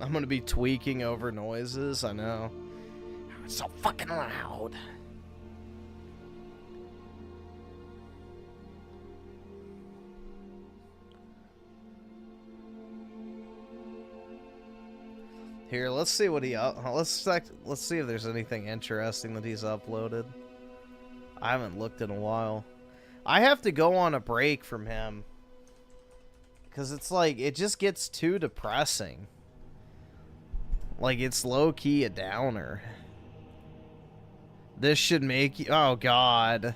I'm gonna be tweaking over noises, I know. It's so fucking loud. Here, let's see what he let's see if there's anything interesting that he's uploaded. I haven't looked in a while. I have to go on a break from him. Because it's like, it just gets too depressing. Like, it's low-key a downer. This should make you... Oh, God.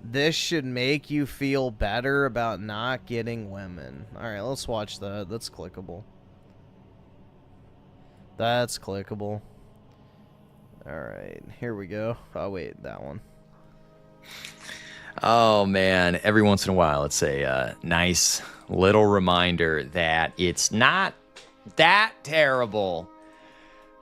This should make you feel better about not getting women. Alright, let's watch that. That's clickable. That's clickable. Alright, here we go. Oh, wait, that one. Oh, man. Every once in a while, it's a nice little reminder that it's not that terrible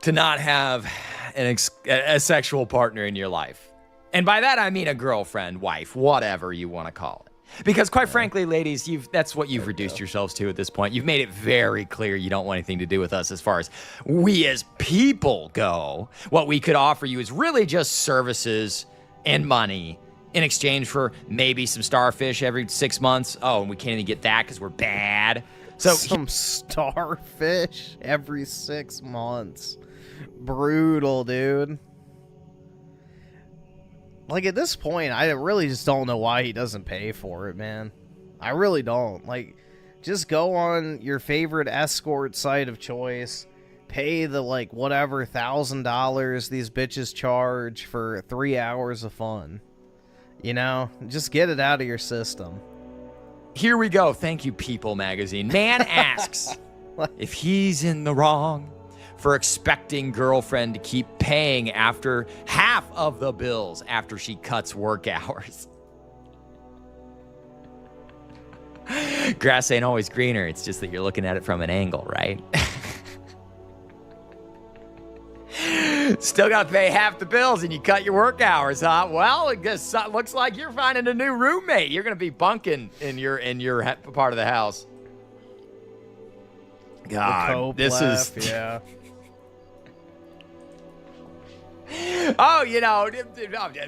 to not have a sexual partner in your life. And by that, I mean a girlfriend, wife, whatever you want to call it. Because quite frankly, ladies, that's what you've reduced yourselves to at this point. You've made it very clear you don't want anything to do with us as far as we as people go. What we could offer you is really just services and money in exchange for maybe some starfish every 6 months. Oh, and we can't even get that because we're bad. So some starfish every 6 months. Brutal, dude. Like, at this point, I really just don't know why he doesn't pay for it, man. I really don't. Like, just go on your favorite escort site of choice, pay the, like, whatever $1,000 these bitches charge for 3 hours of fun. You know? Just get it out of your system. Here we go. Thank you, People Magazine. Man asks if he's in the wrong for expecting girlfriend to keep paying after half of the bills after she cuts work hours. Grass ain't always greener. It's just that you're looking at it from an angle, right? Still got to pay half the bills and you cut your work hours, huh? Well, it just looks like you're finding a new roommate. You're going to be bunking in your part of the house. God, this is... Yeah. Oh, you know,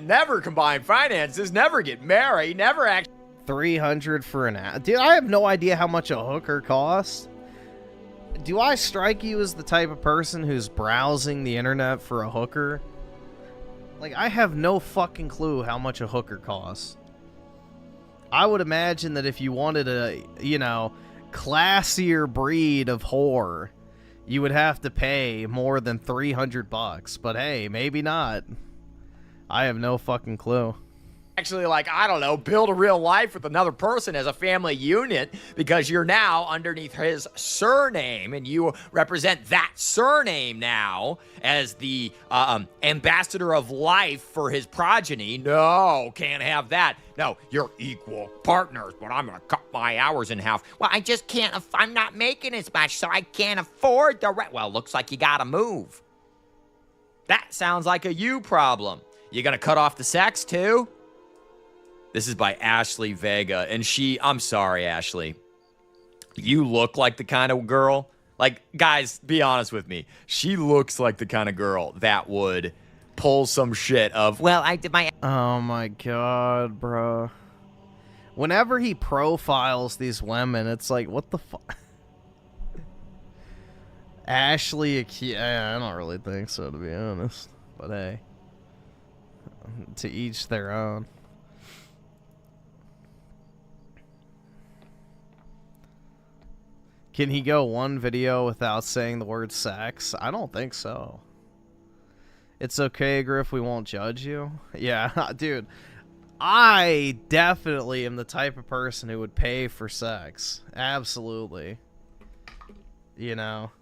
never combine finances, never get married, never act. 300 for an hour. Dude, I have no idea how much a hooker costs. Do I strike you as the type of person who's browsing the internet for a hooker? Like, I have no fucking clue how much a hooker costs. I would imagine that if you wanted a, you know, classier breed of whore, you would have to pay more than $300. But hey, maybe not. I have no fucking clue. Actually, like, I don't know, build a real life with another person as a family unit because you're now underneath his surname and you represent that surname now as the ambassador of life for his progeny. No, can't have that. No, you're equal partners, but I'm going to cut my hours in half. Well, I just can't, I'm not making as much, so I can't afford the rent. Well, looks like you got to move. That sounds like a you problem. You going to cut off the sex too? This is by Ashley Vega, and I'm sorry, Ashley. You look like the kind of girl, like, guys, be honest with me. She looks like the kind of girl that would pull some shit of, well, I did my... Oh my god, bro. Whenever he profiles these women, it's like, what the fuck? Ashley, I don't really think so, to be honest. But hey, to each their own. Can he go one video without saying the word sex? I don't think so. It's okay, Griff, we won't judge you. Yeah, dude. I definitely am the type of person who would pay for sex. Absolutely. You know?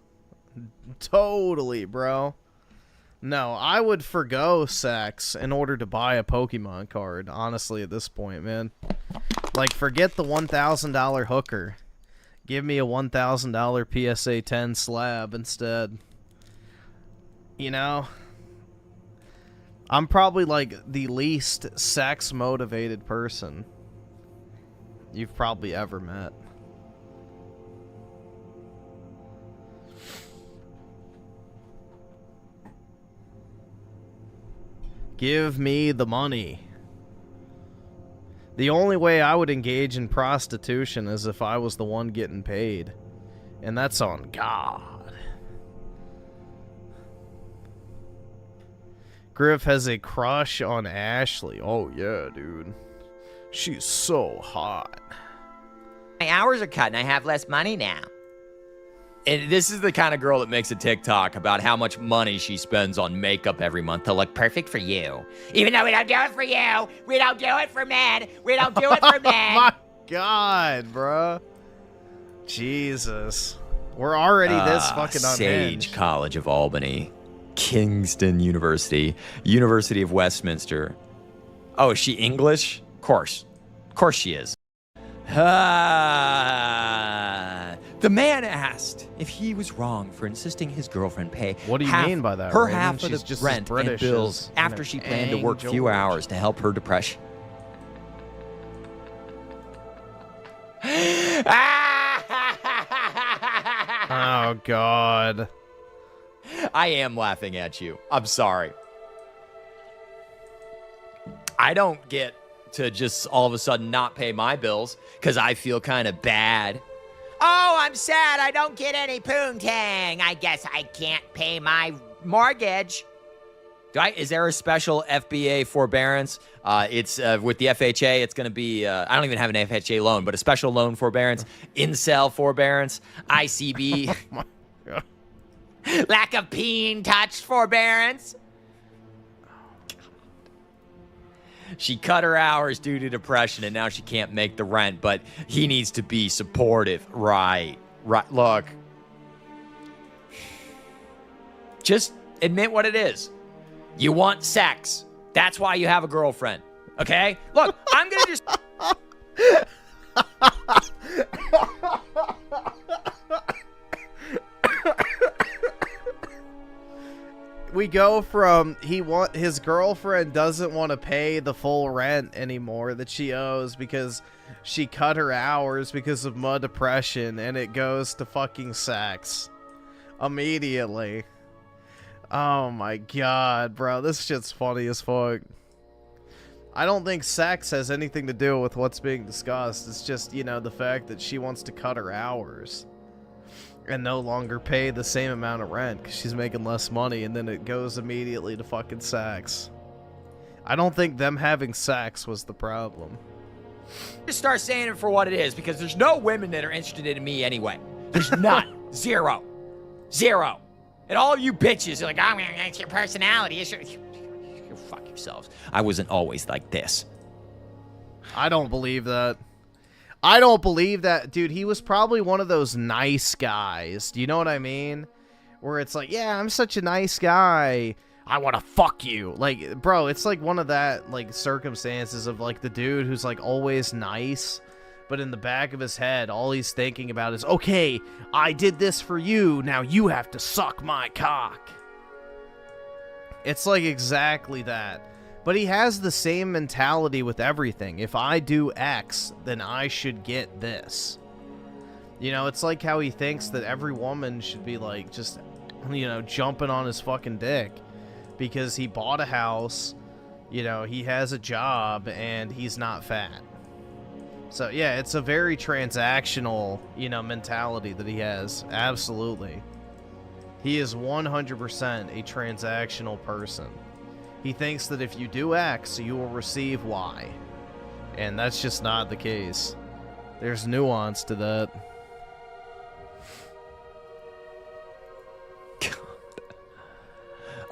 Totally, bro. No, I would forgo sex in order to buy a Pokemon card, honestly, at this point, man. Like, forget the $1,000 hooker. Give me a $1,000 PSA 10 slab instead. You know? I'm probably like the least sex motivated person you've probably ever met. Give me the money. The only way I would engage in prostitution is if I was the one getting paid. And that's on God. Griff has a crush on Ashley. Oh, yeah, dude. She's so hot. My hours are cut and I have less money now. And this is the kind of girl that makes a TikTok about how much money she spends on makeup every month to look perfect for you. Even though we don't do it for you. We don't do it for men. We don't do it for men. My God, bro. Jesus. We're already this fucking unhinged. Sage College of Albany. Kingston University. University of Westminster. Oh, is she English? Of course. Of course she is. The man asked if he was wrong for insisting his girlfriend pay what do you mean by that, her Raymond? half She's of the just rent and bills after she planned to work few hours to help her depression. Oh, God. I am laughing at you. I'm sorry. I don't get to just all of a sudden not pay my bills because I feel kind of bad. Oh, I'm sad I don't get any poontang. I guess I can't pay my mortgage. Is there a special FBA forbearance? It's with the FHA, it's going to be, I don't even have an FHA loan, but a special loan forbearance, incel forbearance, ICB. Oh my God. Lack of peen touch forbearance. She cut her hours due to depression, and now she can't make the rent, but he needs to be supportive. Right. Look. Just admit what it is. You want sex. That's why you have a girlfriend. Okay? Look, I'm going to just... We go from his girlfriend doesn't want to pay the full rent anymore that she owes because she cut her hours because of mud depression, and it goes to fucking sex immediately. Oh my God, bro, this shit's funny as fuck. I don't think sex has anything to do with what's being discussed. It's just, you know, the fact that she wants to cut her hours and no longer pay the same amount of rent because she's making less money, and then it goes immediately to fucking sex. I don't think them having sex was the problem. Just start saying it for what it is, because there's no women that are interested in me anyway. There's none. Zero. And all of you bitches are like, oh, it's your personality. It's your... Fuck yourselves. I wasn't always like this. I don't believe that. I don't believe that, dude. He was probably one of those nice guys. Do you know what I mean? Where it's like, yeah, I'm such a nice guy. I want to fuck you. Like, bro, it's like one of that, like, circumstances of, like, the dude who's, like, always nice, but in the back of his head, all he's thinking about is, okay, I did this for you. Now you have to suck my cock. It's like exactly that. But he has the same mentality with everything. If I do X, then I should get this. You know, it's like how he thinks that every woman should be like just, you know, jumping on his fucking dick because he bought a house, you know, he has a job, and he's not fat. So, yeah, it's a very transactional, you know, mentality that he has. Absolutely. He is 100% a transactional person. He thinks that if you do X, you will receive Y. And that's just not the case. There's nuance to that.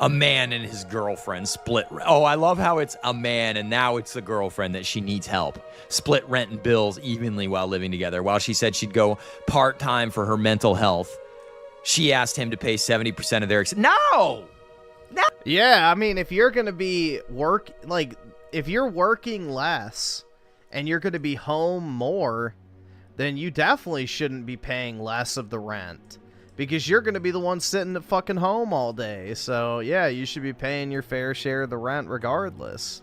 A man and his girlfriend split. Oh, I love how it's a man and now it's the girlfriend that she needs help. Split rent and bills evenly while living together. While she said she'd go part-time for her mental health, she asked him to pay 70% of their... No! Yeah, I mean, if you're going to be if you're working less and you're going to be home more, then you definitely shouldn't be paying less of the rent. Because you're going to be the one sitting at fucking home all day. So, yeah, you should be paying your fair share of the rent regardless.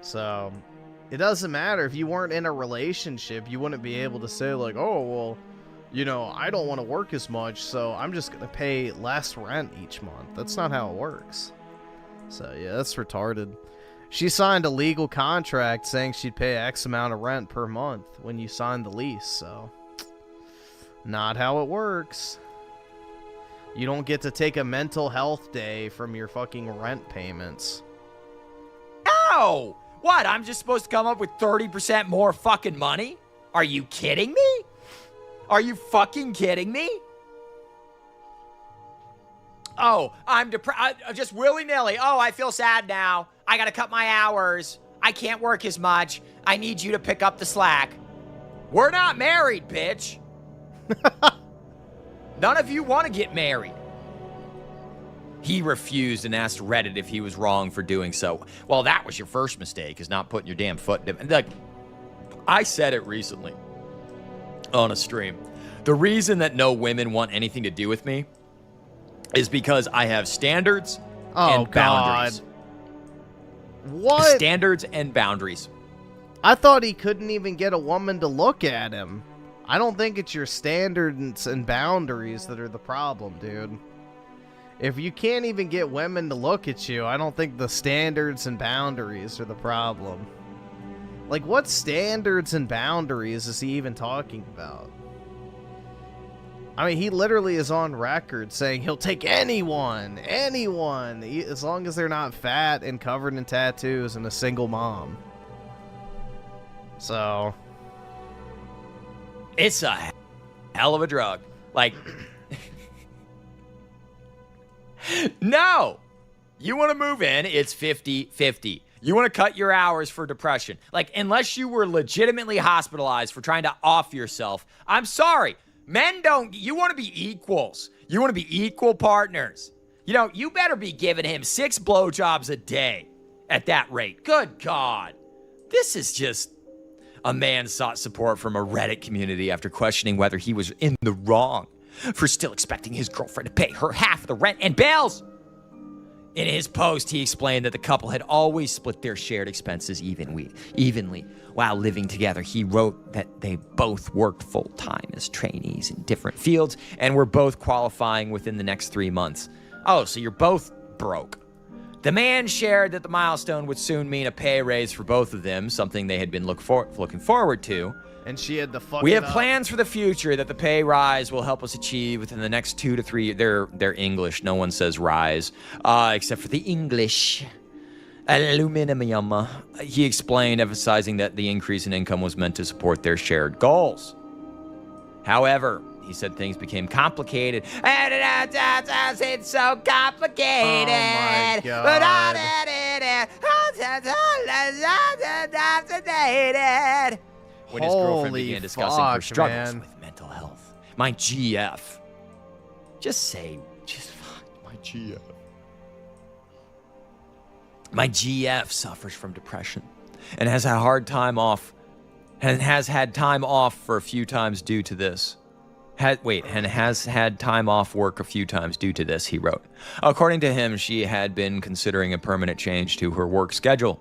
So, it doesn't matter. If you weren't in a relationship, you wouldn't be able to say, like, oh, well, you know, I don't want to work as much, so I'm just going to pay less rent each month. That's not how it works. So, yeah, that's retarded. She signed a legal contract saying she'd pay X amount of rent per month when you signed the lease, so... Not how it works. You don't get to take a mental health day from your fucking rent payments. No! What, I'm just supposed to come up with 30% more fucking money? Are you kidding me? Are you fucking kidding me? Oh, I'm depressed. Just willy-nilly. Oh, I feel sad now. I gotta cut my hours. I can't work as much. I need you to pick up the slack. We're not married, bitch. None of you want to get married. He refused and asked Reddit if he was wrong for doing so. Well, that was your first mistake, is not putting your damn foot in. Like, I said it recently on a stream. The reason that no women want anything to do with me is because I have standards and boundaries. What? Standards and boundaries. I thought he couldn't even get a woman to look at him. I don't think it's your standards and boundaries that are the problem, dude. If you can't even get women to look at you, I don't think the standards and boundaries are the problem. Like, what standards and boundaries is he even talking about? I mean, he literally is on record saying he'll take anyone, as long as they're not fat and covered in tattoos and a single mom. So... It's a hell of a drug. Like, no. You want to move in, it's 50-50. You want to cut your hours for depression. Like, unless you were legitimately hospitalized for trying to off yourself, I'm sorry. Men don't, you want to be equals. You want to be equal partners. You know, you better be giving him 6 blowjobs a day at that rate. Good God. This is just... A man sought support from a Reddit community after questioning whether he was in the wrong for still expecting his girlfriend to pay her half of the rent and bills. In his post, he explained that the couple had always split their shared expenses evenly while living together. He wrote that they both worked full-time as trainees in different fields and were both qualifying within the next 3 months. Oh, so you're both broke. The man shared that the milestone would soon mean a pay raise for both of them, something they had been looking forward to. And she had to fuck We it have up. plans for the future that the pay rise will help us achieve within the next 2 to 3 years. They're English. No one says rise, except for the English. Aluminum. He explained, emphasizing that the increase in income was meant to support their shared goals. However, he said things became complicated. It's so complicated. Oh my God. When his girlfriend Holy began discussing her fuck, struggles man. with mental health. My GF. Just fuck my GF. My GF suffers from depression and has had time off for a few times due to this. Has had time off work a few times due to this, he wrote. According to him, she had been considering a permanent change to her work schedule,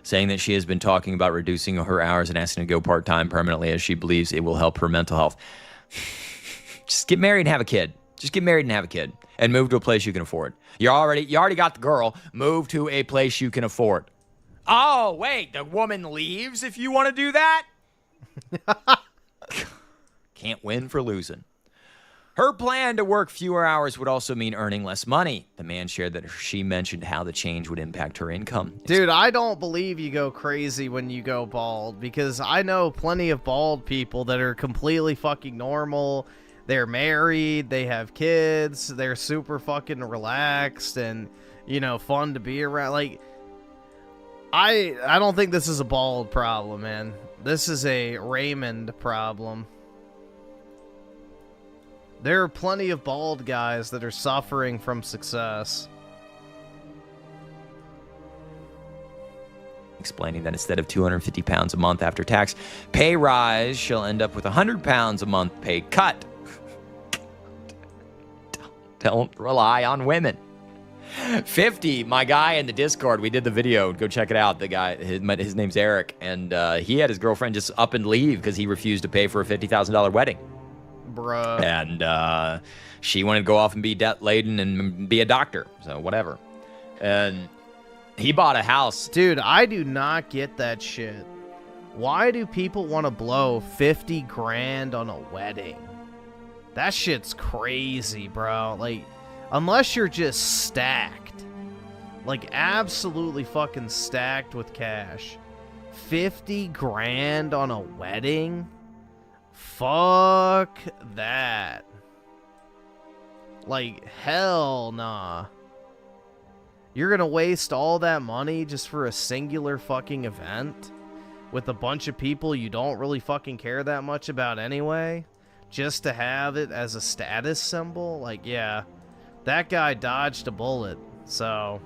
saying that she has been talking about reducing her hours and asking to go part-time permanently as she believes it will help her mental health. Just get married and have a kid. And move to a place you can afford. You already got the girl. Move to a place you can afford. Oh, wait, the woman leaves if you want to do that? Can't win for losing. Her plan to work fewer hours would also mean earning less money. The man shared that she mentioned how the change would impact her income. Dude, I don't believe you go crazy when you go bald, because I know plenty of bald people that are completely fucking normal. They're married, they have kids, they're super fucking relaxed and, you know, fun to be around. Like, I don't think this is a bald problem, man. This is a Raymond problem. There are plenty of bald guys that are suffering from success. Explaining that instead of 250 pounds a month after tax pay rise, she'll end up with 100 pounds a month pay cut. Don't rely on women. 50, my guy in the Discord, we did the video. Go check it out. The guy, his name's Eric, and he had his girlfriend just up and leave because he refused to pay for a $50,000 wedding. Bruh. And she wanted to go off and be debt-laden and be a doctor, so whatever. And He bought a house. Dude, I do not get that shit. Why do people want to blow 50 grand on a wedding? That shit's crazy, bro. Like, unless you're just stacked. Like, absolutely fucking stacked with cash. 50 grand on a wedding? Fuck that. Like, hell nah. You're gonna waste all that money just for a singular fucking event? With a bunch of people you don't really fucking care that much about anyway? Just to have it as a status symbol? Like, yeah. That guy dodged a bullet, so...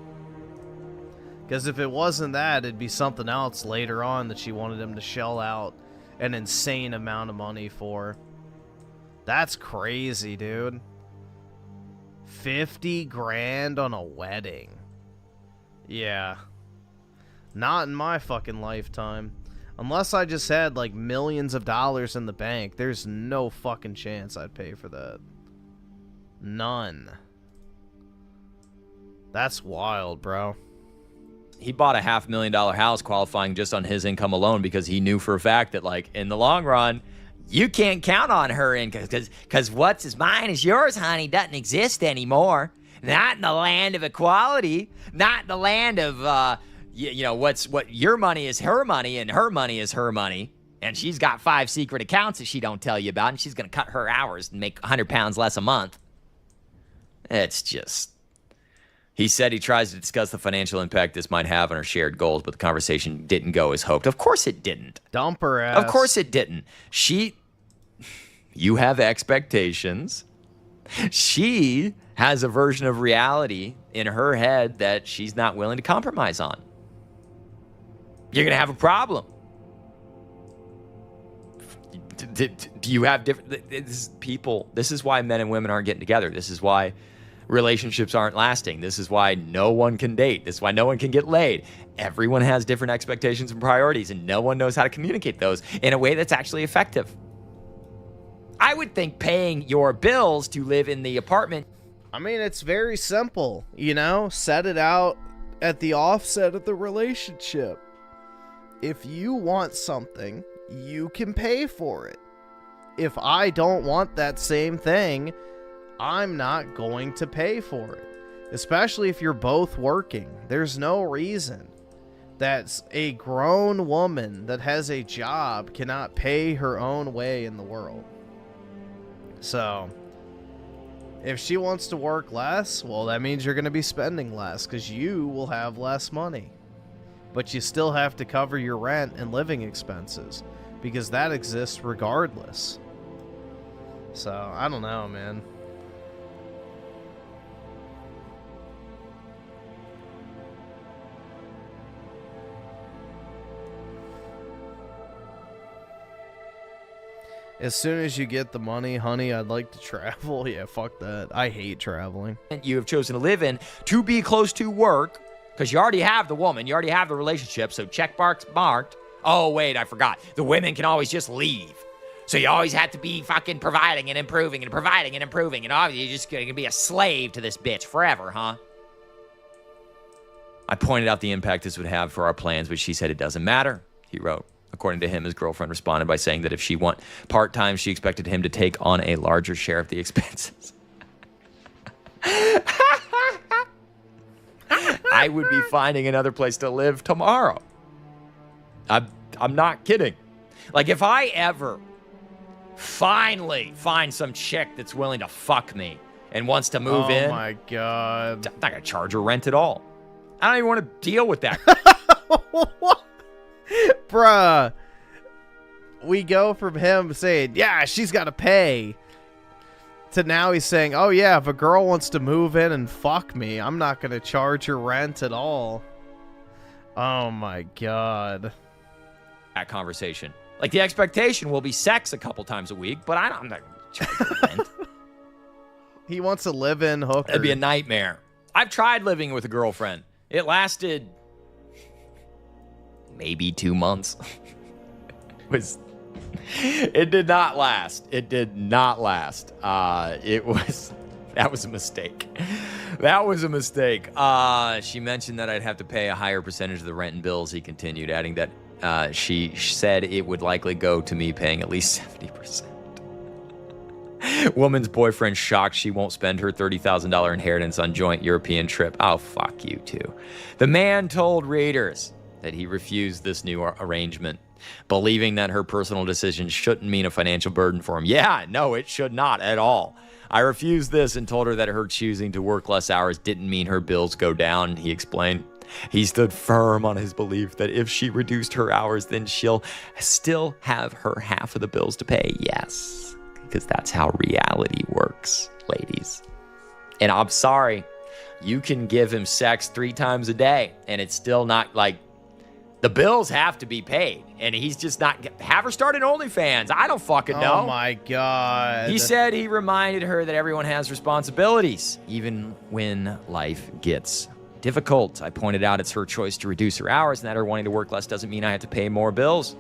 Because if it wasn't that, it'd be something else later on that she wanted him to shell out an insane amount of money for. That's crazy, dude. 50 grand on a wedding. Yeah. Not in my fucking lifetime. Unless I just had, like, millions of dollars in the bank, there's no fucking chance I'd pay for that. None. That's wild, bro. He bought a $500,000 house qualifying just on his income alone because he knew for a fact that, like, in the long run, you can't count on her income because what's is mine is yours, honey, doesn't exist anymore. Not in the land of equality. Not in the land of, you know, what your money is her money and her money is her money. And she's got 5 secret accounts that she don't tell you about, and she's going to cut her hours and make 100 pounds less a month. It's just... He said he tries to discuss the financial impact this might have on our shared goals, but the conversation didn't go as hoped. Of course it didn't. Dump her ass. Of course it didn't. You have expectations. She has a version of reality in her head that she's not willing to compromise on. You're going to have a problem. Do you have different... This is why men and women aren't getting together. This is why relationships aren't lasting. This is why no one can date. This is why no one can get laid. Everyone has different expectations and priorities, and no one knows how to communicate those in a way that's actually effective. I would think paying your bills to live in the apartment... I mean, it's very simple, you know? Set it out at the offset of the relationship. If you want something, you can pay for it. If I don't want that same thing, I'm not going to pay for it. Especially if you're both working. There's no reason that a grown woman that has a job cannot pay her own way in the world. So, if she wants to work less, well, that means you're going to be spending less because you will have less money. But you still have to cover your rent and living expenses because that exists regardless. So, I don't know, man. As soon as you get the money, honey, I'd like to travel. Yeah, fuck that. I hate traveling. You have chosen to live in to be close to work because you already have the woman. You already have the relationship. So check marks marked. Oh, wait, I forgot. The women can always just leave. So you always have to be fucking providing and improving and providing and improving. And obviously you're just going to be a slave to this bitch forever, huh? I pointed out the impact this would have for our plans, which she said it doesn't matter, he wrote. According to him, his girlfriend responded by saying that if she went part-time, she expected him to take on a larger share of the expenses. I would be finding another place to live tomorrow. I'm not kidding. Like, if I ever finally find some chick that's willing to fuck me and wants to move in... Oh, my God. I'm not going to charge her rent at all. I don't even want to deal with that. Bruh, we go from him saying, yeah, she's got to pay, to now he's saying, oh yeah, if a girl wants to move in and fuck me, I'm not going to charge her rent at all. Oh my God. That conversation. Like, the expectation will be sex a couple times a week, but I'm not going to charge her rent. He wants a live-in hooker. That'd be a nightmare. I've tried living with a girlfriend. It lasted... maybe 2 months. It did not last. It did not last. It was That was a mistake. That was a mistake. She mentioned that I'd have to pay a higher percentage of the rent and bills, he continued, adding that she said it would likely go to me paying at least 70%. Woman's boyfriend shocked she won't spend her $30,000 inheritance on joint European trip. Oh, fuck you too. The man told readers that he refused this new arrangement, believing that her personal decision shouldn't mean a financial burden for him. Yeah, no, it should not at all. I refused this and told her that her choosing to work less hours didn't mean her bills go down, he explained. He stood firm on his belief that if she reduced her hours, then she'll still have her half of the bills to pay. Yes, because that's how reality works, ladies. And I'm sorry, you can give him sex 3 times a day, and it's still not like, the bills have to be paid, and he's just not. Have her start an OnlyFans. I don't fucking know. Oh my God. He said he reminded her that everyone has responsibilities, even when life gets difficult. I pointed out it's her choice to reduce her hours, and that her wanting to work less doesn't mean I have to pay more bills.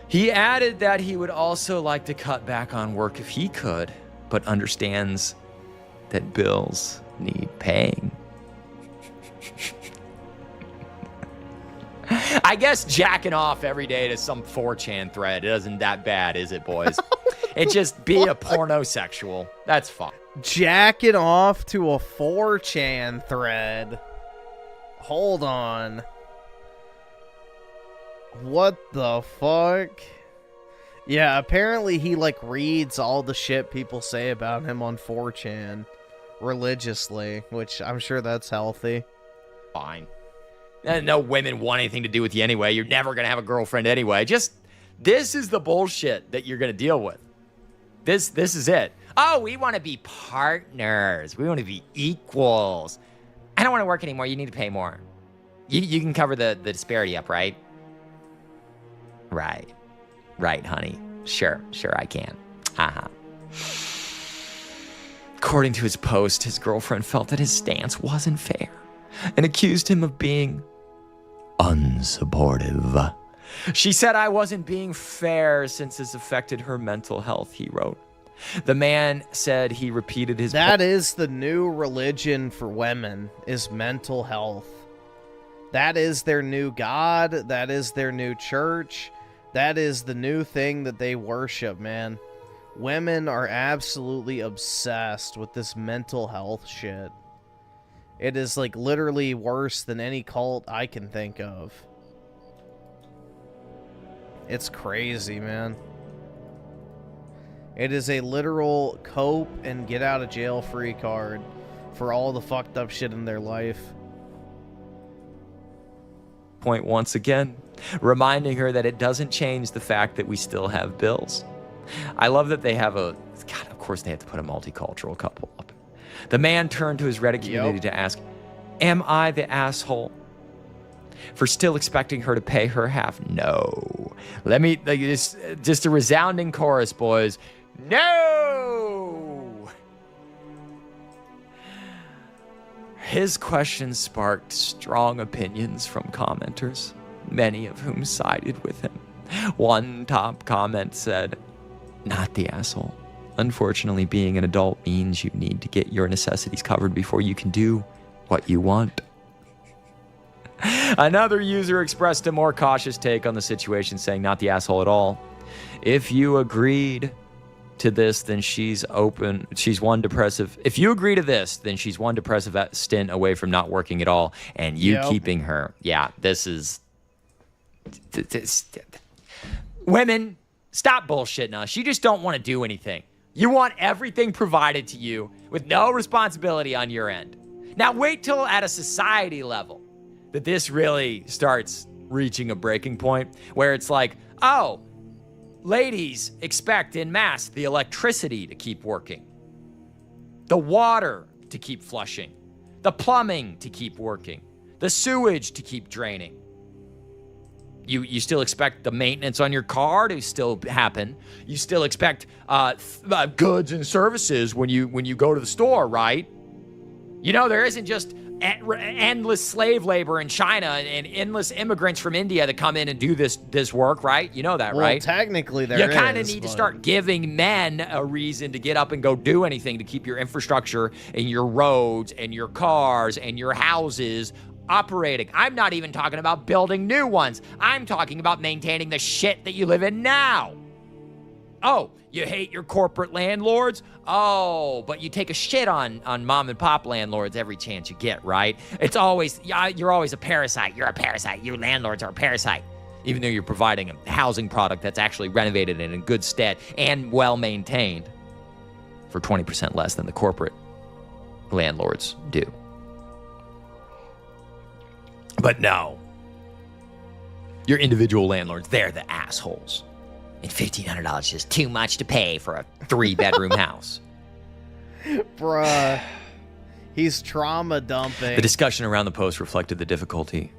He added that he would also like to cut back on work if he could, but understands that bills need paying. I guess jacking off every day to some 4chan thread isn't that bad, is it, boys? It just be a pornosexual. That's fine. Jacking off to a 4chan thread. Hold on. What the fuck? Yeah, apparently he, like, reads all the shit people say about him on 4chan religiously, which I'm sure that's healthy. Fine. No women want anything to do with you anyway. You're never going to have a girlfriend anyway. Just, this is the bullshit that you're going to deal with. This is it. Oh, we want to be partners. We want to be equals. I don't want to work anymore. You need to pay more. You can cover the disparity up, right? Right. Right, honey. Sure, I can. Uh-huh. According to his post, his girlfriend felt that his stance wasn't fair and accused him of being unsupportive. She said I wasn't being fair since this affected her mental health, he wrote. The man said he repeated his... That is the new religion for women, is mental health. That is their new god. That is their new church. That is the new thing that they worship, man. Women are absolutely obsessed with this mental health shit. It is, like, literally worse than any cult I can think of. It's crazy, man. It is a literal cope and get out of jail free card for all the fucked up shit in their life. Point once again, reminding her that it doesn't change the fact that we still have bills. I love that they have a... God, of course they have to put a multicultural couple up. The man turned to his Reddit community to ask, am I the asshole for still expecting her to pay her half? No. Let me... just a resounding chorus, boys. No! His question sparked strong opinions from commenters, many of whom sided with him. One top comment said, not the asshole. Unfortunately, being an adult means you need to get your necessities covered before you can do what you want. Another user expressed a more cautious take on the situation, saying, not the asshole at all. If you agreed to this, then she's one depressive. If you agree to this, then she's one depressive stint away from not working at all, and you keeping her. Yeah, this is... Women, stop bullshitting us. You just don't want to do anything. You want everything provided to you with no responsibility on your end. Now wait till at a society level that this really starts reaching a breaking point where it's like, oh, ladies expect en masse the electricity to keep working, the water to keep flushing, the plumbing to keep working, the sewage to keep draining. You still expect the maintenance on your car to still happen. You still expect goods and services when you go to the store, right? You know, there isn't just endless slave labor in China and endless immigrants from India that come in and do this work, right? You know that, Well, right? technically there You is. kind of need to start giving men a reason to get up and go do anything to keep your infrastructure and your roads and your cars and your houses operating. I'm not even talking about building new ones. I'm talking about maintaining the shit that you live in now. Oh, you hate your corporate landlords? Oh, but you take a shit on mom and pop landlords every chance you get, right? It's always, you're always a parasite. You're a parasite. You landlords are a parasite. Even though you're providing a housing product that's actually renovated and in good stead and well maintained for 20% less than the corporate landlords do. But no, your individual landlords, they're the assholes. And $1,500 is just too much to pay for a 3-bedroom house. Bruh. He's trauma dumping. The discussion around the post reflected the difficulty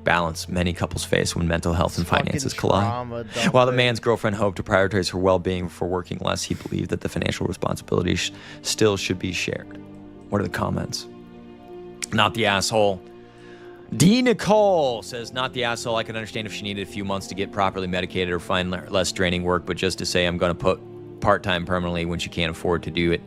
balance many couples face when mental health and finances collide. While the man's girlfriend hoped to prioritize her well-being before working less, he believed that the financial responsibilities still should be shared. What are the comments? Not the asshole. D. Nicole says, not the asshole. I can understand if she needed a few months to get properly medicated or find less draining work, but just to say I'm going to put part-time permanently when she can't afford to do it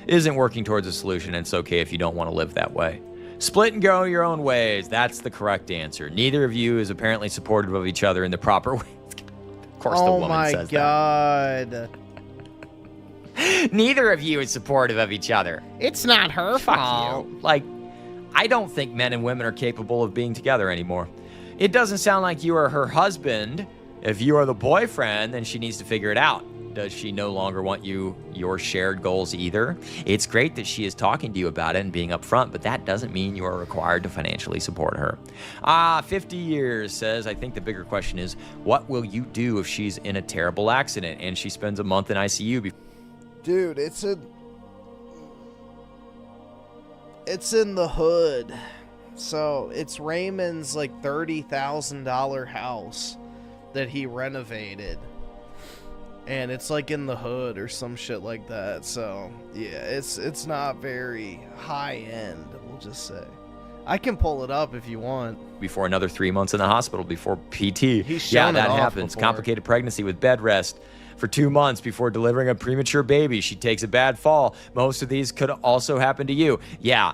isn't working towards a solution, and it's okay if you don't want to live that way. Split and go your own ways. That's the correct answer. Neither of you is apparently supportive of each other in the proper way. Of course the woman says that. Oh my God. Neither of you is supportive of each other. It's not her fault. Like, I don't think men and women are capable of being together anymore. It doesn't sound like you are her husband. If you are the boyfriend, then she needs to figure it out. Does she no longer want your shared goals either? It's great that she is talking to you about it and being upfront, but that doesn't mean you are required to financially support her. 50 years says, I think the bigger question is, what will you do if she's in a terrible accident and she spends a month in ICU? Dude, it's in the hood. So it's Raymond's like $30,000 house that he renovated. And it's like in the hood or some shit like that. So yeah, it's not very high end, we'll just say. I can pull it up if you want. Before another 3 months in the hospital before PT. Yeah, that happens. Before. Complicated pregnancy with bed rest for 2 months before delivering a premature baby. She takes a bad fall. Most of these could also happen to you. Yeah.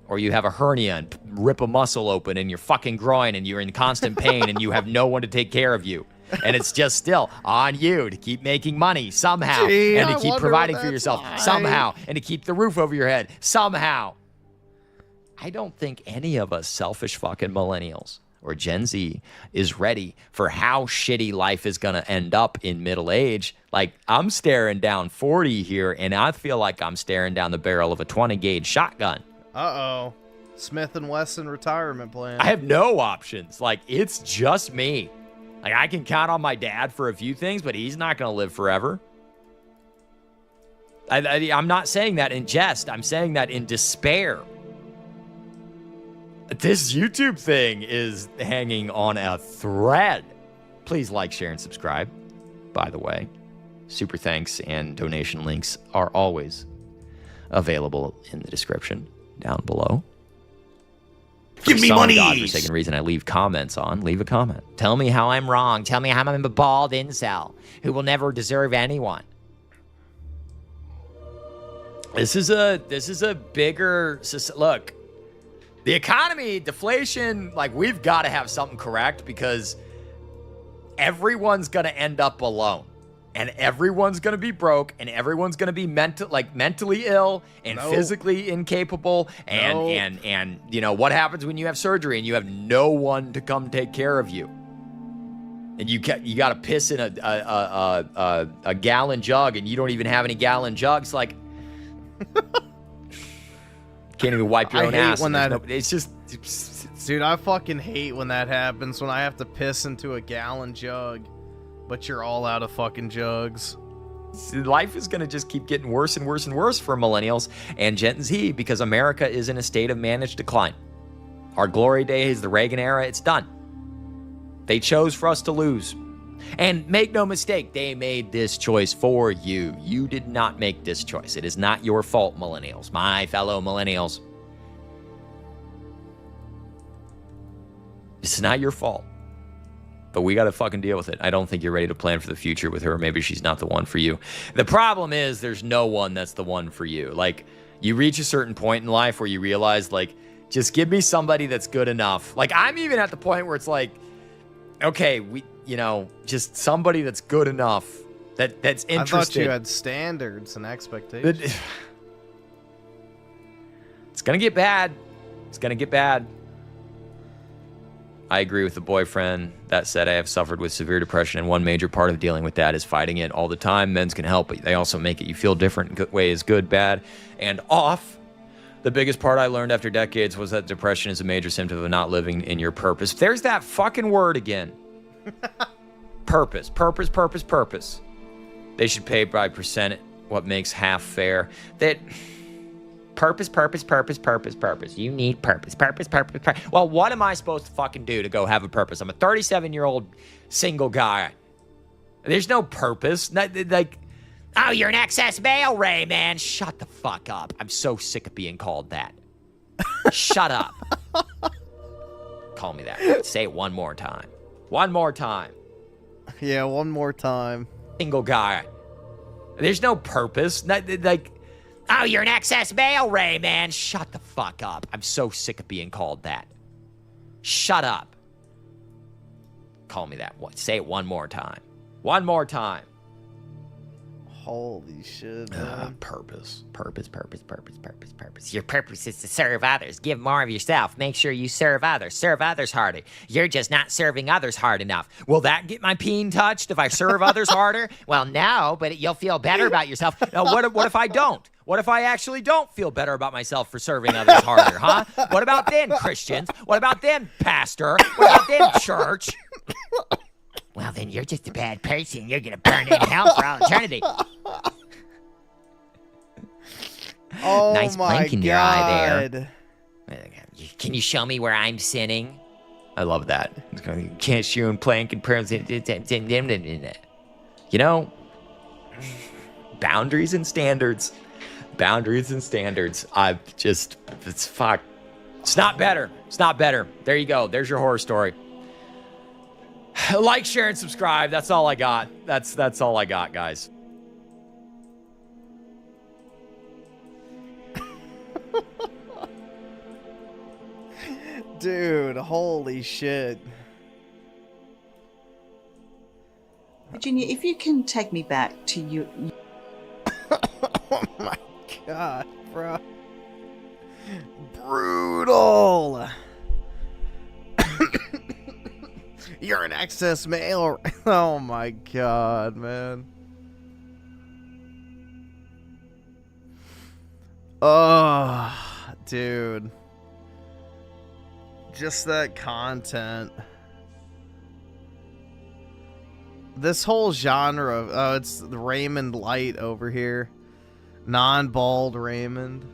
Or you have a hernia and rip a muscle open in your fucking groin and you're in constant pain and you have no one to take care of you. And it's just still on you to keep making money somehow. Gee, and to keep providing for yourself somehow. And to keep the roof over your head somehow. I don't think any of us selfish fucking millennials or Gen Z is ready for how shitty life is going to end up in middle age. Like, I'm staring down 40 here, and I feel like I'm staring down the barrel of a 20-gauge shotgun. Uh-oh. Smith & Wesson retirement plan. I have no options. Like, it's just me. Like, I can count on my dad for a few things, but he's not going to live forever. I'm not saying that in jest. I'm saying that in despair. This YouTube thing is hanging on a thread. Please like, share, and subscribe. By the way, super thanks and donation links are always available in the description down below. Give me money. Godforsaken reason I leave comments on. Leave a comment. Tell me how I'm wrong. Tell me how I'm a bald incel who will never deserve anyone. This is a bigger look. The economy, deflation, like, we've got to have something correct because everyone's going to end up alone. And everyone's going to be broke, and everyone's going to be mentally ill and physically incapable. And you know, what happens when you have surgery and you have no one to come take care of you? And you got to piss in a gallon jug, and you don't even have any gallon jugs. Like, can't even wipe your own ass. It's just, dude, I fucking hate when that happens, when I have to piss into a gallon jug, but you're all out of fucking jugs. Life is going to just keep getting worse and worse and worse for millennials and Gen Z because America is in a state of managed decline. Our glory days, the Reagan era, it's done. They chose for us to lose. And make no mistake, they made this choice for you. You did not make this choice. It is not your fault, millennials, my fellow millennials. It's not your fault. But we got to fucking deal with it. I don't think you're ready to plan for the future with her. Maybe she's not the one for you. The problem is there's no one that's the one for you. Like, you reach a certain point in life where you realize, like, just give me somebody that's good enough. Like, I'm even at the point where it's like, okay, just somebody that's good enough, that's interested. I thought you had standards and expectations. It's going to get bad. It's going to get bad. I agree with the boyfriend. That said, I have suffered with severe depression, and one major part of dealing with that is fighting it all the time. Men's can help, but they also make it you feel different in good ways, good, bad, and off. The biggest part I learned after decades was that depression is a major symptom of not living in your purpose. There's that fucking word again. Purpose, purpose, purpose, purpose. They should pay by percent what makes half fair. That... Purpose, purpose, purpose, purpose, purpose. You need purpose, purpose, purpose, purpose. Well, what am I supposed to fucking do to go have a purpose? I'm a 37-year-old single guy. There's no purpose. Like, oh, you're an excess male, Raymond. Shut the fuck up. I'm so sick of being called that. Shut up. Call me that. Say it one more time. One more time. Yeah, one more time. Single guy. There's no purpose. Like... Oh, you're an excess male, Raymond. Shut the fuck up. I'm so sick of being called that. Shut up. Call me that. Say it one more time. One more time. Holy shit, man. Purpose. Purpose, purpose, purpose, purpose, purpose. Your purpose is to serve others. Give more of yourself. Make sure you serve others. Serve others harder. You're just not serving others hard enough. Will that get my peen touched if I serve others harder? Well, no, but you'll feel better about yourself. Now, what if I don't? What if I actually don't feel better about myself for serving others harder, huh? What about then, Christians? What about then, pastor? What about then, church? Well, then you're just a bad person. You're going to burn in hell for all eternity. Oh, nice my blink in God. your eye there. Can you show me where I'm sinning? I love that. Can't show and plank and prayers. You know, boundaries and standards. Boundaries and standards. It's fuck. It's not better. It's not better. There you go. There's your horror story. Like, share, and subscribe. That's all I got. That's all I got, guys. Dude, holy shit. Virginia, if you can take me back to you. Oh my God, bro. Brutal. You're an excess male. Oh my God, man. Oh, dude. Just that content. This whole genre of, it's the Raymond Lite over here. Non-bald Raymond.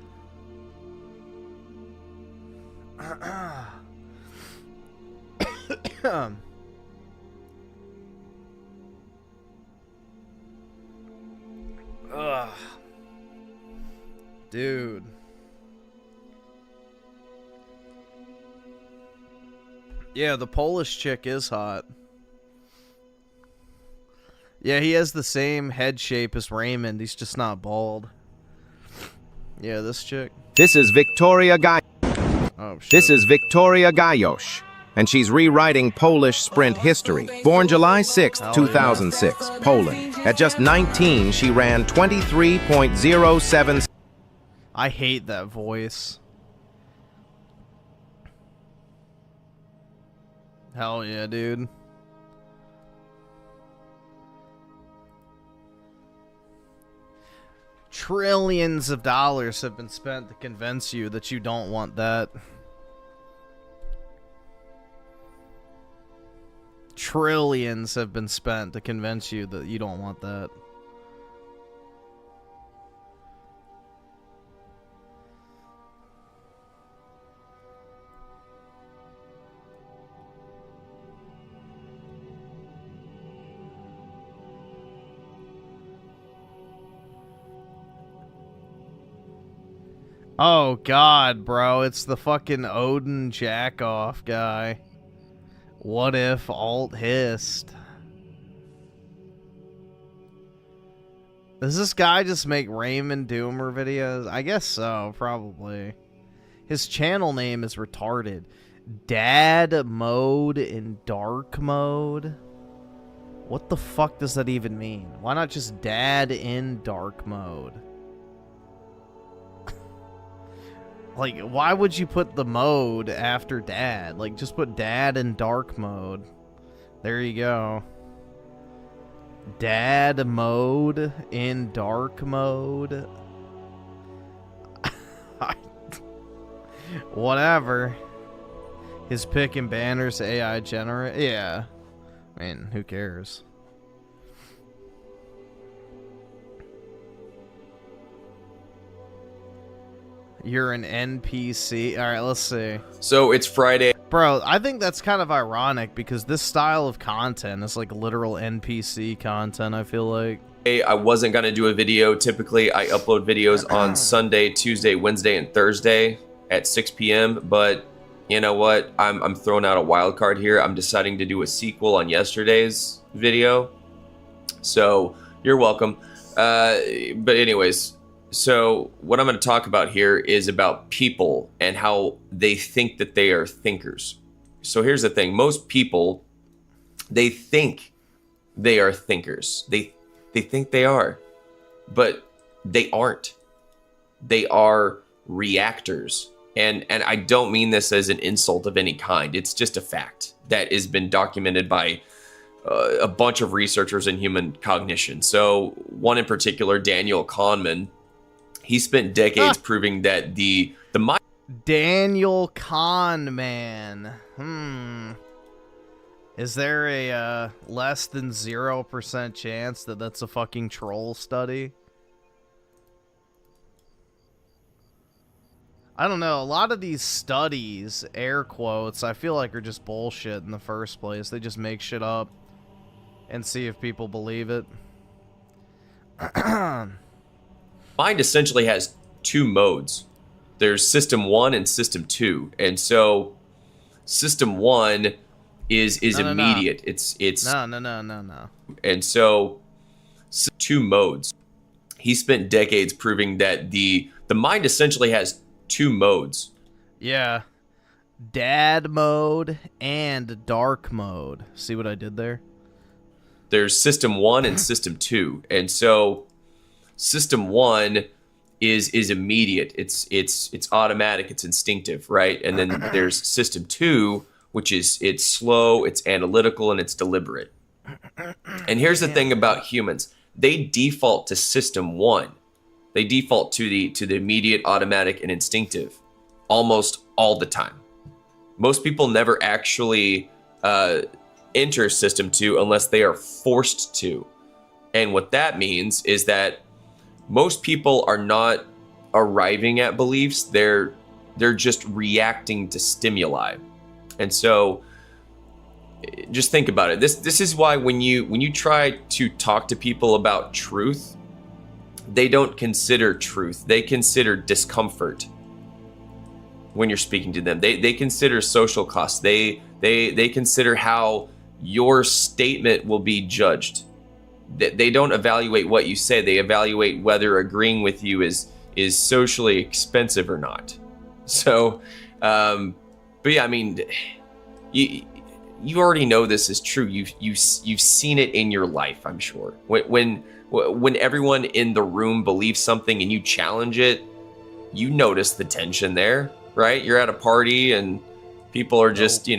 Ugh. Dude. Yeah, the Polish chick is hot. Yeah, he has the same head shape as Raymond. He's just not bald. Yeah, this chick. This is Victoria Gaj. Oh, shit. This is Victoria Gajosz, and she's rewriting Polish sprint history. Born July 6, 2006, Poland. At just 19, she ran 23.07. I hate that voice. Hell yeah, dude. Trillions of dollars have been spent to convince you that you don't want that. Trillions have been spent to convince you that you don't want that. Oh God, bro, it's the fucking Odin jack-off guy. What if alt hissed? Does this guy just make Raymond Doomer videos? I guess so, probably. His channel name is retarded. Dad mode in dark mode? What the fuck does that even mean? Why not just dad in dark mode? Like, why would you put the mode after dad? Like, just put dad in dark mode. There you go. Dad mode in dark mode. Whatever. His pick and banners AI generate. Yeah. I mean, who cares? You're an NPC. All right, let's see. So it's Friday. Bro, I think that's kind of ironic because this style of content is like literal NPC content, I feel like. I wasn't going to do a video. Typically, I upload videos on Sunday, Tuesday, Wednesday, and Thursday at 6 p.m. But you know what? I'm throwing out a wild card here. I'm deciding to do a sequel on yesterday's video. So you're welcome. But anyways, so what I'm going to talk about here is about people and how they think that they are thinkers. So here's the thing. Most people, they think they are thinkers. They think they are, but they aren't. They are reactors. And I don't mean this as an insult of any kind. It's just a fact that has been documented by a bunch of researchers in human cognition. So one in particular, Daniel Kahneman, he spent decades proving that the mind. Daniel Kahneman. Is there a less than 0% chance that that's a fucking troll study? I don't know. A lot of these studies, air quotes, I feel like are just bullshit in the first place. They just make shit up and see if people believe it. Mind essentially has two modes. There's system 1 and system 2. And so system 1 is immediate. It's No. And so two modes. He spent decades proving that the mind essentially has two modes. Yeah. Dad mode and dark mode. See what I did there? There's system 1 and system 2. And so system 1 is immediate. It's automatic, it's instinctive, right? And then there's system 2, which is it's slow, it's analytical, and it's deliberate. And here's the thing about humans. They default to system 1. They default to the immediate, automatic, and instinctive almost all the time. Most people never actually enter system 2 unless they are forced to. And what that means is that most people are not arriving at beliefs. They're just reacting to stimuli. And so just think about it. This is why when you try to talk to people about truth, they don't consider truth. They consider discomfort when you're speaking to them. They consider social costs. They consider how your statement will be judged. They don't evaluate what you say. They evaluate whether agreeing with you is socially expensive or not. So, but yeah, I mean, you already know this is true. You've seen it in your life, I'm sure. When everyone in the room believes something and you challenge it, you notice the tension there, right? You're at a party and people are just,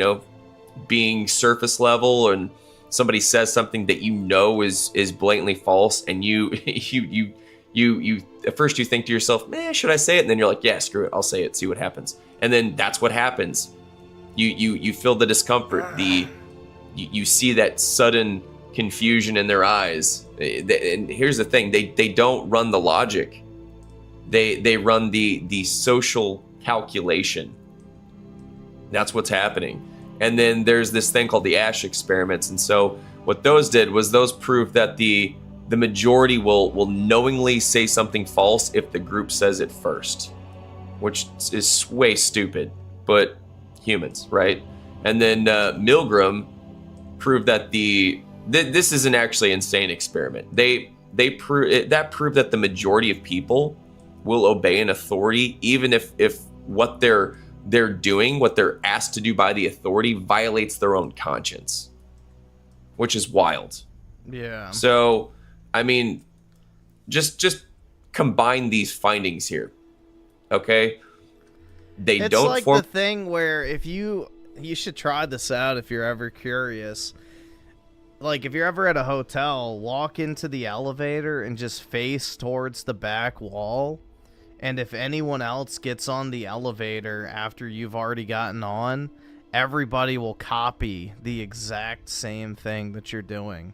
being surface level, and somebody says something that you know is blatantly false, and you at first you think to yourself, man, should I say it? And then you're like, yeah, screw it, I'll say it, see what happens. And then that's what happens. You feel the discomfort, you see that sudden confusion in their eyes. And here's the thing, they don't run the logic. They run the social calculation. That's what's happening. And then there's this thing called the Ash experiments. And so what those did was those proved that the majority will knowingly say something false if the group says it first, which is way stupid, but humans, right? And then Milgram proved that this is an actually insane experiment. They proved that the majority of people will obey an authority, even if what they're doing, what they're asked to do by the authority, violates their own conscience, which is wild. Yeah. So, I mean, just combine these findings here, okay? It's don't like the thing where if you should try this out if you're ever curious. Like, if you're ever at a hotel, walk into the elevator and just face towards the back wall. And if anyone else gets on the elevator after you've already gotten on, everybody will copy the exact same thing that you're doing.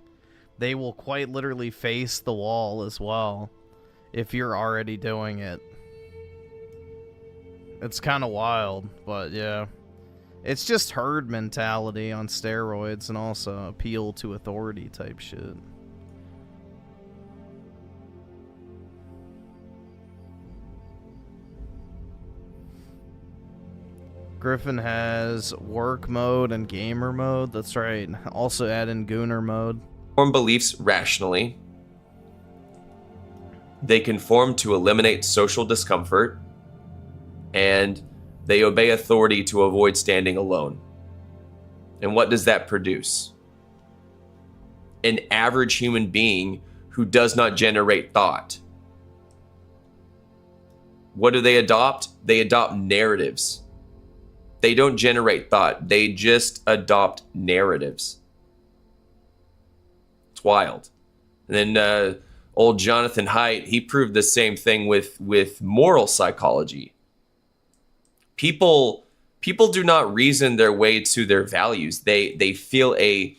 They will quite literally face the wall as well if you're already doing it. It's kind of wild, but yeah. It's just herd mentality on steroids and also appeal to authority type shit. Gwiffin has work mode and gamer mode. That's right. Also add in gooner mode. Form beliefs rationally. They conform to eliminate social discomfort. And they obey authority to avoid standing alone. And what does that produce? An average human being who does not generate thought. What do they adopt? They adopt narratives. They don't generate thought. They just adopt narratives. It's wild. And then old Jonathan Haidt, he proved the same thing with moral psychology. People do not reason their way to their values. They feel a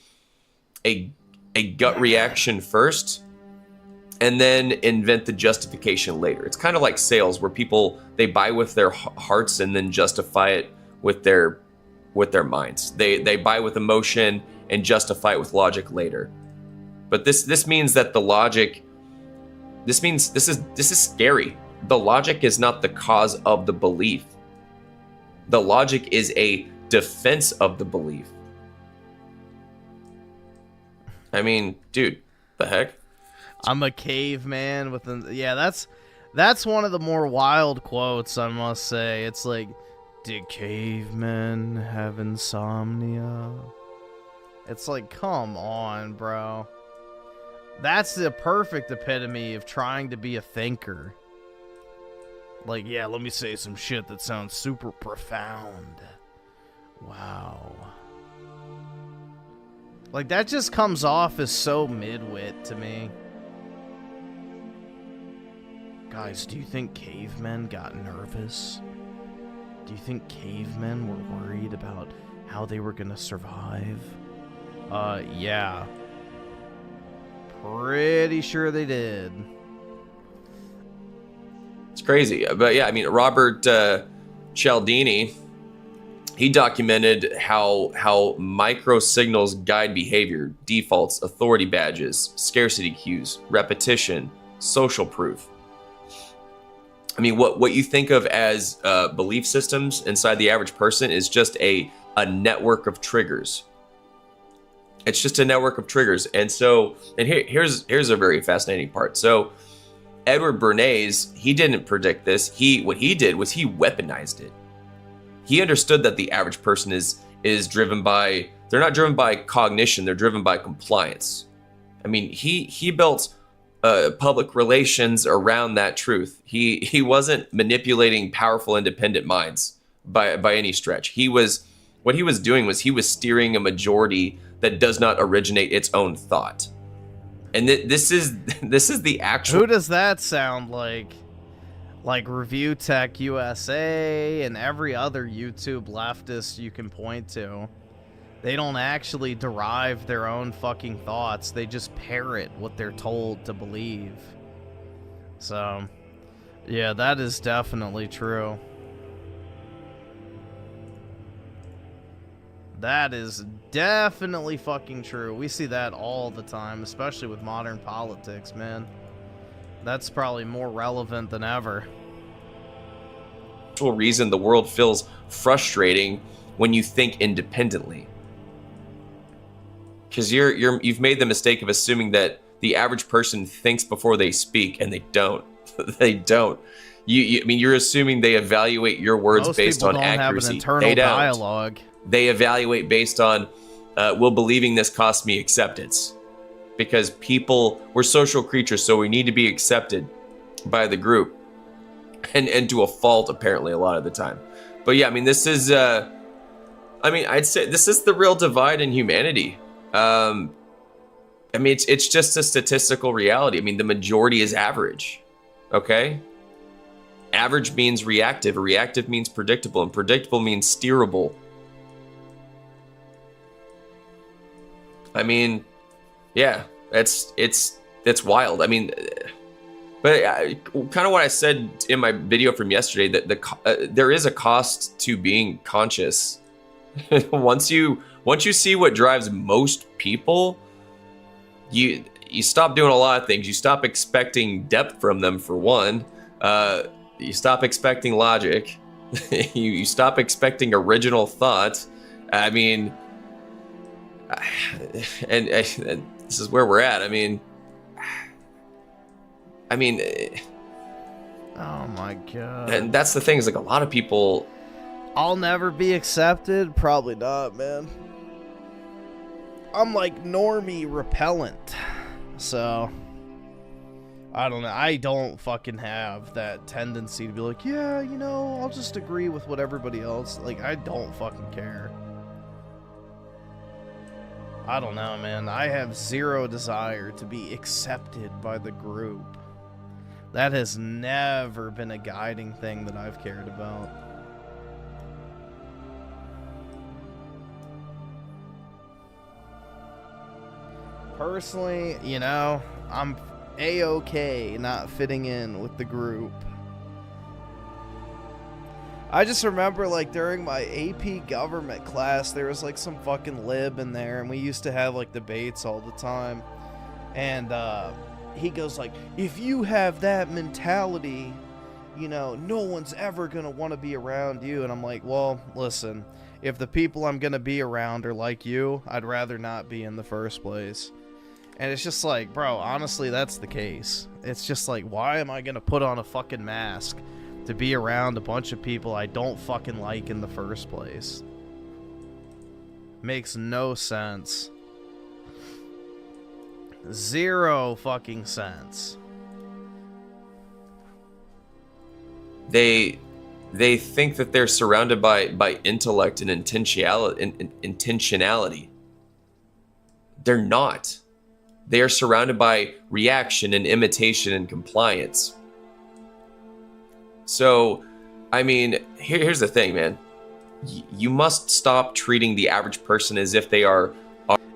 gut reaction first, and then invent the justification later. It's kind of like sales, where people, they buy with their hearts and then justify it with their minds. They buy with emotion and justify it with logic later. But this means that the logic, this is scary. The logic is not the cause of the belief. The logic is a defense of the belief. I mean, dude, the heck? I'm a caveman with an... Yeah, that's one of the more wild quotes, I must say. It's like, did cavemen have insomnia? It's like, come on, bro. That's the perfect epitome of trying to be a thinker. Like, yeah, let me say some shit that sounds super profound. Wow. Like, that just comes off as so midwit to me. Guys, do you think cavemen got nervous? Do you think cavemen were worried about how they were gonna survive? Yeah. Pretty sure they did. It's crazy. But yeah, I mean, Robert Cialdini, he documented how micro signals guide behavior, defaults, authority badges, scarcity cues, repetition, social proof. I mean, what you think of as belief systems inside the average person is just a network of triggers. It's just a network of triggers. And so, and here's a very fascinating part. So Edward Bernays, he didn't predict this. What he did was he weaponized it. He understood that the average person is driven by, they're not driven by cognition, they're driven by compliance. I mean, he built public relations around that truth. He wasn't manipulating powerful independent minds by any stretch. What he was doing was he was steering a majority that does not originate its own thought. And this is the actual... Who does that sound like? Like Review Tech USA and every other YouTube leftist you can point to. They don't actually derive their own fucking thoughts. They just parrot what they're told to believe. So, yeah, that is definitely true. That is definitely fucking true. We see that all the time, especially with modern politics, man. That's probably more relevant than ever. Reason the world feels frustrating when you think independently. Because you've made the mistake of assuming that the average person thinks before they speak, and they don't. They don't. I mean, you're assuming they evaluate your words Most based people on don't accuracy. have an internal They don't. dialogue. They evaluate based on, will believing this cost me acceptance? Because we're social creatures, so we need to be accepted by the group, and to a fault, apparently, a lot of the time. But yeah, I mean, this is, I mean, I'd say this is the real divide in humanity. I mean, it's just a statistical reality. I mean, the majority is average, okay? Average means reactive, reactive means predictable, and predictable means steerable. I mean, yeah, it's wild. I mean, but kind of what I said in my video from yesterday, that there is a cost to being conscious. Once you see what drives most people, you stop doing a lot of things. You stop expecting depth from them, for one. You stop expecting logic. you stop expecting original thought. I mean, and this is where we're at. I mean, oh my god. And that's the thing, is like a lot of people. I'll never be accepted? Probably not, man. I'm like normie repellent. So, I don't know. I don't fucking have that tendency to be like, yeah, you know, I'll just agree with what everybody else. Like, I don't fucking care. I don't know, man. I have zero desire to be accepted by the group. That has never been a guiding thing that I've cared about. Personally, you know, I'm A-okay not fitting in with the group. I just remember, like, during my AP government class, there was, like, some fucking lib in there, and we used to have, like, debates all the time. And, he goes, like, if you have that mentality, you know, no one's ever gonna want to be around you. And I'm like, well, listen, if the people I'm gonna be around are like you, I'd rather not be in the first place. And it's just like, bro, honestly, that's the case. It's just like, why am I gonna put on a fucking mask to be around a bunch of people I don't fucking like in the first place? Makes no sense. Zero fucking sense. They think that they're surrounded by intellect and intentionality. They're not. They are surrounded by reaction and imitation and compliance. So, I mean, here's the thing, man. You must stop treating the average person as if they are.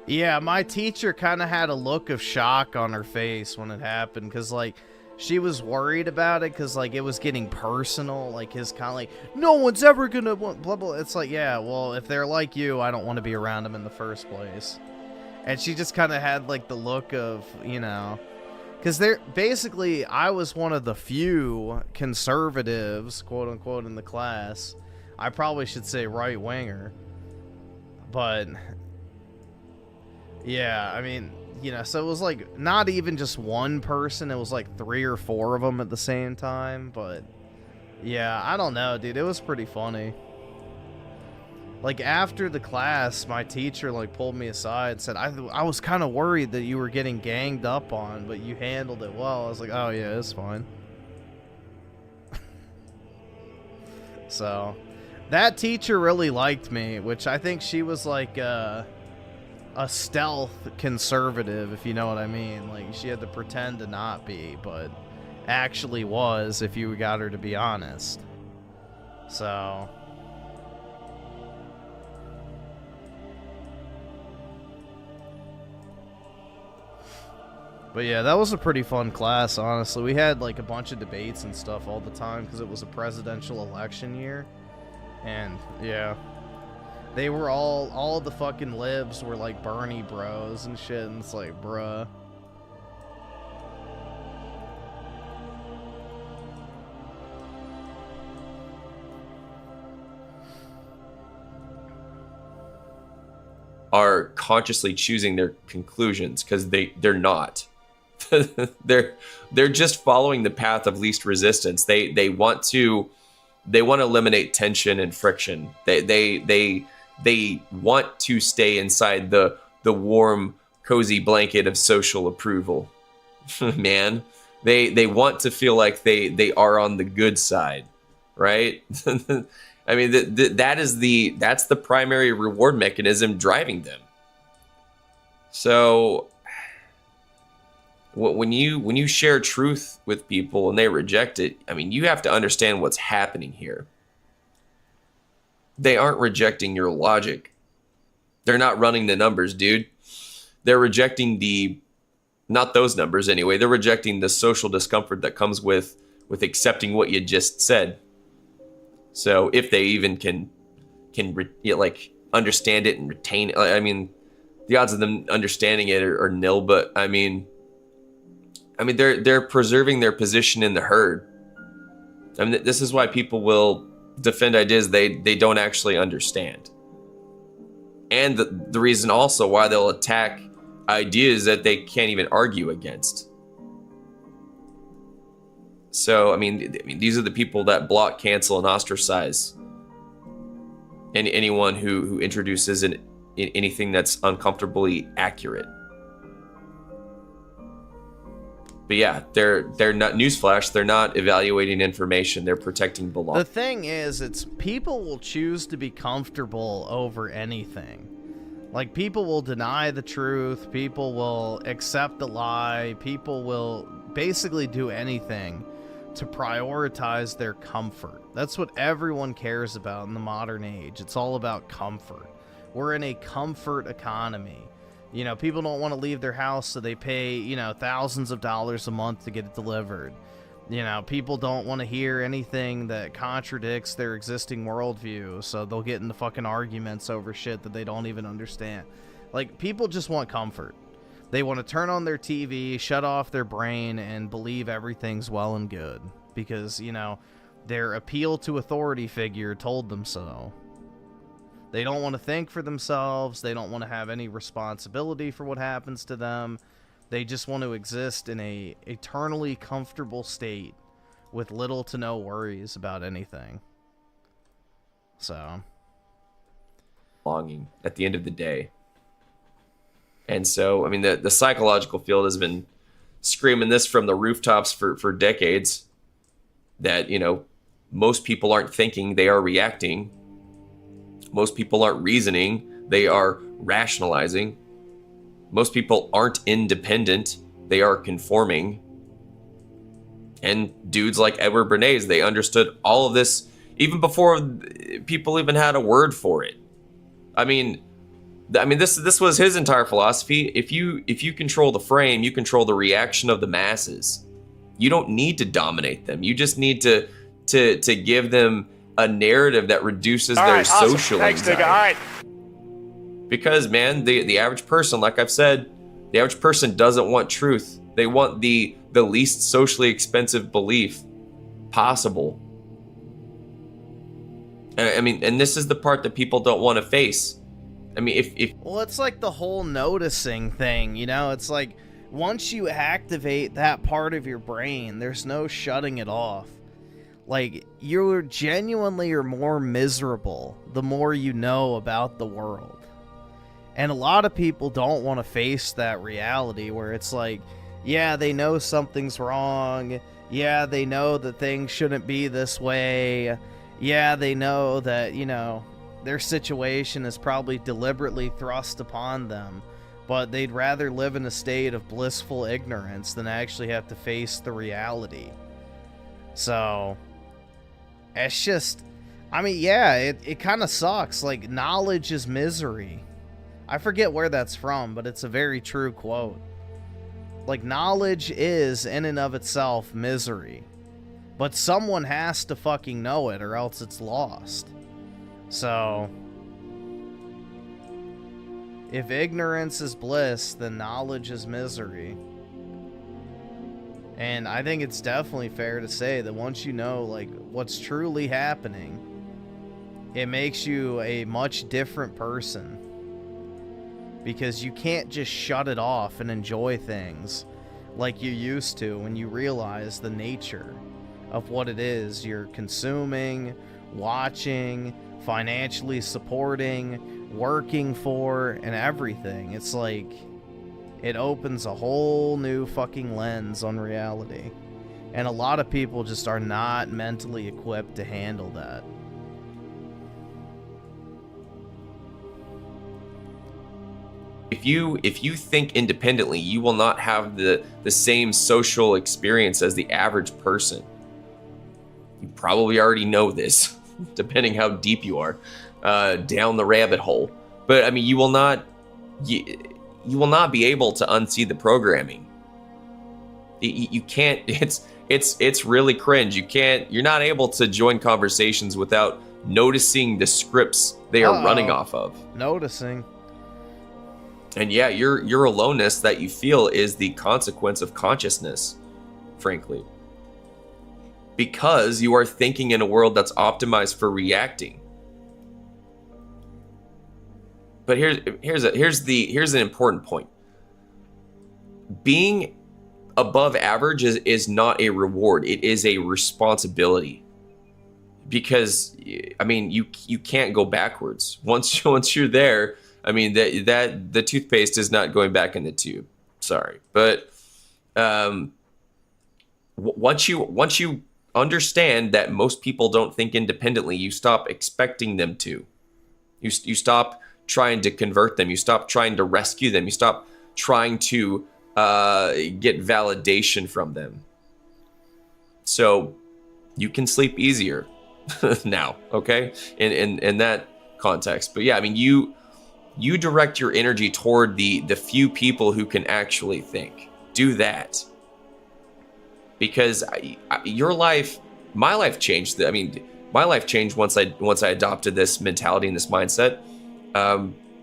Yeah, my teacher kind of had a look of shock on her face when it happened, because, like, she was worried about it, because, like, it was getting personal, like, his kind of like, no one's ever gonna want blah blah. It's like, yeah, well, if they're like you, I don't want to be around them in the first place. And she just kind of had, like, the look of, you know, because they're basically, I was one of the few conservatives, quote unquote, in the class. I probably should say right winger, but yeah, I mean, you know, so it was like not even just one person, it was like 3 or 4 of them at the same time. But yeah, I don't know, dude, it was pretty funny. Like, after the class, my teacher, like, pulled me aside and said, I was kind of worried that you were getting ganged up on, but you handled it well. I was like, oh, yeah, it's fine. So, that teacher really liked me, which I think she was, like, a stealth conservative, if you know what I mean. Like, she had to pretend to not be, but actually was, if you got her to be honest. So... But yeah, that was a pretty fun class, honestly. We had like a bunch of debates and stuff all the time because it was a presidential election year. And yeah, they were all of the fucking libs were like Bernie bros and shit, and it's like, bruh. are consciously choosing their conclusions, because they're not. they're just following the path of least resistance. They want to eliminate tension and friction. They want to stay inside the warm, cozy blanket of social approval. Man, they want to feel like they are on the good side, right? I mean, that's the primary reward mechanism driving them. So when you share truth with people and they reject it, I mean, you have to understand what's happening here. They aren't rejecting your logic. They're not running the numbers, dude. They're rejecting not those numbers anyway. They're rejecting the social discomfort that comes with accepting what you just said. So if they even can understand it and retain it, I mean, the odds of them understanding it are nil. But I mean, they're preserving their position in the herd. I mean, this is why people will defend ideas they don't actually understand, and the reason also why they'll attack ideas that they can't even argue against. So I mean, these are the people that block, cancel, and ostracize anyone who introduces anything that's uncomfortably accurate. But yeah, they're not, newsflash, they're not evaluating information, they're protecting belonging. The thing is, it's people will choose to be comfortable over anything. Like, people will deny the truth, people will accept the lie, people will basically do anything to prioritize their comfort. That's what everyone cares about in the modern age. It's all about comfort. We're in a comfort economy. You know, people don't want to leave their house, so they pay, you know, thousands of dollars a month to get it delivered. You know, people don't want to hear anything that contradicts their existing worldview, so they'll get into fucking arguments over shit that they don't even understand. Like, people just want comfort. They want to turn on their TV, shut off their brain, and believe everything's well and good. Because, you know, their appeal to authority figure told them so. They don't want to think for themselves. They don't want to have any responsibility for what happens to them. They just want to exist in a eternally comfortable state with little to no worries about anything. So, belonging at the end of the day. And so, I mean, the psychological field has been screaming this from the rooftops for decades, that, you know, most people aren't thinking, they are reacting. Most people aren't reasoning, they are rationalizing. Most people aren't independent, they are conforming. And dudes like Edward Bernays, they understood all of this even before people even had a word for it. I mean, this was his entire philosophy. If you control the frame, you control the reaction of the masses. You don't need to dominate them. You just need to give them a narrative that reduces their social anxiety. All right. Because, man, the average person, like I've said, the average person doesn't want truth. They want the least socially expensive belief possible. I mean, and this is the part that people don't want to face. I mean, if well, it's like the whole noticing thing, you know? It's like, once you activate that part of your brain, there's no shutting it off. Like, you're genuinely are more miserable the more you know about the world. And a lot of people don't want to face that reality where it's like, yeah, they know something's wrong. Yeah, they know that things shouldn't be this way. Yeah, they know that, you know, their situation is probably deliberately thrust upon them. But they'd rather live in a state of blissful ignorance than actually have to face the reality. So, it's just, I mean, yeah, it kind of sucks. Like, knowledge is misery. I forget where that's from, but it's a very true quote. Like, knowledge is, in and of itself, misery. But someone has to fucking know it, or else it's lost. So, if ignorance is bliss, then knowledge is misery. And I think it's definitely fair to say that once you know, like, what's truly happening, it makes you a much different person. because you can't just shut it off and enjoy things like you used to when you realize the nature of what it is you're consuming, watching, financially supporting, working for, and everything. It's like it opens a whole new fucking lens on reality. And a lot of people just are not mentally equipped to handle that. If you think independently, you will not have the same social experience as the average person. You probably already know this, depending how deep you are down the rabbit hole. But I mean, you will not be able to unsee the programming. You can't. It's really cringe. You're not able to join conversations without noticing the scripts they are running off of. Noticing. And yeah, your aloneness that you feel is the consequence of consciousness, frankly. Because you are thinking in a world that's optimized for reacting. But here's an important point. Being above average is not a reward. It is a responsibility. Because I mean, you can't go backwards. Once you're there, I mean that the toothpaste is not going back in the tube. Sorry, but once you understand that most people don't think independently, you stop expecting them to. You stop trying to convert them. You stop trying to rescue them. You stop trying to get validation from them. So you can sleep easier now, okay? In that context. But yeah, I mean, you direct your energy toward the few people who can actually think. Do that. Because my life changed. I mean, my life changed once I adopted this mentality and this mindset,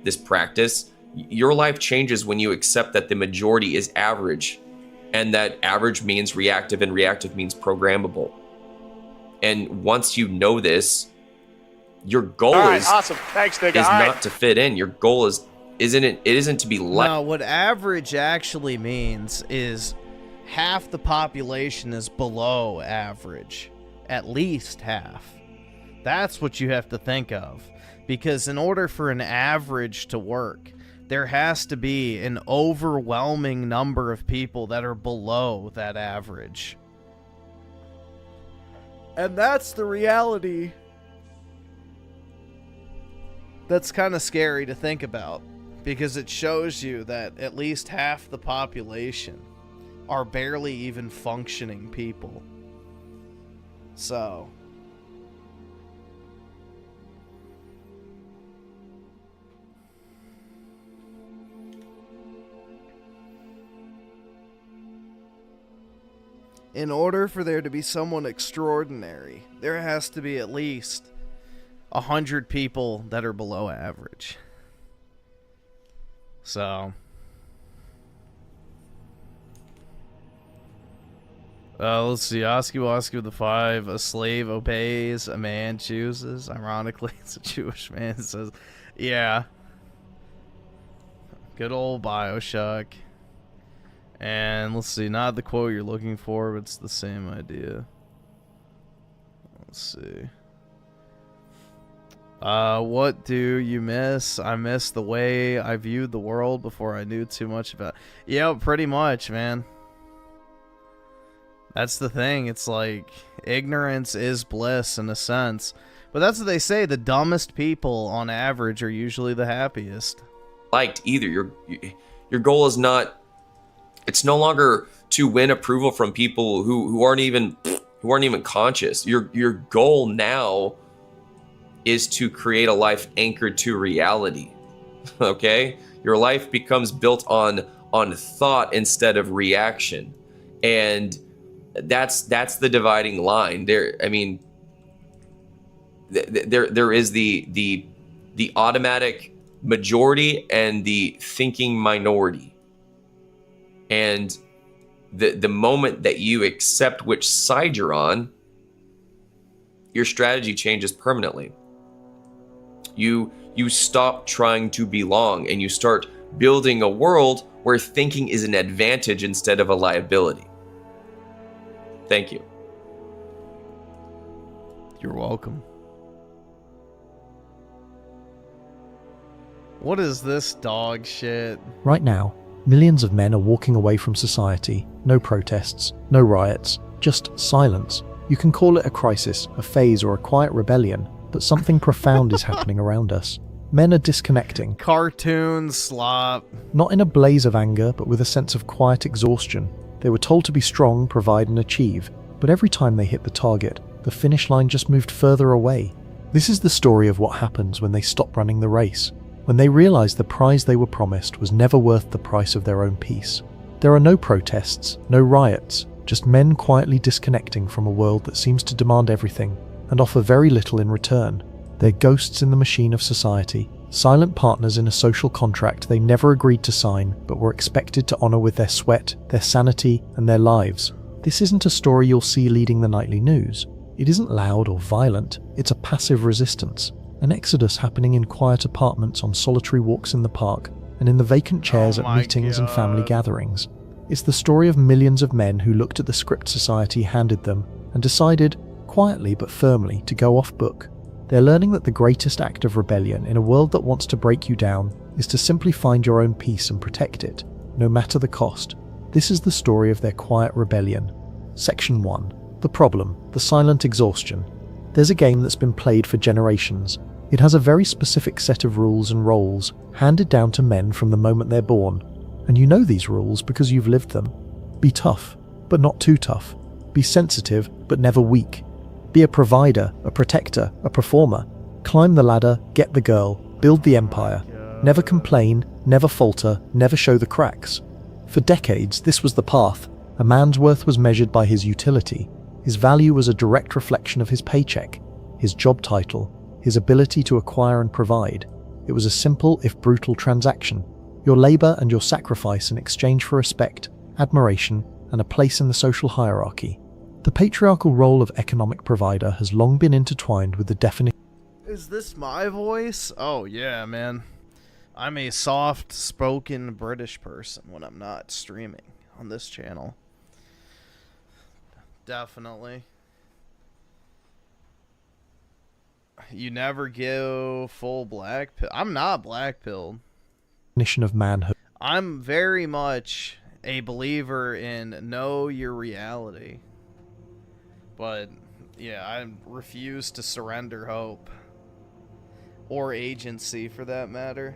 this practice. Your life changes when you accept that the majority is average, and that average means reactive, and reactive means programmable. And once you know this, your goal awesome. Thanks, nigga. is not to fit in. Your goal isn't to be like. No, what average actually means is half the population is below average. At least half. That's what you have to think of. Because in order for an average to work, there has to be an overwhelming number of people that are below that average. And that's the reality. That's kind of scary to think about, because it shows you that at least half the population are barely even functioning people. So in order for there to be someone extraordinary, there has to be at least 100 people that are below average. So let's see. Oski with the 5. A slave obeys, a man chooses. Ironically, it's a Jewish man. It says, yeah. Good old Bioshock. And let's see. Not the quote you're looking for, but it's the same idea. Let's see. What do you miss? I miss the way I viewed the world before I knew too much about it. Yeah, pretty much, man. That's the thing. It's like ignorance is bliss in a sense. But that's what they say. The dumbest people on average are usually the happiest. Liked either. Your goal is not, it's no longer to win approval from people who aren't even conscious. Your goal now is to create a life anchored to reality. Okay? Your life becomes built on thought instead of reaction. And that's the dividing line. There is the automatic majority and the thinking minority. And the moment that you accept which side you're on, your strategy changes permanently. You stop trying to belong and you start building a world where thinking is an advantage instead of a liability. Thank you. You're welcome. What is this dog shit? Right now, millions of men are walking away from society. No protests, no riots, just silence. You can call it a crisis, a phase, or a quiet rebellion, but something profound is happening around us. Men are disconnecting. Cartoon slop. Not in a blaze of anger, but with a sense of quiet exhaustion. They were told to be strong, provide, and achieve, but every time they hit the target, the finish line just moved further away. This is the story of what happens when they stop running the race, when they realize the prize they were promised was never worth the price of their own peace. There are no protests, no riots, just men quietly disconnecting from a world that seems to demand everything and offer very little in return. They're ghosts in the machine of society, silent partners in a social contract they never agreed to sign but were expected to honor with their sweat, their sanity, and their lives. This isn't a story you'll see leading the nightly news. It isn't loud or violent, it's a passive resistance, an exodus happening in quiet apartments, on solitary walks in the park, and in the vacant chairs at meetings and family gatherings. It's the story of millions of men who looked at the script society handed them and decided, quietly but firmly, to go off book. They're learning that the greatest act of rebellion in a world that wants to break you down is to simply find your own peace and protect it, no matter the cost. This is the story of their quiet rebellion. Section 1. The problem, the silent exhaustion. There's a game that's been played for generations. It has a very specific set of rules and roles, handed down to men from the moment they're born. And you know these rules because you've lived them. Be tough, but not too tough. Be sensitive, but never weak. Be a provider, a protector, a performer. Climb the ladder, get the girl, build the empire. Never complain, never falter, never show the cracks. For decades, this was the path. A man's worth was measured by his utility. His value was a direct reflection of his paycheck, his job title, his ability to acquire and provide. It was a simple, if brutal, transaction. Your labor and your sacrifice in exchange for respect, admiration, and a place in the social hierarchy. The patriarchal role of economic provider has long been intertwined with the definition. Is this my voice? Oh yeah, man. I'm a soft-spoken British person when I'm not streaming on this channel. Definitely. You never give full black pill. I'm not black pilled. Of manhood. I'm very much a believer in know your reality. But yeah, I refuse to surrender hope. Or agency for that matter.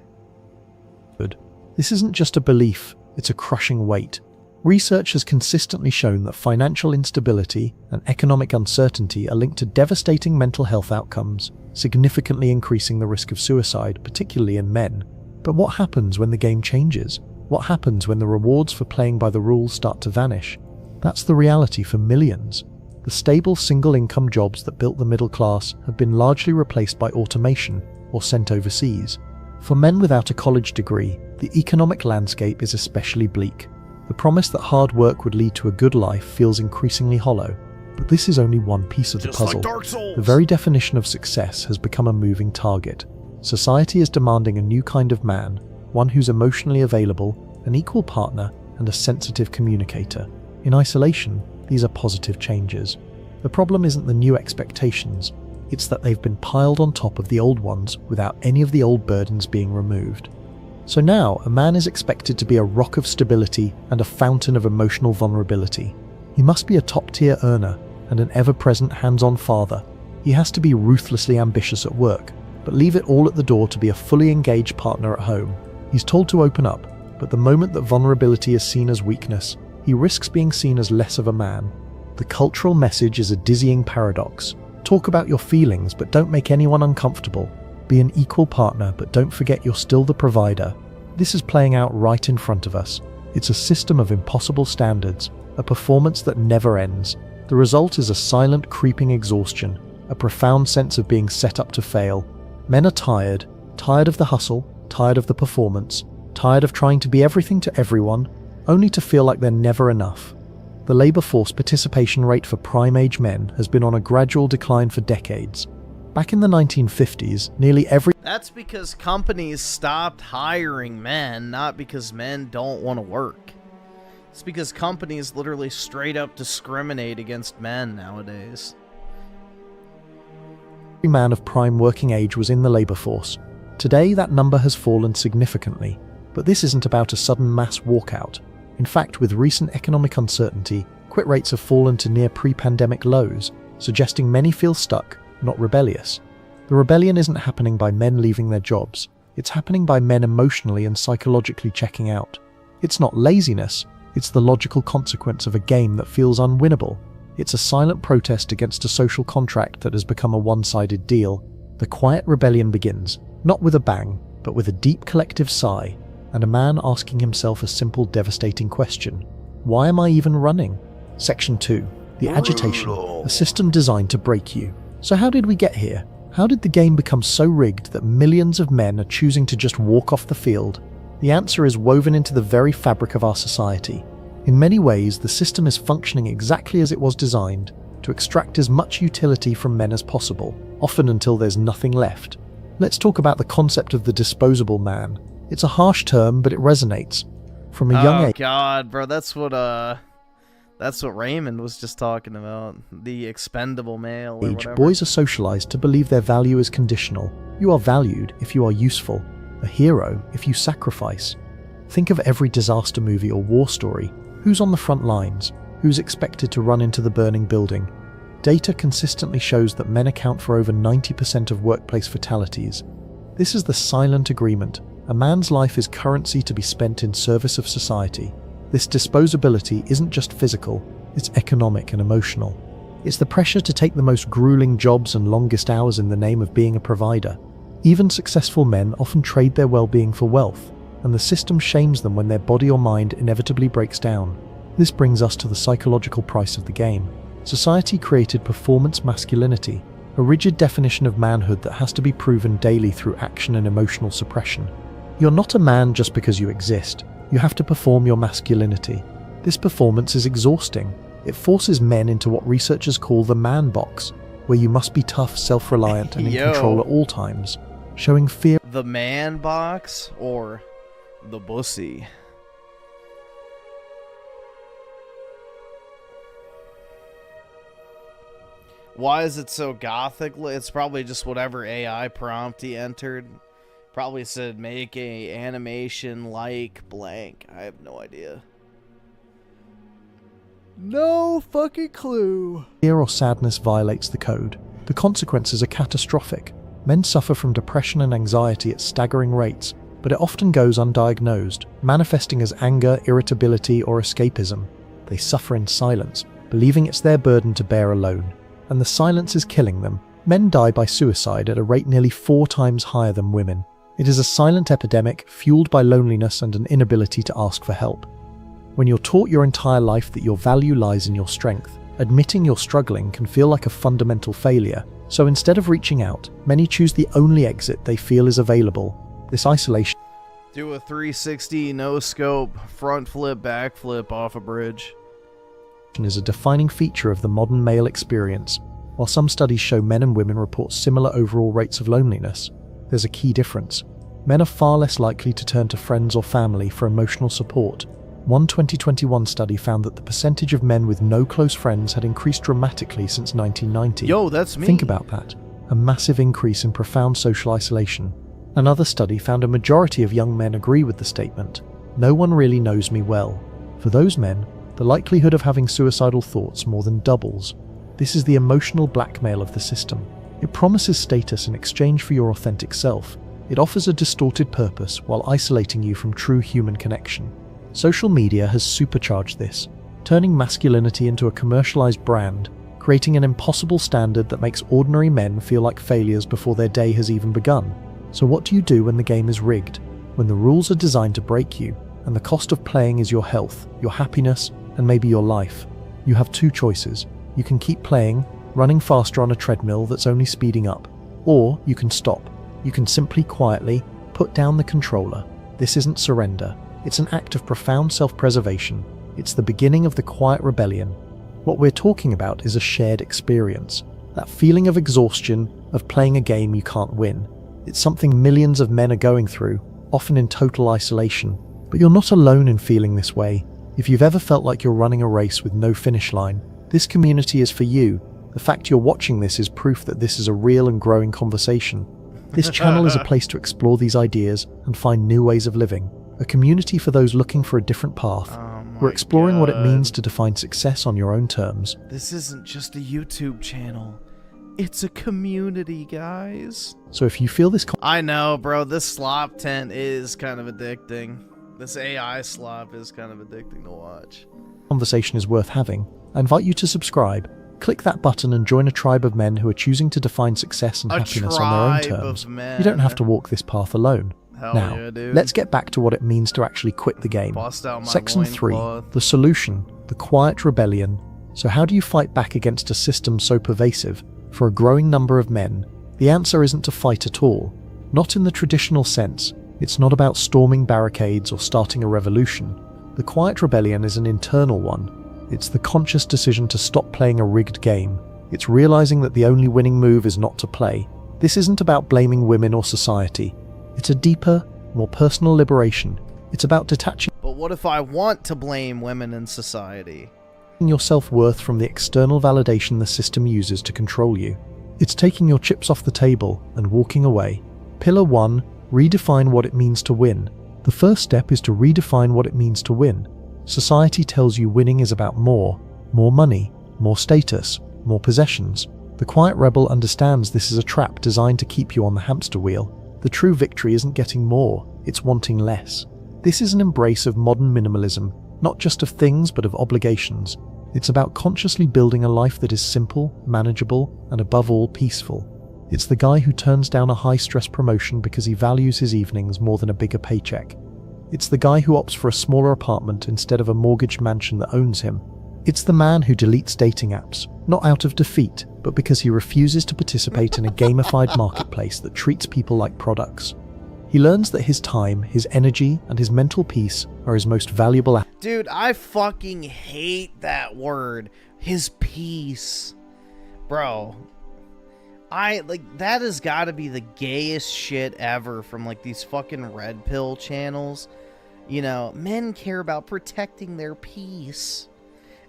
This isn't just a belief, it's a crushing weight. Research has consistently shown that financial instability and economic uncertainty are linked to devastating mental health outcomes, significantly increasing the risk of suicide, particularly in men. But what happens when the game changes? What happens when the rewards for playing by the rules start to vanish? That's the reality for millions. The stable single-income jobs that built the middle class have been largely replaced by automation or sent overseas. For men without a college degree, the economic landscape is especially bleak. The promise that hard work would lead to a good life feels increasingly hollow. But this is only one piece of the puzzle. The very definition of success has become a moving target. Society is demanding a new kind of man, one who's emotionally available, an equal partner, and a sensitive communicator. In isolation, these are positive changes. The problem isn't the new expectations, it's that they've been piled on top of the old ones without any of the old burdens being removed. So now, a man is expected to be a rock of stability and a fountain of emotional vulnerability. He must be a top-tier earner and an ever-present hands-on father. He has to be ruthlessly ambitious at work, but leave it all at the door to be a fully engaged partner at home. He's told to open up, but the moment that vulnerability is seen as weakness, he risks being seen as less of a man. The cultural message is a dizzying paradox. Talk about your feelings, but don't make anyone uncomfortable. Be an equal partner, but don't forget you're still the provider. This is playing out right in front of us. It's a system of impossible standards, a performance that never ends. The result is a silent, creeping exhaustion, a profound sense of being set up to fail. Men are tired of the hustle, tired of the performance, tired of trying to be everything to everyone, only to feel like they're never enough. The labor force participation rate for prime-age men has been on a gradual decline for decades. Back in the 1950s, nearly every That's because companies stopped hiring men, not because men don't want to work. It's because companies literally straight up discriminate against men nowadays. Every man of prime working age was in the labour force. Today, that number has fallen significantly. But this isn't about a sudden mass walkout. In fact, with recent economic uncertainty, quit rates have fallen to near pre-pandemic lows, suggesting many feel stuck, not rebellious. The rebellion isn't happening by men leaving their jobs. It's happening by men emotionally and psychologically checking out. It's not laziness, it's the logical consequence of a game that feels unwinnable. It's a silent protest against a social contract that has become a one-sided deal. The quiet rebellion begins, not with a bang, but with a deep collective sigh, and a man asking himself a simple, devastating question. Why am I even running? Section 2. The agitation. A system designed to break you. So how did we get here? How did the game become so rigged that millions of men are choosing to just walk off the field? The answer is woven into the very fabric of our society. In many ways, the system is functioning exactly as it was designed, to extract as much utility from men as possible, often until there's nothing left. Let's talk about the concept of the disposable man. It's a harsh term, but it resonates. From a young age... Oh god, bro, that's what Raymond was just talking about. The expendable male or whatever. Boys are socialized to believe their value is conditional. You are valued if you are useful, a hero if you sacrifice. Think of every disaster movie or war story. Who's on the front lines? Who's expected to run into the burning building? Data consistently shows that men account for over 90% of workplace fatalities. This is the silent agreement. A man's life is currency to be spent in service of society. This disposability isn't just physical, it's economic and emotional. It's the pressure to take the most grueling jobs and longest hours in the name of being a provider. Even successful men often trade their well-being for wealth, and the system shames them when their body or mind inevitably breaks down. This brings us to the psychological price of the game. Society created performance masculinity, a rigid definition of manhood that has to be proven daily through action and emotional suppression. You're not a man just because you exist. You have to perform your masculinity. This performance is exhausting. It forces men into what researchers call the man box, where you must be tough, self-reliant, and in control at all times, showing fear. The man box or the bussy? Why is it so gothic? It's probably just whatever AI prompt he entered. Probably said make a animation like blank. I have no idea. No fucking clue. Fear or sadness violates the code. The consequences are catastrophic. Men suffer from depression and anxiety at staggering rates, but it often goes undiagnosed, manifesting as anger, irritability, or escapism. They suffer in silence, believing it's their burden to bear alone. And the silence is killing them. Men die by suicide at a rate nearly 4 times higher than women. It is a silent epidemic fueled by loneliness and an inability to ask for help. When you're taught your entire life that your value lies in your strength, admitting you're struggling can feel like a fundamental failure. So instead of reaching out, many choose the only exit they feel is available. This isolation. Do a 360 no scope front flip back flip off a bridge. Is a defining feature of the modern male experience. While some studies show men and women report similar overall rates of loneliness, there's a key difference. Men are far less likely to turn to friends or family for emotional support. One 2021 study found that the percentage of men with no close friends had increased dramatically since 1990. Yo, that's me. Think about that. A massive increase in profound social isolation. Another study found a majority of young men agree with the statement, "No one really knows me well." For those men, the likelihood of having suicidal thoughts more than doubles. This is the emotional blackmail of the system. It promises status in exchange for your authentic self. It offers a distorted purpose while isolating you from true human connection. Social media has supercharged this, turning masculinity into a commercialized brand, creating an impossible standard that makes ordinary men feel like failures before their day has even begun. So what do you do when the game is rigged? When the rules are designed to break you, and the cost of playing is your health, your happiness, and maybe your life? You have 2 choices. You can keep playing, running faster on a treadmill that's only speeding up. Or you can stop. You can simply quietly put down the controller. This isn't surrender. It's an act of profound self-preservation. It's the beginning of the quiet rebellion. What we're talking about is a shared experience. That feeling of exhaustion, of playing a game you can't win. It's something millions of men are going through, often in total isolation. But you're not alone in feeling this way. If you've ever felt like you're running a race with no finish line, this community is for you. The fact you're watching this is proof that this is a real and growing conversation. This channel is a place to explore these ideas and find new ways of living. A community for those looking for a different path. We're exploring what it means to define success on your own terms. This isn't just a YouTube channel. It's a community, guys. So if you feel this I know, bro, this slop tent is kind of addicting. This AI slop is kind of addicting to watch. conversation is worth having, I invite you to subscribe. Click that button and join a tribe of men who are choosing to define success and happiness on their own terms. You don't have to walk this path alone. Now, yeah, dude. let's get back to what it means to actually quit the game. Bust out my Section 3, loincloth. the solution, the quiet rebellion. So how do you fight back against a system so pervasive? For a growing number of men, the answer isn't to fight at all. Not in the traditional sense. It's not about storming barricades or starting a revolution. The quiet rebellion is an internal one. It's the conscious decision to stop playing a rigged game. It's realizing that the only winning move is not to play. This isn't about blaming women or society. It's a deeper, more personal liberation. It's about detaching But what if I want to blame women in society? your self-worth from the external validation the system uses to control you. It's taking your chips off the table and walking away. Pillar 1, redefine what it means to win. The first step is to redefine what it means to win. Society tells you winning is about more money, more status, more possessions. The quiet rebel understands this is a trap designed to keep you on the hamster wheel. The true victory isn't getting more, it's wanting less. This is an embrace of modern minimalism, not just of things but of obligations. It's about consciously building a life that is simple, manageable, and above all peaceful. It's the guy who turns down a high-stress promotion because he values his evenings more than a bigger paycheck. It's the guy who opts for a smaller apartment instead of a mortgaged mansion that owns him. It's the man who deletes dating apps, not out of defeat, but because he refuses to participate in a gamified marketplace that treats people like products. He learns that his time, his energy, and his mental peace are his most valuable assets. Dude, I fucking hate that word. His peace. Bro. That has got to be the gayest shit ever from, these fucking red pill channels. You know, men care about protecting their peace.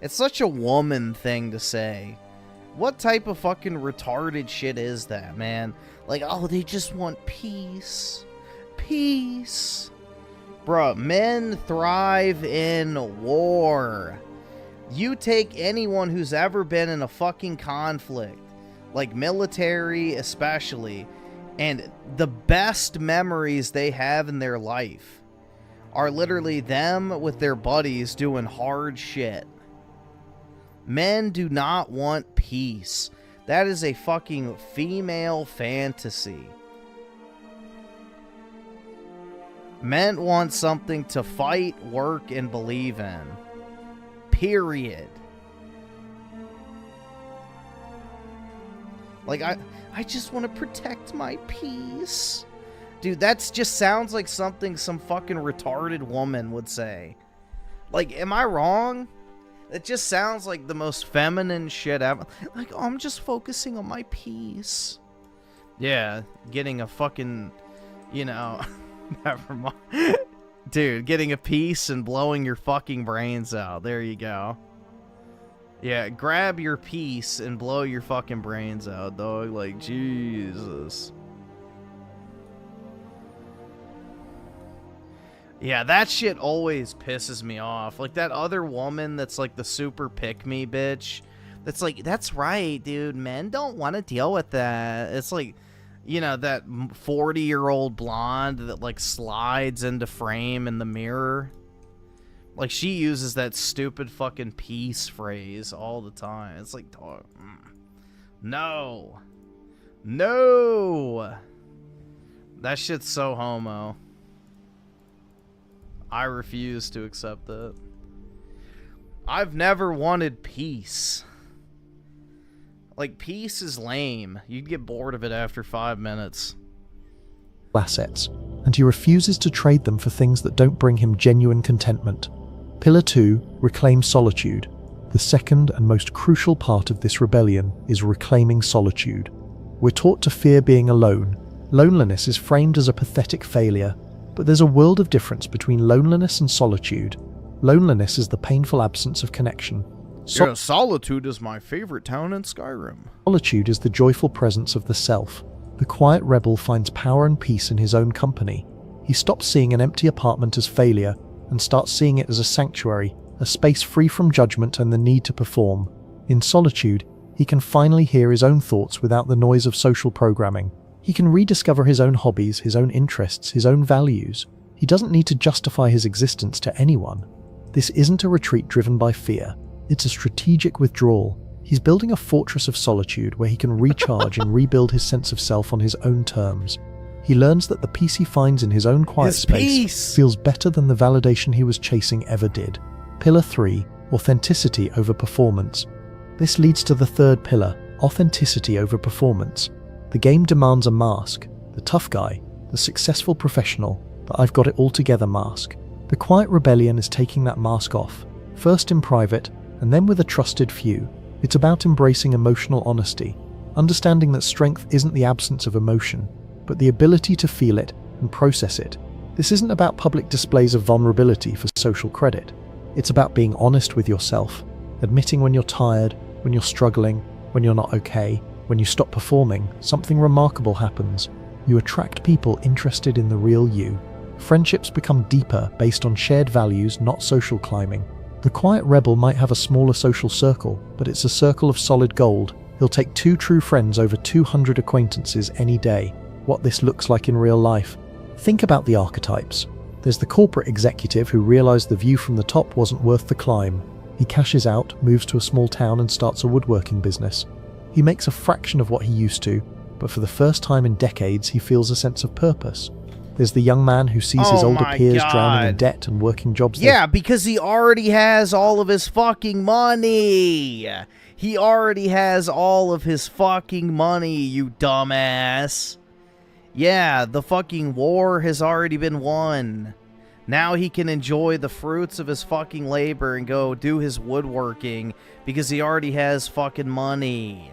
It's such a woman thing to say. What type of fucking retarded shit is that, man? Oh, they just want peace. Peace. Bro, men thrive in war. You take anyone who's ever been in a fucking conflict, military especially, and the best memories they have in their life are literally them with their buddies doing hard shit. Men do not want peace. That is a fucking female fantasy. Men want something to fight, work, and believe in. Period. I just want to protect my peace. Dude, that just sounds like something some fucking retarded woman would say. Am I wrong? It just sounds like the most feminine shit ever. Oh, I'm just focusing on my peace. Yeah, getting a fucking, never mind. Dude, getting a piece and blowing your fucking brains out. There you go. Yeah, grab your piece and blow your fucking brains out, dog. Jesus. Yeah, that shit always pisses me off. That other woman that's the super pick-me bitch. That's right, dude. Men don't want to deal with that. It's that 40-year-old blonde that slides into frame in the mirror. She uses that stupid fucking peace phrase all the time. It's dog. No. No. That shit's so homo. I refuse to accept that. I've never wanted peace. Peace is lame. You'd get bored of it after 5 minutes. Assets, and he refuses to trade them for things that don't bring him genuine contentment. Pillar 2, reclaim solitude. The second and most crucial part of this rebellion is reclaiming solitude. We're taught to fear being alone, Loneliness is framed as a pathetic failure, but there's a world of difference between loneliness and solitude. Loneliness is the painful absence of connection. Solitude is my favorite town in Skyrim. Solitude is the joyful presence of the self. The quiet rebel finds power and peace in his own company. He stops seeing an empty apartment as failure and starts seeing it as a sanctuary, a space free from judgment and the need to perform. In solitude, he can finally hear his own thoughts without the noise of social programming. He can rediscover his own hobbies, his own interests, his own values. He doesn't need to justify his existence to anyone. This isn't a retreat driven by fear. It's a strategic withdrawal. He's building a fortress of solitude where he can recharge and rebuild his sense of self on his own terms. He learns that the peace he finds in his own quiet space feels better than the validation he was chasing ever did. Pillar 3. Authenticity over performance. This leads to the third pillar, authenticity over performance. The game demands a mask, the tough guy, the successful professional, the I've got it all together mask. The quiet rebellion is taking that mask off, first in private, and then with a trusted few. It's about embracing emotional honesty, understanding that strength isn't the absence of emotion, but the ability to feel it and process it. This isn't about public displays of vulnerability for social credit. It's about being honest with yourself, admitting when you're tired, when you're struggling, when you're not okay. When you stop performing, something remarkable happens. You attract people interested in the real you. Friendships become deeper based on shared values, not social climbing. The quiet rebel might have a smaller social circle, but it's a circle of solid gold. He'll take 2 true friends over 200 acquaintances any day. What this looks like in real life. Think about the archetypes. There's the corporate executive who realized the view from the top wasn't worth the climb. He cashes out, moves to a small town and starts a woodworking business. He makes a fraction of what he used to, but for the first time in decades he feels a sense of purpose. There's the young man who sees his older peers drowning in debt and working jobs. Yeah, because he already has all of his fucking money. He already has all of his fucking money, you dumbass. Yeah, the fucking war has already been won. Now he can enjoy the fruits of his fucking labor and go do his woodworking because he already has fucking money.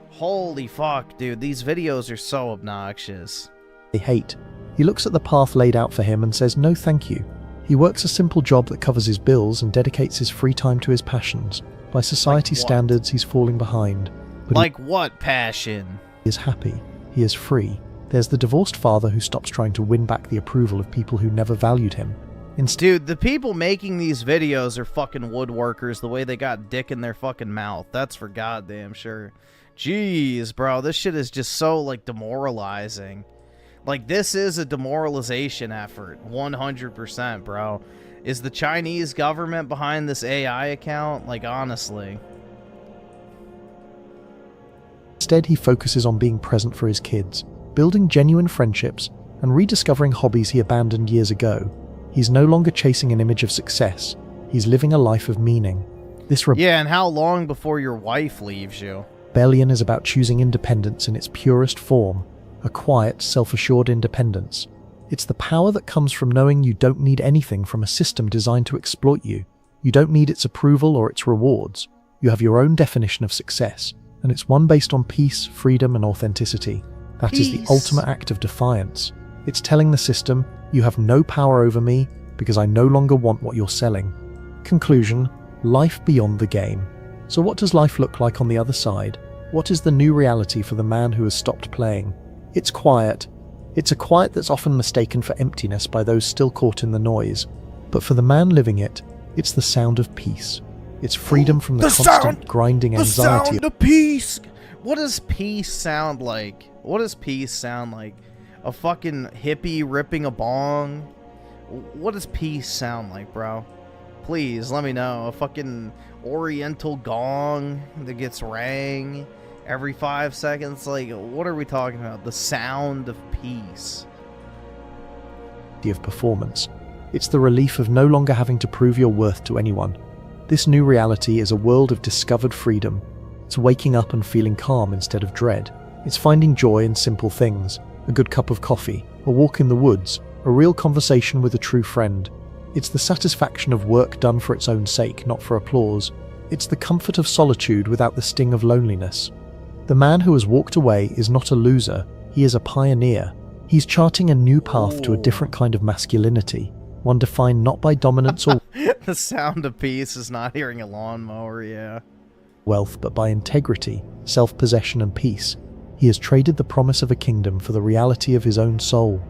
Holy fuck, dude. These videos are so obnoxious. They hate. He looks at the path laid out for him and says no thank you. He works a simple job that covers his bills and dedicates his free time to his passions. By society standards, he's falling behind. But like what passion? He is happy. He is free. There's the divorced father who stops trying to win back the approval of people who never valued him. Dude, the people making these videos are fucking woodworkers the way they got dick in their fucking mouth. That's for goddamn sure. Jeez, bro, this shit is just so, like, demoralizing. Like, this is a demoralization effort. 100%, bro. Is the Chinese government behind this AI account? Like, honestly. Instead, he focuses on being present for his kids, building genuine friendships, and rediscovering hobbies he abandoned years ago. He's no longer chasing an image of success. He's living a life of meaning. Yeah, and how long before your wife leaves you? Rebellion is about choosing independence in its purest form, a quiet, self-assured independence. It's the power that comes from knowing you don't need anything from a system designed to exploit you. You don't need its approval or its rewards. You have your own definition of success, and it's one based on peace, freedom, and authenticity. That is the ultimate act of defiance. It's telling the system, you have no power over me because I no longer want what you're selling. Conclusion, life beyond the game. So what does life look like on the other side? What is the new reality for the man who has stopped playing? It's quiet. It's a quiet that's often mistaken for emptiness by those still caught in the noise. But for the man living it, it's the sound of peace. It's freedom from the constant grinding anxiety. The sound of peace! What does peace sound like? What does peace sound like? A fucking hippie ripping a bong? What does peace sound like, bro? Please, let me know. A fucking oriental gong that gets rang every 5 seconds? Like, what are we talking about? The sound of peace. Of performance. It's the relief of no longer having to prove your worth to anyone. This new reality is a world of discovered freedom. It's waking up and feeling calm instead of dread. It's finding joy in simple things. A good cup of coffee, a walk in the woods, a real conversation with a true friend. It's the satisfaction of work done for its own sake, not for applause. It's the comfort of solitude without the sting of loneliness. The man who has walked away is not a loser, He is a pioneer. He's charting a new path to a different kind of masculinity, one defined not by dominance or The sound of peace is not hearing a lawnmower, yeah. wealth, but by integrity, self-possession and peace. He has traded the promise of a kingdom for the reality of his own soul.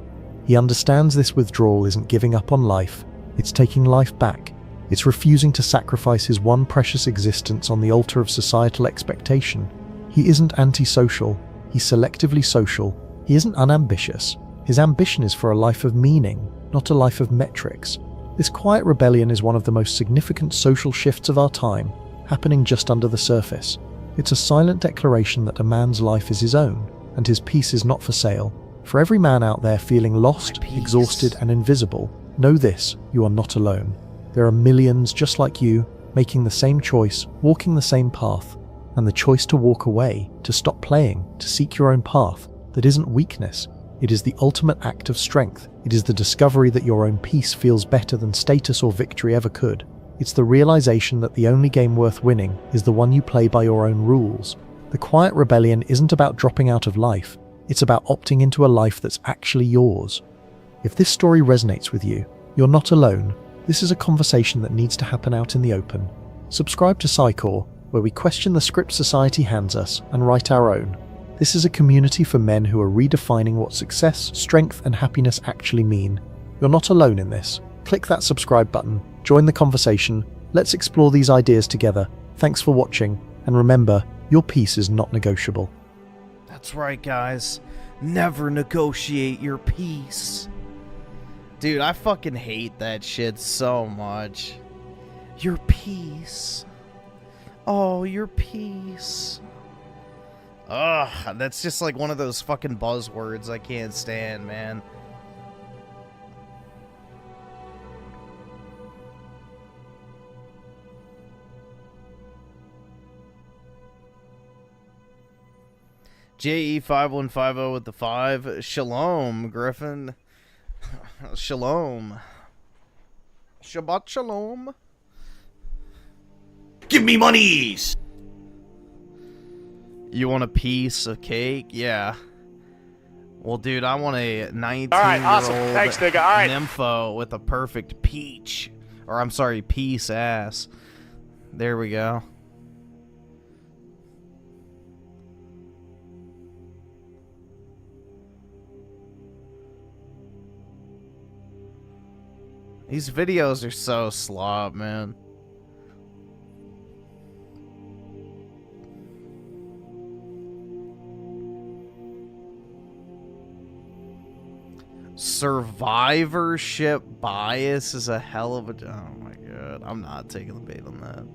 He understands this withdrawal isn't giving up on life, it's taking life back. It's refusing to sacrifice his one precious existence on the altar of societal expectation. He isn't antisocial, he's selectively social. He isn't unambitious. His ambition is for a life of meaning, not a life of metrics. This quiet rebellion is one of the most significant social shifts of our time, happening just under the surface. It's a silent declaration that a man's life is his own, and his peace is not for sale. For every man out there feeling lost, exhausted, and invisible, know this: you are not alone. There are millions just like you, making the same choice, walking the same path. And the choice to walk away, to stop playing, to seek your own path, that isn't weakness. It is the ultimate act of strength. It is the discovery that your own peace feels better than status or victory ever could. It's the realization that the only game worth winning is the one you play by your own rules. The quiet rebellion isn't about dropping out of life. It's about opting into a life that's actually yours. If this story resonates with you, you're not alone. This is a conversation that needs to happen out in the open. Subscribe to Psycore, where we question the script society hands us and write our own. This is a community for men who are redefining what success, strength, and happiness actually mean. You're not alone in this. Click that subscribe button, join the conversation, let's explore these ideas together. Thanks for watching, and remember, your peace is not negotiable. That's right, guys. Never negotiate your peace. Dude, I fucking hate that shit so much. Your peace. Oh, your peace. Ugh, that's just like one of those fucking buzzwords I can't stand, man. JE5150 with the 5. Shalom, Griffin. Shalom. Shabbat shalom. Give me monies! You want a piece of cake? Yeah. Well, dude, I want a 19-year-old awesome. Thanks, nigga. All right. nympho with a perfect peach. Or, I'm sorry, piece ass. There we go. These videos are so slob, man. Survivorship bias is a hell of a... Oh my god. I'm not taking the bait on that.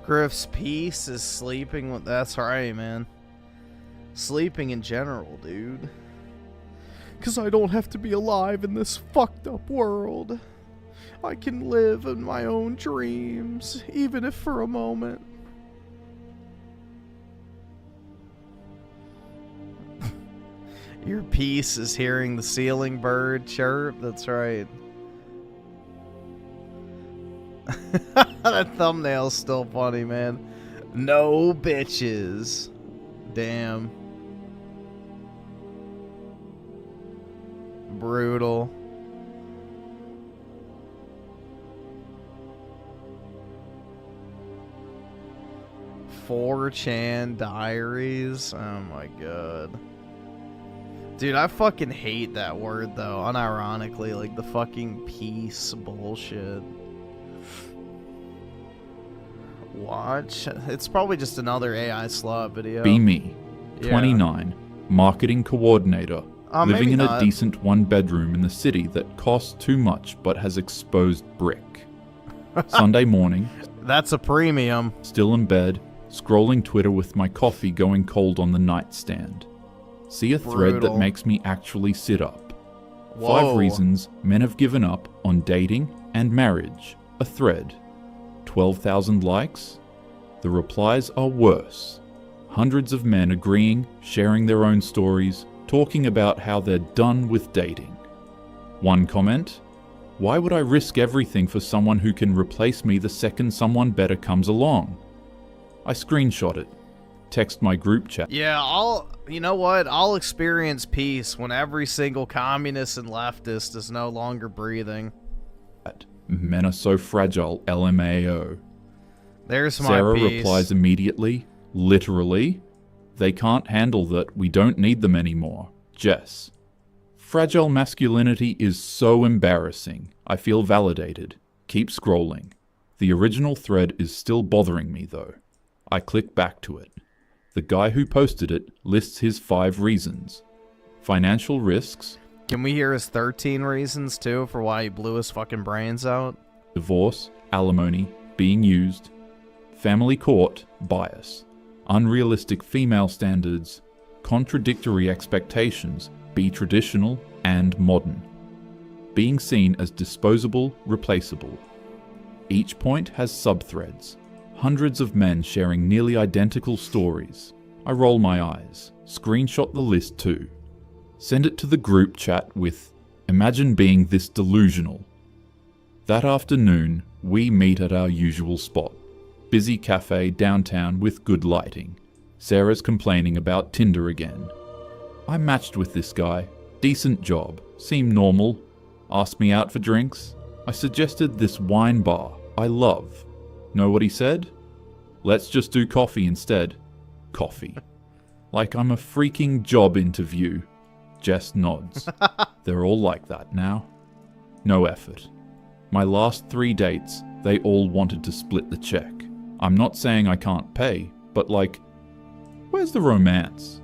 Griff's peace is sleeping with... That's right, man. Sleeping in general, dude. 'Cause I don't have to be alive in this fucked up world. I can live in my own dreams, even if for a moment. Your peace is hearing the ceiling bird chirp. That's right. That thumbnail's still funny, man. No bitches. Damn. Brutal. "4chan Diaries." Oh my god. Dude, I fucking hate that word though, unironically, like the fucking peace bullshit. Watch. It's probably just another AI slot video. Be me, Yeah. 29, marketing coordinator, Living maybe in not. a decent one-bedroom in the city that costs too much but has exposed brick. Sunday morning, That's a premium. still in bed, scrolling Twitter with my coffee going cold on the nightstand. See a thread that Brutal. makes me actually sit up. Whoa. 5 reasons men have given up on dating and marriage. A thread. 12,000 likes. The replies are worse. Hundreds of men agreeing, sharing their own stories, talking about how they're done with dating. One comment. Why would I risk everything for someone who can replace me the second someone better comes along? I screenshot it. Text my group chat. Yeah, you know what? I'll experience peace when every single communist and leftist is no longer breathing. Men are so fragile, LMAO. There's my Sarah peace. replies immediately, literally. They can't handle that, we don't need them anymore. Jess. Fragile masculinity is so embarrassing. I feel validated. Keep scrolling. The original thread is still bothering me though. I click back to it. The guy who posted it lists his 5 reasons. Financial risks, Can we hear his 13 reasons too for why he blew his fucking brains out? divorce, alimony, being used, family court, bias, unrealistic female standards, contradictory expectations, be traditional and modern, being seen as disposable, replaceable. Each point has subthreads, hundreds of men sharing nearly identical stories. I roll my eyes, screenshot the list too. Send it to the group chat with, imagine being this delusional. That afternoon, we meet at our usual spot. Busy cafe downtown with good lighting. Sarah's complaining about Tinder again. I matched with this guy. Decent job. Seemed normal. Asked me out for drinks. I suggested this wine bar I love. Know what he said? Let's just do coffee instead. Coffee. Like I'm a freaking job interview. Jess nods. They're all like that now. No effort. My last 3 dates, they all wanted to split the check. I'm not saying I can't pay, but like, where's the romance?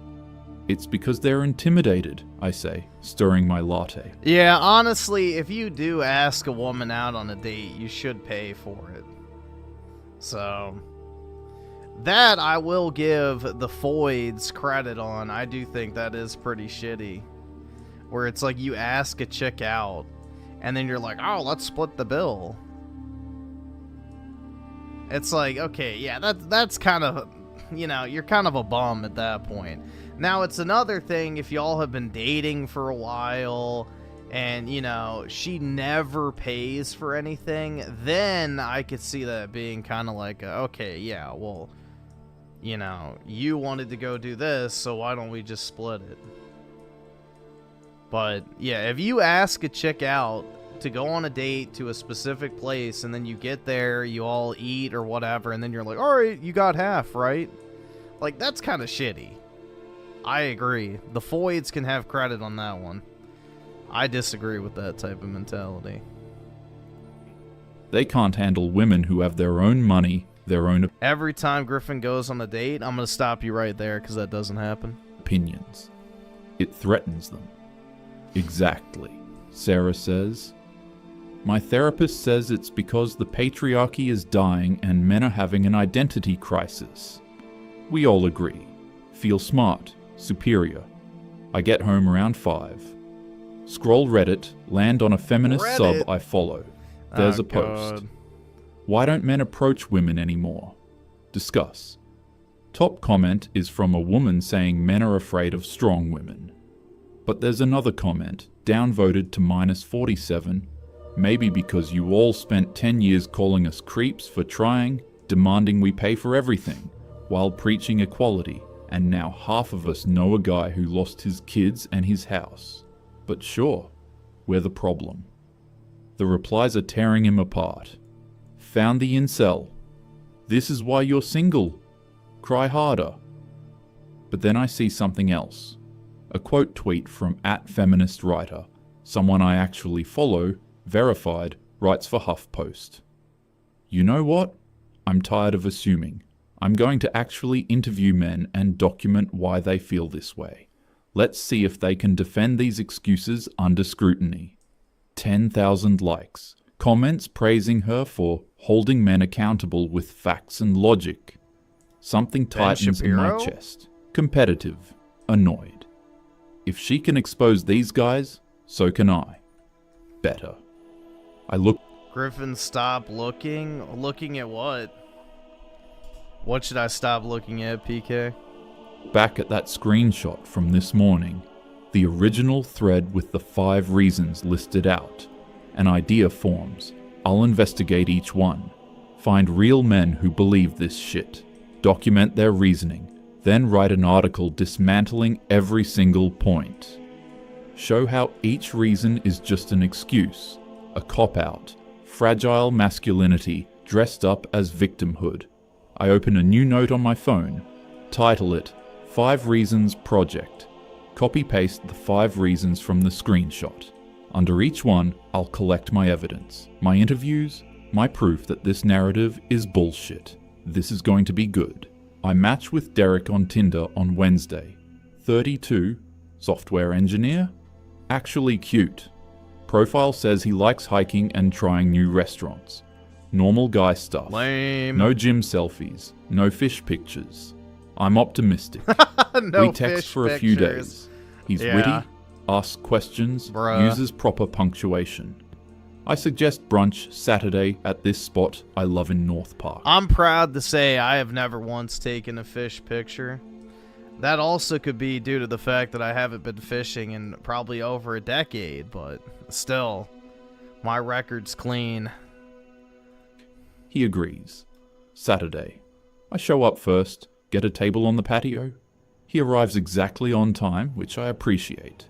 It's because they're intimidated, I say, stirring my latte. Yeah, honestly, if you do ask a woman out on a date, you should pay for it. So, that I will give the Foids credit on. I do think that is pretty shitty. Where it's like you ask a chick out, and then you're like, oh, let's split the bill. It's like, okay, yeah, that's kind of, you know, you're kind of a bum at that point. Now, it's another thing if y'all have been dating for a while and, you know, she never pays for anything, then I could see that being kind of like, okay, yeah, well, you know, you wanted to go do this, so why don't we just split it? But, yeah, if you ask a chick out to go on a date to a specific place and then you get there, you all eat or whatever, and then you're like, all right, you got half, right? Like, that's kind of shitty. I agree. The Foids can have credit on that one. I disagree with that type of mentality. They can't handle women who have their own money, their own Every time Griffin goes on a date, I'm going to stop you right there because that doesn't happen. opinions. It threatens them. Exactly, Sarah says. My therapist says it's because the patriarchy is dying and men are having an identity crisis. We all agree. Feel smart, superior. I get home around 5. Scroll Reddit, land on a feminist Reddit? sub I follow. There's a post. God. Why don't men approach women anymore? Discuss. Top comment is from a woman saying men are afraid of strong women. But there's another comment, downvoted to -47, maybe because you all spent 10 years calling us creeps for trying, demanding we pay for everything, while preaching equality, and now half of us know a guy who lost his kids and his house. But sure, we're the problem. The replies are tearing him apart. Found the incel. This is why you're single. Cry harder. But then I see something else. A quote tweet from @feministwriter, someone I actually follow, verified, writes for HuffPost. You know what? I'm tired of assuming. I'm going to actually interview men and document why they feel this way. Let's see if they can defend these excuses under scrutiny. 10,000 likes. Comments praising her for holding men accountable with facts and logic. Something tightens in my chest. Competitive. Annoyed. If she can expose these guys, so can I. Better. I look... Griffin, stop looking? Looking at what? What should I stop looking at, PK? Back at that screenshot from this morning. The original thread with the 5 reasons listed out. An idea forms. I'll investigate each one. Find real men who believe this shit. Document their reasoning. Then write an article dismantling every single point. Show how each reason is just an excuse, a cop-out, fragile masculinity dressed up as victimhood. I open a new note on my phone. Title it, 5 Reasons Project. Copy-paste the 5 reasons from the screenshot. Under each one, I'll collect my evidence, my interviews, my proof that this narrative is bullshit. This is going to be good. I match with Derek on Tinder on Wednesday. 32, software engineer, actually cute. Profile says he likes hiking and trying new restaurants. Normal guy stuff. Lame. No gym selfies, no fish pictures. I'm optimistic. No we text fish for a few days. He's witty, asks questions, uses proper punctuation. I suggest brunch Saturday at this spot I love in North Park. I'm proud to say I have never once taken a fish picture. That also could be due to the fact that I haven't been fishing in probably over a decade, but still, my record's clean. He agrees. Saturday. I show up first, get a table on the patio. He arrives exactly on time, which I appreciate.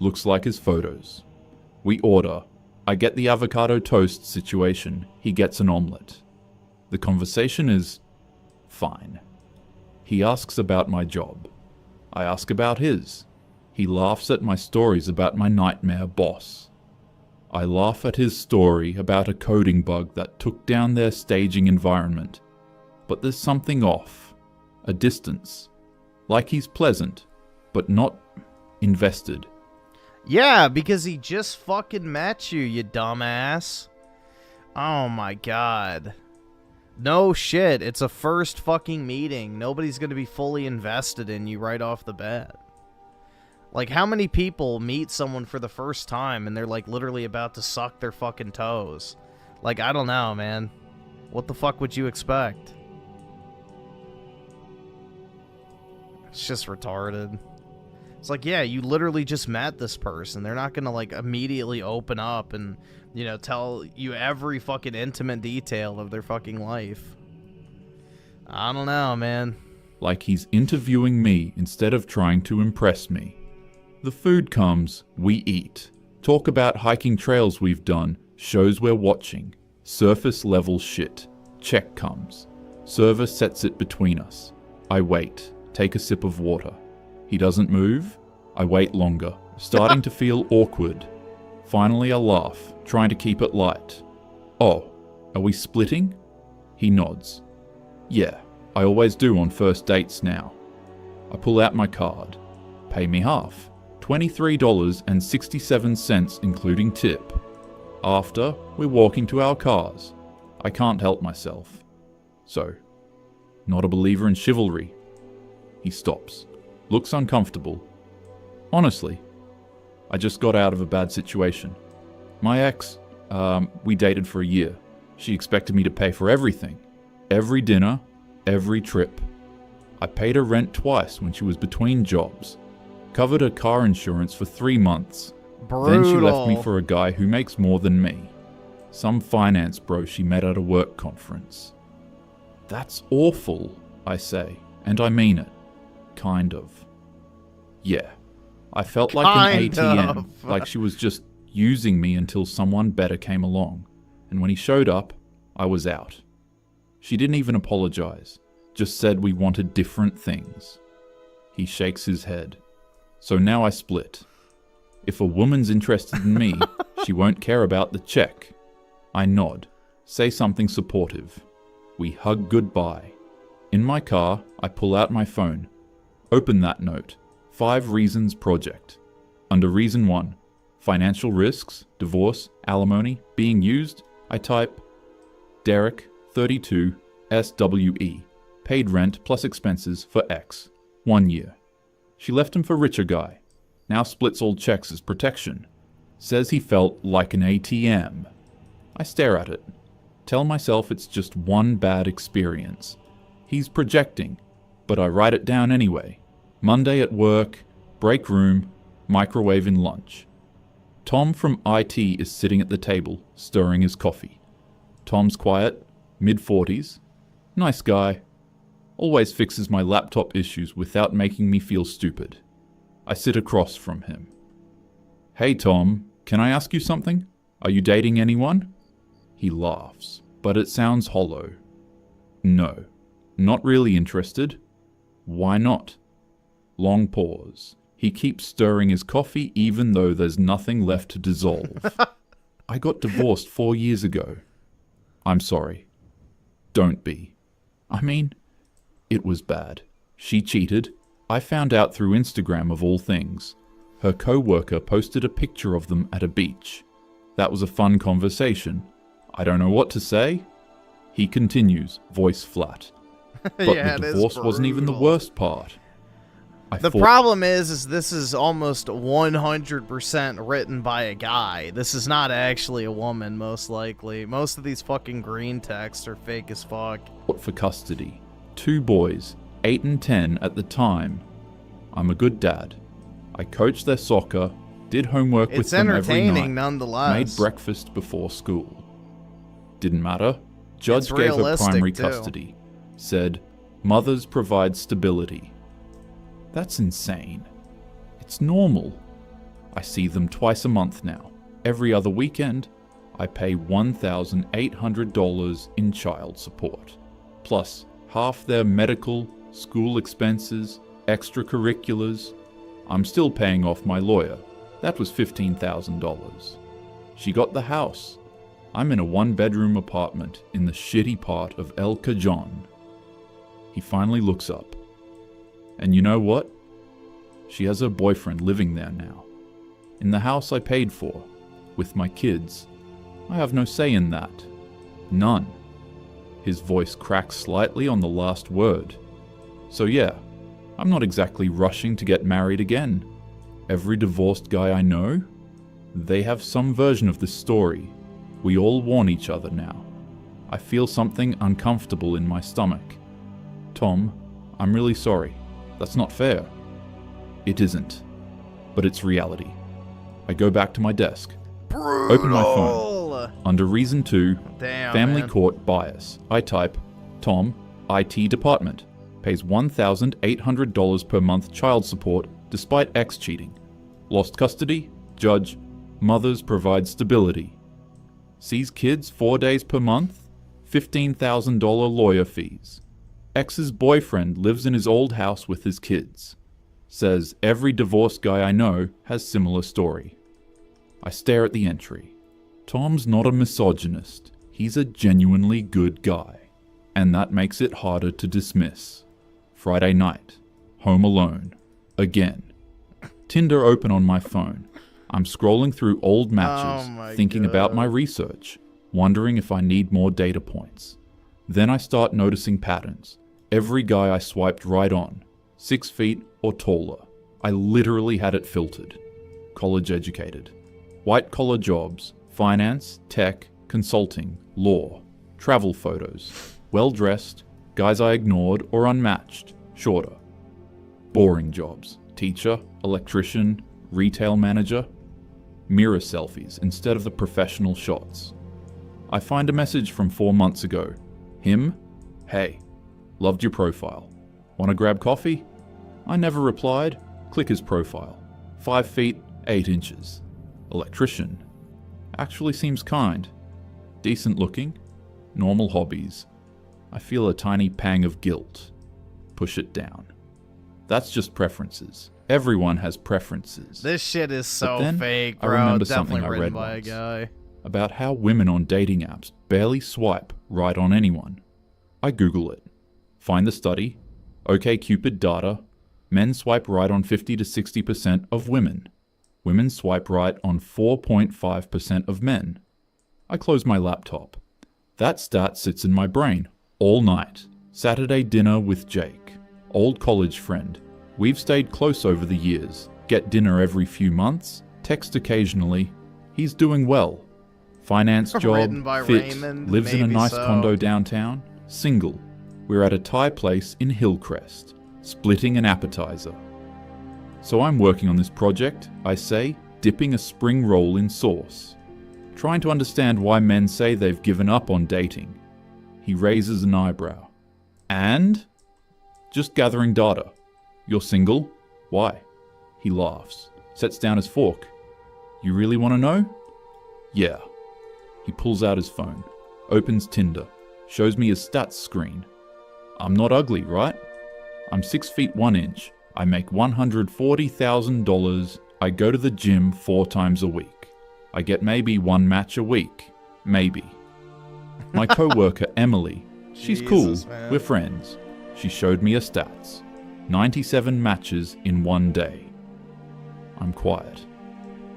Looks like his photos. We order. I get the avocado toast situation. He gets an omelette. The conversation is fine. He asks about my job. I ask about his. He laughs at my stories about my nightmare boss. I laugh at his story about a coding bug that took down their staging environment. But there's something off. A distance. Like he's pleasant, but not invested. Yeah, because he just fucking met you, you dumbass. Oh my god. No shit, it's a first fucking meeting. Nobody's gonna be fully invested in you right off the bat. Like, how many people meet someone for the first time and they're like literally about to suck their fucking toes? Like, I don't know, man. What the fuck would you expect? It's just retarded. It's like, yeah, you literally just met this person. They're not gonna, like, immediately open up and, you know, tell you every fucking intimate detail of their fucking life. I don't know, man. Like he's interviewing me instead of trying to impress me. The food comes, we eat. Talk about hiking trails we've done, shows we're watching. Surface level shit. Check comes. Server sets it between us. I wait. Take a sip of water. He doesn't move. I wait longer, starting to feel awkward. Finally I laugh, trying to keep it light. Oh, are we splitting? He nods. Yeah, I always do on first dates now. I pull out my card. Pay me half. $23.67 including tip. After, we're walking to our cars. I can't help myself. So, not a believer in chivalry. He stops. Looks uncomfortable. Honestly, I just got out of a bad situation. My ex, we dated for a year. She expected me to pay for everything. Every dinner, every trip. I paid her rent twice when she was between jobs. Covered her car insurance for 3 months. Brutal. Then she left me for a guy who makes more than me. Some finance bro she met at a work conference. That's awful, I say, and I mean it. Kind of. Yeah. I felt like an ATM, like she was just using me until someone better came along. And when he showed up, I was out. She didn't even apologize, just said we wanted different things. He shakes his head. So now I split. If a woman's interested in me, she won't care about the check. I nod, say something supportive. We hug goodbye. In my car, I pull out my phone. Open that note. 5 Reasons Project. Under Reason 1, financial risks, divorce, alimony, being used, I type Derek, 32, SWE, paid rent plus expenses for X, 1 year. She left him for richer guy, now splits old checks as protection, says he felt like an ATM. I stare at it, tell myself it's just one bad experience. He's projecting, but I write it down anyway. Monday at work, break room, microwave in lunch. Tom from IT is sitting at the table, stirring his coffee. Tom's quiet, mid-40s, nice guy, always fixes my laptop issues without making me feel stupid. I sit across from him. Hey Tom, can I ask you something? Are you dating anyone? He laughs, but it sounds hollow. No, not really interested. Why not? Long pause. He keeps stirring his coffee even though there's nothing left to dissolve. I got divorced 4 years ago. I'm sorry. Don't be. I mean, it was bad. She cheated. I found out through Instagram of all things. Her co-worker posted a picture of them at a beach. That was a fun conversation. I don't know what to say. He continues, voice flat. But Yeah, the it is divorce wasn't even the brutal. worst part. The problem is this is almost 100% written by a guy. This is not actually a woman, most likely. Most of these fucking green texts are fake as fuck. For custody. 2 boys, 8 and 10 at the time. I'm a good dad. I coached their soccer, did homework with It's them every entertaining night, nonetheless. made breakfast before school. Didn't matter. Judge It's gave her realistic, primary too. custody. Said, mothers provide stability. That's insane. It's normal. I see them twice a month now. Every other weekend, I pay $1,800 in child support. Plus, half their medical, school expenses, extracurriculars. I'm still paying off my lawyer. That was $15,000. She got the house. I'm in a 1-bedroom apartment in the shitty part of El Cajon. He finally looks up. And you know what? She has her boyfriend living there now. In the house I paid for, with my kids. I have no say in that. None. His voice cracks slightly on the last word. So yeah, I'm not exactly rushing to get married again. Every divorced guy I know, they have some version of this story. We all warn each other now. I feel something uncomfortable in my stomach. Tom, I'm really sorry. That's not fair. It isn't. But it's reality. I go back to my desk. Brutal. Open my phone. Under Reason 2, Damn, Family man. Court Bias. I type, Tom, IT Department. Pays $1,800 per month child support despite ex cheating. Lost custody. Judge. Mothers provide stability. Sees kids 4 days per month. $15,000 lawyer fees. Ex's boyfriend lives in his old house with his kids. Says every divorced guy I know has similar story. I stare at the entry. Tom's not a misogynist. He's a genuinely good guy. And that makes it harder to dismiss. Friday night. Home alone. Again. Tinder open on my phone. I'm scrolling through old matches, thinking about my research, wondering if I need more data points. Then I start noticing patterns. Every guy I swiped right on, 6 feet or taller. I literally had it filtered. College educated. White collar jobs, finance, tech, consulting, law, travel photos. Well dressed, guys I ignored or unmatched, shorter. Boring jobs, teacher, electrician, retail manager. Mirror selfies instead of the professional shots. I find a message from 4 months ago. Him? Hey. Loved your profile. Wanna grab coffee? I never replied. Click his profile. 5 feet, 8 inches. Electrician. Actually seems kind. Decent looking. Normal hobbies. I feel a tiny pang of guilt. Push it down. That's just preferences. Everyone has preferences. This shit is so But then, fake, I bro. remember Definitely something I written read by once. a guy. About how women on dating apps barely swipe right on anyone. I Google it. Find the study. OkCupid data. Men swipe right on 50 to 60% of women. Women swipe right on 4.5% of men. I close my laptop. That stat sits in my brain all night. Saturday dinner with Jake, old college friend. We've stayed close over the years. Get dinner every few months, text occasionally. He's doing well. Finance job, Written by fit, Raymond, lives in a maybe nice so. condo downtown, single. We're at a Thai place in Hillcrest, splitting an appetizer. So I'm working on this project, I say, dipping a spring roll in sauce. Trying to understand why men say they've given up on dating. He raises an eyebrow. And? Just gathering data. You're single? Why? He laughs, sets down his fork. You really want to know? Yeah. He pulls out his phone, opens Tinder, shows me his stats screen. I'm not ugly, right? I'm 6 feet 1 inch. I make $140,000. I go to the gym 4 times a week. I get maybe 1 match a week. Maybe. My co-worker Emily, she's Jesus, cool. man. We're friends. She showed me her stats. 97 matches in 1 day. I'm quiet.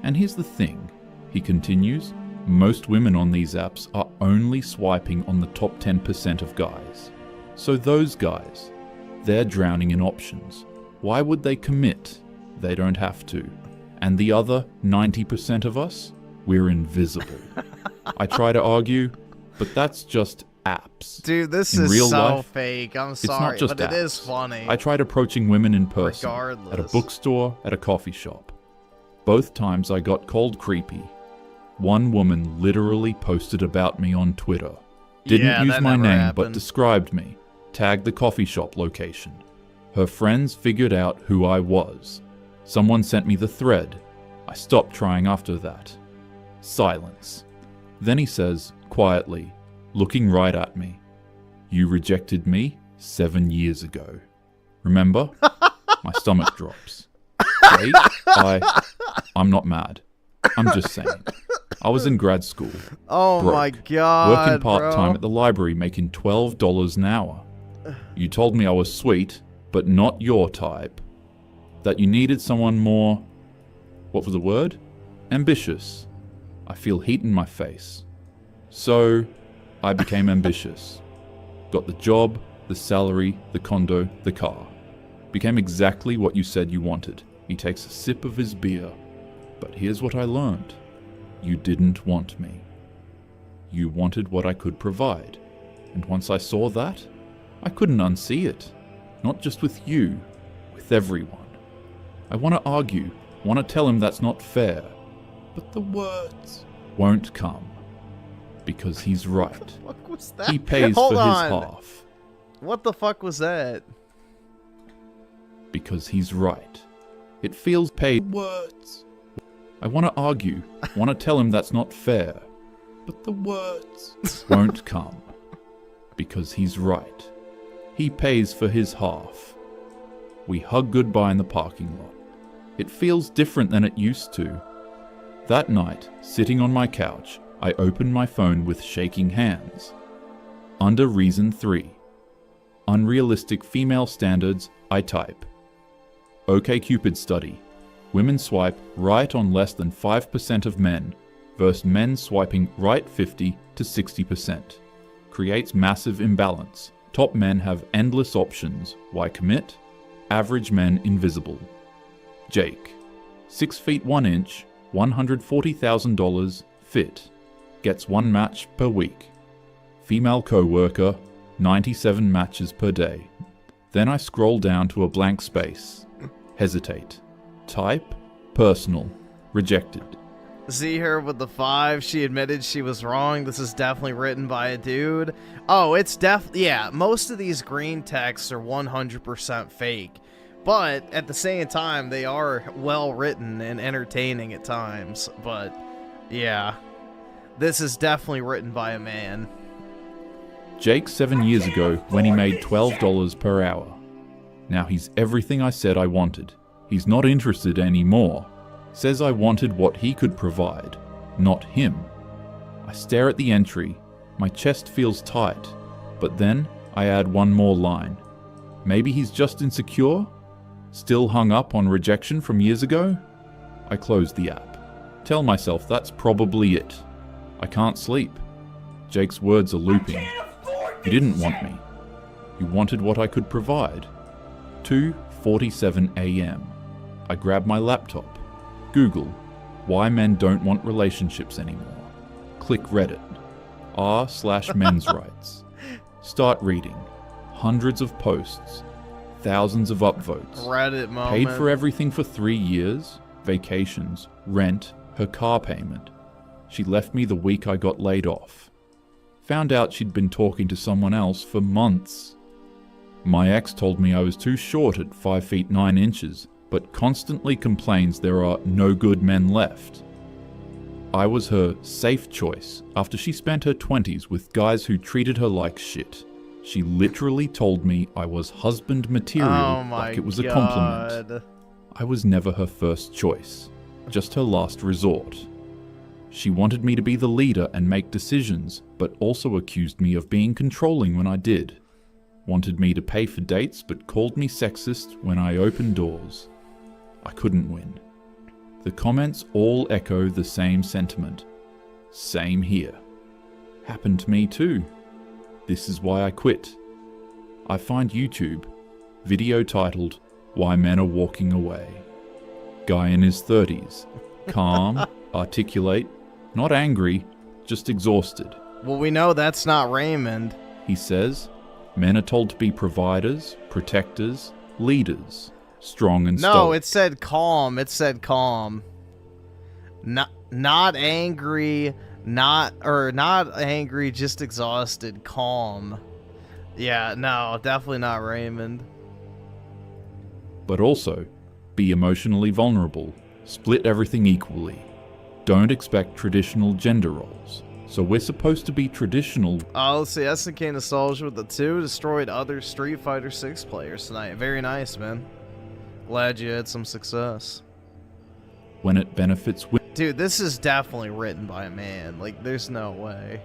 And here's the thing, he continues. Most women on these apps are only swiping on the top 10% of guys. So those guys, they're drowning in options. Why would they commit? They don't have to. And the other 90% of us, we're invisible. I try to argue, but that's just apps. Dude, this In is real so life, fake. I'm It's not sorry, just but it is apps. funny. I tried approaching women in person, at a Regardless. bookstore, at a coffee shop. Both times I got cold creepy. One woman literally posted about me on Twitter. Didn't Yeah, use that my never name, happened. but described me. Tagged the coffee shop location. Her friends figured out who I was. Someone sent me the thread. I stopped trying after that. Silence. Then he says, quietly, looking right at me, "You rejected me 7 years ago. Remember?" My stomach drops. Jake, I'm not mad. I'm just saying. I was in grad school. Oh broke, my god, working part-time bro. at the library, making $12 an hour. You told me I was sweet, but not your type. That you needed someone more... what was the word? Ambitious. I feel heat in my face. So, I became ambitious. Got the job, the salary, the condo, the car. Became exactly what you said you wanted. He takes a sip of his beer. But here's what I learned. You didn't want me. You wanted what I could provide. And once I saw that, I couldn't unsee it. Not just with you, with everyone. I want to argue, want to tell him that's not fair. But the words won't come. Because he's right. What the fuck was that? He pays Hold for on. his half. What the fuck was that? Because he's right. It feels paid. Words. I want to argue, want to tell him that's not fair. But the words won't come. Because he's right. He pays for his half. We hug goodbye in the parking lot. It feels different than it used to. That night, sitting on my couch, I open my phone with shaking hands. Under reason 3. Unrealistic female standards, I type. OkCupid study. Women swipe right on less than 5% of men, versus men swiping right 50 to 60%. Creates massive imbalance. Top men have endless options. Why commit? Average men invisible. Jake. 6 feet 1 inch, $140,000, fit. Gets 1 match per week. Female co-worker, 97 matches per day. Then I scroll down to a blank space. Hesitate. Type, personal, rejected. See her with the 5. She admitted she was wrong. This is definitely written by a dude. Oh, it's yeah, most of these green texts are 100% fake. But at the same time, they are well written and entertaining at times. But yeah, this is definitely written by a man. Jake 7 years ago when he made $12 per hour. Now he's everything I said I wanted. He's not interested anymore. Says I wanted what he could provide, not him. I stare at the entry. My chest feels tight. But then I add one more line. Maybe he's just insecure? Still hung up on rejection from years ago? I closed the app. Tell myself that's probably it. I can't sleep. Jake's words are looping. You didn't want me. You wanted what I could provide. 2:47 a.m. I grab my laptop. Google, why men don't want relationships anymore. Click Reddit. r/men's rights. Start reading. Hundreds of posts. Thousands of upvotes. Reddit moment. Paid for everything for 3 years. Vacations, rent, her car payment. She left me the week I got laid off. Found out she'd been talking to someone else for months. My ex told me I was too short at 5 feet 9 inches, but constantly complains there are no good men left. I was her safe choice after she spent her 20s with guys who treated her like shit. She literally told me I was husband material like it was a compliment. I was never her first choice, just her last resort. She wanted me to be the leader and make decisions, but also accused me of being controlling when I did. Wanted me to pay for dates, but called me sexist when I opened doors. I couldn't win. The comments all echo the same sentiment. Same here. Happened to me too. This is why I quit. I find YouTube, video titled, Why Men Are Walking Away. Guy in his 30s, calm, articulate, not angry, just exhausted. Well, we know that's not Raymond. He says, men are told to be providers, protectors, leaders, strong and stoic. No, it said calm. It said calm. Not angry, not angry, just exhausted, calm. Yeah, no, definitely not Raymond. But also, be emotionally vulnerable, split everything equally. Don't expect traditional gender roles. So we're supposed to be traditional. Oh, let's see, SNK Nostalgia with the 2 destroyed other Street Fighter 6 players tonight. Very nice, man. Glad you had some success. When it benefits women. Dude, this is definitely written by a man. Like, there's no way.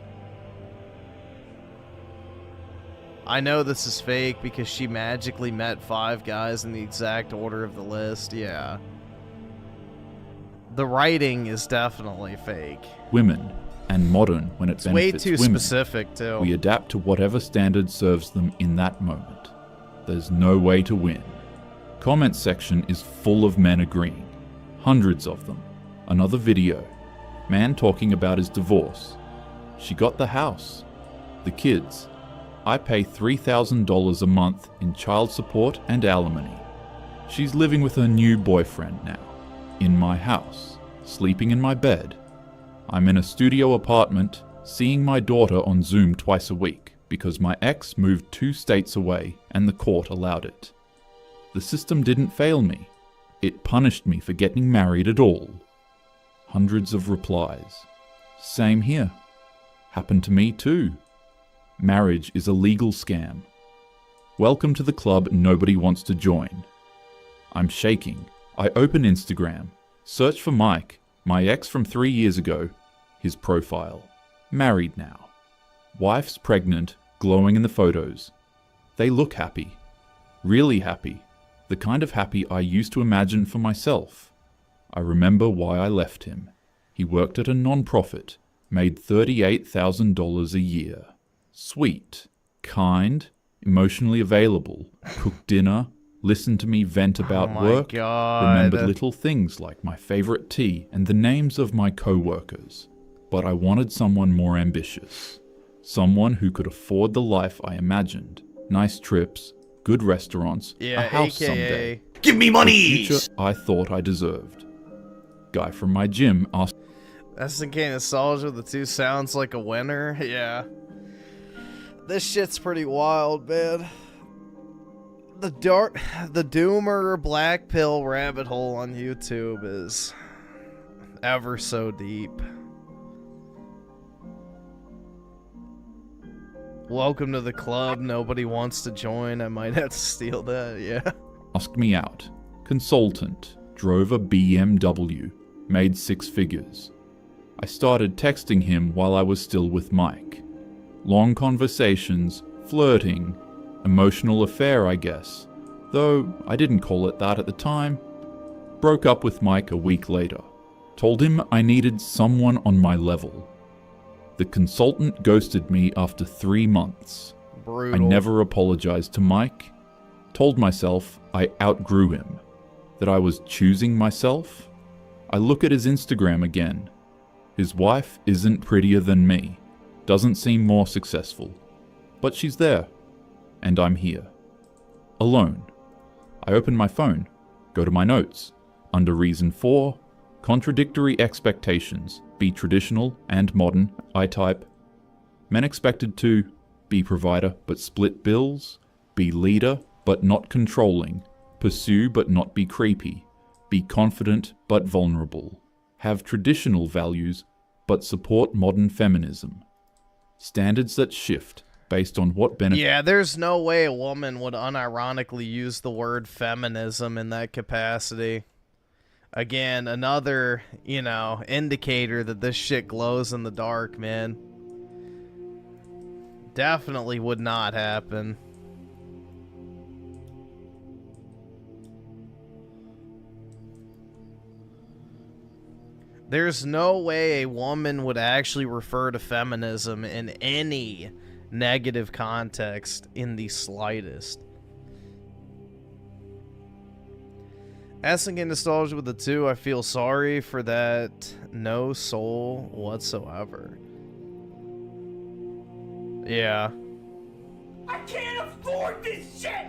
I know this is fake because she magically met 5 guys in the exact order of the list. Yeah. The writing is definitely fake. Women, and modern when it benefits way too women. Specific, too. We adapt to whatever standard serves them in that moment. There's no way to win. Comment section is full of men agreeing. Hundreds of them. Another video. Man talking about his divorce. She got the house. The kids. I pay $3,000 a month in child support and alimony. She's living with her new boyfriend now. In my house. Sleeping in my bed. I'm in a studio apartment, seeing my daughter on Zoom twice a week because my ex moved 2 states away and the court allowed it. The system didn't fail me. It punished me for getting married at all. Hundreds of replies. Same here. Happened to me too. Marriage is a legal scam. Welcome to the club nobody wants to join. I'm shaking. I open Instagram. Search for Mike, my ex from 3 years ago. His profile. Married now. Wife's pregnant, glowing in the photos. They look happy. Really happy. The kind of happy I used to imagine for myself. I remember why I left him. He worked at a non-profit, made $38,000 a year. Sweet, kind, emotionally available, cooked dinner, listened to me vent about work, remembered little things like my favorite tea and the names of my co-workers. But I wanted someone more ambitious. Someone who could afford the life I imagined. Nice trips, good restaurants, a house someday. Give me money! The future I thought I deserved. Guy from my gym asked. SNK Nostalgia, the 2 sounds like a winner. Yeah. This shit's pretty wild, man. The doomer black pill rabbit hole on YouTube is ever so deep. Welcome to the club. Nobody wants to join. I might have to steal that. Yeah. Asked me out. Consultant. Drove a BMW. Made 6 figures. I started texting him while I was still with Mike. Long conversations, flirting, emotional affair, I guess. though I didn't call it that at the time. Broke up with Mike a week later. Told him I needed someone on my level. The consultant ghosted me after 3 months. Brutal. I never apologized to Mike. Told myself I outgrew him. That I was choosing myself. I look at his Instagram again. His wife isn't prettier than me. Doesn't seem more successful. But she's there. And I'm here. Alone. I open my phone. Go to my notes. Under reason 4, contradictory expectations. Be traditional and modern. I type. Men expected to be provider but split bills. Be leader but not controlling. Pursue but not be creepy. Be confident but vulnerable. Have traditional values but support modern feminism. Standards that shift based on what benefits. Yeah, there's no way a woman would unironically use the word feminism in that capacity. Again, another, you know, indicator that this shit glows in the dark, man. Definitely would not happen. There's no way a woman would actually refer to feminism in any negative context in the slightest. Asking nostalgia with the 2, I feel sorry for that no soul whatsoever. Yeah. I can't afford this shit!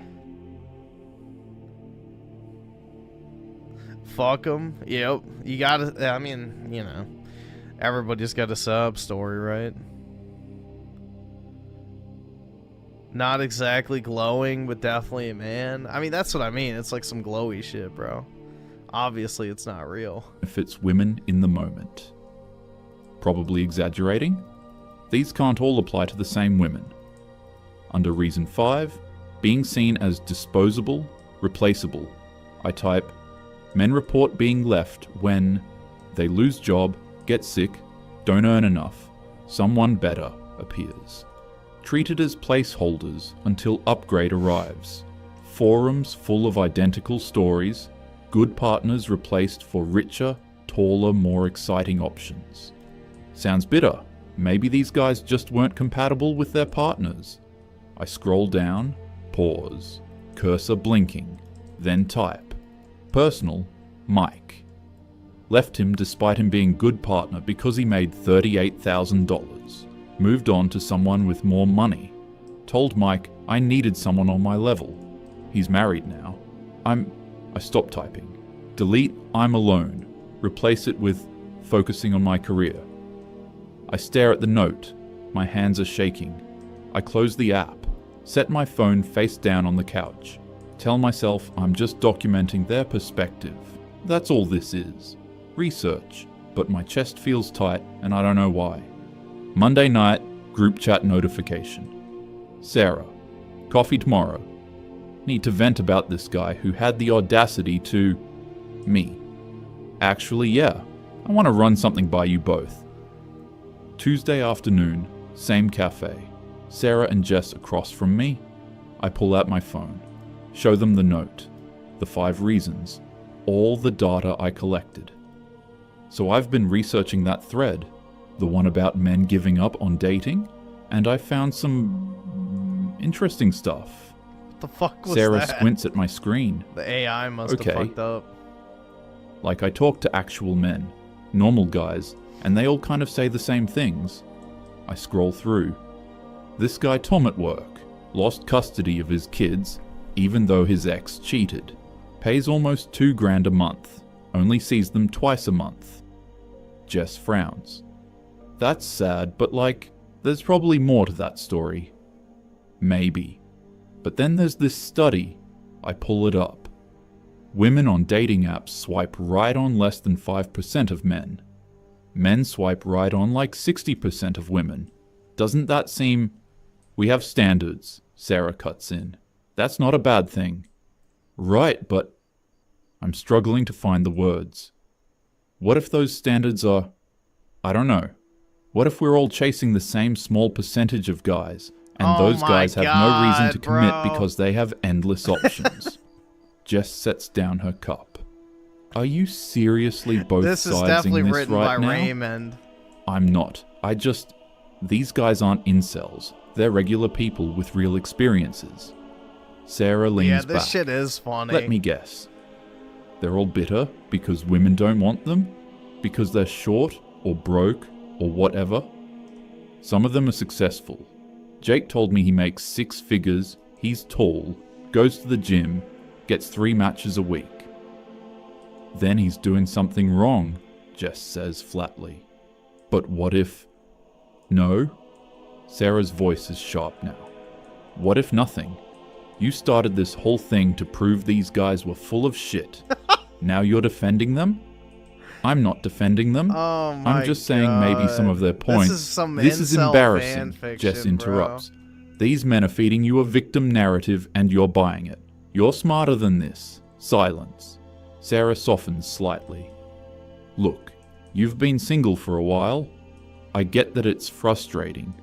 Fuck them. Yep. You gotta, I mean, you know, everybody's got a sub story, right? Not exactly glowing, but definitely a man. I mean, that's what I mean. It's like some glowy shit, bro. Obviously, it's not real. Benefits women in the moment. Probably exaggerating. These can't all apply to the same women. Under reason 5, being seen as disposable, replaceable. I type, men report being left when they lose job, get sick, don't earn enough, someone better appears. Treated as placeholders until upgrade arrives. Forums full of identical stories, good partners replaced for richer, taller, more exciting options. Sounds bitter. Maybe these guys just weren't compatible with their partners. I scroll down, pause, cursor blinking, then type. Personal, Mike. Left him despite him being good partner because he made $38,000. Moved on to someone with more money. Told Mike I needed someone on my level. He's married now. I stopped typing. Delete I'm alone. Replace it with focusing on my career. I stare at the note. My hands are shaking. I close the app. Set my phone face down on the couch. Tell myself I'm just documenting their perspective. That's all this is. Research. But my chest feels tight and I don't know why. Monday night, group chat notification. Sarah. Coffee tomorrow. Need to vent about this guy who had the audacity to... me. Actually, yeah. I want to run something by you both. Tuesday afternoon, same cafe. Sarah and Jess across from me. I pull out my phone. Show them the note. The 5 reasons. All the data I collected. So I've been researching that thread. The one about men giving up on dating. And I found some... interesting stuff. What the fuck was Sarah that? squints at my screen. The AI must have fucked up. Like I talk to actual men. Normal guys. And they all kind of say the same things. I scroll through. This guy Tom at work. Lost custody of his kids, even though his ex cheated. Pays almost $2,000 a month. Only sees them twice a month. Jess frowns. That's sad, but like, there's probably more to that story. Maybe. But then there's this study. I pull it up. Women on dating apps swipe right on less than 5% of men. Men swipe right on like 60% of women. Doesn't that seem... We have standards, Sarah cuts in. That's not a bad thing. Right, but... I'm struggling to find the words. What if those standards are... I don't know. What if we're all chasing the same small percentage of guys, and those guys have no reason to commit because they have endless options? Jess sets down her cup. Are you seriously both This is sizing definitely this written right by now? Raymond. I'm not. These guys aren't incels. They're regular people with real experiences. Sarah leans Yeah, back. this shit is funny. Let me guess. They're all bitter because women don't want them? Because they're short or broke or whatever? Some of them are successful. Jake told me he makes 6 figures, he's tall, goes to the gym, gets 3 matches a week. Then he's doing something wrong, Jess says flatly. But what if... No? Sarah's voice is sharp now. What if nothing? You started this whole thing to prove these guys were full of shit. Now you're defending them? I'm not defending them. Oh my I'm just saying maybe some of their points. This is incel embarrassing, fanfiction, Jess interrupts. bro. These men are feeding you a victim narrative and you're buying it. You're smarter than this. Silence. Sarah softens slightly. Look, you've been single for a while. I get that it's frustrating.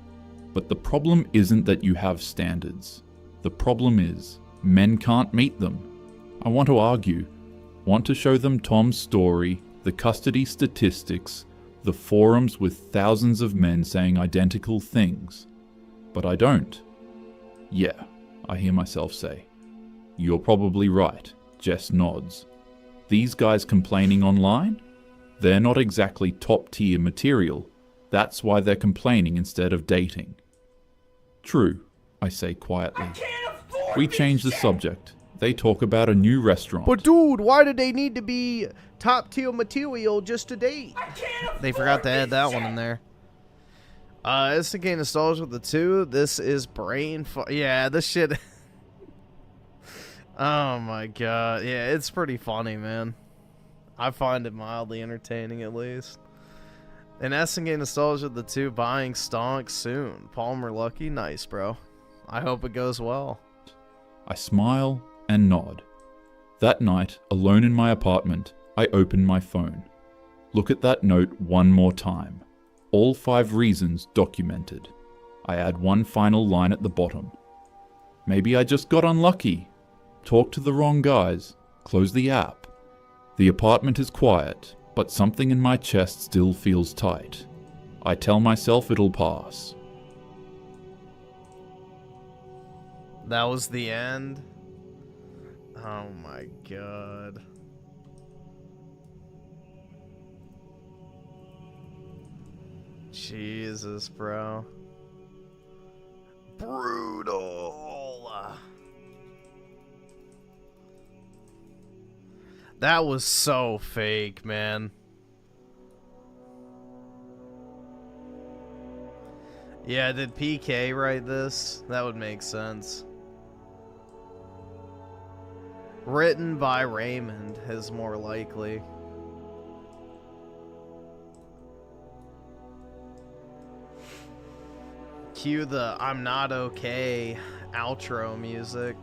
But the problem isn't that you have standards. The problem is, men can't meet them. I want to argue. Want to show them Tom's story, the custody statistics, the forums with thousands of men saying identical things. But I don't. Yeah, I hear myself say. You're probably right, Jess nods. These guys complaining online? They're not exactly top-tier material. That's why they're complaining instead of dating. True, I say quietly. We change the subject. They talk about a new restaurant. But dude, why did they need to be top tier material just to date? They forgot to add that one in there. Instigate nostalgia with the 2. This is yeah, this shit. Oh my god. Yeah, it's pretty funny, man. I find it mildly entertaining at least. And Instigate nostalgia with the 2 buying stonk soon. Palmer Lucky, nice, bro. I hope it goes well. I smile and nod. That night, alone in my apartment, I open my phone. Look at that note one more time. All 5 reasons documented. I add one final line at the bottom. Maybe I just got unlucky. Talked to the wrong guys. Close the app. The apartment is quiet, but something in my chest still feels tight. I tell myself it'll pass. That was the end. Oh my god. Jesus, bro. Brutal. That was so fake, man. Yeah, did PK write this? That would make sense. Written by Raymond is more likely. Cue the I'm not okay outro music.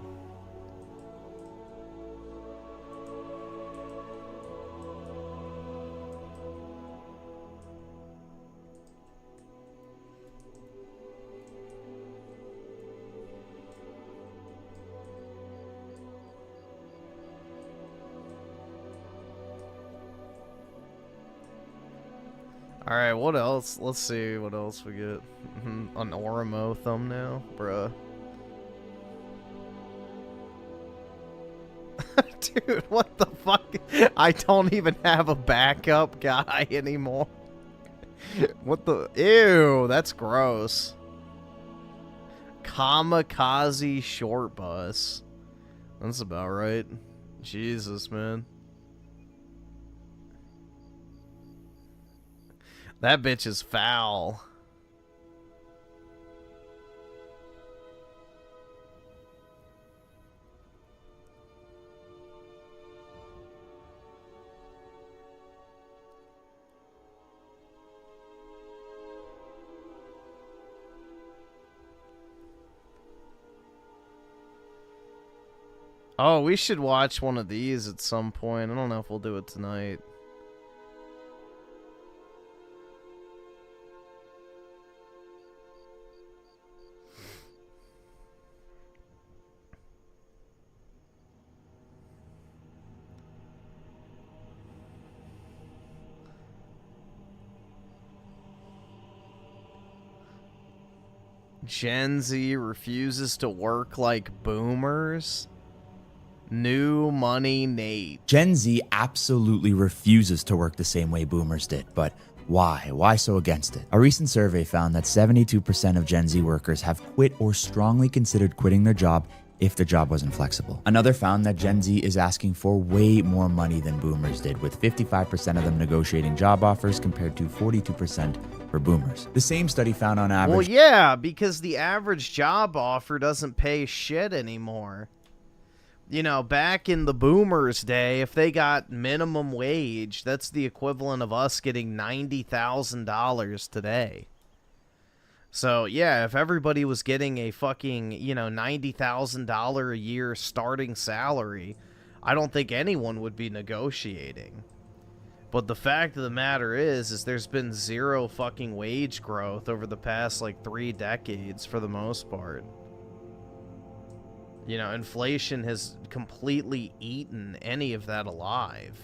Alright, what else? Let's see what else we get. An Orimo thumbnail, bruh. Dude, what the fuck? I don't even have a backup guy anymore. What the? Ew, that's gross. Kamikaze short bus. That's about right. Jesus, man. That bitch is foul. Oh, we should watch one of these at some point. I don't know if we'll do it tonight. Gen Z refuses to work like boomers. New money Nate. Gen Z absolutely refuses to work the same way boomers did, but why? Why so against it? A recent survey found that 72% of Gen Z workers have quit or strongly considered quitting their job if the job wasn't flexible. Another found that Gen Z is asking for way more money than boomers did, with 55% of them negotiating job offers compared to 42% for boomers. The same study found on average... Well, yeah, because the average job offer doesn't pay shit anymore. You know, back in the boomers' day, if they got minimum wage, that's the equivalent of us getting $90,000 today. So, yeah, if everybody was getting a fucking, you know, $90,000 a year starting salary, I don't think anyone would be negotiating. But the fact of the matter is there's been zero fucking wage growth over the past, like, 3 decades for the most part. You know, inflation has completely eaten any of that alive.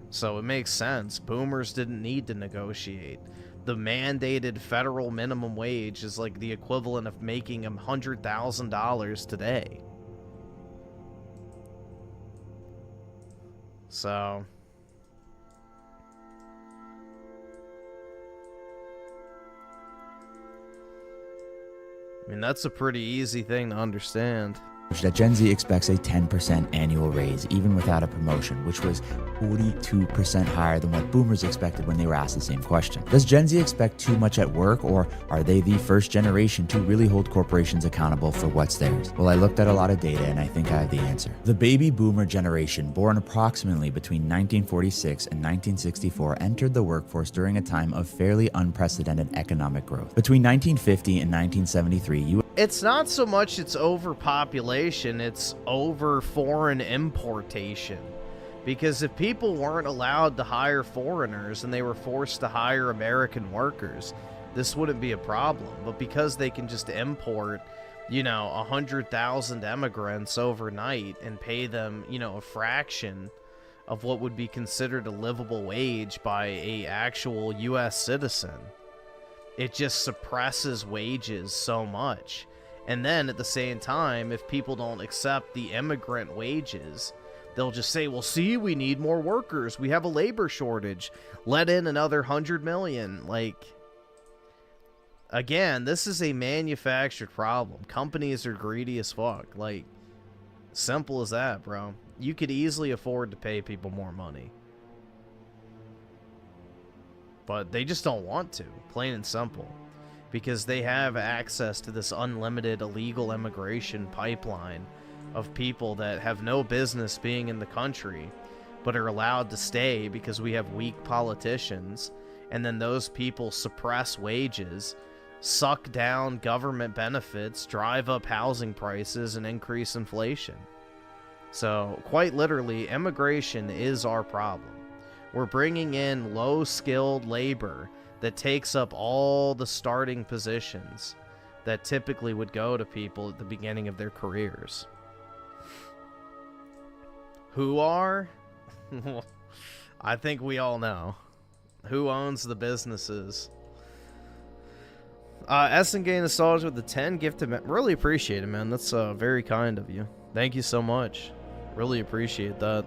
So it makes sense. Boomers didn't need to negotiate. The mandated federal minimum wage is like the equivalent of making $100,000 today. So... I mean, that's a pretty easy thing to understand. That Gen Z expects a 10% annual raise, even without a promotion, which was 42% higher than what boomers expected when they were asked the same question. Does Gen Z expect too much at work, or are they the first generation to really hold corporations accountable for what's theirs? Well, I looked at a lot of data, and I think I have the answer. The baby boomer generation, born approximately between 1946 and 1964, entered the workforce during a time of fairly unprecedented economic growth. Between 1950 and 1973, It's not so much it's overpopulation, it's over foreign importation. Because if people weren't allowed to hire foreigners and they were forced to hire American workers, this wouldn't be a problem. But because they can just import, you know, 100,000 immigrants overnight and pay them, you know, a fraction of what would be considered a livable wage by a actual U.S. citizen, it just suppresses wages so much. And then at the same time, if people don't accept the immigrant wages, they'll just say, well, see, we need more workers. We have a labor shortage. Let in another 100 million. Like, again, this is a manufactured problem. Companies are greedy as fuck. Like, simple as that, bro. You could easily afford to pay people more money. But they just don't want to, plain and simple, because they have access to this unlimited illegal immigration pipeline of people that have no business being in the country, but are allowed to stay because we have weak politicians, and then those people suppress wages, suck down government benefits, drive up housing prices, and increase inflation. So, quite literally, immigration is our problem. We're bringing in low-skilled labor that takes up all the starting positions that typically would go to people at the beginning of their careers. Who are? I think we all know. Who owns the businesses? SNG Nostalgia with the 10 gifted. Really appreciate it, man. That's very kind of you. Thank you so much. Really appreciate that.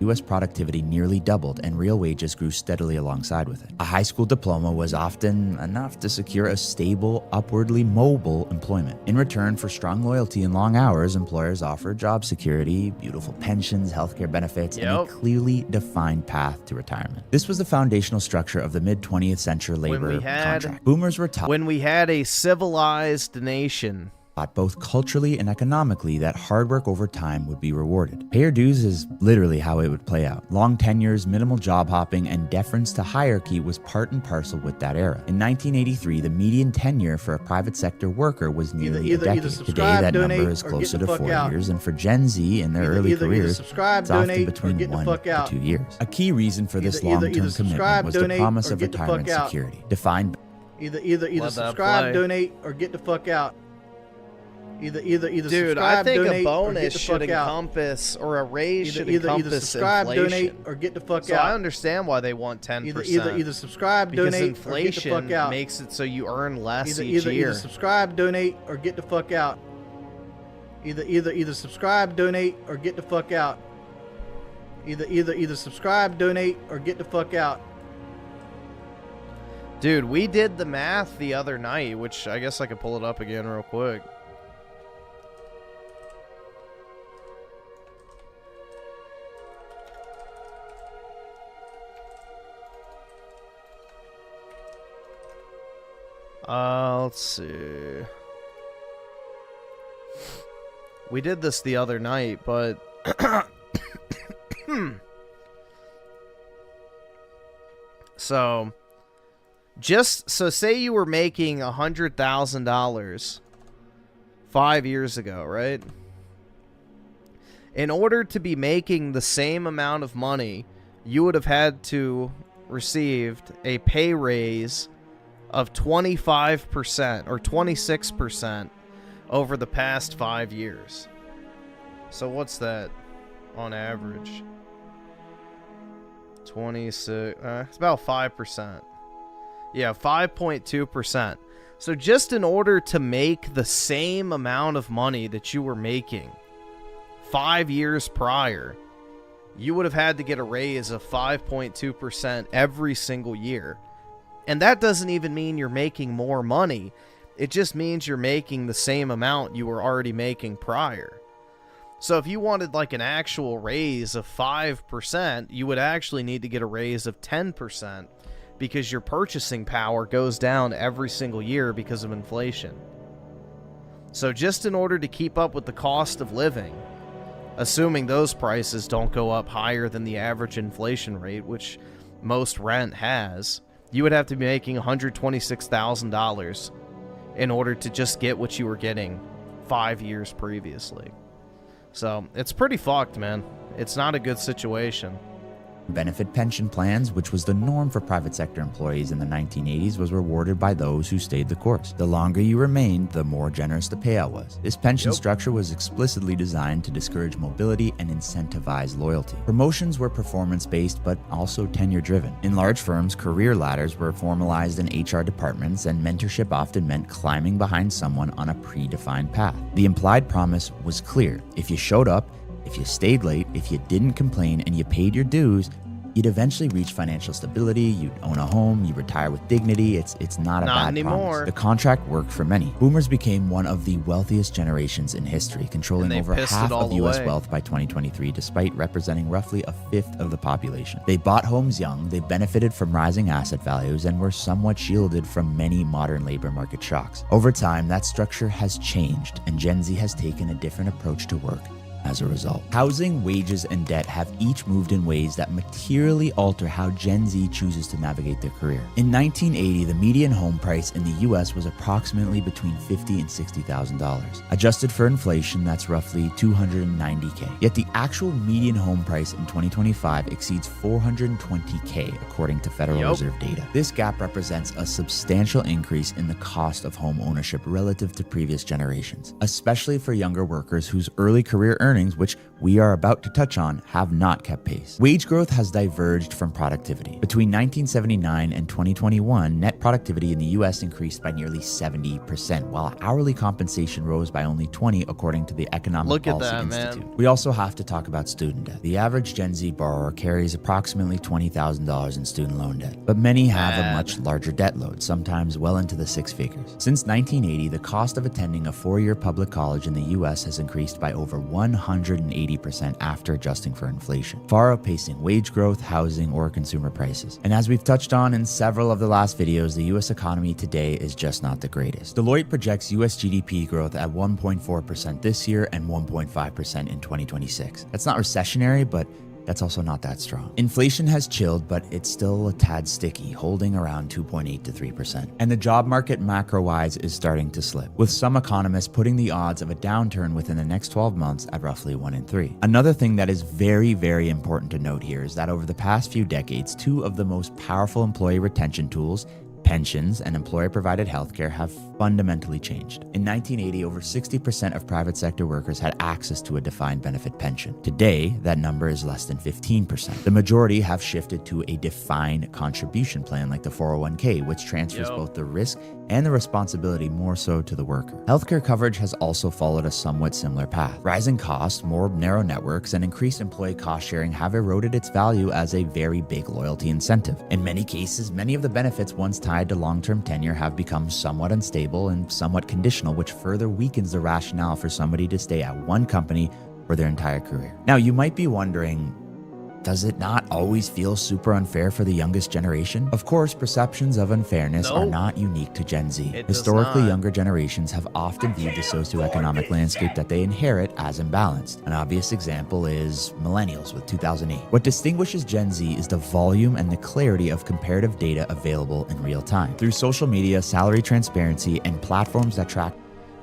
U.S. productivity nearly doubled and real wages grew steadily alongside with it. A high school diploma was often enough to secure a stable, upwardly mobile employment. In return for strong loyalty and long hours, employers offered job security, beautiful pensions, healthcare benefits, and a clearly defined path to retirement. This was the foundational structure of the mid-20th century labor contract. Boomers were taught when we had a civilized nation, both culturally and economically, that hard work over time would be rewarded. Pay your dues is literally how it would play out. Long tenures, minimal job hopping, and deference to hierarchy was part and parcel with that era. In 1983, the median tenure for a private sector worker was nearly a decade. Today, that number is closer to 4 years, and for Gen Z in their early careers, it's often between 1 to 2 years. A key reason for this long-term commitment was the promise of retirement security, defined either subscribe, donate, or get the fuck out. Either Dude, subscribe, I think donate, a or bonus get the should fuck out. encompass, or a raise should Either encompass subscribe, inflation. donate, or get the fuck So out. I understand why they want 10%. Either subscribe, because donate, inflation or get the fuck out. makes it so you earn less each year. Either subscribe, donate, or get the fuck out. Either subscribe, donate, or get the fuck out. Either subscribe, donate, or get the fuck out. Dude, we did the math the other night, which I guess I could pull it up again real quick. Let's see. We did this the other night, but so say you were making $100,000 5 years ago, right? In order to be making the same amount of money, you would have had to received a pay raise of 25% or 26% over the past 5 years. So what's that on average? 26, it's about 5%. Yeah, 5.2%. So just in order to make the same amount of money that you were making 5 years prior, you would have had to get a raise of 5.2% every single year. And that doesn't even mean you're making more money. It just means you're making the same amount you were already making prior. So if you wanted like an actual raise of 5%, you would actually need to get a raise of 10% because your purchasing power goes down every single year because of inflation. So just in order to keep up with the cost of living, assuming those prices don't go up higher than the average inflation rate, which most rent has, you would have to be making $126,000 in order to just get what you were getting 5 years previously. So it's pretty fucked, man. It's not a good situation. Benefit pension plans, which was the norm for private sector employees in the 1980s, was rewarded by those who stayed the course. The longer you remained, the more generous the payout was. This pension structure was explicitly designed to discourage mobility and incentivize loyalty. Promotions were performance-based, but also tenure-driven. In large firms, career ladders were formalized in HR departments, and mentorship often meant climbing behind someone on a predefined path. The implied promise was clear. If you showed up, if you stayed late, if you didn't complain, and you paid your dues, you'd eventually reach financial stability, you'd own a home, you'd retire with dignity. It's not a bad anymore. promise. The contract worked for many. Boomers became one of the wealthiest generations in history, controlling over half of U.S. wealth by 2023, despite representing roughly a fifth of the population. They bought homes young, they benefited from rising asset values, and were somewhat shielded from many modern labor market shocks. Over time, that structure has changed, and Gen Z has taken a different approach to work. As a result, housing, wages, and debt have each moved in ways that materially alter how Gen Z chooses to navigate their career. In 1980, the median home price in the US was approximately between $50,000 and $60,000. Adjusted for inflation, that's roughly $290K. Yet the actual median home price in 2025 exceeds $420K, according to Federal Reserve data. This gap represents a substantial increase in the cost of home ownership relative to previous generations, especially for younger workers whose early career earnings, which we are about to touch on, have not kept pace. Wage growth has diverged from productivity. Between 1979 and 2021, net productivity in the US increased by nearly 70%, while hourly compensation rose by only 20%, according to the Economic Policy Institute. We also have to talk about student debt. The average Gen Z borrower carries approximately $20,000 in student loan debt, but many have a much larger debt load, sometimes well into the six figures. Since 1980, the cost of attending a four-year public college in the US has increased by over 180% after adjusting for inflation, far outpacing wage growth, housing, or consumer prices. And as we've touched on in several of the last videos, the US economy today is just not the greatest. Deloitte projects US GDP growth at 1.4% this year and 1.5% in 2026. That's not recessionary, but that's also not that strong. Inflation has chilled, but it's still a tad sticky, holding around 2.8 to 3%. And the job market macro-wise is starting to slip, with some economists putting the odds of a downturn within the next 12 months at roughly 1 in 3. Another thing that is very, very important to note here is that over the past few decades, two of the most powerful employee retention tools, Pensions and employer-provided healthcare have fundamentally changed. In 1980, over 60% of private sector workers had access to a defined benefit pension. Today, that number is less than 15%. The majority have shifted to a defined contribution plan like the 401k, which transfers both the risk and the responsibility more so to the worker. Healthcare coverage has also followed a somewhat similar path. Rising costs, more narrow networks, and increased employee cost sharing have eroded its value as a very big loyalty incentive. In many cases, many of the benefits once tied to long-term tenure have become somewhat unstable and somewhat conditional, which further weakens the rationale for somebody to stay at one company for their entire career. Now, you might be wondering, does it not always feel super unfair for the youngest generation? Of course, perceptions of unfairness are not unique to Gen Z. Historically, younger generations have often viewed the socioeconomic landscape that they inherit as imbalanced. An obvious example is millennials with 2008. What distinguishes Gen Z is the volume and the clarity of comparative data available in real time. Through social media, salary transparency, and platforms that track.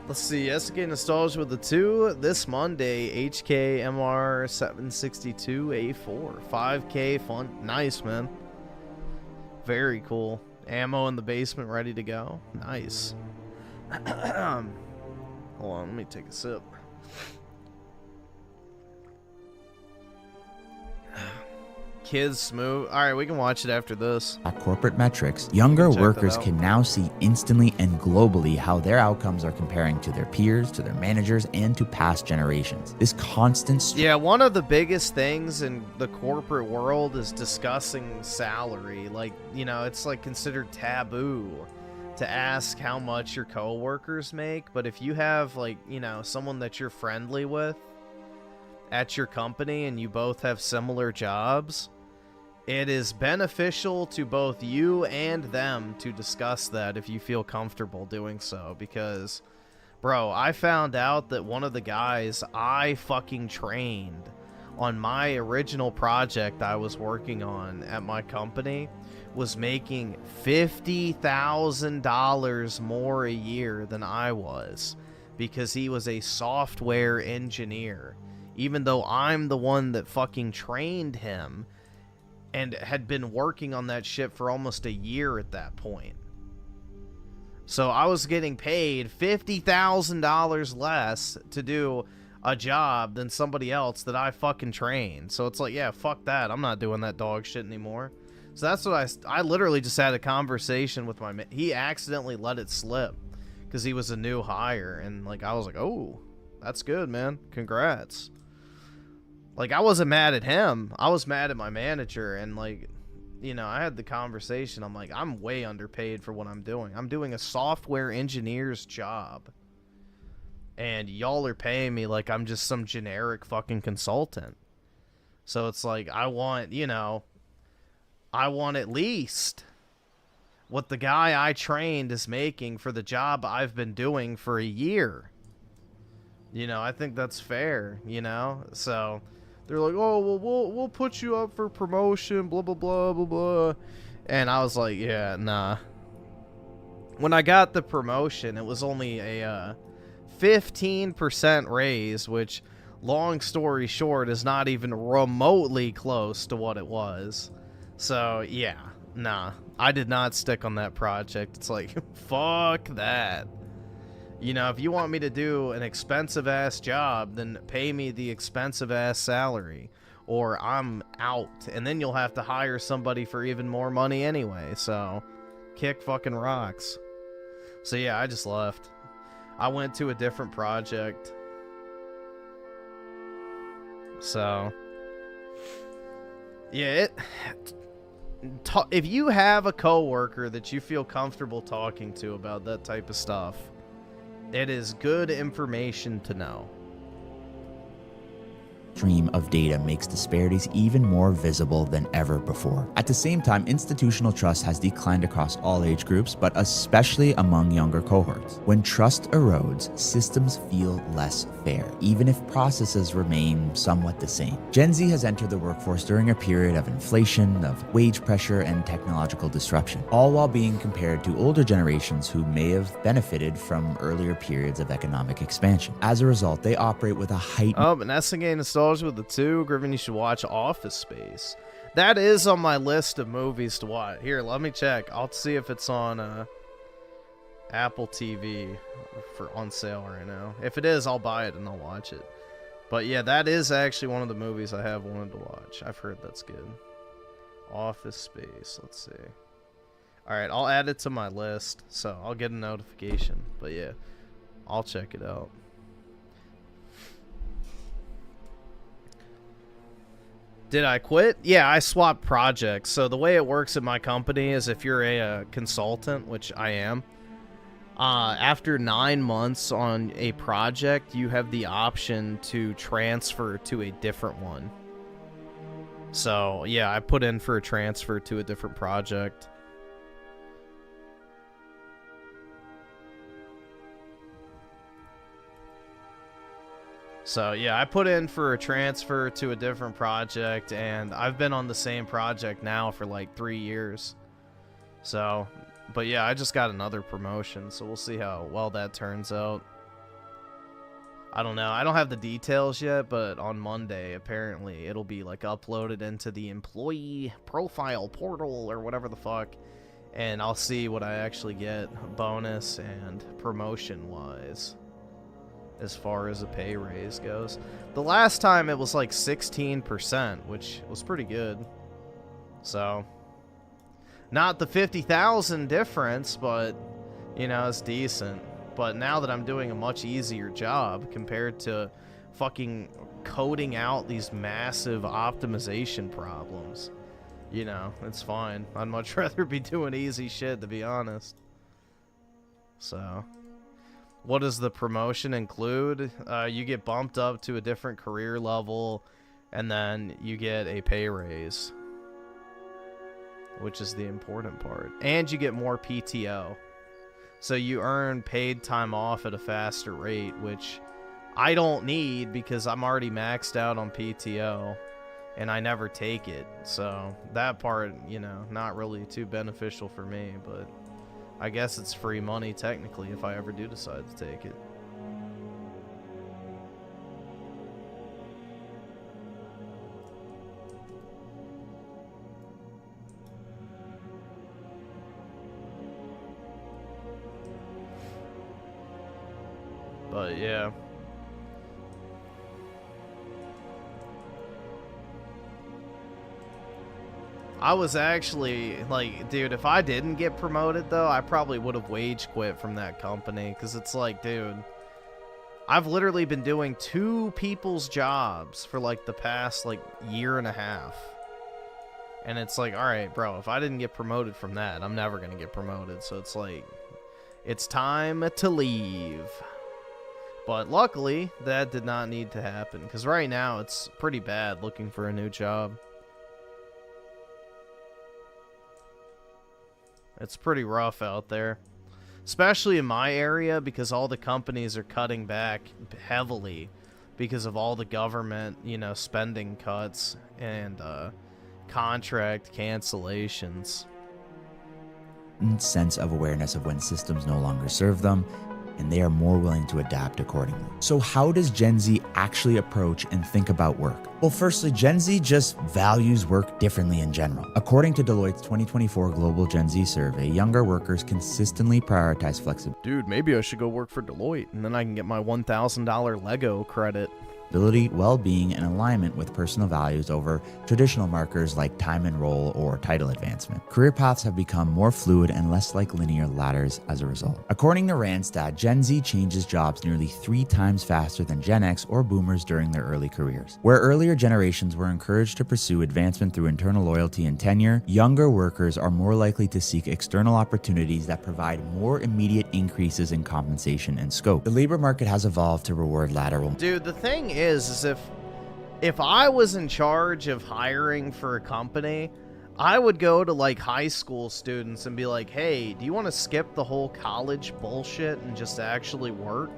Let's see, SK Nostalgia with the 2 this Monday, HKMR 762A4, 5K fun, nice man, very cool. Ammo in the basement ready to go, nice. Hold on, let me take a sip. KidSmoove. All right, we can watch it after this. At corporate metrics, younger workers can now see instantly and globally how their outcomes are comparing to their peers, to their managers, and to past generations. This constant... Yeah, one of the biggest things in the corporate world is discussing salary. Like, you know, it's like considered taboo to ask how much your coworkers make. But if you have, like, you know, someone that you're friendly with at your company and you both have similar jobs, it is beneficial to both you and them to discuss that if you feel comfortable doing so. Because, bro, I found out that one of the guys I fucking trained on my original project I was working on at my company was making $50,000 more a year than I was, because he was a software engineer, even though I'm the one that fucking trained him and had been working on that shit for almost a year at that point. So I was getting paid $50,000 less to do a job than somebody else that I fucking trained. So it's like, yeah, fuck that. I'm not doing that dog shit anymore. So that's what I literally just had a conversation with my he accidentally let it slip because he was a new hire, and like I was like, oh, that's good, man, congrats. Like, I wasn't mad at him. I was mad at my manager. And, like, you know, I had the conversation. I'm like, I'm way underpaid for what I'm doing. I'm doing a software engineer's job. And y'all are paying me like I'm just some generic fucking consultant. So it's like, I want, you know, I want at least what the guy I trained is making for the job I've been doing for a year. You know, I think that's fair, you know? So they're like, oh, well, we'll put you up for promotion, blah, blah, blah, blah, blah. And I was like, yeah, nah. When I got the promotion, it was only a 15% raise, which, long story short, is not even remotely close to what it was. So, yeah, nah. I did not stick on that project. It's like, fuck that. You know, if you want me to do an expensive-ass job, then pay me the expensive-ass salary, or I'm out, and then you'll have to hire somebody for even more money anyway, so kick fucking rocks. So yeah, I just left. I went to a different project. So, yeah, if you have a coworker that you feel comfortable talking to about that type of stuff, it is good information to know. Stream of data makes disparities even more visible than ever before. At the same time, institutional trust has declined across all age groups, but especially among younger cohorts. When trust erodes, systems feel less fair, even if processes remain somewhat the same. Gen Z has entered the workforce during a period of inflation, of wage pressure, and technological disruption, all while being compared to older generations who may have benefited from earlier periods of economic expansion. As a result, they operate with a heightened... Oh, but that's again nostalgia with the 2. Griffin, you should watch Office Space. That is on my list of movies to watch. Here, let me check. I'll see if it's on Apple TV on sale right now. If it is, I'll buy it and I'll watch it. But yeah, that is actually one of the movies I have wanted to watch. I've heard that's good. Office Space. Let's see. Alright, I'll add it to my list, so I'll get a notification. But yeah, I'll check it out. Did I quit? Yeah, I swapped projects. So the way it works at my company is if you're a consultant, which I am, after 9 months on a project, you have the option to transfer to a different one. So, yeah, I put in for a transfer to a different project. So, yeah, I put in for a transfer to a different project, and I've been on the same project now for like 3 years. So, but yeah, I just got another promotion, so we'll see how well that turns out. I don't know. I don't have the details yet, but on Monday, apparently, it'll be like uploaded into the employee profile portal or whatever the fuck, and I'll see what I actually get bonus and promotion-wise as far as a pay raise goes. The last time it was like 16%, which was pretty good. So, not the 50,000 difference, but, you know, it's decent. But now that I'm doing a much easier job compared to fucking coding out these massive optimization problems, you know, it's fine. I'd much rather be doing easy shit, to be honest. So, what does the promotion include? You get bumped up to a different career level, and then you get a pay raise, which is the important part. And you get more PTO. So you earn paid time off at a faster rate, which I don't need because I'm already maxed out on PTO, and I never take it. So that part, you know, not really too beneficial for me, but I guess it's free money technically if I ever do decide to take it. But yeah. I was actually, like, dude, if I didn't get promoted, though, I probably would have wage quit from that company. Because it's like, dude, I've literally been doing 2 people's jobs for, like, the past, like, year and a half. And it's like, alright, bro, if I didn't get promoted from that, I'm never going to get promoted. So it's like, it's time to leave. But luckily, that did not need to happen. Because right now, it's pretty bad looking for a new job. It's pretty rough out there, especially in my area, because all the companies are cutting back heavily because of all the government, you know, spending cuts and contract cancellations. Sense of awareness of when systems no longer serve them, and they are more willing to adapt accordingly. So how does Gen Z actually approach and think about work? Well, firstly, Gen Z just values work differently in general. According to Deloitte's 2024 Global Gen Z survey, younger workers consistently prioritize flexibility. Dude, maybe I should go work for Deloitte, and then I can get my $1,000 Lego credit. Well-being, and alignment with personal values over traditional markers like time and role or title advancement. Career paths have become more fluid and less like linear ladders as a result. According to Randstad, Gen Z changes jobs nearly 3 times faster than Gen X or Boomers during their early careers. Where earlier generations were encouraged to pursue advancement through internal loyalty and tenure, younger workers are more likely to seek external opportunities that provide more immediate increases in compensation and scope. The labor market has evolved to reward lateral. Dude, the thing is if I was in charge of hiring for a company, I would go to like high school students and be like, hey, do you want to skip the whole college bullshit and just actually work?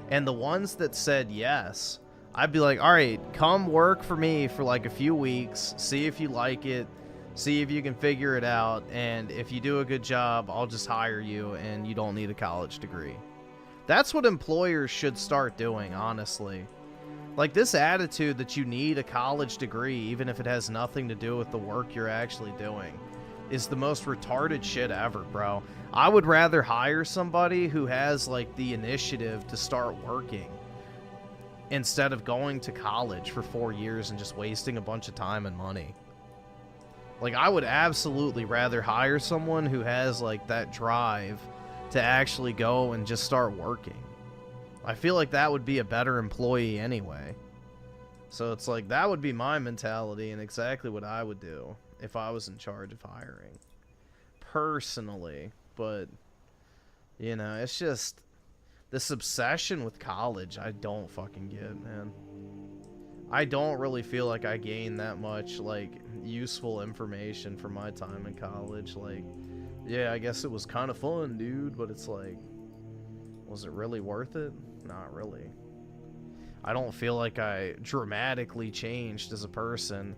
And the ones that said yes, I'd be like, all right, come work for me for like a few weeks, see if you like it, see if you can figure it out, and if you do a good job, I'll just hire you and you don't need a college degree. That's what employers should start doing, honestly. Like, this attitude that you need a college degree, even if it has nothing to do with the work you're actually doing, is the most retarded shit ever, bro. I would rather hire somebody who has, like, the initiative to start working instead of going to college for 4 years and just wasting a bunch of time and money. Like, I would absolutely rather hire someone who has, like, that drive to actually go and just start working. I feel like that would be a better employee anyway. So it's like, that would be my mentality and exactly what I would do if I was in charge of hiring. Personally. But, you know, it's just this obsession with college I don't fucking get, man. I don't really feel like I gained that much, like, useful information from my time in college. Like, yeah, I guess it was kind of fun, dude, but it's like, was it really worth it? Not really. I don't feel like I dramatically changed as a person,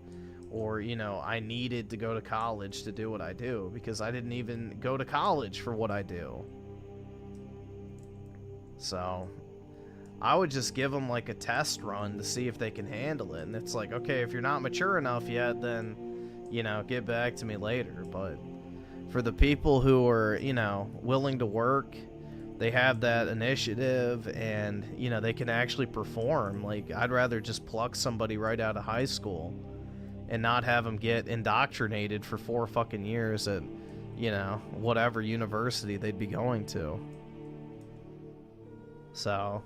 or, you know, I needed to go to college to do what I do, because I didn't even go to college for what I do. So I would just give them, like, a test run to see if they can handle it. And it's like, okay, if you're not mature enough yet, then, you know, get back to me later. But for the people who are, you know, willing to work, they have that initiative, and, you know, they can actually perform. Like, I'd rather just pluck somebody right out of high school and not have them get indoctrinated for 4 fucking years at, you know, whatever university they'd be going to. So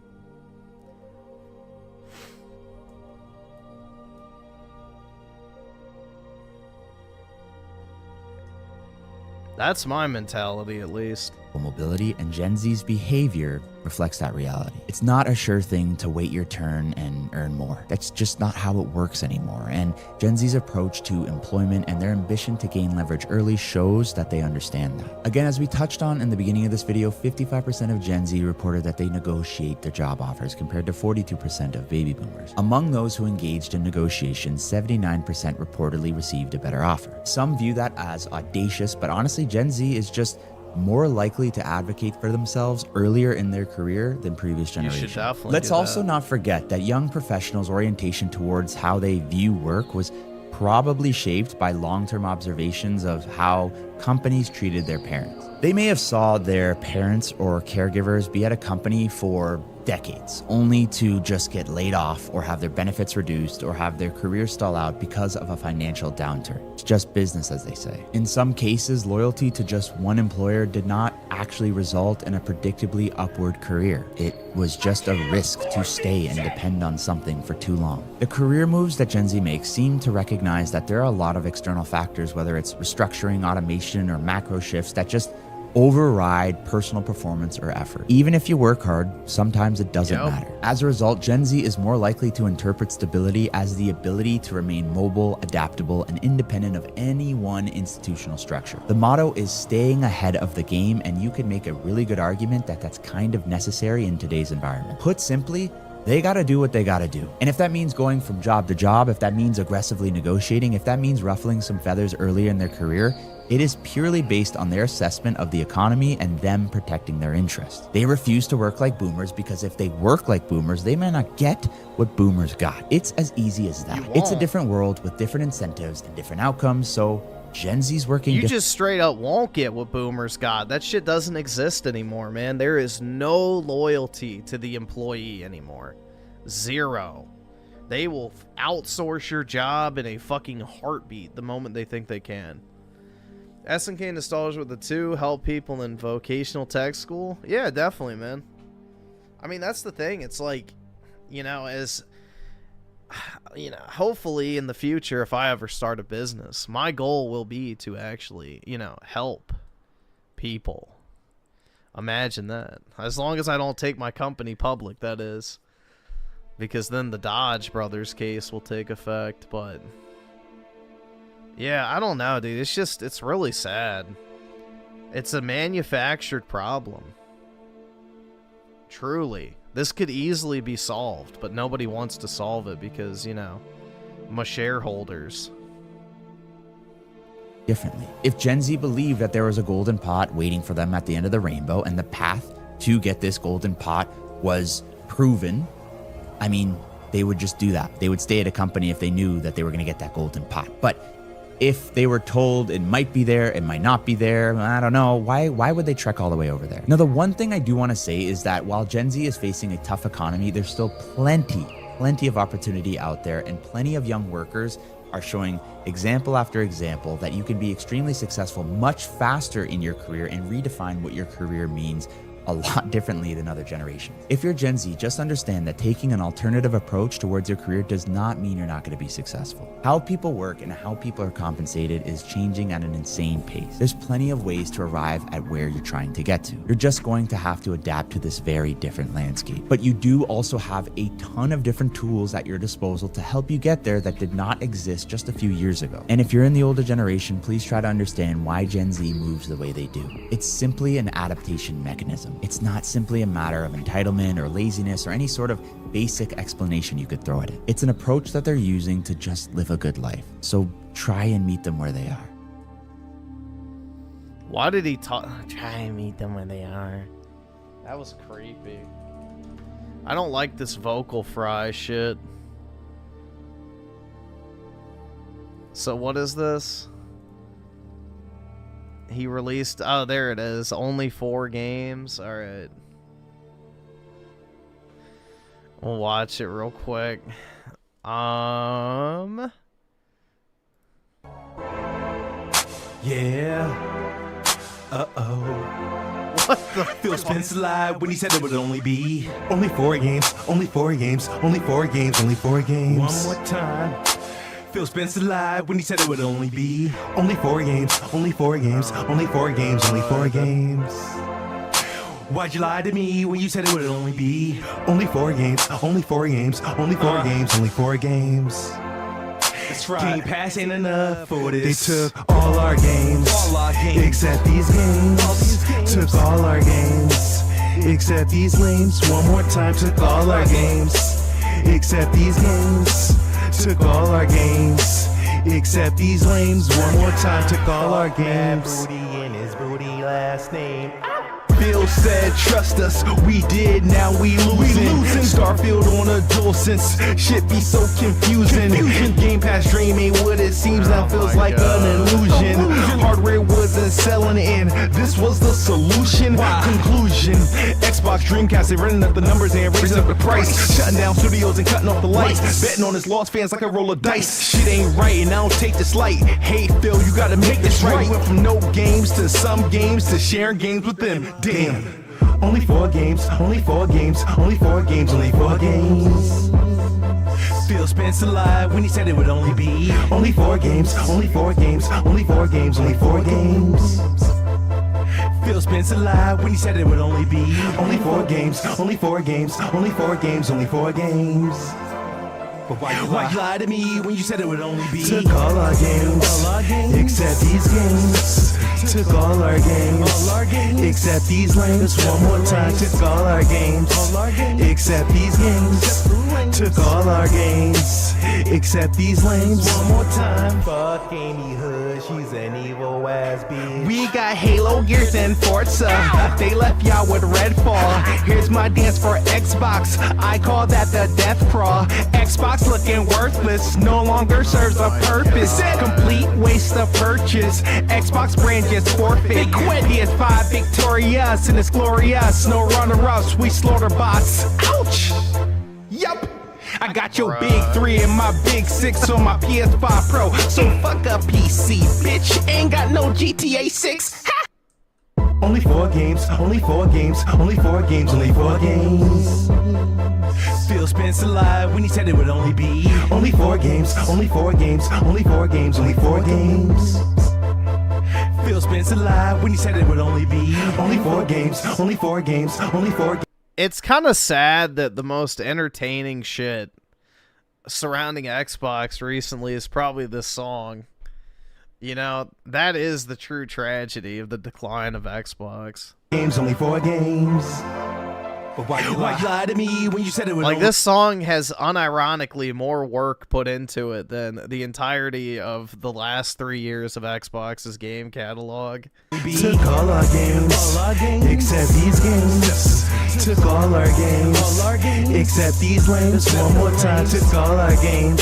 that's my mentality, at least. Mobility, and Gen Z's behavior reflects that reality. It's not a sure thing to wait your turn and earn more. That's just not how it works anymore. And Gen Z's approach to employment and their ambition to gain leverage early shows that they understand that. Again, as we touched on in the beginning of this video, 55% of Gen Z reported that they negotiate their job offers compared to 42% of baby boomers. Among those who engaged in negotiations, 79% reportedly received a better offer. Some view that as audacious, but honestly, Gen Z is just more likely to advocate for themselves earlier in their career than previous generations. You should definitely Let's do also that. not forget that young professionals' orientation towards how they view work was probably shaped by long-term observations of how companies treated their parents. They may have saw their parents or caregivers be at a company for decades, only to just get laid off or have their benefits reduced or have their career stall out because of a financial downturn. It's just business, as they say. In some cases, loyalty to just one employer did not actually result in a predictably upward career. It was just a risk to stay and depend on something for too long. The career moves that Gen Z makes seem to recognize that there are a lot of external factors, whether it's restructuring, automation, or macro shifts that just override personal performance or effort. Even if you work hard, sometimes it doesn't matter. As a result, Gen Z is more likely to interpret stability as the ability to remain mobile, adaptable, and independent of any one institutional structure. The motto is staying ahead of the game, and you can make a really good argument that that's kind of necessary in today's environment. Put simply, they gotta do what they gotta do. And if that means going from job to job, if that means aggressively negotiating, if that means ruffling some feathers earlier in their career, it is purely based on their assessment of the economy and them protecting their interests. They refuse to work like boomers because if they work like boomers, they may not get what boomers got. It's as easy as that. It's a different world with different incentives and different outcomes, so Gen Z's working. You just straight up won't get what boomers got. That shit doesn't exist anymore, man. There is no loyalty to the employee anymore. Zero. They will outsource your job in a fucking heartbeat the moment they think they can. SNK nostalgia with the 2 help people in vocational tech school. Yeah, definitely, man. I mean, that's the thing. It's like, you know, as you know, hopefully in the future, if I ever start a business, my goal will be to actually, you know, help people. Imagine that. As long as I don't take my company public, that is. Because then the Dodge Brothers case will take effect, but yeah, I don't know, dude. It's just, it's really sad. It's a manufactured problem. Truly. This could easily be solved, but nobody wants to solve it because, you know, my shareholders. Differently. If Gen Z believed that there was a golden pot waiting for them at the end of the rainbow and the path to get this golden pot was proven, I mean, they would just do that. They would stay at a company if they knew that they were going to get that golden pot. But if they were told it might be there, it might not be there, I don't know, why would they trek all the way over there? Now, the one thing I do want to say is that while Gen Z is facing a tough economy, there's still plenty of opportunity out there, and plenty of young workers are showing example after example that you can be extremely successful much faster in your career and redefine what your career means a lot differently than other generations. If you're Gen Z, just understand that taking an alternative approach towards your career does not mean you're not going to be successful. How people work and how people are compensated is changing at an insane pace. There's plenty of ways to arrive at where you're trying to get to. You're just going to have to adapt to this very different landscape. But you do also have a ton of different tools at your disposal to help you get there that did not exist just a few years ago. And if you're in the older generation, please try to understand why Gen Z moves the way they do. It's simply an adaptation mechanism. It's not simply a matter of entitlement or laziness or any sort of basic explanation you could throw at it. It's an approach that they're using to just live a good life. So try and meet them where they are. Why did he talk? Try and meet them where they are. That was creepy. I don't like this vocal fry shit. So what is this? He released, oh, there it is. Only 4 games. All right. We'll watch it real quick. Yeah. Uh-oh. What the Phil Spencer lied when he said it would only be only 4 games, only 4 games, only 4 games, only 4 games. One more time. Phil Spencer lied when he said it would only be only 4 games, only 4 games, only 4 games, only 4 games. Why'd you lie to me when you said it would only be only 4 games, only 4 games, only 4 games, only 4 games? That's right. Game Pass ain't enough for this. They took all our games, except these games. Took all our games, except these lames. One more time, took all our games, except these games. Took all our games, except these lames. One more time, took all our games. Booty in his booty last name. Bill said, trust us, we did, now we losing. Starfield on a DualSense, shit be so confusing. Game Pass dream ain't what it seems, now feels like an illusion. Hardware wasn't selling and this was the solution. Conclusion, Xbox Dreamcast, they running up the numbers and raising up the price. Shutting down studios and cutting off the lights. Betting on his lost fans like a roll of dice. Shit ain't right and I don't take this light. Hey Phil, you gotta make this right. Went from no games to some games to sharing games with them. Damn. Only 4 games, only 4 games, only 4 games, only 4 games. Phil Spencer lied when he said it would only be only 4 games, only 4 games, only 4 games, only 4 games. Phil Spencer lied when he said it would only be only 4 games, only 4 games, only 4 games, only 4 games. But why'd you lie to me when you said it would only be took all our games, except these games. Took all our games, except these lanes. One more time, took all our games, except these games. Took all our games, except these lanes. One more time. Fuck Amy Hood, she's an evil ass bitch. We got Halo, Gears, and Forza. They left y'all with Redfall. Here's my dance for Xbox. I call that the death crawl. Xbox looking worthless, no longer serves a purpose. Complete waste of purchase. Xbox brand just forfeit. They quit. PS5 victorious and it's glorious. No runner-ups, we slaughter bots. Ouch! Yup. I got your big 3 and my big 6 on my PS5 Pro. So fuck a PC, bitch. Ain't got no GTA 6. Ha! Only 4 games, only 4 games, only 4 games, only 4 games. Phil Spencer lied when he said it would only be only 4 games, only 4 games, only 4 games, only 4 games. Phil Spencer lied when he said it would only be only 4 games, only 4 games, only 4 games. It's kind of sad that the most entertaining shit surrounding Xbox recently is probably this song. You know, that is the true tragedy of the decline of Xbox. Games, only 4 games. But why you lie to me when you said it would Like, this song has unironically more work put into it than the entirety of the last 3 years of Xbox's game catalog. Took all our games, except these games. Took all our games, except these lanes. One more time, took all our games,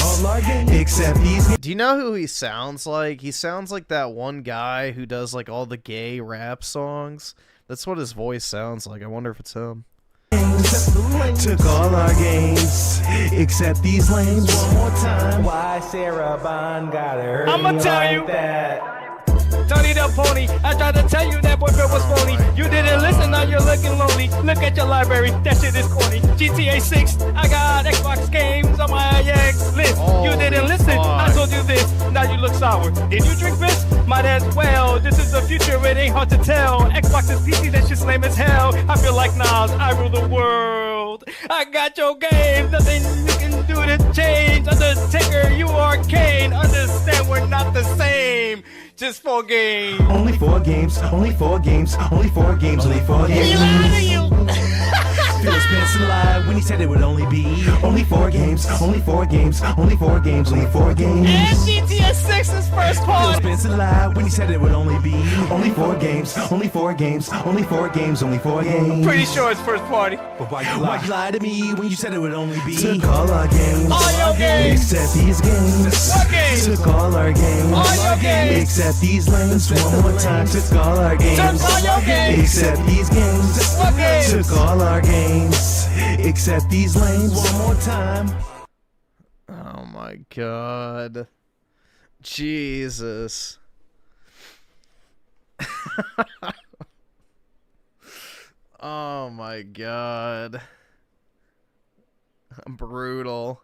except these games. Do you know who he sounds like? He sounds like that one guy who does like all the gay rap songs. That's what his voice sounds like. I wonder if it's him. Took all our games, except these lanes. One more time. Why Sarah Bond got her? I'ma tell like you. that. Tony the Pony, I tried to tell you that boyfriend was phony. You didn't listen, now you're looking lonely. Look at your library, that shit is corny. GTA 6, I got Xbox games on my IX list. You didn't listen, I told you this, now you look sour. Did you drink this? Might as well. This is the future, it ain't hard to tell. Xbox is PC, that shit's lame as hell. I feel like Nas, I rule the world. I got your games, nothing you can do to change. Undertaker, you are Kane. Understand we're not the same. Just 4 games. Only 4 games, only 4 games, only 4 games, only 4 games. He lied to you. Phil Spencer lied when he said it would only be only 4 games, only 4 games, only 4 games, only 4 games. And GTA 6 is first Phil party. Spencer lied when he said it would only be only 4 games, only 4 games, only 4 games, only 4 games. Pretty sure it's first party. But why you lie to me when you said it would only be took all our games, All your games. except these games. What games? Took all our games, All your games. except these lanes. One more time, took all our games, Took all your games. except these games. What games? Took all our games, except these lanes. One more time. Oh my god. Jesus. Oh my god. Brutal.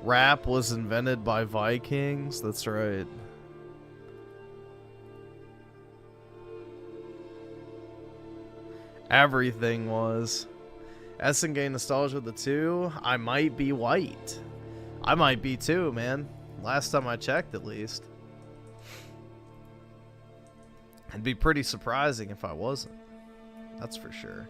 Rap was invented by Vikings. That's right. Everything was. Essen gained nostalgia with the 2. I might be white. I might be too, man. Last time I checked, at least. It'd be pretty surprising if I wasn't. That's for sure.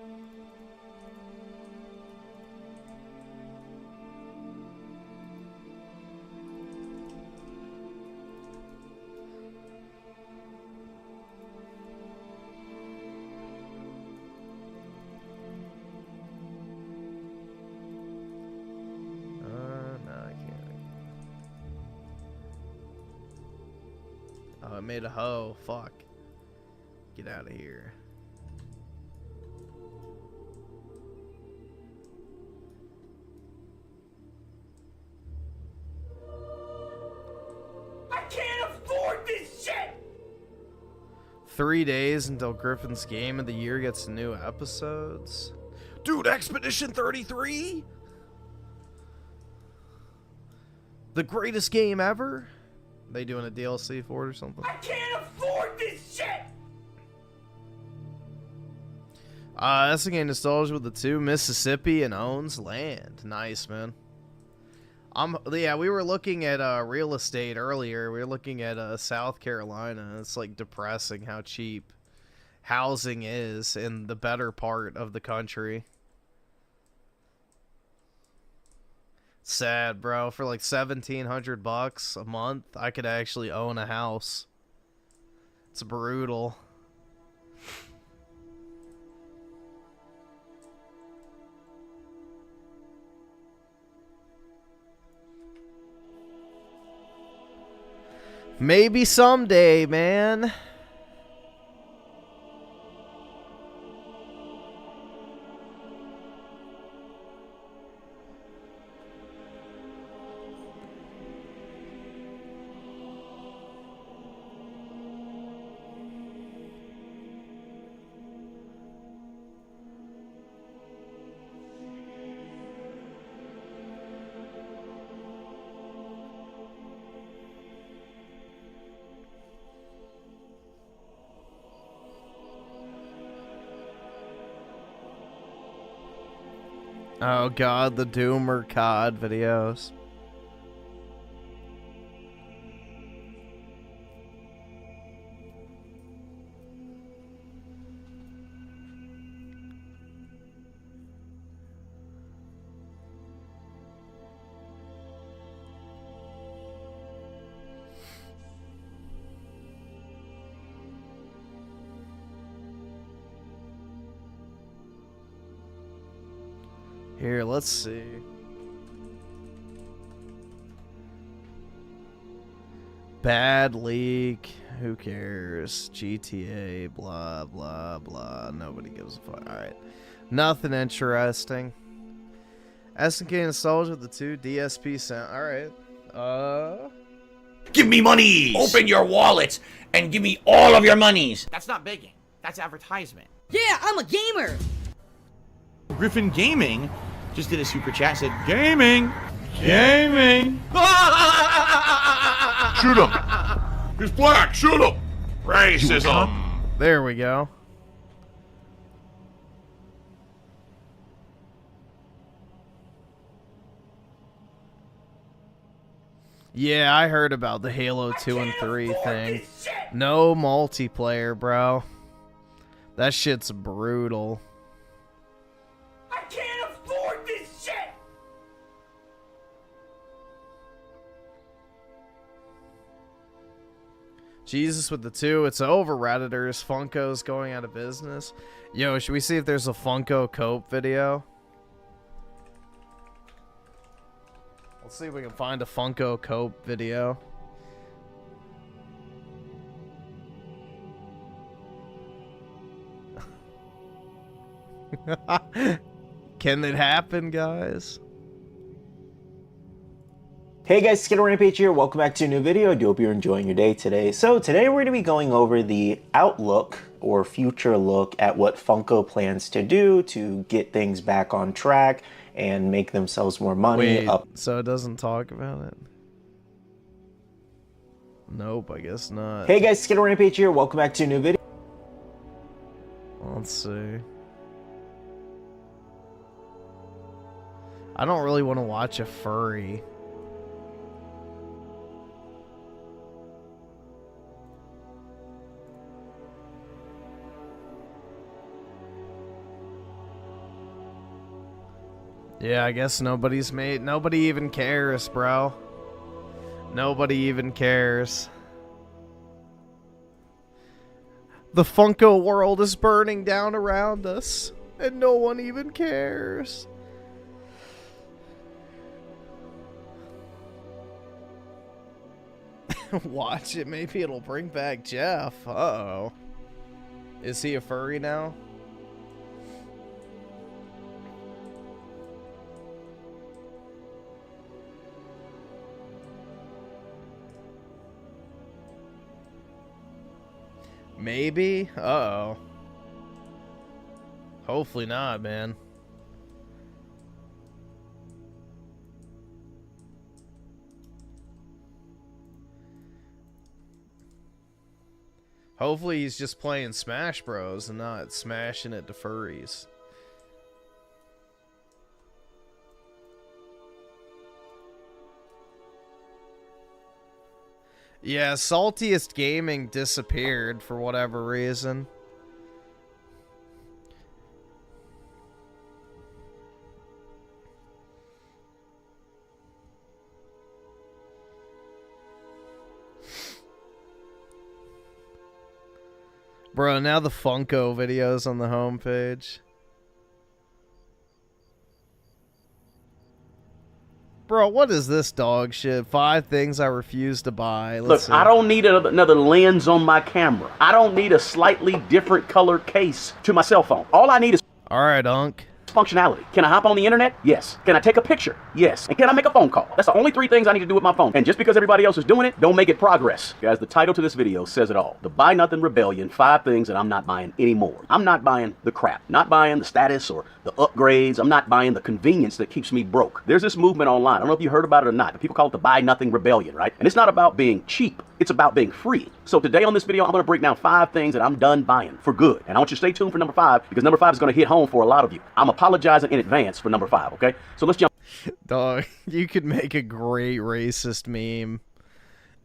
I made a hoe. Fuck. Get out of here. I can't afford this shit. 3 days until Griffin's Game of the Year gets new episodes. Dude, Expedition 33? The greatest game ever? They doing a DLC for it or something? I can't afford this shit. That's a game nostalgia with the 2. Mississippi and owns land. Nice, man. Yeah, we were looking at real estate earlier. We were looking at South Carolina. It's like depressing how cheap housing is in the better part of the country. Sad, bro. For like $1,700 a month, I could actually own a house. It's brutal. Maybe someday, man. Oh god, the Doomer COD videos. Here, let's see. Bad leak. Who cares? GTA, blah, blah, blah. Nobody gives a fuck. Alright. Nothing interesting. SNK installs with the 2 DSP sound. Alright. Give me money! Open your wallet and give me all of your monies! That's not begging. That's advertisement. Yeah, I'm a gamer! Griffin Gaming just did a super chat, said, Gaming! Gaming! Shoot him! He's black! Shoot him! Racism! There we go. Yeah, I heard about the Halo 2 and 3 thing. No multiplayer, bro. That shit's brutal. I can't afford this shit! Jesus with the 2. It's over, Redditors. Funko's going out of business. Yo, should we see if there's a Funko Cope video? Let's see if we can find a Funko Cope video. Can it happen, guys? Hey guys, Skittle Rampage here. Welcome back to a new video. I do hope you're enjoying your day today. So today we're going to be going over the outlook or future look at what Funko plans to do to get things back on track and make themselves more money. Wait, so it doesn't talk about it? Nope, I guess not. Hey guys, Skittle Rampage here. Welcome back to a new video. Let's see. I don't really want to watch a furry. Yeah, I guess nobody even cares, bro. Nobody even cares. The Funko world is burning down around us, and no one even cares. Watch it, maybe it'll bring back Jeff. Uh-oh. Is he a furry now? Maybe? Uh-oh. Hopefully not, man. Hopefully he's just playing Smash Bros and not smashing it to furries. Yeah, Saltiest Gaming disappeared for whatever reason. Bro, now the Funko videos on the homepage. Bro, what is this dog shit? 5 things I refuse to buy. Let's see. I don't need another lens on my camera. I don't need a slightly different color case to my cell phone. All I need is... Alright, Unc. Functionality. Can I hop on the internet? Yes. Can I take a picture? Yes. And can I make a phone call? That's the only 3 things I need to do with my phone. And just because everybody else is doing it, don't make it progress. Guys, the title to this video says it all. The Buy Nothing Rebellion, 5 things that I'm not buying anymore. I'm not buying the crap. Not buying the status or the upgrades. I'm not buying the convenience that keeps me broke. There's this movement online. I don't know if you heard about it or not, but people call it the Buy Nothing Rebellion, right? And it's not about being cheap. It's about being free. So today on this video, I'm going to break down 5 things that I'm done buying for good. And I want you to stay tuned for number 5 because number 5 is going to hit home for a lot of you. I'm apologizing in advance for number 5, okay? So let's jump. Dog, you could make a great racist meme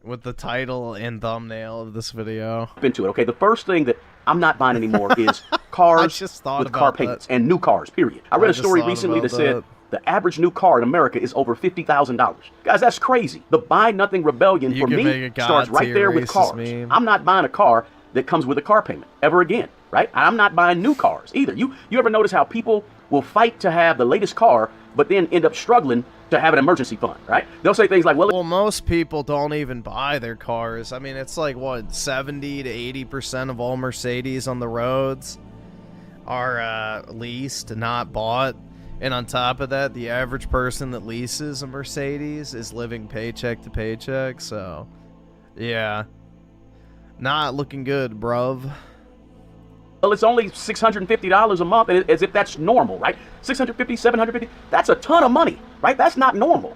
with the title and thumbnail of this video. Into it, okay? The first thing that I'm not buying anymore is cars with car payments and new cars, period. I read a story recently that said the average new car in America is over $50,000. Guys, that's crazy. The Buy Nothing Rebellion for me starts right there with cars. Meme. I'm not buying a car that comes with a car payment ever again, right? I'm not buying new cars either. You ever notice how people will fight to have the latest car, but then end up struggling to have an emergency fund, right? They'll say things like, well, most people don't even buy their cars. I mean, it's like, what, 70 to 80% of all Mercedes on the roads are leased, not bought. And on top of that, the average person that leases a Mercedes is living paycheck to paycheck. So, yeah, not looking good, bruv. well, it's only $650 a month, as if that's normal, right? $650, $750, that's a ton of money, right? That's not normal.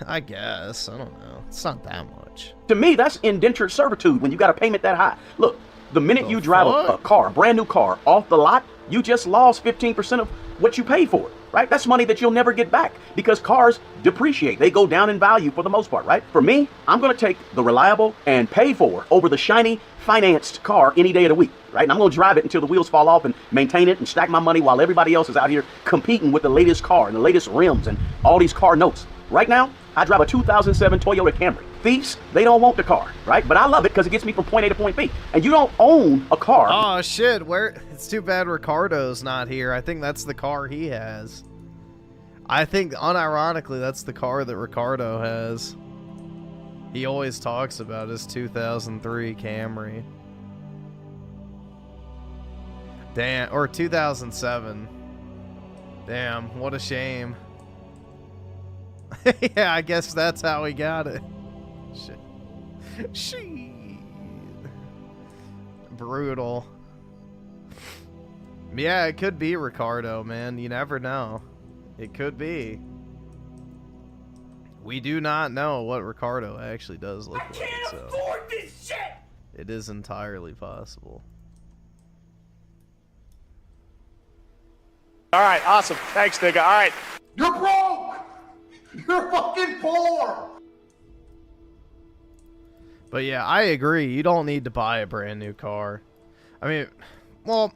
I guess. I don't know. It's not that much. To me, that's indentured servitude when you got a payment that high. Look, the minute you drive a car, a brand new car, off the lot, you just lost 15% of what you paid for it, right? That's money that you'll never get back because cars depreciate. They go down in value for the most part, right? For me, I'm going to take the reliable and pay for over the shiny financed car any day of the week, right? And I'm going to drive it until the wheels fall off and maintain it and stack my money while everybody else is out here competing with the latest car and the latest rims and all these car notes. Right now, I drive a 2007 Toyota Camry. Thieves, they don't want the car, right? But I love it because it gets me from point A to point B. And you don't own a car. Oh, shit. It's too bad Ricardo's not here. I think that's the car he has. I think, unironically, that's the car that Ricardo has. He always talks about his 2003 Camry. Damn, or 2007. Damn, what a shame. Yeah, I guess that's how he got it. Shit. Brutal. Yeah, it could be Ricardo, man. You never know. It could be. We do not know what Ricardo actually does look like, so afford this shit! It is entirely possible. All right, awesome. Thanks, nigga. All right. You're broke! You're fucking poor! But yeah, I agree. You don't need to buy a brand new car. I mean, well,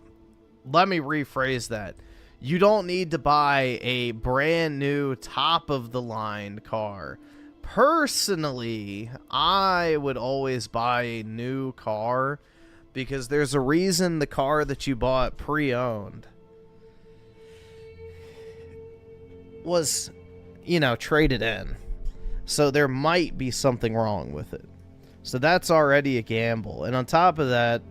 let me rephrase that. You don't need to buy a brand new top of the line car. Personally, I would always buy a new car because there's a reason the car that you bought pre-owned was, you know, traded in. So there might be something wrong with it. So that's already a gamble. And on top of that,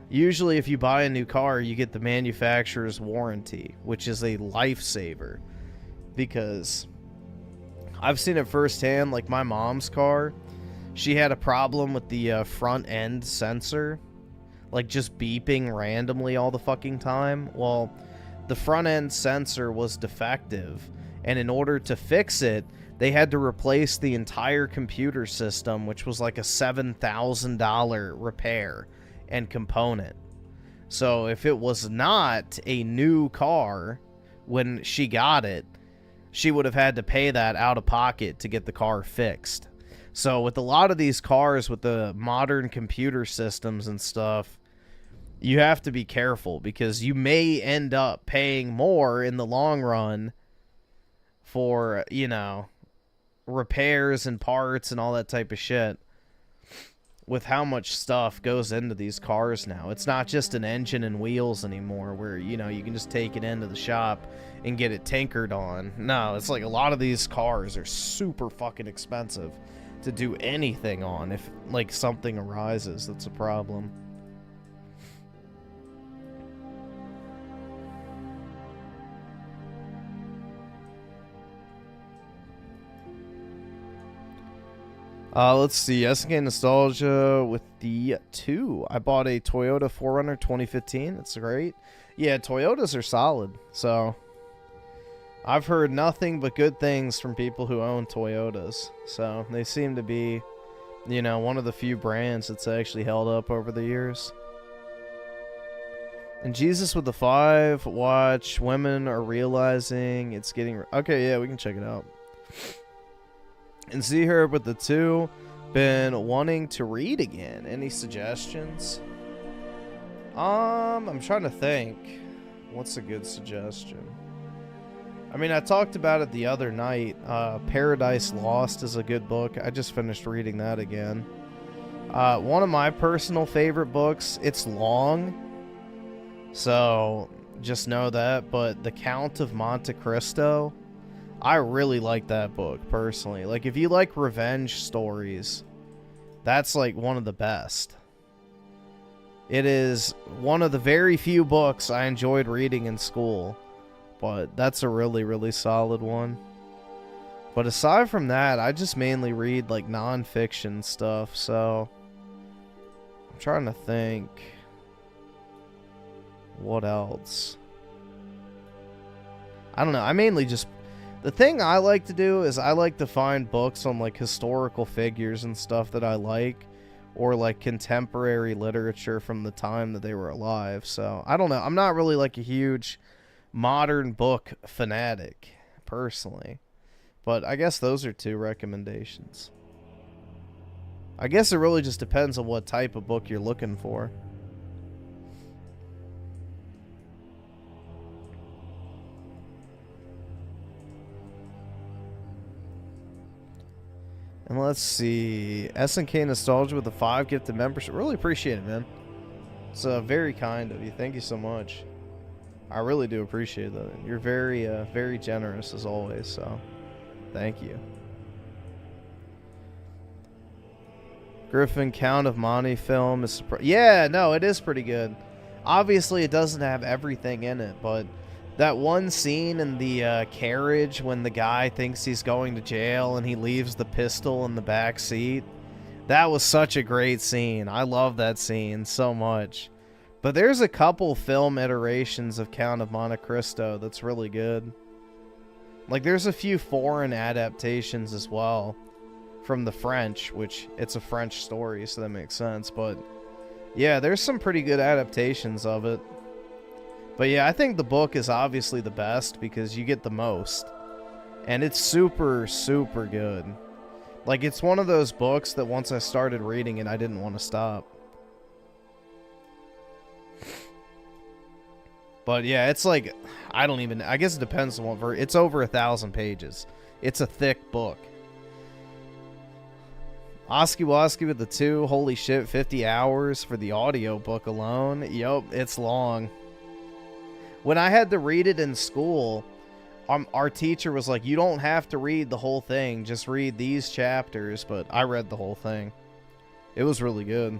usually if you buy a new car, you get the manufacturer's warranty, which is a lifesaver. Because I've seen it firsthand, like my mom's car. She had a problem with the front end sensor. Like just beeping randomly all the fucking time. Well, the front end sensor was defective. And in order to fix it, they had to replace the entire computer system, which was like a $7,000 repair and component. So if it was not a new car when she got it, she would have had to pay that out of pocket to get the car fixed. So with a lot of these cars with the modern computer systems and stuff, you have to be careful because you may end up paying more in the long run for, you know, repairs and parts and all that type of shit with how much stuff goes into these cars now. It's not just an engine and wheels anymore where, you know, you can just take it into the shop and get it tinkered on. No, it's like a lot of these cars are super fucking expensive to do anything on if, like, something arises that's a problem. Let's see. SNK Nostalgia with the 2. I bought a Toyota 4Runner 2015. It's great. Yeah, Toyotas are solid. So, I've heard nothing but good things from people who own Toyotas. So, they seem to be, you know, one of the few brands that's actually held up over the years. And Jesus with the 5. Watch. Women are realizing it's getting... Okay, yeah, we can check it out. And see her with the 2. Been wanting to read again. Any suggestions? I'm trying to think. What's a good suggestion? I mean, I talked about it the other night. Paradise Lost is a good book. I just finished reading that again. One of my personal favorite books. It's long. So, Just know that. But The Count of Monte Cristo, I really like that book, personally. Like, if you like revenge stories, that's, like, one of the best. It is one of the very few books I enjoyed reading in school. But that's a really, really solid one. But aside from that, I just mainly read, like, non-fiction stuff, so... I'm trying to think... What else? I don't know, I mainly just... The thing I like to do is I like to find books on, like, historical figures and stuff that I like. Or, like, contemporary literature from the time that they were alive, so... I don't know, I'm not really, like, a huge... modern book fanatic, personally. But I guess those are 2 recommendations. I guess it really just depends on what type of book you're looking for. And let's see. SNK Nostalgia with the 5 gifted membership. Really appreciate it, man. It's very kind of you. Thank you so much. I really do appreciate that. You're very, very generous as always, so thank you. Griffin Count of Monte film is... Yeah, no, it is pretty good. Obviously, it doesn't have everything in it, but that one scene in the carriage when the guy thinks he's going to jail and he leaves the pistol in the back seat, that was such a great scene. I love that scene so much. But there's a couple film iterations of Count of Monte Cristo that's really good. Like, there's a few foreign adaptations as well from the French, which it's a French story, so that makes sense. But, yeah, there's some pretty good adaptations of it. But, yeah, I think the book is obviously the best because you get the most. And it's super, super good. Like, it's one of those books that once I started reading it, I didn't want to stop. But yeah, it's like, I guess it depends on what it's over 1,000 pages. It's a thick book. Oski Woski with the 2, holy shit, 50 hours for the audio book alone. Yup, it's long. When I had to read it in school, our teacher was like, you don't have to read the whole thing, just read these chapters, but I read the whole thing. It was really good.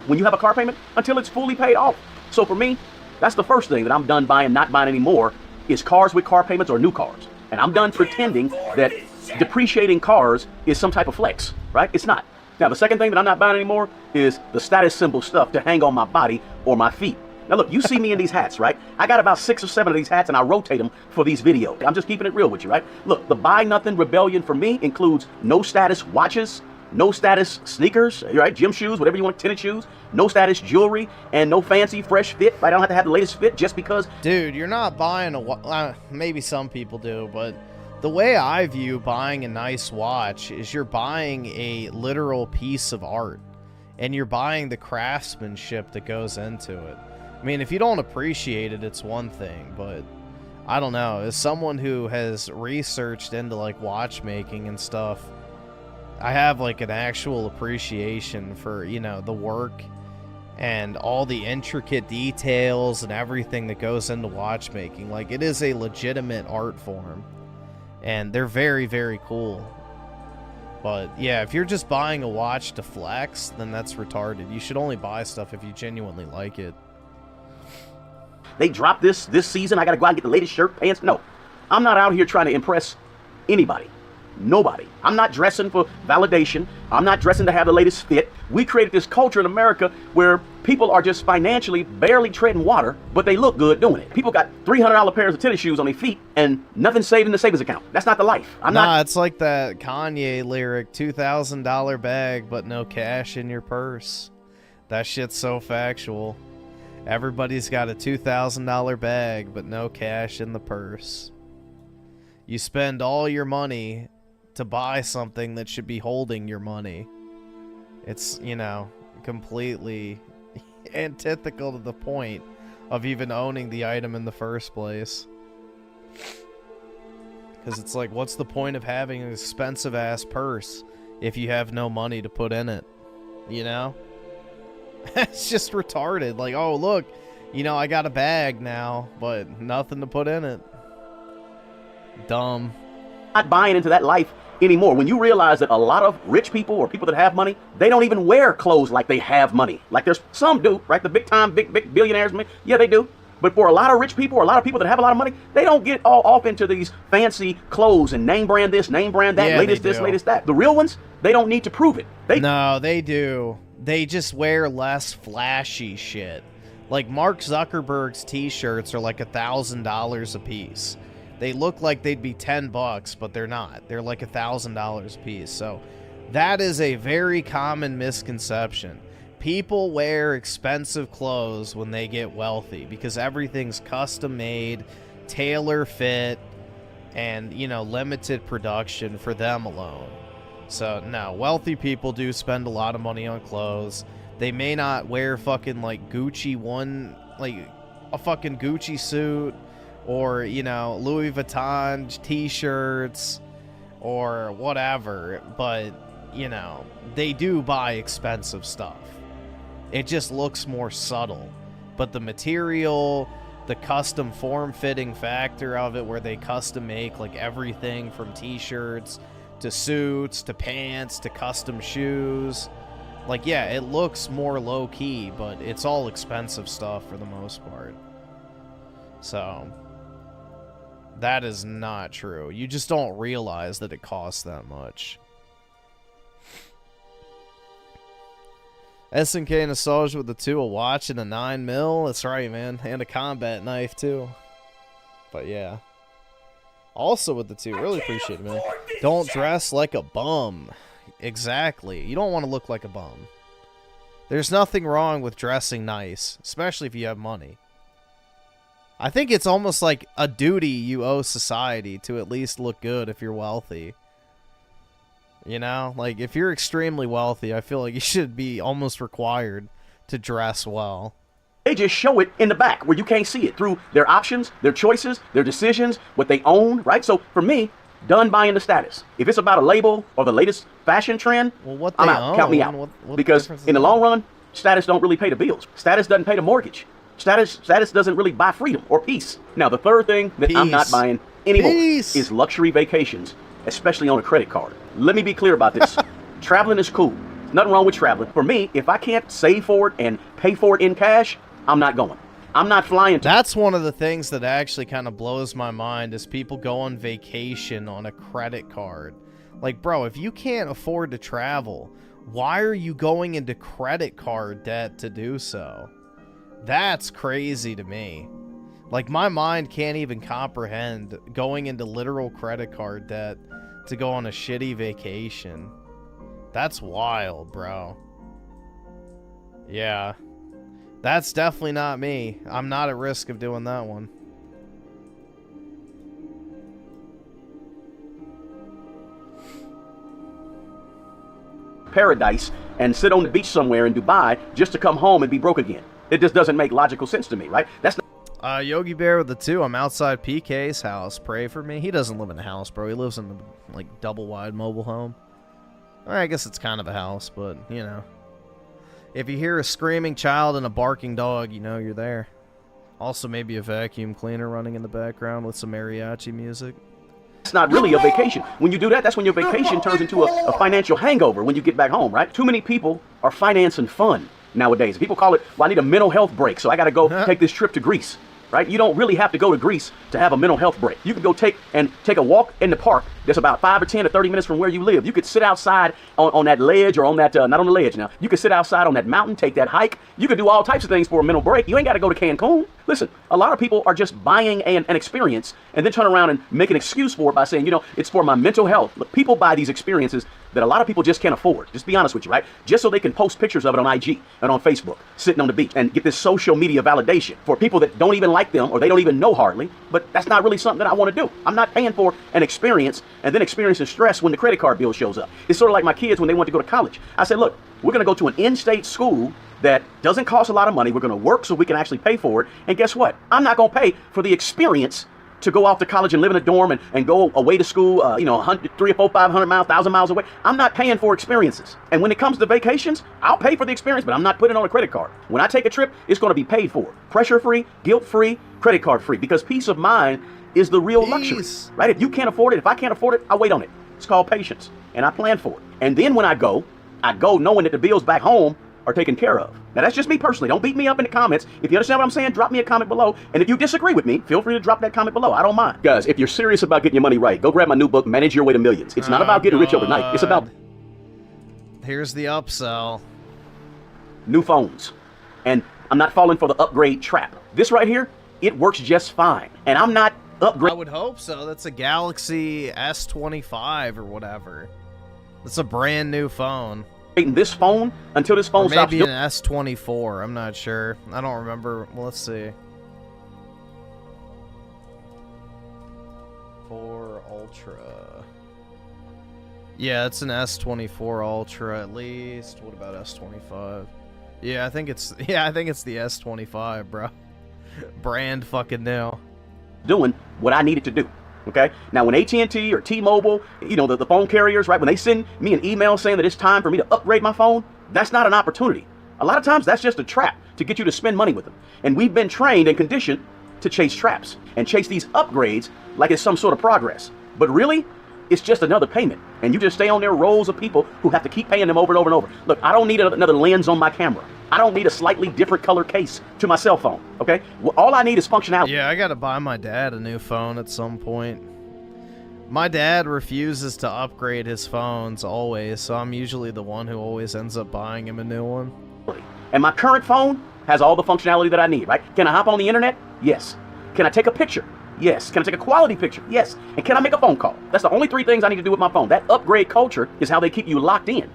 When you have a car payment until it's fully paid off. So for me, that's the first thing that I'm done buying, not buying anymore, is cars with car payments or new cars. And I'm done pretending that depreciating cars is some type of flex, right? It's not. Now, the second thing that I'm not buying anymore is the status symbol stuff to hang on my body or my feet. Now look, you see me in these hats, right? I got about 6 or 7 of these hats and I rotate them for these videos. I'm just keeping it real with you, right? Look, the buy nothing rebellion for me includes no status watches, no status sneakers, right? Gym shoes, whatever you want, tennis shoes, no status jewelry, and no fancy fresh fit. I don't have to have the latest fit just because. Dude, you're not buying maybe some people do, but the way I view buying a nice watch is you're buying a literal piece of art, and you're buying the craftsmanship that goes into it. I mean, if you don't appreciate it, it's one thing, but I don't know. As someone who has researched into like watchmaking and stuff, I have like an actual appreciation for, you know, the work and all the intricate details and everything that goes into watchmaking. Like, it is a legitimate art form, and they're very, very cool. But yeah, if you're just buying a watch to flex, then that's retarded. You should only buy stuff if you genuinely like it. They dropped this season, I gotta go out and get the latest shirt, pants. No, I'm not out here trying to impress anybody. Nobody. I'm not dressing for validation. I'm not dressing to have the latest fit. We created this culture in America where people are just financially barely treading water, but they look good doing it. People got $300 pairs of tennis shoes on their feet and nothing saved in the savings account. That's not the life. It's like that Kanye lyric, $2,000 bag, but no cash in your purse. That shit's so factual. Everybody's got a $2,000 bag, but no cash in the purse. You spend all your money to buy something that should be holding your money. It's, you know, completely antithetical to the point of even owning the item in the first place. Because it's like, what's the point of having an expensive ass purse if you have no money to put in it? you know? It's just retarded. Like, oh, look, you know, I got a bag now, but nothing to put in it. Dumb. Not buying into that life anymore. When you realize that a lot of rich people or people that have money, they don't even wear clothes like they have money. Like there's some do, right? The big time, big billionaires, yeah, they do. But for a lot of rich people or a lot of people that have a lot of money, they don't get all off into these fancy clothes and name brand this, name brand that, latest this, latest that. The real ones, they don't need to prove it. No, they do. They just wear less flashy shit. Like Mark Zuckerberg's t-shirts are like $1,000 a piece. They look like they'd be $10, but they're not. They're like $1,000 a piece. So that is a very common misconception. People wear expensive clothes when they get wealthy because everything's custom made, tailor fit, and, you know, limited production for them alone. So, no, wealthy people do spend a lot of money on clothes. They may not wear fucking, like, like, a fucking Gucci suit or, you know, Louis Vuitton t-shirts or whatever, but, you know, they do buy expensive stuff. It just looks more subtle. But the material, the custom form-fitting factor of it where they custom make, like, everything from t-shirts to suits, to pants, to custom shoes. Like, yeah, it looks more low-key, but it's all expensive stuff for the most part. So, that is not true. You just don't realize that it costs that much. SNK nostalgia with the 2, a watch and a 9mm. That's right, man. And a combat knife, too. But, yeah. Also with the 2, really appreciate it, man. Don't dress like a bum. Exactly. You don't want to look like a bum. There's nothing wrong with dressing nice, especially if you have money. I think it's almost like a duty you owe society to at least look good if you're wealthy. You know? Like, if you're extremely wealthy, I feel like you should be almost required to dress well. They just show it in the back where you can't see it through their options, their choices, their decisions, what they own, right? So for me, done buying the status. If it's about a label or the latest fashion trend, well, what they I'm out. Own, count me out. What because in the long run, status don't really pay the bills. Status doesn't pay the mortgage. Status doesn't really buy freedom or peace. Now, the third thing that I'm not buying anymore is luxury vacations, especially on a credit card. Let me be clear about this. Traveling is cool. Nothing wrong with traveling. For me, if I can't save for it and pay for it in cash, I'm not going. I'm not flying. That's one of the things that actually kind of blows my mind is people go on vacation on a credit card. Like, bro, if you can't afford to travel, why are you going into credit card debt to do so? That's crazy to me. Like, my mind can't even comprehend going into literal credit card debt to go on a shitty vacation. That's wild, bro. Yeah. That's definitely not me. I'm not at risk of doing that one. Paradise and sit on the beach somewhere in Dubai just to come home and be broke again. It just doesn't make logical sense to me, right? That's not Yogi Bear with the 2. I'm outside PK's house. Pray for me. He doesn't live in a house, bro. He lives in a, like, double-wide mobile home. I guess it's kind of a house, but, you know. If you hear a screaming child and a barking dog, you know you're there. Also, maybe a vacuum cleaner running in the background with some mariachi music. It's not really a vacation. When you do that, that's when your vacation turns into a financial hangover when you get back home, right? Too many people are financing fun nowadays. People call it, well, I need a mental health break, so I got to go take this trip to Greece, right? You don't really have to go to Greece to have a mental health break. You can go take a walk in the park that's about 5 or 10 or 30 minutes from where you live. You could sit outside on that ledge or on that, not on the ledge now. You could sit outside on that mountain, take that hike. You could do all types of things for a mental break. You ain't got to go to Cancun. Listen, a lot of people are just buying an experience and then turn around and make an excuse for it by saying, you know, it's for my mental health. Look, people buy these experiences that a lot of people just can't afford. Just be honest with you, right? Just so they can post pictures of it on IG and on Facebook, sitting on the beach and get this social media validation for people that don't even like them or they don't even know hardly, but that's not really something that I want to do. I'm not paying for an experience and then experiencing stress when the credit card bill shows up. It's sort of like my kids when they want to go to college. I said, look, we're going to go to an in-state school that doesn't cost a lot of money. We're going to work so we can actually pay for it. And guess what? I'm not going to pay for the experience to go off to college and live in a dorm and go away to school, you know, 100, 300 or 400, 500 miles, 1,000 miles away. I'm not paying for experiences. And when it comes to vacations, I'll pay for the experience, but I'm not putting it on a credit card. When I take a trip, it's going to be paid for. Pressure-free, guilt-free, credit card-free, because peace of mind is the real luxury, right? If you can't afford it, if I can't afford it, I wait on it. It's called patience, and I plan for it. And then when I go knowing that the bills back home are taken care of. Now, that's just me personally. Don't beat me up in the comments. If you understand what I'm saying, drop me a comment below. And if you disagree with me, feel free to drop that comment below. I don't mind. Guys, if you're serious about getting your money right, go grab my new book, Manage Your Way to Millions. It's not about getting rich overnight. It's about... Here's the upsell. New phones. And I'm not falling for the upgrade trap. This right here, it works just fine. And I'm not upgrading. I would hope so. That's a Galaxy S25 or whatever. That's a brand new phone. This phone until this phone stops. Maybe an S24. I'm not sure. I don't remember. Well, let's see. 4 Ultra. Yeah, it's an S24 Ultra at least. What about S25? Yeah, I think it's the S25, bro. Brand fucking new. Doing what I needed to do. Okay. Now, when AT&T or T-Mobile, you know, the phone carriers, right, when they send me an email saying that it's time for me to upgrade my phone, that's not an opportunity. A lot of times, that's just a trap to get you to spend money with them. And we've been trained and conditioned to chase traps and chase these upgrades like it's some sort of progress. But really, it's just another payment. And you just stay on their rolls of people who have to keep paying them over and over and over. Look, I don't need another lens on my camera. I don't need a slightly different color case to my cell phone, okay? All I need is functionality. Yeah, I gotta buy my dad a new phone at some point. My dad refuses to upgrade his phones always, so I'm usually the one who always ends up buying him a new one. And my current phone has all the functionality that I need, right? Can I hop on the internet? Yes. Can I take a picture? Yes. Can I take a quality picture? Yes. And can I make a phone call? That's the only 3 things I need to do with my phone. That upgrade culture is how they keep you locked in.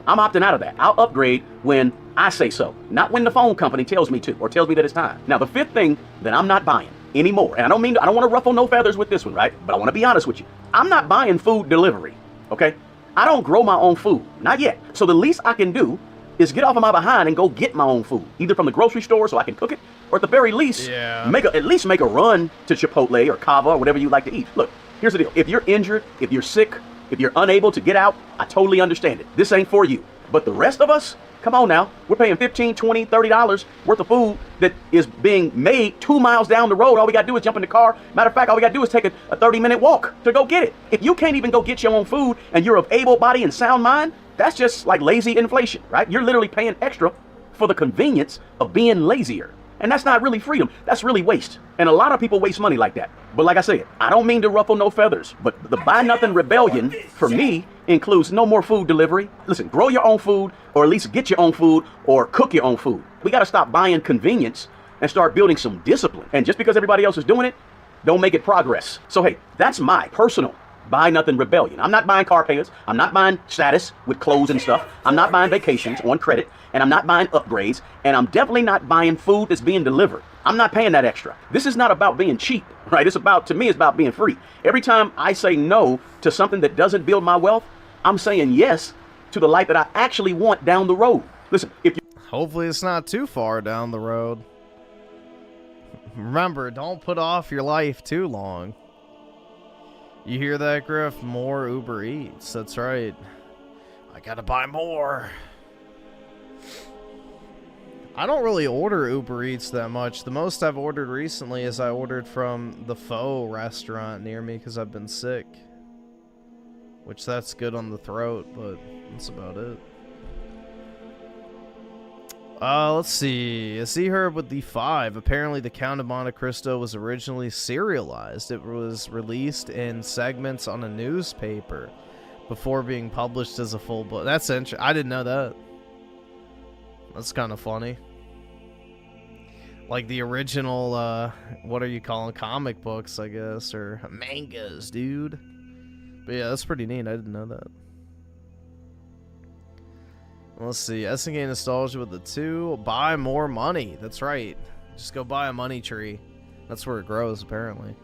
I'm opting out of that. I'll upgrade when I say so, not when the phone company tells me to or tells me that it's time. Now, the 5th thing that I'm not buying anymore, and I don't want to ruffle no feathers with this one, right? But I want to be honest with you. I'm not buying food delivery, okay? I don't grow my own food, not yet. So the least I can do is get off of my behind and go get my own food, either from the grocery store so I can cook it, or at the very least, at least make a run to Chipotle or Cava or whatever you like to eat. Look, here's the deal. If you're injured, if you're sick, if you're unable to get out, I totally understand it. This ain't for you. But the rest of us, come on now. We're paying $15, $20, $30 worth of food that is being made 2 miles down the road. All we got to do is jump in the car. Matter of fact, all we got to do is take a 30-minute walk to go get it. If you can't even go get your own food and you're of able body and sound mind, that's just like lazy inflation, right? You're literally paying extra for the convenience of being lazier. And that's not really freedom. That's really waste. And a lot of people waste money like that. But like I said, I don't mean to ruffle no feathers, but the buy nothing rebellion for me includes no more food delivery. Listen, grow your own food, or at least get your own food, or cook your own food. We got to stop buying convenience and start building some discipline. And just because everybody else is doing it, don't make it progress. So hey, that's my personal buy nothing rebellion. I'm not buying car payers. I'm not buying status with clothes and stuff. I'm not buying vacations on credit, and I'm not buying upgrades, and I'm definitely not buying food that's being delivered. I'm not paying that extra. This is not about being cheap, right? To me, it's about being free. Every time I say no to something that doesn't build my wealth, I'm saying yes to the life that I actually want down the road. Listen, if you... Hopefully it's not too far down the road. Remember, don't put off your life too long. You hear that, Griff? More Uber Eats. That's right. I gotta buy more. I don't really order Uber Eats that much. The most I've ordered recently is I ordered from the Pho restaurant near me because I've been sick. Which that's good on the throat, but that's about it. Let's see. A Sea Herb with the 5. Apparently, the Count of Monte Cristo was originally serialized. It was released in segments on a newspaper before being published as a full book. That's interesting. I didn't know that. That's kind of funny. Like the original, what are you calling comic books, I guess, or mangas, dude. But yeah, that's pretty neat. I didn't know that. Let's see. SNK Nostalgia with the 2. Buy more money. That's right. Just go buy a money tree. That's where it grows, apparently.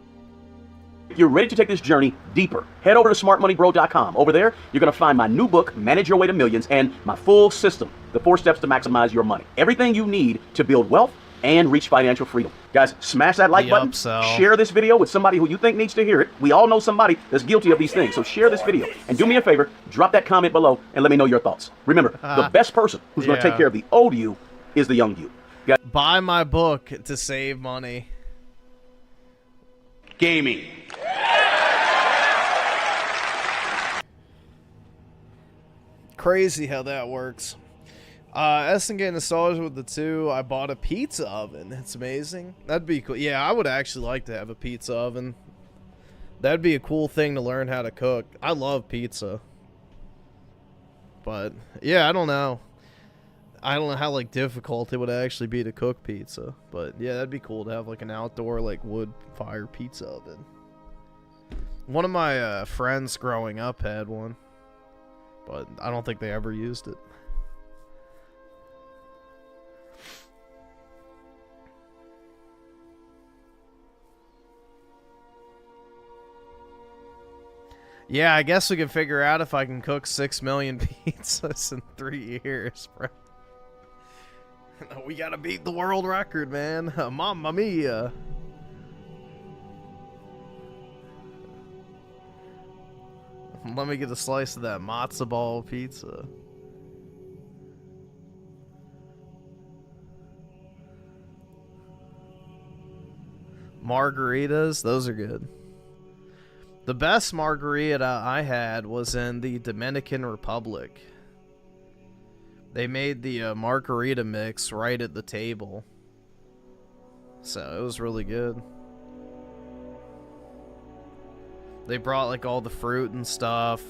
If you're ready to take this journey deeper, head over to smartmoneybro.com. Over there, you're going to find my new book, Manage Your Way to Millions, and my full system, the 4 steps to maximize your money. Everything you need to build wealth and reach financial freedom. Guys, smash that like The button. upsell. Share this video with somebody who you think needs to hear it. We all know somebody that's guilty of these things, so share this video. And do me a favor, drop that comment below and let me know your thoughts. Remember, the best person who's going to take care of the old you is the young you. Guys, buy my book to save money. Gaming. Crazy how that works. Essen getting nostalgia with the 2. I bought a pizza oven. It's amazing. That'd be cool. Yeah, I would actually like to have a pizza oven. That'd be a cool thing to learn how to cook. I love pizza. But, yeah, I don't know. I don't know how, like, difficult it would actually be to cook pizza. But, yeah, that'd be cool to have, like, an outdoor, like, wood fire pizza oven. One of my friends growing up had one. But I don't think they ever used it. Yeah, I guess we can figure out if I can cook 6 million pizzas in 3 years, bro. We gotta beat the world record, man. Mamma mia. Let me get a slice of that matzo ball pizza. Margaritas, those are good. The best margarita I had was in the Dominican Republic. They made the margarita mix right at the table. So it was really good. They brought like all the fruit and stuff,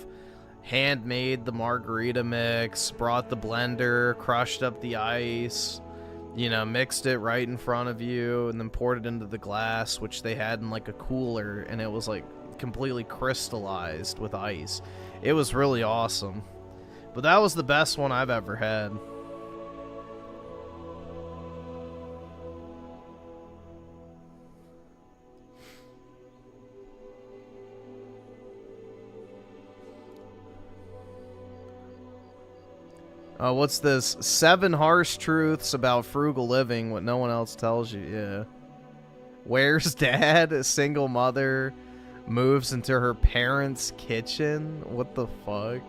handmade the margarita mix, brought the blender, crushed up the ice, you know, mixed it right in front of you, and then poured it into the glass, which they had in like a cooler, and it was like completely crystallized with ice. It was really awesome. But that was the best one I've ever had. What's this? 7 harsh truths about frugal living, what no one else tells you. Yeah. Where's dad? A single mother moves into her parents' kitchen? What the fuck?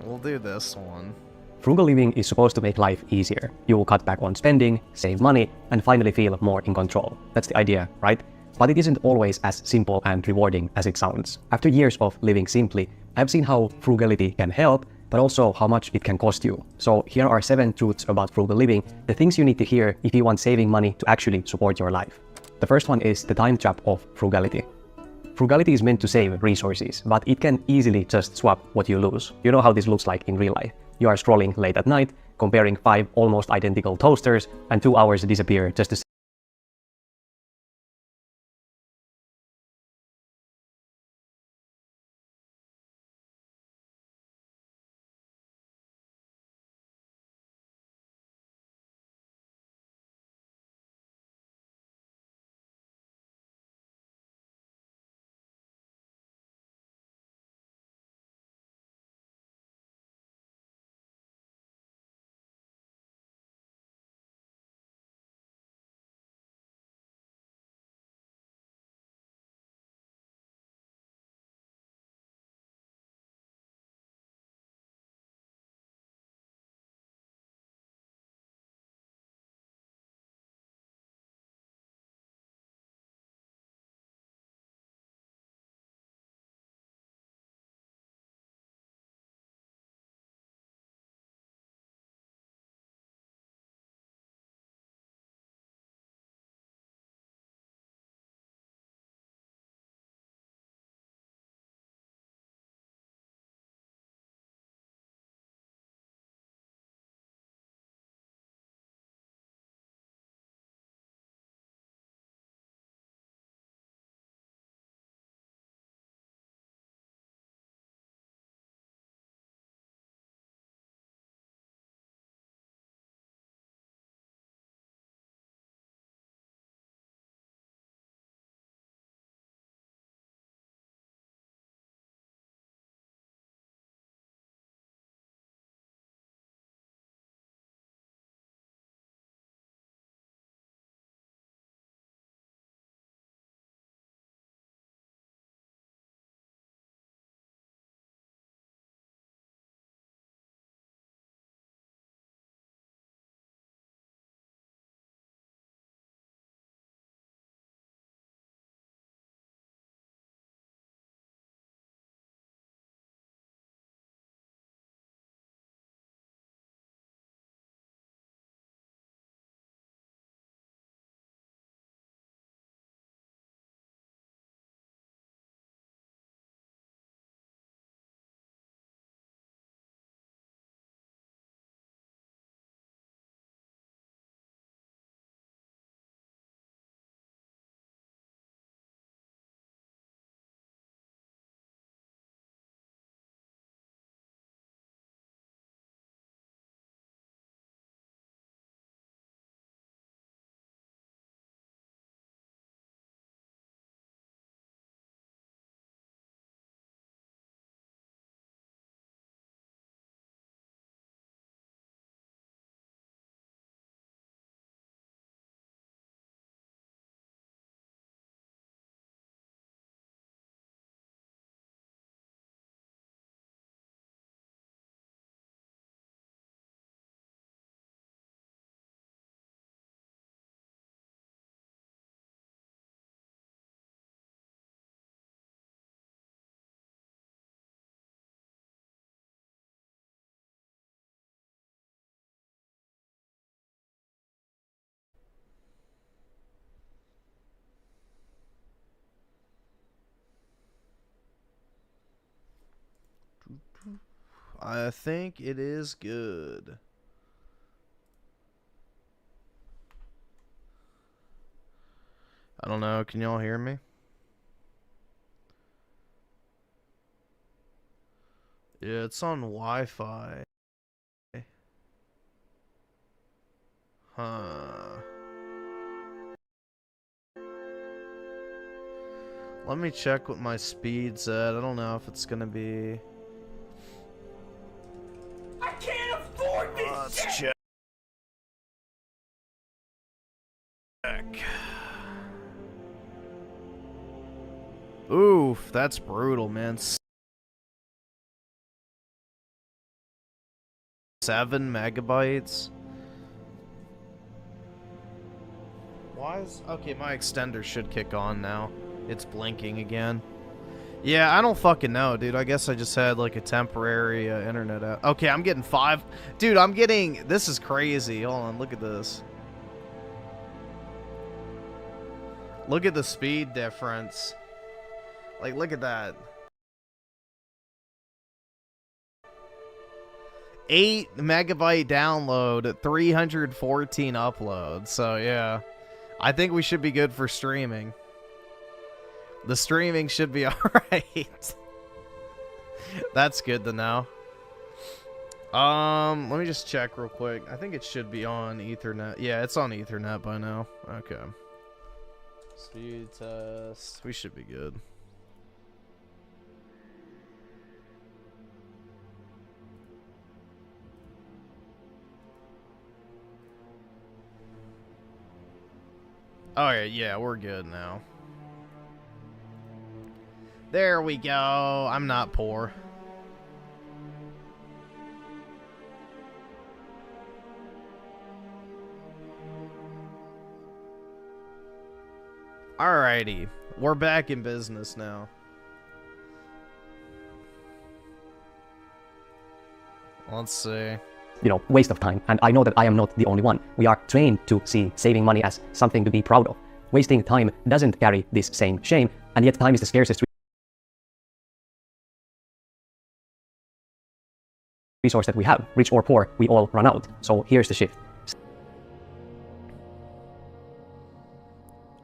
We'll do this one. Frugal living is supposed to make life easier. You will cut back on spending, save money, and finally feel more in control. That's the idea, right? But it isn't always as simple and rewarding as it sounds. After years of living simply, I've seen how frugality can help, but also how much it can cost you. So here are 7 truths about frugal living, the things you need to hear if you want saving money to actually support your life. The first one is the time trap of frugality. Frugality is meant to save resources, but it can easily just swap what you lose. You know how this looks like in real life. You are scrolling late at night, comparing 5 almost identical toasters, and 2 hours disappear just to I think it is good. I don't know. Can y'all hear me? Yeah, it's on Wi-Fi. Huh. Let me check what my speed's at. I don't know if it's gonna be... I can't afford this Let's shit. check. Oof, that's brutal, man. 7 megabytes. Why is... Okay, my extender should kick on now. It's blinking again. Yeah, I don't fucking know, dude. I guess I just had, like, a temporary internet out. Okay, I'm getting 5... Dude, I'm getting... This is crazy. Hold on, look at this. Look at the speed difference. Like, look at that. 8 megabyte download, 314 uploads. So, yeah. I think we should be good for streaming. The streaming should be alright. That's good to know. Let me just check real quick. I think it should be on Ethernet. Yeah, it's on Ethernet by now. Okay. Speed test. We should be good. Oh, yeah, we're good now. There we go. I'm not poor. Alrighty. We're back in business now. Let's see. Waste of time. And I know that I am not the only one. We are trained to see saving money as something to be proud of. Wasting time doesn't carry this same shame, and yet time is the scarcest resource that we have. Rich or poor, we all run out. So here's the shift.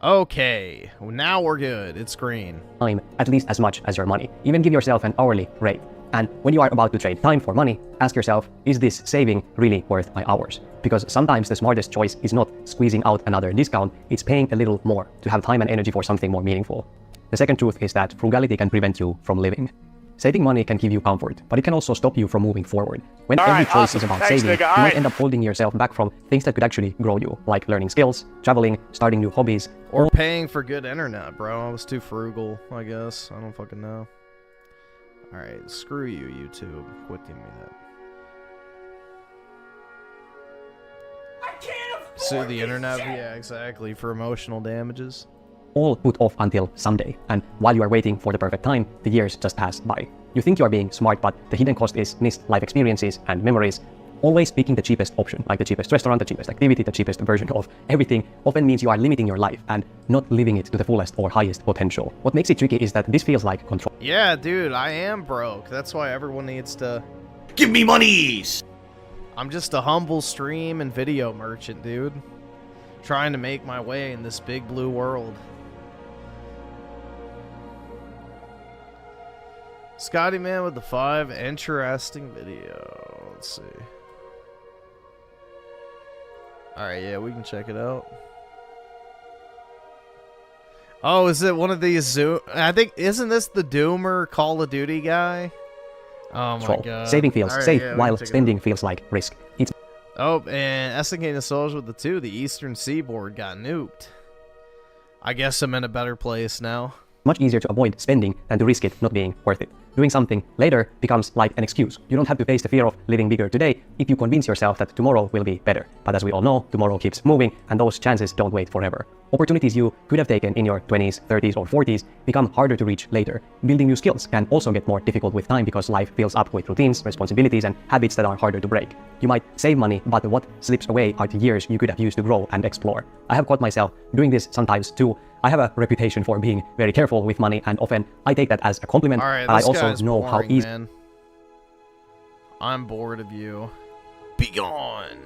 Okay, now we're good. It's green. Time at least as much as your money. Even give yourself an hourly rate. And when you are about to trade time for money, ask yourself, is this saving really worth my hours? Because sometimes the smartest choice is not squeezing out another discount, it's paying a little more to have time and energy for something more meaningful. The second truth is that frugality can prevent you from living. Saving money can give you comfort, but it can also stop you from moving forward. When every choice is about saving, you might end up holding yourself back from things that could actually grow you, like learning skills, traveling, starting new hobbies, or paying for good internet, bro. I was too frugal, I guess. I don't fucking know. Alright, screw you, YouTube. Quit giving me that. I can't afford Sue the internet? Yeah, exactly. For emotional damages. all put off until someday, and while you are waiting for the perfect time, the years just pass by. You think you are being smart, but the hidden cost is missed life experiences and memories. Always picking the cheapest option, like the cheapest restaurant, the cheapest activity, the cheapest version of everything, often means you are limiting your life and not living it to the fullest or highest potential. What makes it tricky is that this feels like control. Yeah, dude, I am broke. That's why everyone needs to... Give me monies! I'm just a humble stream and video merchant, dude. Trying to make my way in this big blue world. Scotty Man with the 5 interesting video. Let's see. Alright, yeah, we can check it out. Oh, is it one of these Zoom? I think, isn't this the Doomer Call of Duty guy? Oh my god. Saving feels safe, while spending feels like risk. It's oh, and SNK Soldier with the 2, the Eastern Seaboard got nuked. I guess I'm in a better place now. Much easier to avoid spending than to risk it not being worth it. Doing something later becomes like an excuse. You don't have to face the fear of living bigger today if you convince yourself that tomorrow will be better. But as we all know, tomorrow keeps moving, and those chances don't wait forever. Opportunities you could have taken in your 20s, 30s, or 40s become harder to reach later. Building new skills can also get more difficult with time because life fills up with routines, responsibilities, and habits that are harder to break. You might save money, but what slips away are the years you could have used to grow and explore. I have caught myself doing this sometimes too. I have a reputation for being very careful with money, and often I take that as a compliment, but I also know how easy... I'm bored of you. Be gone.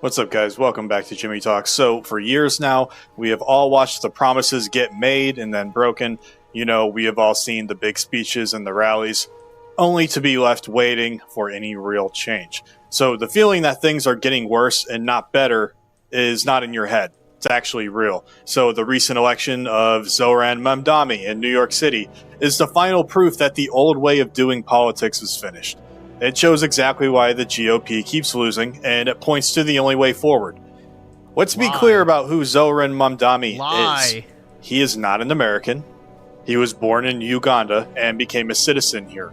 What's up, guys? Welcome back to Jimmy Talks. So, for years now, we have all watched the promises get made and then broken. You know, we have all seen the big speeches and the rallies, only to be left waiting for any real change. So, the feeling that things are getting worse and not better is not in your head. It's actually real. So, the recent election of Zoran Mamdani in New York City is the final proof that the old way of doing politics is finished. It shows exactly why the GOP keeps losing, and it points to the only way forward. Let's be clear about who Zoran Mamdani is. He is not an American. He was born in Uganda and became a citizen here.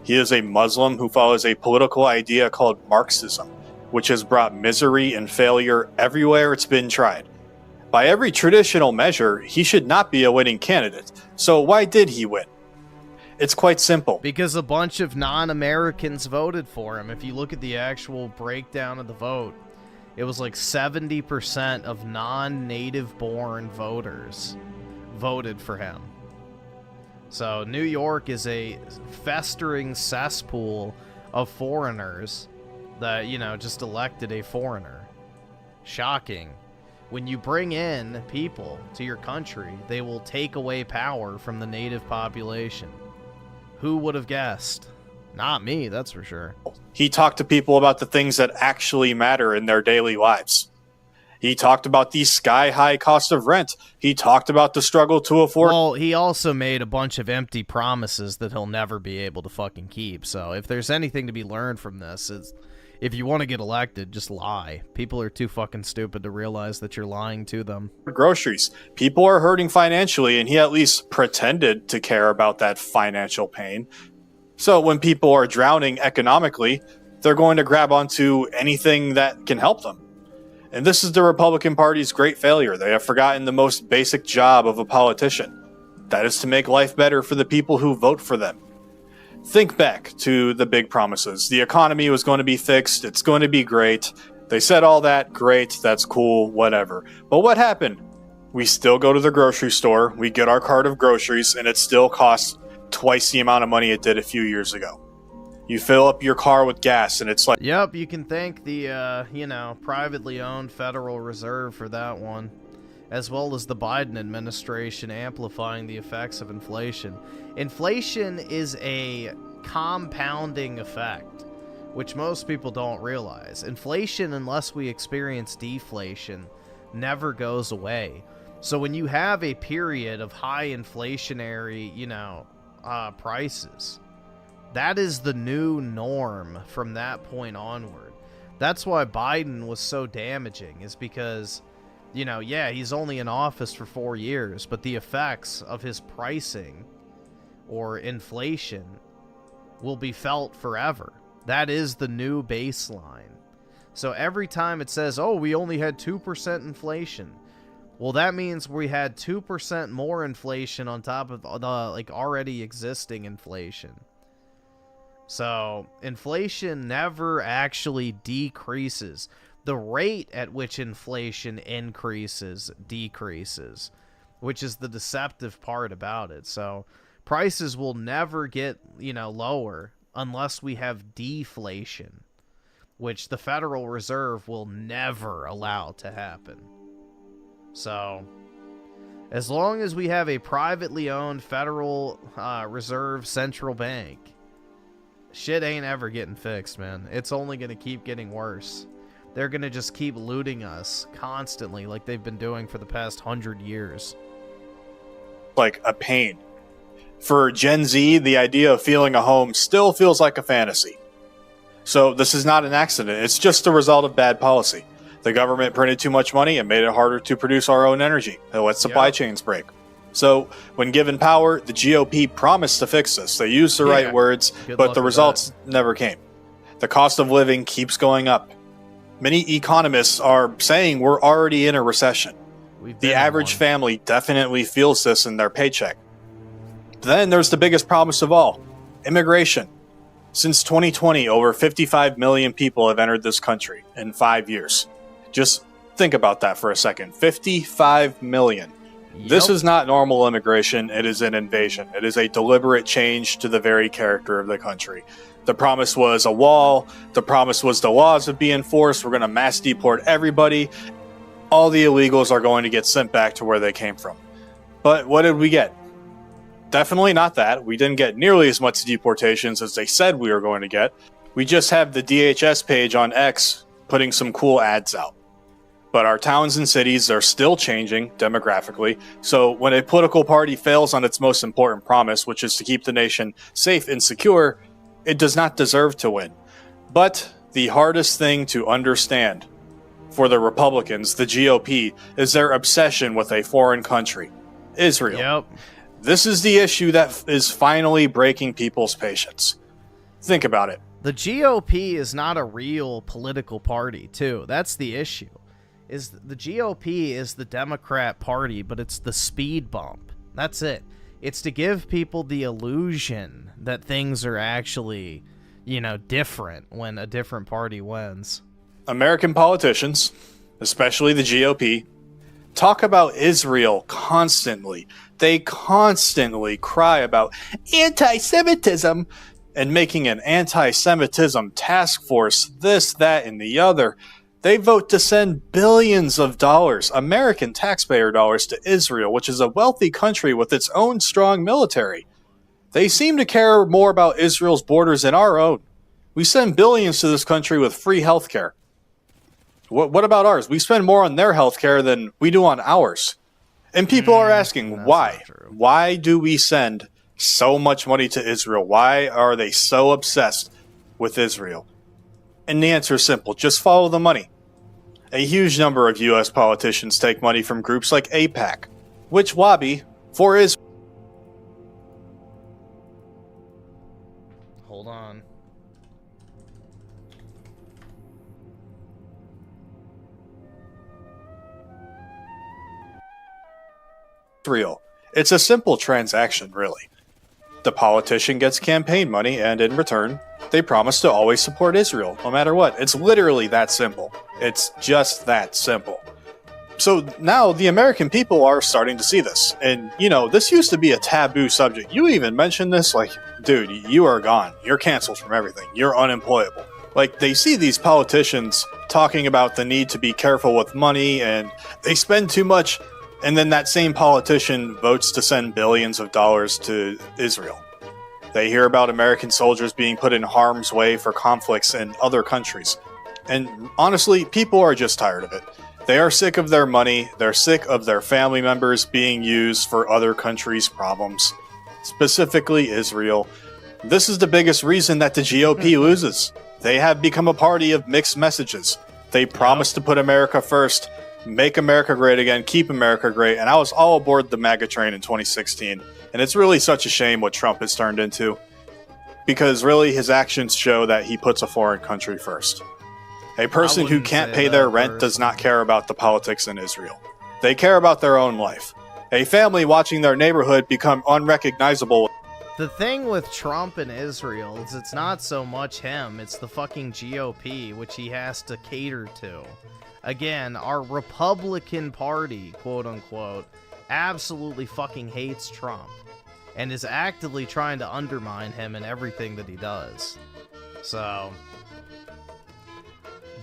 He is a Muslim who follows a political idea called Marxism, which has brought misery and failure everywhere it's been tried. By every traditional measure, he should not be a winning candidate. So why did he win? It's quite simple. Because a bunch of non-Americans voted for him. If you look at the actual breakdown of the vote, it was like 70% of non-native born voters voted for him. So New York is a festering cesspool of foreigners that, you know, just elected a foreigner. Shocking. When you bring in people to your country, they will take away power from the native population. Who would have guessed? Not me, that's for sure. He talked to people about the things that actually matter in their daily lives. He talked about the sky-high cost of rent. He talked about the struggle to afford... Well, he also made a bunch of empty promises that he'll never be able to fucking keep. So if there's anything to be learned from this, it's if you want to get elected, just lie. People are too fucking stupid to realize that you're lying to them. Groceries. People are hurting financially, and he at least pretended to care about that financial pain. So when people are drowning economically, they're going to grab onto anything that can help them. And this is the Republican Party's great failure. They have forgotten the most basic job of a politician. That is to make life better for the people who vote for them. Think back to the big promises. The economy was going to be fixed. It's going to be great. They said all that. Great. That's cool. Whatever. But what happened? We still go to the grocery store. We get our cart of groceries, and it still costs twice the amount of money it did a few years ago. You fill up your car with gas, and it's like... Yep, you can thank the, privately owned Federal Reserve for that one, as well as the Biden administration amplifying the effects of inflation. Inflation is a compounding effect, which most people don't realize. Inflation, unless we experience deflation, never goes away. So when you have a period of high inflationary, prices, that is the new norm from that point onward. That's why Biden was so damaging, is because, he's only in office for 4 years, but the effects of his pricing or inflation will be felt forever. That is the new baseline. So every time it says, oh, we only had 2% inflation, well, that means we had 2% more inflation on top of the already existing inflation. So inflation never actually decreases. The rate at which inflation increases decreases, which is the deceptive part about it. So prices will never get, lower unless we have deflation, which the Federal Reserve will never allow to happen. So as long as we have a privately owned Federal Reserve central bank, shit ain't ever getting fixed, man. It's only going to keep getting worse. They're going to just keep looting us constantly like they've been doing for the past 100 years. Like a pain. For Gen Z, the idea of feeling a home still feels like a fantasy. So this is not an accident. It's just a result of bad policy. The government printed too much money and made it harder to produce our own energy. It let supply chains break. So when given power, the GOP promised to fix this. They used the right words, but the results never came. The cost of living keeps going up. Many economists are saying we're already in a recession. The average family definitely feels this in their paycheck. Then there's the biggest promise of all, immigration. Since 2020, over 55 million people have entered this country in 5 years. Just think about that for a second. 55 million. This is not normal immigration, it is an invasion. It is a deliberate change to the very character of the country. The promise was a wall, the promise was the laws would be enforced, we're going to mass deport everybody, all the illegals are going to get sent back to where they came from. But what did we get? Definitely not that. We didn't get nearly as much deportations as they said we were going to get. We just have the DHS page on X putting some cool ads out. But our towns and cities are still changing demographically, so when a political party fails on its most important promise, which is to keep the nation safe and secure, it does not deserve to win. But the hardest thing to understand for the Republicans, the GOP, is their obsession with a foreign country, Israel. Yep. This is the issue that is finally breaking people's patience. Think about it. The GOP is not a real political party, too. That's the issue. Is the GOP is the Democrat Party, but it's the speed bump. That's it. It's to give people the illusion that things are actually, you know, different when a different party wins. American politicians, especially the GOP, talk about Israel constantly. They constantly cry about anti-Semitism and making an anti-Semitism task force, this, that, and the other. They vote to send billions of dollars, American taxpayer dollars, to Israel, which is a wealthy country with its own strong military. They seem to care more about Israel's borders than our own. We send billions to this country with free healthcare. What about ours? We spend more on their healthcare than we do on ours. And people are asking, why? Why do we send so much money to Israel? Why are they so obsessed with Israel? And the answer is simple. Just follow the money. A huge number of U.S. politicians take money from groups like AIPAC, which lobby for Israel. Hold on. It's a simple transaction, really. The politician gets campaign money, and in return, they promise to always support Israel, no matter what. It's literally that simple. It's just that simple. So now the American people are starting to see this. And, you know, this used to be a taboo subject. You even mentioned this, like, dude, you are gone. You're canceled from everything. You're unemployable. Like, they see these politicians talking about the need to be careful with money, and they spend too much. And then that same politician votes to send billions of dollars to Israel. They hear about American soldiers being put in harm's way for conflicts in other countries. And honestly, people are just tired of it. They are sick of their money. They're sick of their family members being used for other countries' problems, specifically Israel. This is the biggest reason that the GOP loses. They have become a party of mixed messages. They promise to put America first, make America great again, keep America great, and I was all aboard the MAGA train in 2016. And it's really such a shame what Trump has turned into, because really his actions show that he puts a foreign country first. A person who can't pay their rent does not care about the politics in Israel. They care about their own life. A family watching their neighborhood become unrecognizable. The thing with Trump and Israel is it's not so much him, it's the fucking GOP, which he has to cater to. Again, our Republican Party, quote unquote, absolutely fucking hates Trump and is actively trying to undermine him in everything that he does. So,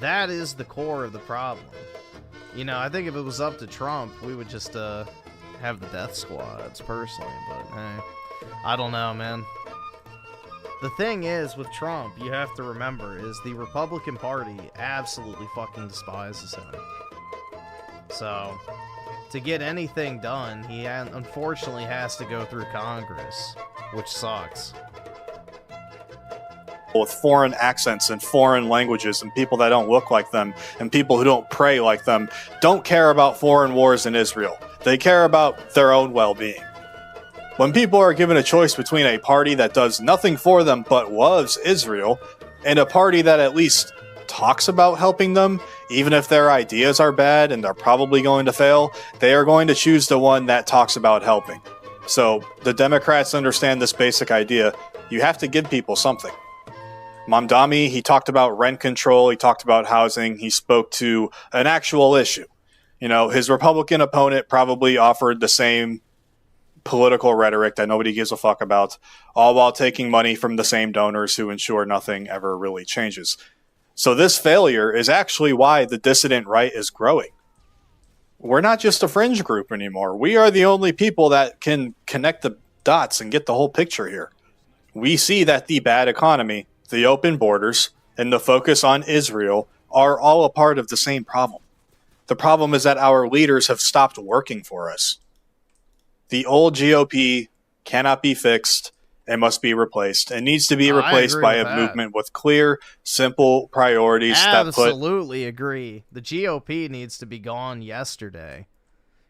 that is the core of the problem. You know, I think if it was up to Trump, we would just have the death squads personally, but hey, I don't know, man. The thing is, with Trump, you have to remember, is the Republican Party absolutely fucking despises him. So, to get anything done, he unfortunately has to go through Congress, which sucks. With foreign accents and foreign languages and people that don't look like them and people who don't pray like them don't care about foreign wars in Israel. They care about their own well-being. When people are given a choice between a party that does nothing for them but loves Israel and a party that at least talks about helping them, even if their ideas are bad and they're probably going to fail, they are going to choose the one that talks about helping. So the Democrats understand this basic idea. You have to give people something. Mamdani, he talked about rent control, he talked about housing, he spoke to an actual issue. You know, his Republican opponent probably offered the same political rhetoric that nobody gives a fuck about, all while taking money from the same donors who ensure nothing ever really changes. So this failure is actually why the dissident right is growing. We're not just a fringe group anymore. We are the only people that can connect the dots and get the whole picture here. We see that the bad economy, the open borders, and the focus on Israel are all a part of the same problem. The problem is that our leaders have stopped working for us. The old GOP cannot be fixed and must be replaced. It needs to be replaced by a movement with clear, simple priorities. Absolutely agree. The GOP needs to be gone yesterday.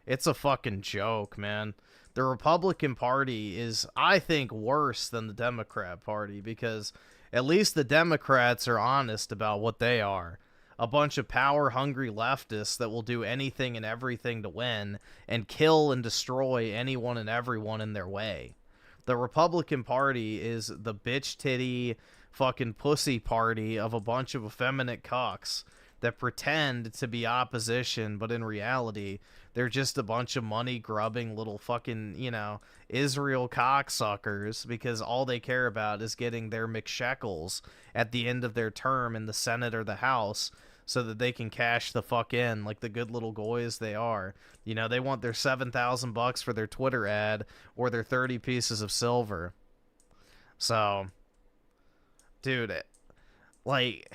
It's a fucking joke, man. The Republican Party is, I think, worse than the Democrat Party because at least the Democrats are honest about what they are. A bunch of power-hungry leftists that will do anything and everything to win and kill and destroy anyone and everyone in their way. The Republican Party is the bitch-titty fucking pussy party of a bunch of effeminate cocks that pretend to be opposition, but in reality, they're just a bunch of money-grubbing little fucking, you know, Israel cocksuckers because all they care about is getting their McShekels at the end of their term in the Senate or the House so that they can cash the fuck in like the good little goys they are. You know, they want their $7,000 for their Twitter ad or their 30 pieces of silver. So, dude, like,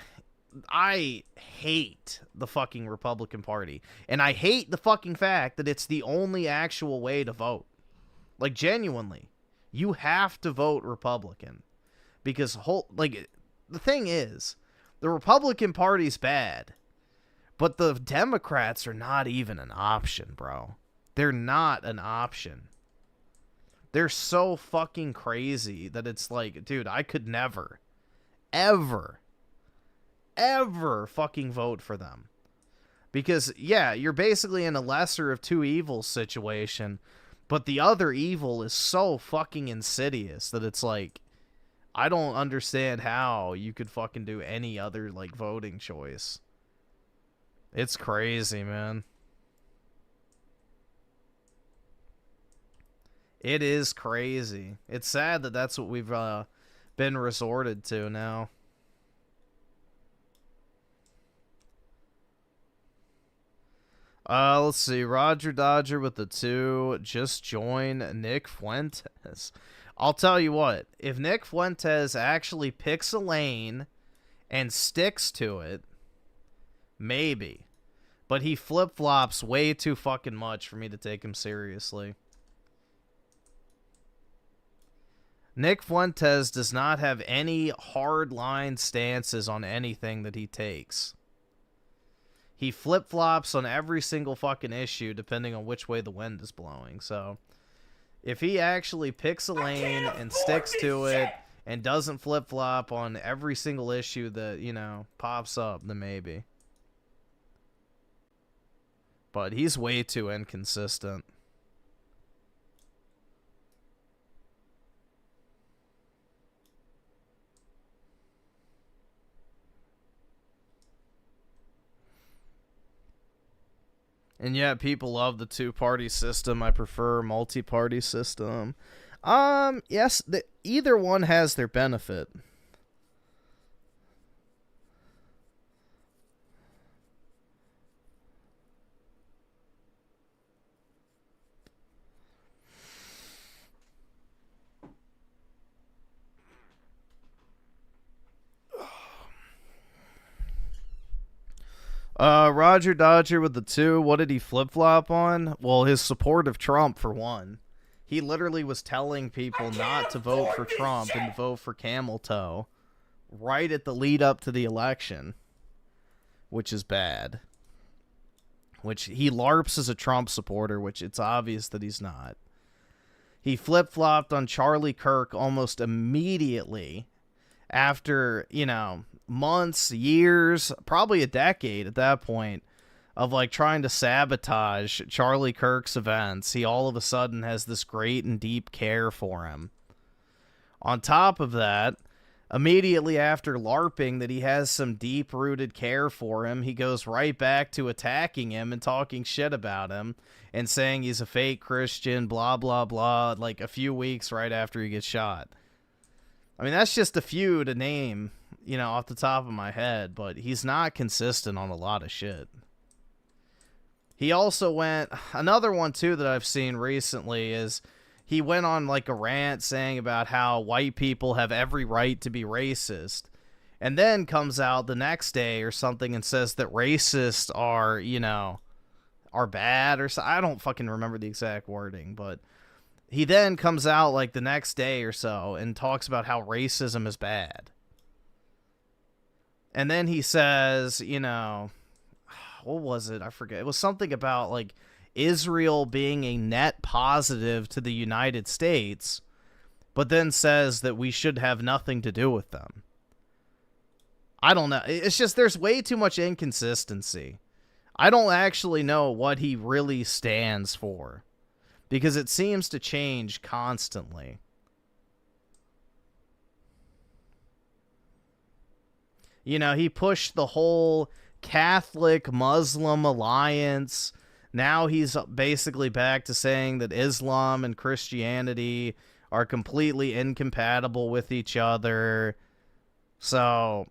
I hate the fucking Republican Party. And I hate the fucking fact that it's the only actual way to vote. Like, genuinely. You have to vote Republican. Because, like, the thing is, the Republican Party's bad. But the Democrats are not even an option, bro. They're not an option. They're so fucking crazy that it's like, dude, I could never, ever fucking vote for them. Because, yeah, you're basically in a lesser of two evils situation, but the other evil is so fucking insidious that it's like, I don't understand how you could fucking do any other, like, voting choice. It's crazy, man. It is crazy. It's sad that that's what we've been resorted to now. Let's see. Roger Dodger with the 2. Just join Nick Fuentes. I'll tell you what. If Nick Fuentes actually picks a lane and sticks to it, maybe. But he flip-flops way too fucking much for me to take him seriously. Nick Fuentes does not have any hard-line stances on anything that he takes. He flip-flops on every single fucking issue depending on which way the wind is blowing. So, if he actually picks a lane and sticks to it and doesn't flip-flop on every single issue that, you know, pops up, then maybe. But he's way too inconsistent. And yet people love the two-party system. I prefer multi-party system. Yes, either one has their benefit. Roger Dodger with the 2. What did he flip-flop on? Well, his support of Trump, for one. He literally was telling people not to vote for Trump and to vote for Camel Toe right at the lead up to the election, which is bad. Which he LARPs as a Trump supporter, which it's obvious that he's not. He flip-flopped on Charlie Kirk almost immediately after, you know, months, years, probably a decade at that point of like trying to sabotage Charlie Kirk's events. He all of a sudden has this great and deep care for him. On top of that, immediately after LARPing that he has some deep-rooted care for him, he goes right back to attacking him and talking shit about him and saying he's a fake Christian, blah, blah, blah, like a few weeks right after he gets shot. I mean, that's just a few to name, you know, off the top of my head, but he's not consistent on a lot of shit. He also went, another one too that I've seen recently is he went on like a rant saying about how white people have every right to be racist, and then comes out the next day or something and says that racists are, you know, are bad or so. I don't fucking remember the exact wording, but he then comes out like the next day or so and talks about how racism is bad. And then he says, you know, what was it? I forget. It was something about like Israel being a net positive to the United States, but then says that we should have nothing to do with them. I don't know. It's just there's way too much inconsistency. I don't actually know what he really stands for, because it seems to change constantly. You know, he pushed the whole Catholic-Muslim alliance. Now he's basically back to saying that Islam and Christianity are completely incompatible with each other. So,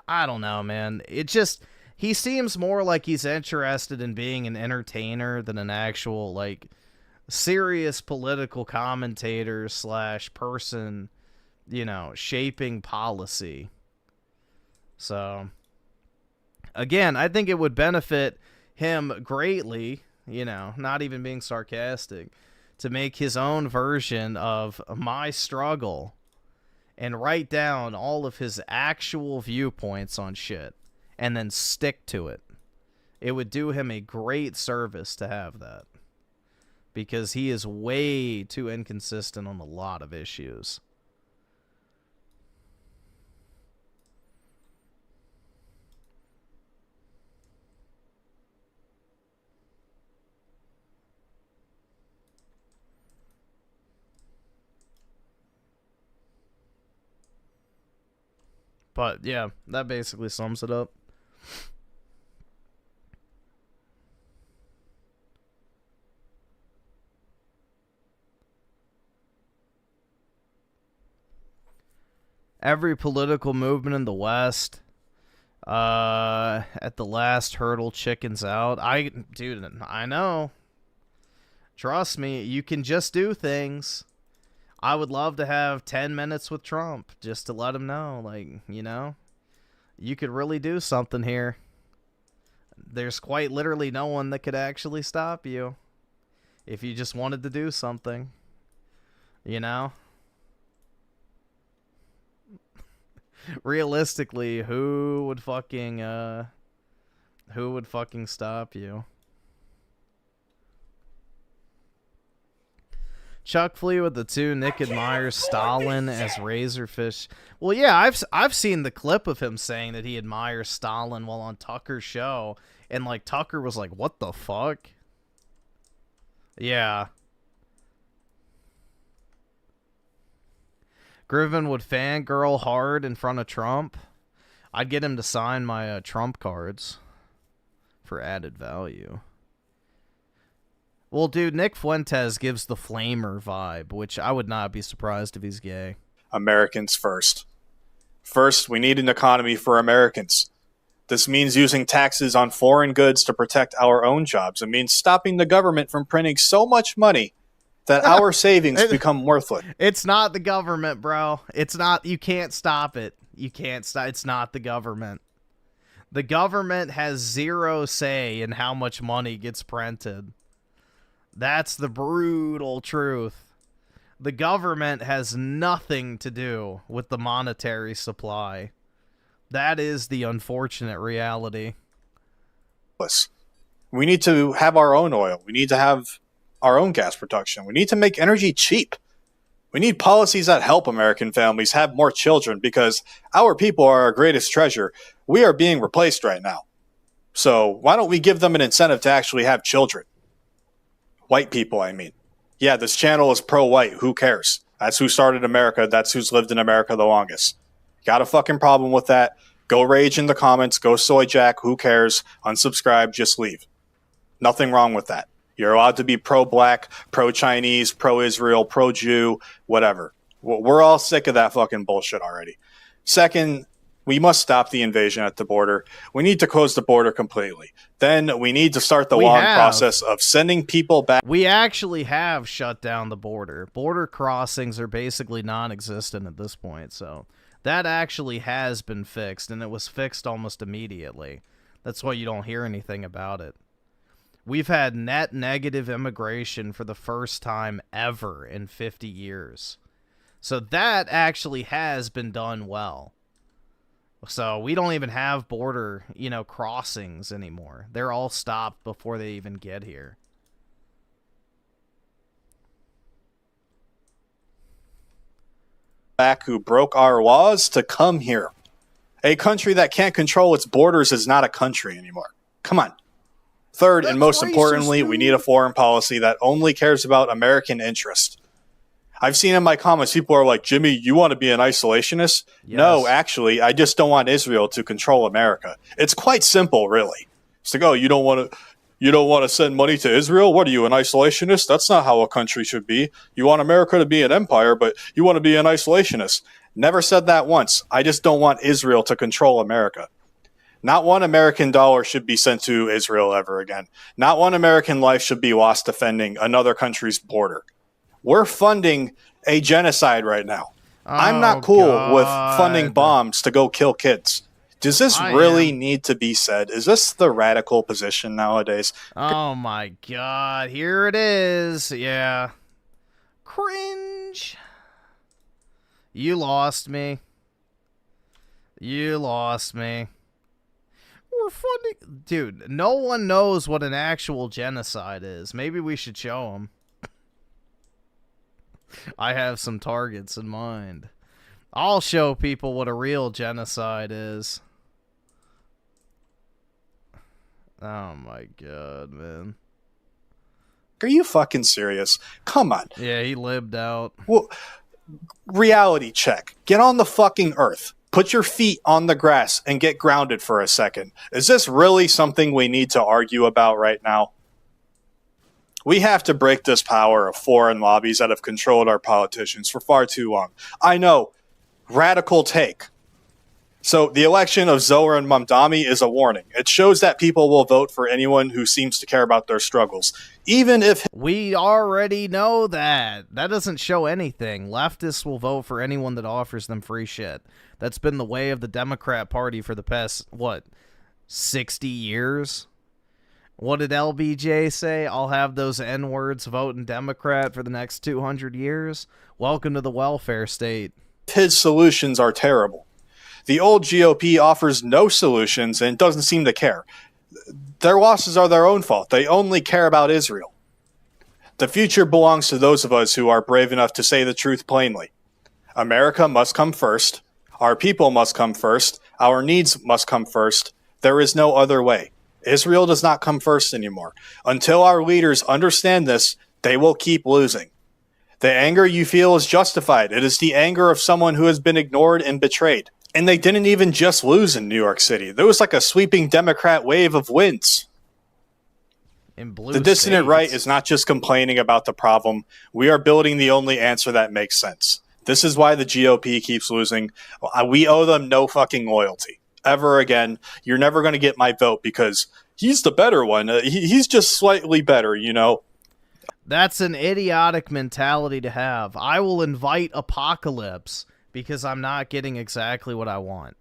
I don't know, man. It just, he seems more like he's interested in being an entertainer than an actual, like, serious political commentator / person, you know, shaping policy. So, again, I think it would benefit him greatly, you know, not even being sarcastic, to make his own version of my struggle and write down all of his actual viewpoints on shit and then stick to it. It would do him a great service to have that, because he is way too inconsistent on a lot of issues. But, yeah, that basically sums it up. Every political movement in the West, at the last hurdle, chickens out. Dude, I know. Trust me, you can just do things. I would love to have 10 minutes with Trump just to let him know, like, you know, you could really do something here. There's quite literally no one that could actually stop you if you just wanted to do something, you know? Realistically, who would fucking stop you? Chuck Flea with the 2. Nick admires Stalin as Razorfish. Well, yeah, I've seen the clip of him saying that he admires Stalin while on Tucker's show, and like Tucker was like, "What the fuck?" Yeah. Griffin would fangirl hard in front of Trump. I'd get him to sign my Trump cards for added value. Well, dude, Nick Fuentes gives the flamer vibe, which I would not be surprised if he's gay. Americans first. First, we need an economy for Americans. This means using taxes on foreign goods to protect our own jobs. It means stopping the government from printing so much money that our savings become worthless. It's not the government, bro. It's not. You can't stop it. You can't stop. It's not the government. The government has zero say in how much money gets printed. That's the brutal truth. The government has nothing to do with the monetary supply. That is the unfortunate reality. We need to have our own oil. We need to have our own gas production. We need to make energy cheap. We need policies that help American families have more children, because our people are our greatest treasure. We are being replaced right now. So why don't we give them an incentive to actually have children? White people, I mean. Yeah, this channel is pro-white. Who cares? That's who started America. That's who's lived in America the longest. Got a fucking problem with that? Go rage in the comments. Go soy jack. Who cares? Unsubscribe. Just leave. Nothing wrong with that. You're allowed to be pro-black, pro-Chinese, pro-Israel, pro-Jew, whatever. We're all sick of that fucking bullshit already. Second, we must stop the invasion at the border. We need to close the border completely. Then we need to start the long process of sending people back. We actually have shut down the border. Border crossings are basically non-existent at this point, so that actually has been fixed, and it was fixed almost immediately. That's why you don't hear anything about it. We've had net negative immigration for the first time ever in 50 years. So that actually has been done well. So we don't even have border, crossings anymore. They're all stopped before they even get here. Back who broke our laws to come here. A country that can't control its borders is not a country anymore. Come on. Third, and most importantly, we need a foreign policy that only cares about American interest. I've seen in my comments, people are like, Jimmy, you want to be an isolationist? Yes. No, actually, I just don't want Israel to control America. It's quite simple, really. It's like, oh, you don't want to send money to Israel? What are you, an isolationist? That's not how a country should be. You want America to be an empire, but you want to be an isolationist. Never said that once. I just don't want Israel to control America. Not one American dollar should be sent to Israel ever again. Not one American life should be lost defending another country's border. We're funding a genocide right now. I'm not cool with funding bombs to go kill kids. Does this really need to be said? Is this the radical position nowadays? Oh my god, here it is. Yeah. Cringe. You lost me. You lost me. We're funding... Dude, no one knows what an actual genocide is. Maybe we should show them. I have some targets in mind. I'll show people what a real genocide is. Oh my god, man. Are you fucking serious? Come on. Yeah, he lived out. Well, reality check. Get on the fucking earth. Put your feet on the grass and get grounded for a second. Is this really something we need to argue about right now? We have to break this power of foreign lobbies that have controlled our politicians for far too long. I know. Radical take. So the election of Zohar and Mamdani is a warning. It shows that people will vote for anyone who seems to care about their struggles. Even if... We already know that. That doesn't show anything. Leftists will vote for anyone that offers them free shit. That's been the way of the Democrat Party for the past, 60 years? What did LBJ say? I'll have those N-words voting Democrat for the next 200 years? Welcome to the welfare state. His solutions are terrible. The old GOP offers no solutions and doesn't seem to care. Their losses are their own fault. They only care about Israel. The future belongs to those of us who are brave enough to say the truth plainly. America must come first. Our people must come first. Our needs must come first. There is no other way. Israel does not come first anymore. Until our leaders understand this, they will keep losing. The anger you feel is justified. It is the anger of someone who has been ignored and betrayed. And they didn't even just lose in New York City. There was like a sweeping Democrat wave of wins. In blue the dissident states. right is not just complaining about the problem. We are building the only answer that makes sense. This is why the GOP keeps losing. We owe them no fucking loyalty. Ever again. You're never going to get my vote because he's the better one. He's just slightly better, you know. That's an idiotic mentality to have. I will invite apocalypse because I'm not getting exactly what I want.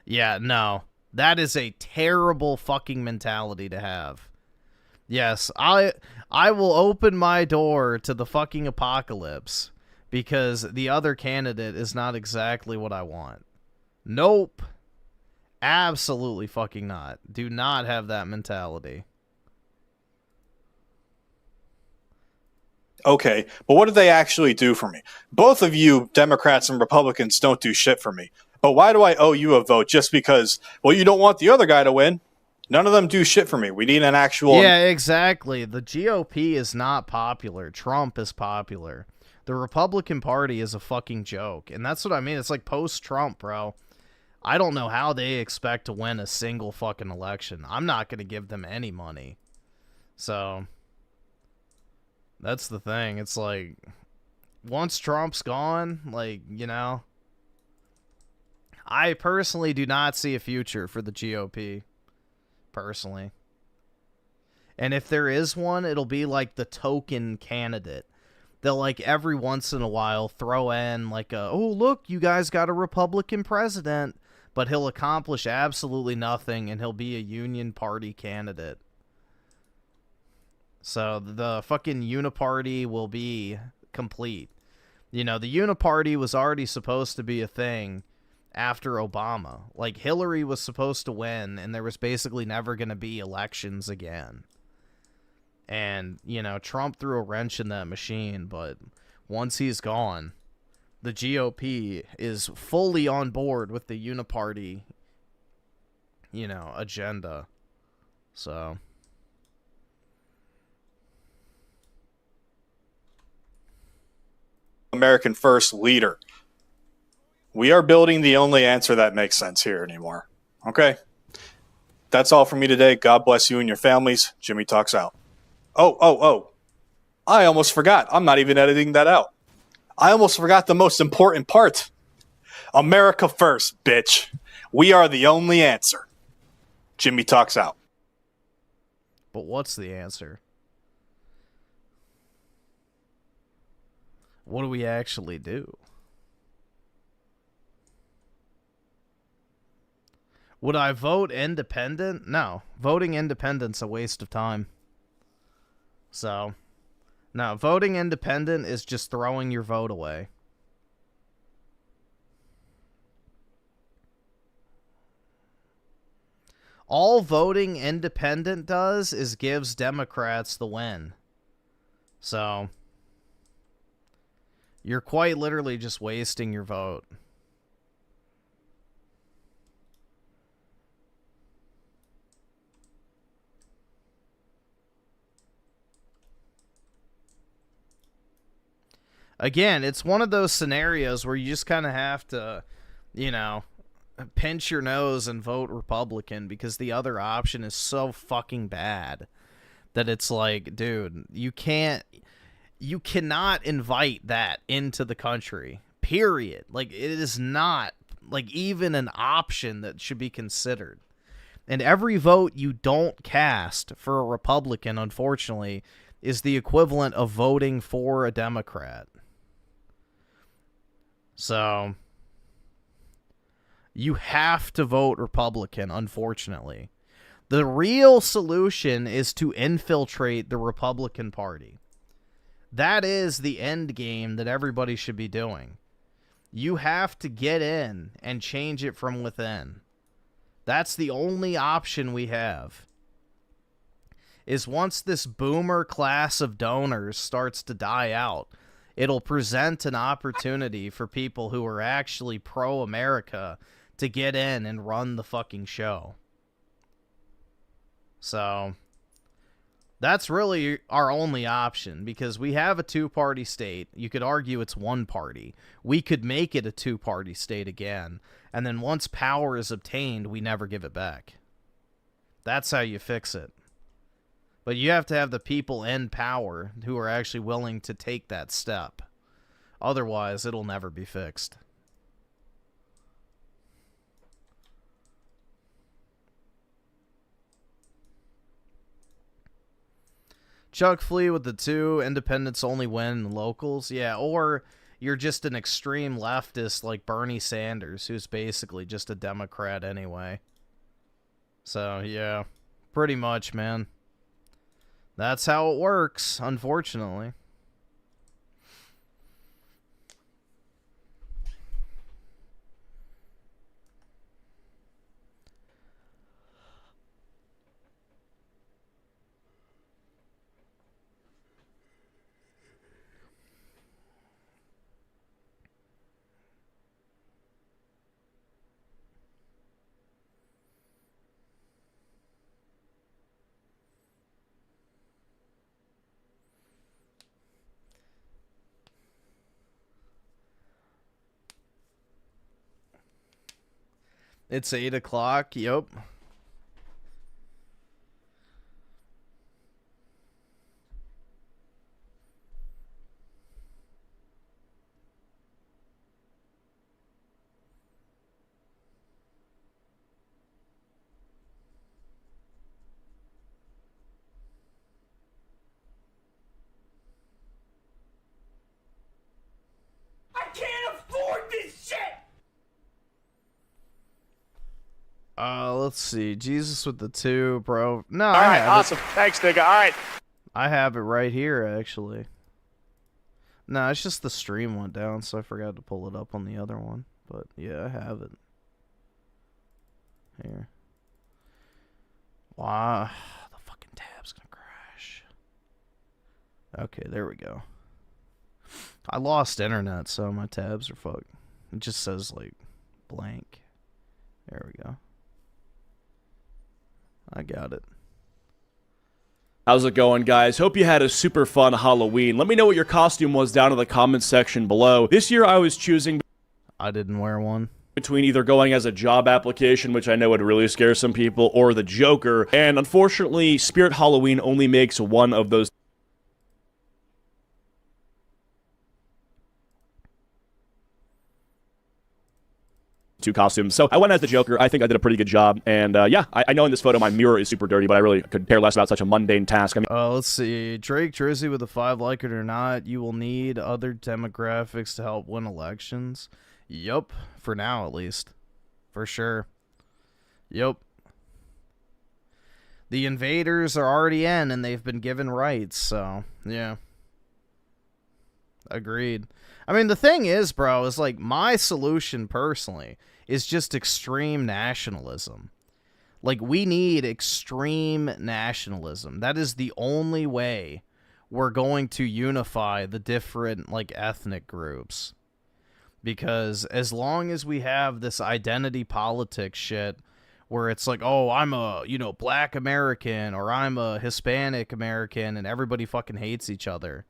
Yeah, no. That is a terrible fucking mentality to have. Yes, I will open my door to the fucking apocalypse because the other candidate is not exactly what I want. Nope. Absolutely fucking not. Do not have that mentality. Okay, but what do they actually do for me? Both of you, Democrats and Republicans, don't do shit for me. But why do I owe you a vote just because, well, you don't want the other guy to win? None of them do shit for me. We need an actual... Yeah, exactly. The GOP is not popular. Trump is popular. The Republican Party is a fucking joke. And that's what I mean. It's like post-Trump, bro. I don't know how they expect to win a single fucking election. I'm not going to give them any money. So, that's the thing. It's like, once Trump's gone, like, you know, I personally do not see a future for the GOP. Personally. And if there is one, it'll be like the token candidate. They'll, like, every once in a while throw in, like, oh, look, you guys got a Republican president. But he'll accomplish absolutely nothing, and he'll be a Union Party candidate. So the fucking Uniparty will be complete. You know, the Uniparty was already supposed to be a thing after Obama. Like, Hillary was supposed to win, and there was basically never going to be elections again. And, you know, Trump threw a wrench in that machine, but once he's gone, the GOP is fully on board with the Uniparty, you know, agenda. So. American first leader. We are building the only answer that makes sense here anymore. Okay? That's all for me today. God bless you and your families. Jimmy Talks out. Oh. I almost forgot. I'm not even editing that out. I almost forgot the most important part. America first, bitch. We are the only answer. Jimmy Talks out. But what's the answer? What do we actually do? Would I vote independent? No. Voting independent's a waste of time. So, no, voting independent is just throwing your vote away. All voting independent does is gives Democrats the win. So, you're quite literally just wasting your vote. Again, it's one of those scenarios where you just kind of have to, you know, pinch your nose and vote Republican because the other option is so fucking bad that it's like, dude, you cannot invite that into the country. Period. Like, it is not, like, even an option that should be considered. And every vote you don't cast for a Republican, unfortunately, is the equivalent of voting for a Democrat. So, you have to vote Republican, unfortunately. The real solution is to infiltrate the Republican Party. That is the end game that everybody should be doing. You have to get in and change it from within. That's the only option we have. Is once this boomer class of donors starts to die out, it'll present an opportunity for people who are actually pro-America to get in and run the fucking show. So, that's really our only option, because we have a two-party state. You could argue it's one party. We could make it a two-party state again, and then once power is obtained, we never give it back. That's how you fix it. But you have to have the people in power who are actually willing to take that step. Otherwise, it'll never be fixed. Chuck Flea with the 2, independents only win in locals. Yeah, or you're just an extreme leftist like Bernie Sanders, who's basically just a Democrat anyway. So, yeah, pretty much, man. That's how it works, unfortunately. It's 8 o'clock. Yep. I can't afford this shit! Let's see. Jesus with the 2, bro. No, All right, awesome. Thanks, nigga. All right. I have it right here, actually. No, it's just the stream went down, so I forgot to pull it up on the other one. But, yeah, I have it. Here. Wow. The fucking tab's gonna crash. Okay, there we go. I lost internet, so my tabs are fucked. It just says, like, blank. There we go. I got it. How's it going, guys? Hope you had a super fun Halloween. Let me know what your costume was down in the comments section below. This year I was choosing... I didn't wear one. Between either going as a job application, which I know would really scare some people, or the Joker. And unfortunately, Spirit Halloween only makes one of those two costumes. So I went as the Joker. I think I did a pretty good job. And yeah, I know in this photo my mirror is super dirty, but I really could care less about such a mundane task. I mean, let's see. Drake Drizzy with a 5, like it or not. You will need other demographics to help win elections. Yup. For now, at least. For sure. Yup. The invaders are already in, and they've been given rights, so, yeah. Agreed. I mean, the thing is, bro, is like, my solution, personally, is just extreme nationalism. Like, we need extreme nationalism. That is the only way we're going to unify the different, like, ethnic groups. Because as long as we have this identity politics shit, where it's like, oh, I'm a, you know, black American, or I'm a Hispanic American, and everybody fucking hates each other,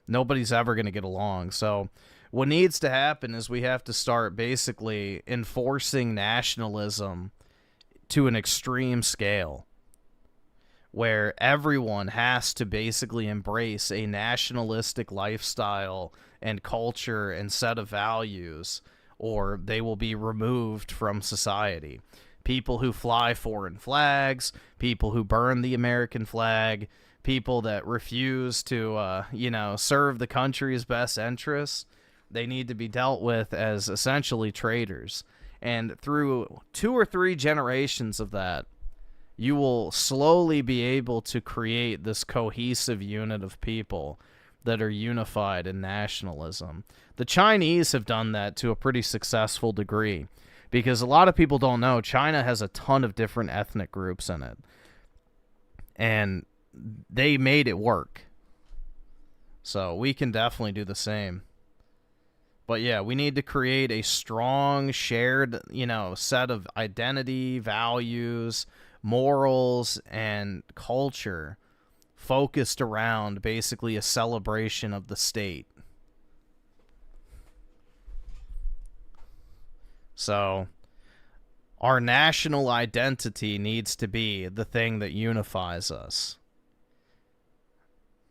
nobody's ever going to get along. So what needs to happen is we have to start basically enforcing nationalism to an extreme scale, where everyone has to basically embrace a nationalistic lifestyle and culture and set of values, or they will be removed from society. People who fly foreign flags, people who burn the American flag, people that refuse to, you know, serve the country's best interests, they need to be dealt with as essentially traitors. And through 2 or 3 generations of that, you will slowly be able to create this cohesive unit of people that are unified in nationalism. The Chinese have done that to a pretty successful degree, because a lot of people don't know China has a ton of different ethnic groups in it, and they made it work. So we can definitely do the same. But yeah, we need to create a strong shared, you know, set of identity, values, morals, and culture focused around basically a celebration of the state. So our national identity needs to be the thing that unifies us,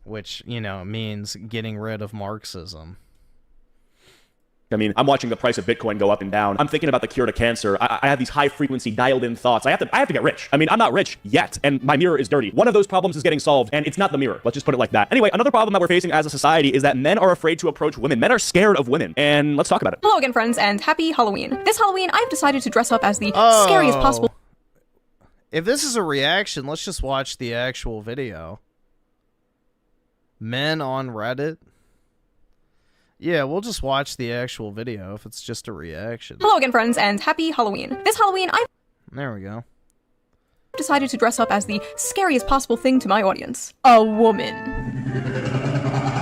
which, you know, means getting rid of Marxism. I mean, I'm watching the price of Bitcoin go up and down. I'm thinking about the cure to cancer. I have these high-frequency, dialed-in thoughts. I have to get rich. I mean, I'm not rich yet, and my mirror is dirty. One of those problems is getting solved, and it's not the mirror. Let's just put it like that. Anyway, another problem that we're facing as a society is that men are afraid to approach women. Men are scared of women, and let's talk about it. Hello again, friends, and happy Halloween. This Halloween, I've decided to dress up as the scariest possible... If this is a reaction, let's just watch the actual video. Men on Reddit? Yeah, we'll just watch the actual video if it's just a reaction. Hello again, friends, and happy Halloween. This Halloween, I've There we go. decided to dress up as the scariest possible thing to my audience. A woman.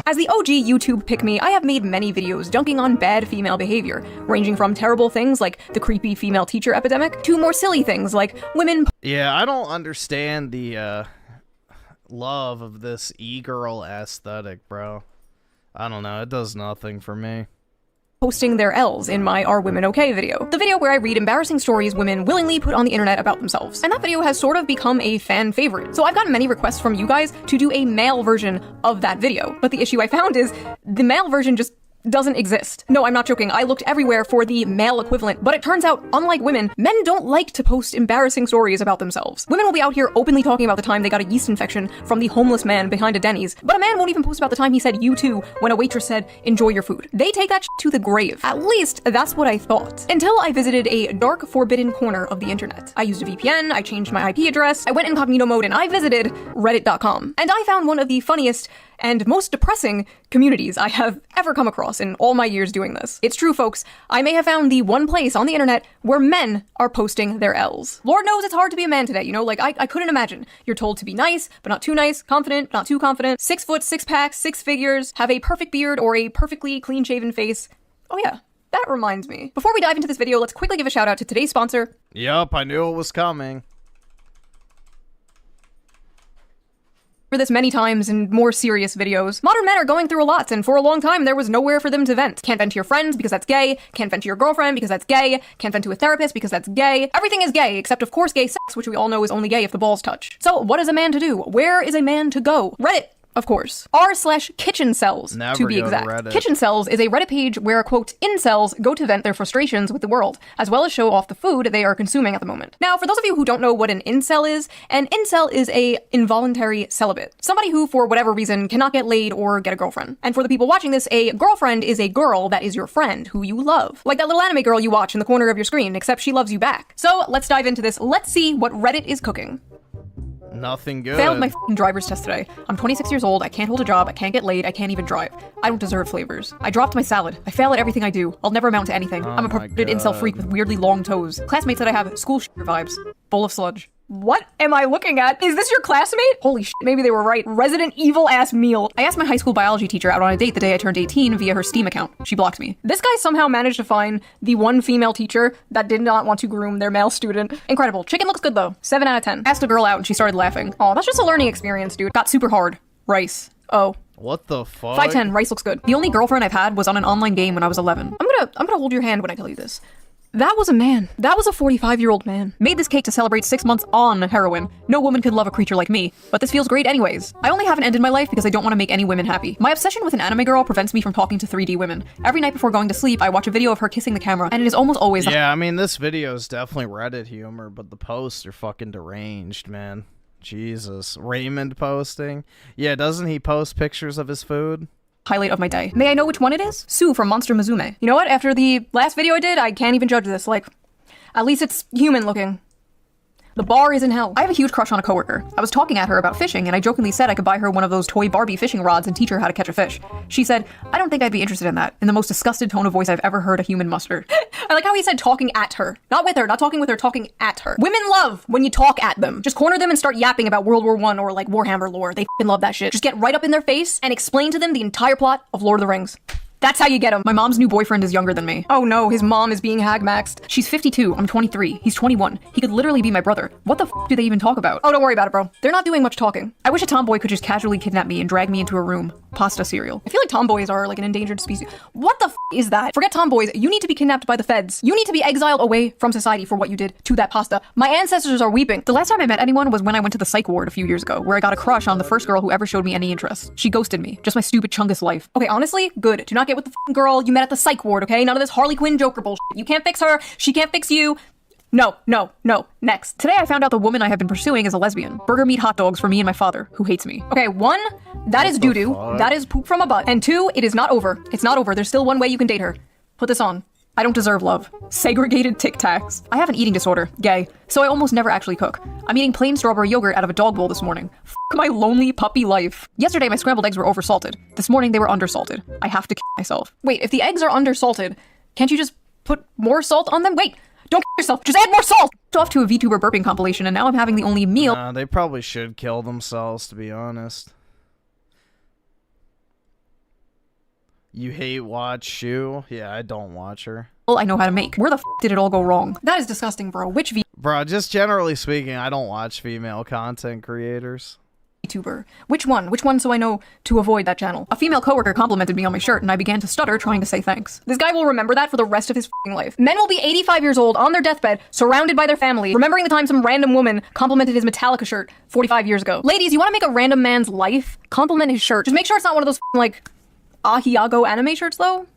As the OG YouTube pick-me, I have made many videos dunking on bad female behavior, ranging from terrible things like the creepy female teacher epidemic, to more silly things like women... Yeah, I don't understand the love of this e-girl aesthetic, bro. I don't know, it does nothing for me. posting their L's in my Are Women Okay video. The video where I read embarrassing stories women willingly put on the internet about themselves. And that video has sort of become a fan favorite. So I've gotten many requests from you guys to do a male version of that video. But the issue I found is the male version just doesn't exist. No, I'm not joking. I looked everywhere for the male equivalent, but it turns out, unlike women, men don't like to post embarrassing stories about themselves. Women will be out here openly talking about the time they got a yeast infection from the homeless man behind a Denny's, but a man won't even post about the time he said "you too" when a waitress said "enjoy your food." They take that shit to the grave. At least, that's what I thought. Until I visited a dark, forbidden corner of the internet. I used a VPN, I changed my IP address, I went incognito mode, and I visited reddit.com. And I found one of the funniest and most depressing communities I have ever come across in all my years doing this. It's true, folks. I may have found the one place on the internet where men are posting their L's. Lord knows it's hard to be a man today, you know? Like, I couldn't imagine. You're told to be nice, but not too nice, confident, not too confident, 6 foot, 6 pack, 6 figures, have a perfect beard or a perfectly clean-shaven face. Oh yeah, that reminds me. Before we dive into this video, let's quickly give a shout out to today's sponsor. Yup, I knew it was coming. For this many times in more serious videos. Modern men are going through a lot, and for a long time there was nowhere for them to vent. Can't vent to your friends because that's gay, can't vent to your girlfriend because that's gay, can't vent to a therapist because that's gay. Everything is gay, except of course gay sex, which we all know is only gay if the balls touch. So what is a man to do? Where is a man to go? Reddit! Of course. r/kitchen cells, to be exact. Kitchen cells is a Reddit page where, quote, incels go to vent their frustrations with the world, as well as show off the food they are consuming at the moment. Now, for those of you who don't know what an incel is a involuntary celibate. Somebody who, for whatever reason, cannot get laid or get a girlfriend. And for the people watching this, a girlfriend is a girl that is your friend, who you love. Like that little anime girl you watch in the corner of your screen, except she loves you back. So, let's dive into this. Let's see what Reddit is cooking. Nothing good. Failed my f***ing driver's test today. I'm 26 years old, I can't hold a job, I can't get laid, I can't even drive. I don't deserve flavors. I dropped my salad. I fail at everything I do. I'll never amount to anything. I'm a perverted incel freak with weirdly long toes. Classmates that I have school shit vibes. Bowl of sludge. What am I looking at? Is this your classmate? Holy shit, maybe they were right. Resident evil ass meal. I asked my high school biology teacher out on a date the day I turned 18 via her Steam account. She blocked me. This guy somehow managed to find the one female teacher that did not want to groom their male student. Incredible. Chicken looks good though. 7 out of 10. Asked a girl out and she started laughing. Oh, that's just a learning experience, dude. Got super hard. Rice. Oh. What the fuck? 5'10", rice looks good. The only girlfriend I've had was on an online game when I was 11. I'm gonna hold your hand when I tell you this. That was a man. That was a 45-year-old man. Made this cake to celebrate 6 months on heroin. No woman could love a creature like me, but this feels great anyways. I only haven't ended my life because I don't want to make any women happy. My obsession with an anime girl prevents me from talking to 3D women. Every night before going to sleep, I watch a video of her kissing the camera, and it is almost always Yeah, I mean, this video is definitely Reddit humor, but the posts are fucking deranged, man. Jesus. Raymond posting? Yeah, doesn't he post pictures of his food? Highlight of my day. May I know which one it is? Sue from Monster Musume. You know what? After the last video I did, I can't even judge this. Like, at least it's human looking. The bar is in hell. I have a huge crush on a coworker. I was talking at her about fishing, and I jokingly said I could buy her one of those toy Barbie fishing rods and teach her how to catch a fish. She said, I don't think I'd be interested in that, in the most disgusted tone of voice I've ever heard a human muster. I like how he said talking at her. Not with her, not talking with her, talking at her. Women love when you talk at them. Just corner them and start yapping about World War I or like Warhammer lore. They f***ing love that shit. Just get right up in their face and explain to them the entire plot of Lord of the Rings. That's how you get him. My mom's new boyfriend is younger than me. Oh no, his mom is being hag-maxed. She's 52, I'm 23, he's 21. He could literally be my brother. What the f do they even talk about? Oh, don't worry about it, bro. They're not doing much talking. I wish a tomboy could just casually kidnap me and drag me into a room. Pasta cereal. I feel like tomboys are like an endangered species. What the f is that? Forget tomboys, you need to be kidnapped by the feds. You need to be exiled away from society for what you did to that pasta. My ancestors are weeping. The last time I met anyone was when I went to the psych ward a few years ago, where I got a crush on the first girl who ever showed me any interest. She ghosted me. Just my stupid chungus life. Okay, honestly, good. Do not get with the f***ing girl you met at the psych ward, okay? None of this Harley Quinn Joker bullshit. You can't fix her, she can't fix you. No, no, no. Next. Today I found out the woman I have been pursuing is a lesbian. Burger meat hot dogs for me and my father, who hates me. Okay, 1, that is doo-doo. That is poop from a butt. And 2, it is not over. It's not over. There's still one way you can date her. Put this on. I don't deserve love. Segregated Tic Tacs. I have an eating disorder. Gay. So I almost never actually cook. I'm eating plain strawberry yogurt out of a dog bowl this morning. F my lonely puppy life. Yesterday my scrambled eggs were oversalted. This morning they were undersalted. I have to kill myself. Wait, if the eggs are undersalted, can't you just put more salt on them? Wait! Don't kill yourself, just add more salt! Off to a VTuber burping compilation, and now I'm having the only meal. They probably should kill themselves, to be honest. You hate watch Shu? Yeah, I don't watch her. I know how to make. Where the f did it all go wrong? That is disgusting, bro. Which Bro, just generally speaking, I don't watch female content creators. VTuber. Which one? Which one so I know to avoid that channel? A female coworker complimented me on my shirt and I began to stutter trying to say thanks. This guy will remember that for the rest of his f***ing life. Men will be 85 years old on their deathbed, surrounded by their family, remembering the time some random woman complimented his Metallica shirt 45 years ago. Ladies, you want to make a random man's life? Compliment his shirt. Just make sure it's not one of those like Ahiago anime shirts though.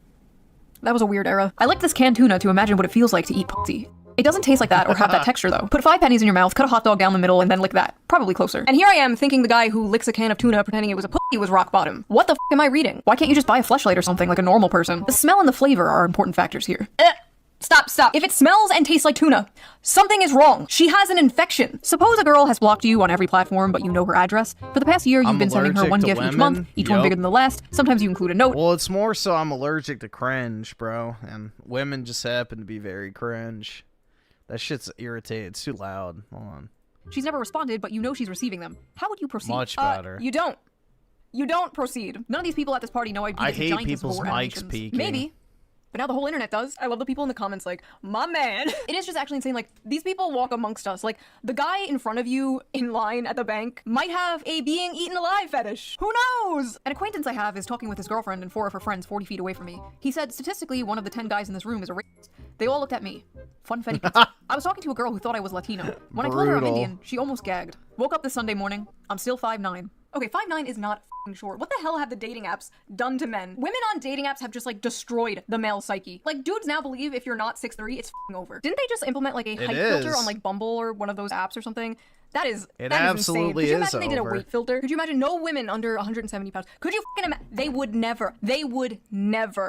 That was a weird era. I like this canned tuna to imagine what it feels like to eat pussy. It doesn't taste like that or have that texture though. Put 5 pennies in your mouth, cut a hot dog down the middle, and then lick that. Probably closer. And here I am thinking the guy who licks a can of tuna pretending it was a pussy was rock bottom. What the f am I reading? Why can't you just buy a Fleshlight or something like a normal person? The smell and the flavor are important factors here. Stop. If it smells and tastes like tuna, something is wrong. She has an infection. Suppose a girl has blocked you on every platform, but you know her address. For the past year, you've been sending her one gift each month, each one bigger than the last. Sometimes you include a note. Well, it's more so I'm allergic to cringe, bro. And women just happen to be very cringe. That shit's irritating. It's too loud. Hold on. She's never responded, but you know she's receiving them. How would you proceed? Much better. You don't. You don't proceed. None of these people at this party know I hate people's mics peaking. Maybe. But now the whole internet does. I love the people in the comments like, my man. It is just actually insane. Like, these people walk amongst us. Like, the guy in front of you in line at the bank might have a being eaten alive fetish. Who knows? An acquaintance I have is talking with his girlfriend and 4 of her friends 40 feet away from me. He said, statistically, one of the 10 guys in this room is a racist. They all looked at me. Funfetti pizza. I was talking to a girl who thought I was Latino. When I told her I'm Indian, she almost gagged. Woke up this Sunday morning. I'm still 5'9". Okay, 5'9" is not f***ing short. What the hell have the dating apps done to men? Women on dating apps have just like destroyed the male psyche. Like dudes now believe if you're not 6'3", it's f***ing over. Didn't they just implement like a height filter on like Bumble or one of those apps or something? That is absolutely insane. Could you is imagine they did a over. weight filter? Could you imagine no women under 170 pounds? Could you f***ing imagine? They would never.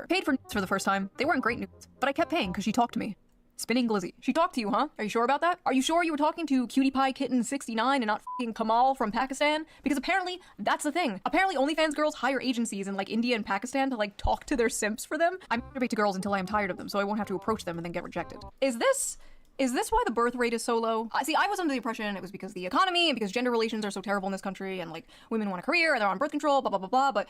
Paid for nudes for the first time. They weren't great nudes, but I kept paying because she talked to me. Spinning Glizzy. She talked to you, huh? Are you sure about that? Are you sure you were talking to Cutie Pie Kitten 69 and not f***ing Kamal from Pakistan? Because apparently, that's the thing. Apparently, OnlyFans girls hire agencies in like India and Pakistan to like talk to their simps for them. I masturbate to girls until I am tired of them, so I won't have to approach them and then get rejected. Is this why the birth rate is so low? See, I was under the impression it was because the economy and because gender relations are so terrible in this country and like women want a career and they're on birth control, blah, blah, blah, blah, but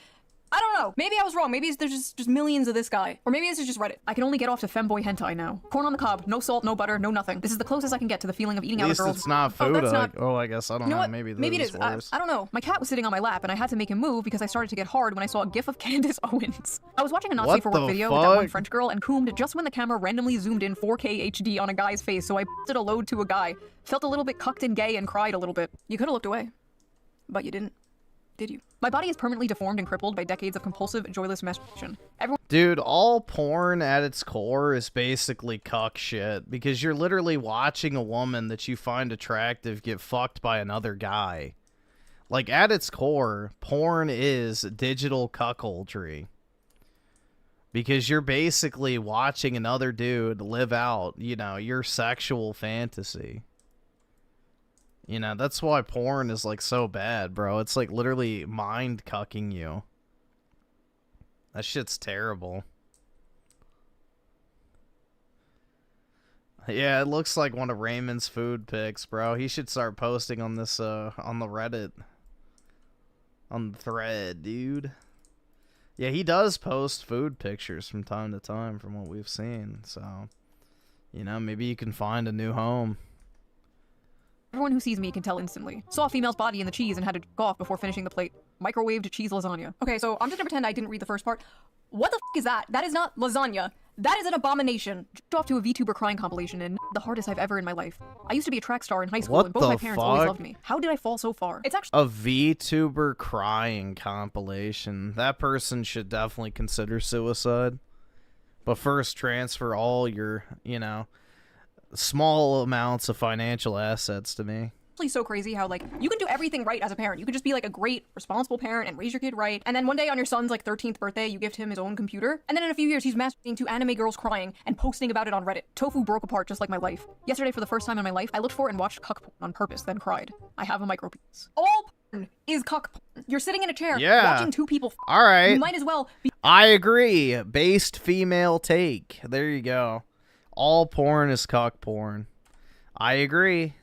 I don't know. Maybe I was wrong. Maybe there's just millions of this guy. Or maybe this is just Reddit. I can only get off to femboy hentai now. Corn on the cob, no salt, no butter, no nothing. This is the closest I can get to the feeling of eating out a girl's... At least it's not FUTA. that's not... Oh, I guess. I don't know. What? Maybe it is. I don't know. My cat was sitting on my lap and I had to make him move because I started to get hard when I saw a gif of Candace Owens. I was watching a not safe for work video with that one French girl and coomed just when the camera randomly zoomed in 4K HD on a guy's face, so I did a load to a guy. Felt a little bit cucked and gay and cried a little bit. You could have looked away. But you didn't. Did you? My body is permanently deformed and crippled by decades of compulsive, joyless masturbation. Dude, all porn at its core is basically cuck shit, because you're literally watching a woman that you find attractive get fucked by another guy. Like, at its core, porn is digital cuckoldry. Because you're basically watching another dude live out, you know, your sexual fantasy. You know, that's why porn is, like, so bad, bro. It's, like, literally mind-cucking you. That shit's terrible. Yeah, it looks like one of Raymond's food pics, bro. He should start posting on this, on the Reddit. On the thread, dude. Yeah, he does post food pictures from time to time from what we've seen, so... You know, maybe you can find a new home. Everyone who sees me can tell instantly. Saw a female's body in the cheese and had to jerk off before finishing the plate. Microwaved cheese lasagna. Okay, so I'm just gonna pretend I didn't read the first part. What the f is that? That is not lasagna. That is an abomination. Jerked off to a VTuber crying compilation and the hardest I've ever in my life. I used to be a track star in high school and both my parents always loved me. How did I fall so far? It's actually a VTuber crying compilation. That person should definitely consider suicide. But first transfer all your, you know, small amounts of financial assets to me. so crazy how like you can do everything right as a parent. You can just be like a great responsible parent and raise your kid right, and then one day on your son's like 13th birthday you gift him his own computer, and then in a few years he's masturbating to anime girls crying and posting about it on Reddit. Tofu broke apart just like my life. Yesterday, for the first time in my life, I looked for and watched cuck porn on purpose, then cried. I have a micro penis. All porn is cuck porn. You're sitting in a chair watching two people f. All right. You might as well be. I agree. Based female take. There you go. All porn is cuck porn. I agree.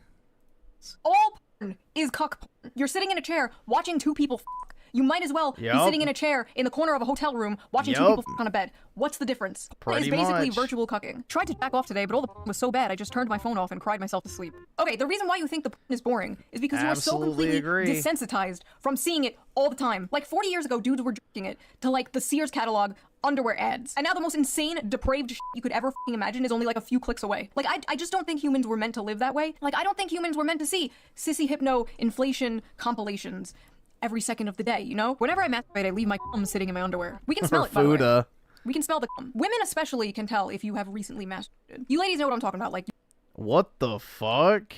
All porn is cuck porn. You're sitting in a chair watching two people f. You might as well be Yup. sitting in a chair in the corner of a hotel room watching two Yup. people on a bed. What's the difference? Pretty It's basically much. virtual cucking. Tried to jack off today, but all the was so bad I just turned my phone off and cried myself to sleep. Okay, the reason why you think the is boring is because you are so Absolutely completely agree. desensitized from seeing it all the time. Like 40 years ago, dudes were jerking it to like the Sears catalog underwear ads. And now the most insane, depraved shit you could ever f***ing imagine is only like a few clicks away. Like, I just don't think humans were meant to live that way. Like, I don't think humans were meant to see sissy hypno inflation compilations every second of the day, you know? Whenever I masturbate, I leave my cum sitting in my underwear. We can smell it, by the way. FUTA. We can smell the cum. Women especially can tell if you have recently masturbated. You ladies know what I'm talking about, like... What the fuck?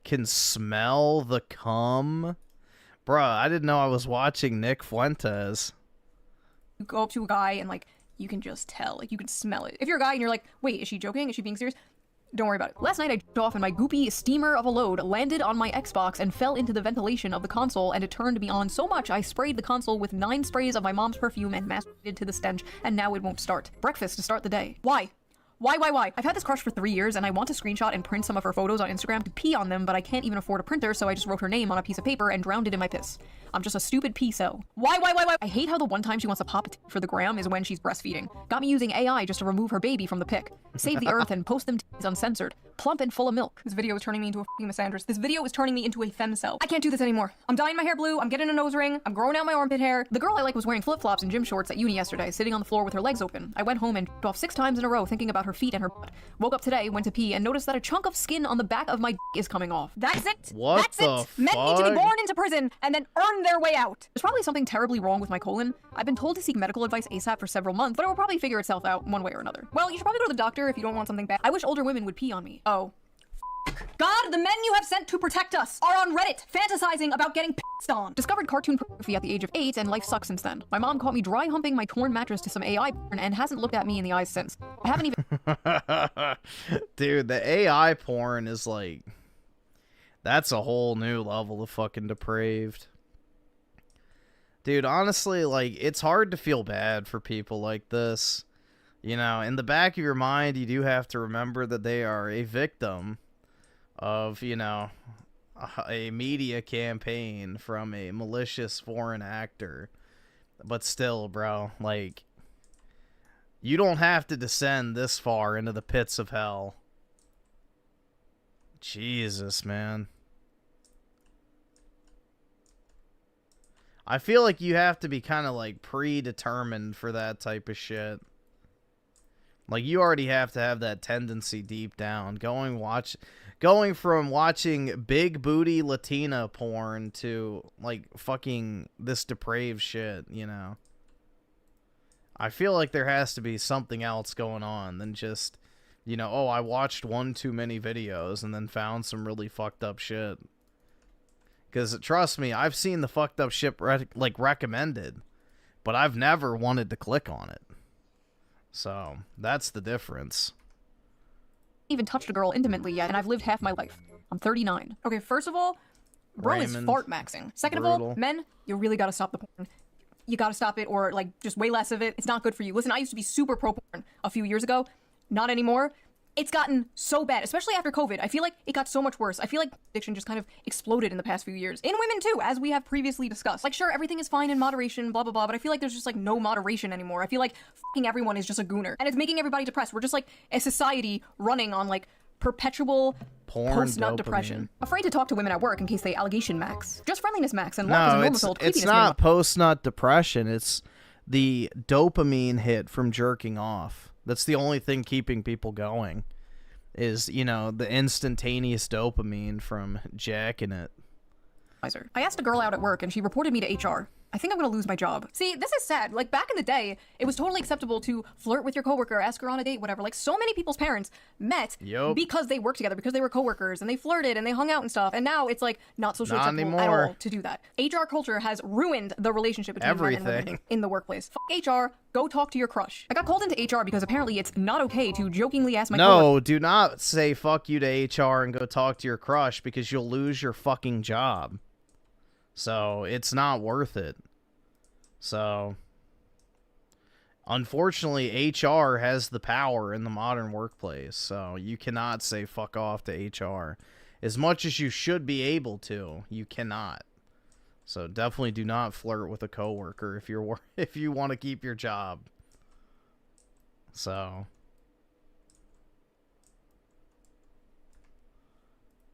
Can smell the cum? Bruh, I didn't know I was watching Nick Fuentes. You go up to a guy and, like, you can just tell. Like, you can smell it. If you're a guy and you're like, wait, is she joking? Is she being serious? Don't worry about it. Last night I jerked off and my goopy steamer of a load landed on my Xbox and fell into the ventilation of the console, and it turned me on so much I sprayed the console with 9 sprays of my mom's perfume and masturbated to the stench, and now it won't start. Breakfast to start the day. Why? Why? I've had this crush for 3 years and I want to screenshot and print some of her photos on Instagram to pee on them, but I can't even afford a printer, so I just wrote her name on a piece of paper and drowned it in my piss. I'm just a stupid pee-so. Why? I hate how the one time she wants to pop a tit for the gram is when she's breastfeeding. Got me using AI just to remove her baby from the pic. Save the earth and post them titties uncensored. Plump and full of milk. This video is turning me into a f***ing misandrist. This video is turning me into a FEMCEL. I can't do this anymore. I'm dyeing my hair blue, I'm getting a nose ring, I'm growing out my armpit hair. The girl I like was wearing flip-flops and gym shorts at uni yesterday, sitting on the floor with her legs open. I went home and jerked off 6 times in a row thinking about her feet and her butt. Woke up today, went to pee, and noticed that a chunk of skin on the back of my d is coming off. That's it! What That's the it! Men need to be fuck? born into prison and then earn their way out. There's probably something terribly wrong with my colon. I've been told to seek medical advice ASAP for several months, but it will probably figure itself out one way or another. Well, you should probably go to the doctor if you don't want something bad. I wish older women would pee on me. Oh. God, the men you have sent to protect us are on Reddit, fantasizing about getting pissed on. Discovered cartoon pornography at the age of 8, and life sucks since then. My mom caught me dry humping my torn mattress to some AI porn and hasn't looked at me in the eyes since. I haven't even... Dude, the AI porn is like... That's a whole new level of fucking depraved. Dude, honestly, like, it's hard to feel bad for people like this. You know, in the back of your mind, you do have to remember that they are a victim of, you know, a media campaign from a malicious foreign actor. But still, bro, like, you don't have to descend this far into the pits of hell. Jesus, man. I feel like you have to be kind of, like, predetermined for that type of shit. Like, you already have to have that tendency deep down. Going from watching big booty Latina porn to, like, fucking this depraved shit, you know? I feel like there has to be something else going on than just, you know, oh, I watched one too many videos and then found some really fucked up shit. Because, trust me, I've seen the fucked up shit, recommended, but I've never wanted to click on it. So, that's the difference. even touched a girl intimately yet, and I've lived half my life. I'm 39. Okay, first of all, bro is Raymond. fart maxing. Second of all, Brutal. men, you really gotta stop the porn. You gotta stop it, or like just way less of it. It's not good for you. Listen, I used to be super pro porn a few years ago. Not anymore. It's gotten so bad, especially after COVID. I feel like it got so much worse. I feel like addiction just kind of exploded in the past few years. In women too, as we have previously discussed. Like, sure, everything is fine in moderation, blah, blah, blah, but I feel like there's just like no moderation anymore. I feel like fucking everyone is just a gooner. And it's making everybody depressed. We're just like a society running on like perpetual Porn post-nut dopamine. depression. Afraid to talk to women at work in case they allegation max. Just friendliness max and love is a No, normal it's filled not post-nut depression. It's the dopamine hit from jerking off. That's the only thing keeping people going. Is, you know, the instantaneous dopamine from jacking it. I asked a girl out at work and she reported me to HR. I think I'm gonna lose my job. See, this is sad. Like, back in the day, it was totally acceptable to flirt with your coworker, ask her on a date, whatever. Like, so many people's parents met because they worked together, because they were coworkers, and they flirted and they hung out and stuff. And now it's like not socially Not acceptable at anymore. all to do that. HR culture has ruined the relationship between men and women Everything. in the workplace. Fuck HR, go talk to your crush. I got called into HR because apparently it's not okay to jokingly ask my coworker. No, do not say fuck you to HR and go talk to your crush because you'll lose your fucking job. So, it's not worth it. So, unfortunately, HR has the power in the modern workplace. So, you cannot say fuck off to HR. As much as you should be able to, you cannot. So definitely do not flirt with a coworker if you're if you want to keep your job. So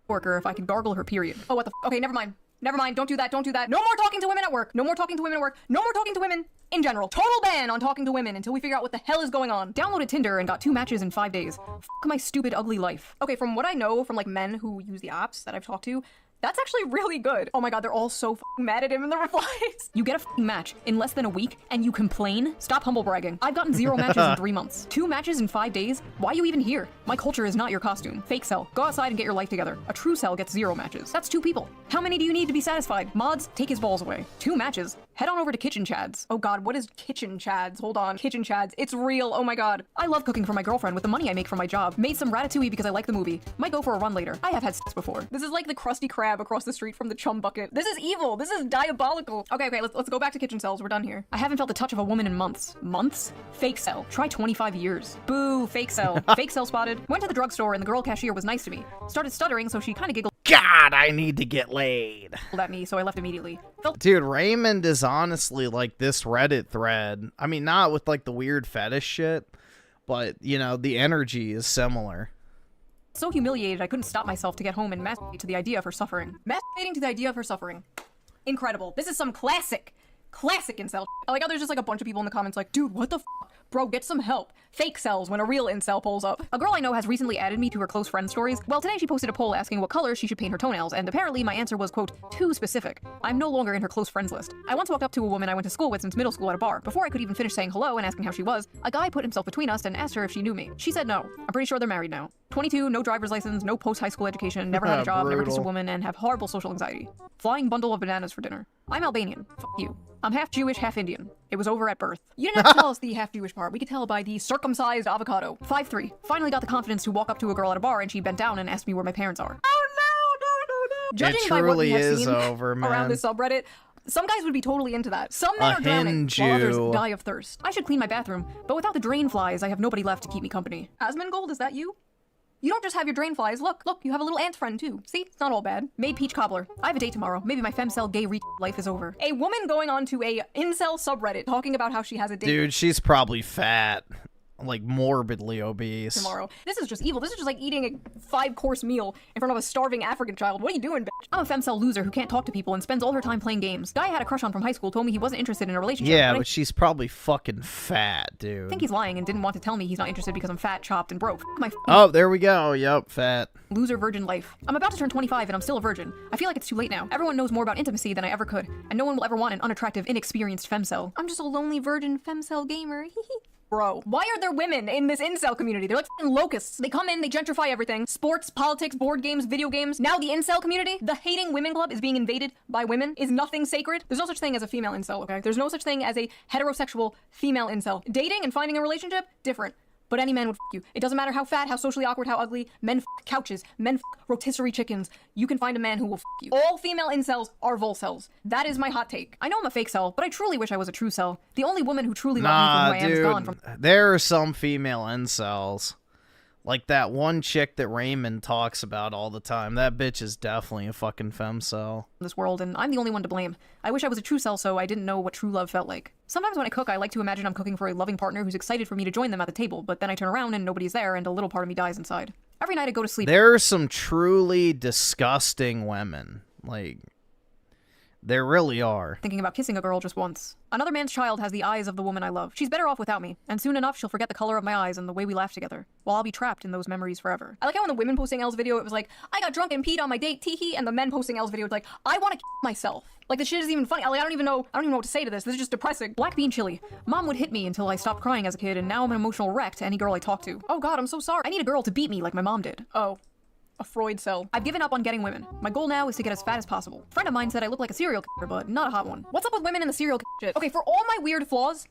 worker if I could gargle her period. Oh, what the okay, never mind. Never mind, don't do that, don't do that. No more talking to women at work. No more talking to women at work. No more talking to women in general. Total ban on talking to women until we figure out what the hell is going on. Downloaded Tinder and got 2 matches in 5 days. F my stupid, ugly life. Okay, from what I know from like men who use the apps that I've talked to, that's actually really good. Oh my god, they're all so f***ing mad at him in the replies. You get a f***ing match in less than a week and you complain? Stop humble bragging. I've gotten 0 matches in 3 months. 2 matches in 5 days? Why are you even here? My culture is not your costume. Fake cell. Go outside and get your life together. A true cell gets 0 matches. That's 2 people. How many do you need to be satisfied? Mods, take his balls away. 2 matches. Head on over to Kitchen Chads. Oh god, what is Kitchen Chads? Hold on. Kitchen Chads. It's real. Oh my god. I love cooking for my girlfriend with the money I make from my job. Made some ratatouille because I like the movie. Might go for a run later. I have had sex before. This is like the Krusty Krab across the street from the chum bucket. This is evil. This is diabolical. Okay, let's go back to kitchen cells. We're done here. I haven't felt the touch of a woman in months. Months? Fake cell. Try 25 years. Boo, fake cell. Fake cell spotted. Went to the drugstore and the girl cashier was nice to me. Started stuttering, so she kind of giggled God, I need to get laid at me, so I left immediately. Dude, Raymond is honestly like this Reddit thread. I mean, not with like the weird fetish shit, but you know, the energy is similar. So humiliated I couldn't stop myself to get home and masturbate to the idea of her suffering. Masturbating to the idea of her suffering. Incredible. This is some classic incel. I like how there's just like a bunch of people in the comments like, dude, what the f***? Bro, get some help. Fake cells when a real incel pulls up. A girl I know has recently added me to her close friend stories. Well, today she posted a poll asking what color she should paint her toenails, and apparently my answer was, quote, too specific. I'm no longer in her close friends list. I once walked up to a woman I went to school with since middle school at a bar. Before I could even finish saying hello and asking how she was, a guy put himself between us and asked her if she knew me. She said no. I'm pretty sure they're married now. 22, no driver's license, no post-high school education, never had a job, never kissed a woman, and have horrible social anxiety. Flying bundle of bananas for dinner. I'm Albanian. F you. I'm half Jewish, half Indian. It was over at birth. You didn't have to tell us the half Jewish part. We could tell by the circumcised avocado. 5'3". Finally got the confidence to walk up to a girl at a bar and she bent down and asked me where my parents are. Oh no. Judging by what we have seen around this subreddit, some guys would be totally into that. Some men are drowning while others die of thirst. I should clean my bathroom, but without the drain flies, I have nobody left to keep me company. Asmongold, is that you? You don't just have your drain flies. Look, you have a little ant friend too. See, it's not all bad. Made peach cobbler. I have a date tomorrow. Maybe my FEMCEL gay life is over. A woman going on to a incel subreddit talking about how she has a date. Dude, she's probably fat. Like morbidly obese. Tomorrow. This is just evil. This is just like eating a 5-course meal in front of a starving African child. What are you doing, bitch? I'm a FEMCEL loser who can't talk to people and spends all her time playing games. Guy I had a crush on from high school told me he wasn't interested in a relationship. Yeah, but she's probably fucking fat, dude. I think he's lying and didn't want to tell me he's not interested because I'm fat, chopped, and broke. Oh, there we go. Yup, fat. Loser virgin life. I'm about to turn 25 and I'm still a virgin. I feel like it's too late now. Everyone knows more about intimacy than I ever could, and no one will ever want an unattractive, inexperienced FEMCEL. I'm just a lonely virgin FEMCEL gamer. Bro, why are there women in this incel community? They're like f***ing locusts. They come in, they gentrify everything. Sports, politics, board games, video games. Now the incel community, the hating women club is being invaded by women. Is nothing sacred? There's no such thing as a female incel, okay? There's no such thing as a heterosexual female incel. Dating and finding a relationship, different. But any man would f*** you. It doesn't matter how fat, how socially awkward, how ugly. Men f*** couches. Men f*** rotisserie chickens. You can find a man who will f*** you. All female incels are volcels. That is my hot take. I know I'm a fake cell, but I truly wish I was a true cell. The only woman who truly loved me for who I am is gone from... There are some female incels. Like that one chick that Raymond talks about all the time. That bitch is definitely a fucking femcel. This world, and I'm the only one to blame. I wish I was a true cell so I didn't know what true love felt like. Sometimes when I cook, I like to imagine I'm cooking for a loving partner who's excited for me to join them at the table, but then I turn around and nobody's there and a little part of me dies inside. Every night I go to sleep. There are some truly disgusting women. Like, there really are. Thinking about kissing a girl just once. Another man's child has the eyes of the woman I love. She's better off without me, and soon enough she'll forget the color of my eyes and the way we laughed together, while I'll be trapped in those memories forever. I like how in the women posting L's video it was like, I got drunk and peed on my date, teehee, and the men posting L's video it's like, I want to kill myself. Like, this shit isn't even funny. Like, I don't even know what to say to this. This is just depressing. Black bean chili. Mom would hit me until I stopped crying as a kid, and now I'm an emotional wreck to any girl I talk to. Oh god, I'm so sorry. I need a girl to beat me like my mom did. Oh. A Freud cell. I've given up on getting women. My goal now is to get as fat as possible. A friend of mine said I look like a serial killer, but not a hot one. What's up with women in the serial killer shit? Okay, for all my weird flaws,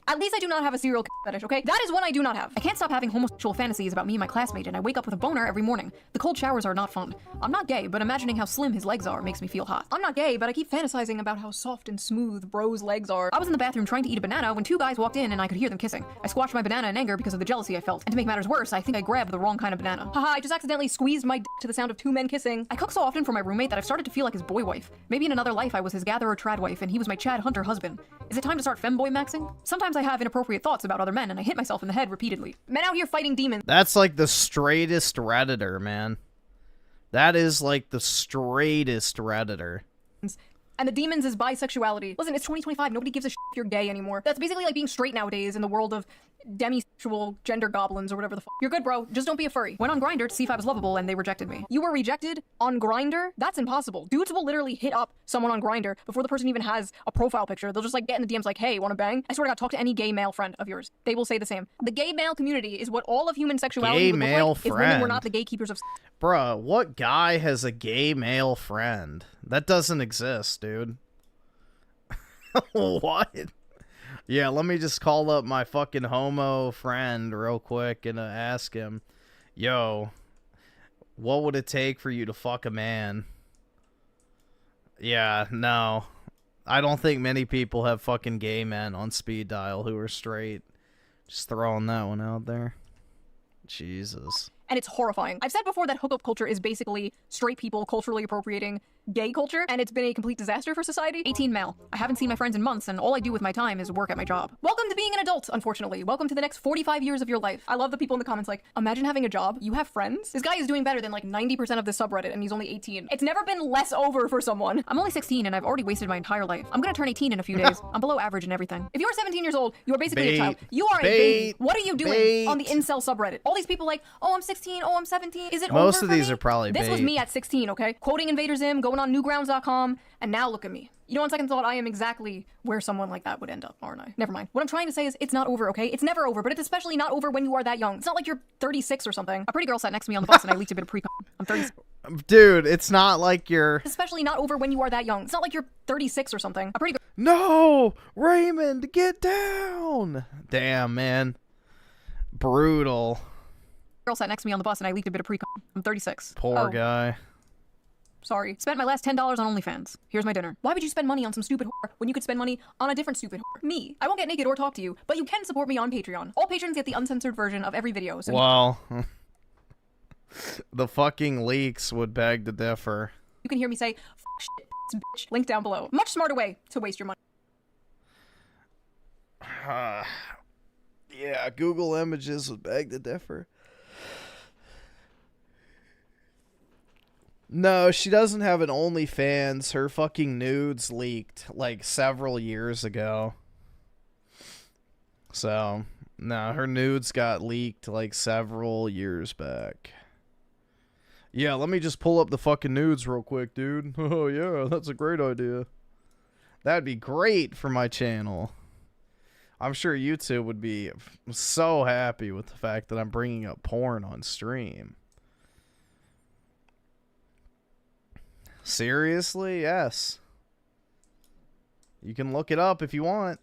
At least I do not have a serial fetish, okay? That is one I do not have. I can't stop having homosexual fantasies about me and my classmate, and I wake up with a boner every morning. The cold showers are not fun. I'm not gay, but imagining how slim his legs are makes me feel hot. I'm not gay, but I keep fantasizing about how soft and smooth bro's legs are. I was in the bathroom trying to eat a banana when two guys walked in and I could hear them kissing. I squashed my banana in anger because of the jealousy I felt. And to make matters worse, I think I grabbed the wrong kind of banana. Haha, I just accidentally squeezed my to the sound of two men kissing. I cook so often for my roommate that I've started to feel like his boy wife. Maybe in another life I was his gatherer trad wife and he was my Chad Hunter husband. Is it time to start femboy maxing? Sometimes I have inappropriate thoughts about other men and I hit myself in the head repeatedly. Men out here fighting demons. That's like the straightest Redditor, man. That is like the straightest Redditor. And the demons is bisexuality. Listen, it's 2025. Nobody gives a shit if you're gay anymore. That's basically like being straight nowadays in the world of demisexual gender goblins or whatever the fuck. You're good, bro. Just don't be a furry. Went on Grindr to see if I was lovable and they rejected me. You were rejected on Grindr? That's impossible. Dudes will literally hit up someone on Grindr before the person even has a profile picture. They'll just like get in the DMs like, hey, wanna bang? I swear to God, talk to any gay male friend of yours. They will say the same. The gay male community is what all of human sexuality would look like if women were not the gatekeepers of Bruh, what guy has a gay male friend? That doesn't exist, dude. What? Yeah, let me just call up my fucking homo friend real quick and ask him, yo, what would it take for you to fuck a man? Yeah, no. I don't think many people have fucking gay men on speed dial who are straight. Just throwing that one out there. Jesus. And it's horrifying. I've said before that hookup culture is basically straight people culturally appropriating gay culture, and it's been a complete disaster for society. 18 male. I haven't seen my friends in months, and all I do with my time is work at my job. Welcome to being an adult, unfortunately. Welcome to the next 45 years of your life. I love the people in the comments like, imagine having a job, you have friends? This guy is doing better than like 90% of the subreddit, and he's only 18. It's never been less over for someone. I'm only 16, and I've already wasted my entire life. I'm gonna turn 18 in a few days. I'm below average in everything. If you're 17 years old, you are basically a child. You are a baby. What are you doing on the incel subreddit? All these people like, oh, I'm 16, oh, I'm 17. Is it Most over of for these me? are probably This was bait. me at 16, okay? Quoting Invader Zim, going on newgrounds.com, and now look at me. You know, on second thought, I am exactly where someone like that would end up, aren't I? Never mind. What I'm trying to say is it's not over, okay? It's never over, but it's especially not over when you are that young. It's not like you're 36 or something. A pretty girl sat next to me on the bus and I leaked a bit of pre-com. I'm 36. Dude, it's not like you're... It's especially not over when you are that young. It's not like you're 36 or something. A pretty girl... No! Raymond, get down! Damn, man. Brutal. Girl sat next to me on the bus and I leaked a bit of pre-com. I'm 36. Poor guy. Sorry. Spent my last $10 on OnlyFans. Here's my dinner. Why would you spend money on some stupid whore when you could spend money on a different stupid whore? Me. I won't get naked or talk to you, but you can support me on Patreon. All patrons get the uncensored version of every video. So Well, the fucking leaks would beg to differ. you can hear me say, "F shit, bitch." Link down below. Much smarter way to waste your money. Yeah, Google Images would beg to differ. No, she doesn't have an OnlyFans. Her fucking nudes leaked like several years ago. So, no, her nudes got leaked like several years back. Yeah, let me just pull up the fucking nudes real quick, dude. Oh, yeah, that's a great idea. That'd be great for my channel. I'm sure YouTube would be so happy with the fact that I'm bringing up porn on stream. Seriously? Yes. You can look it up if you want.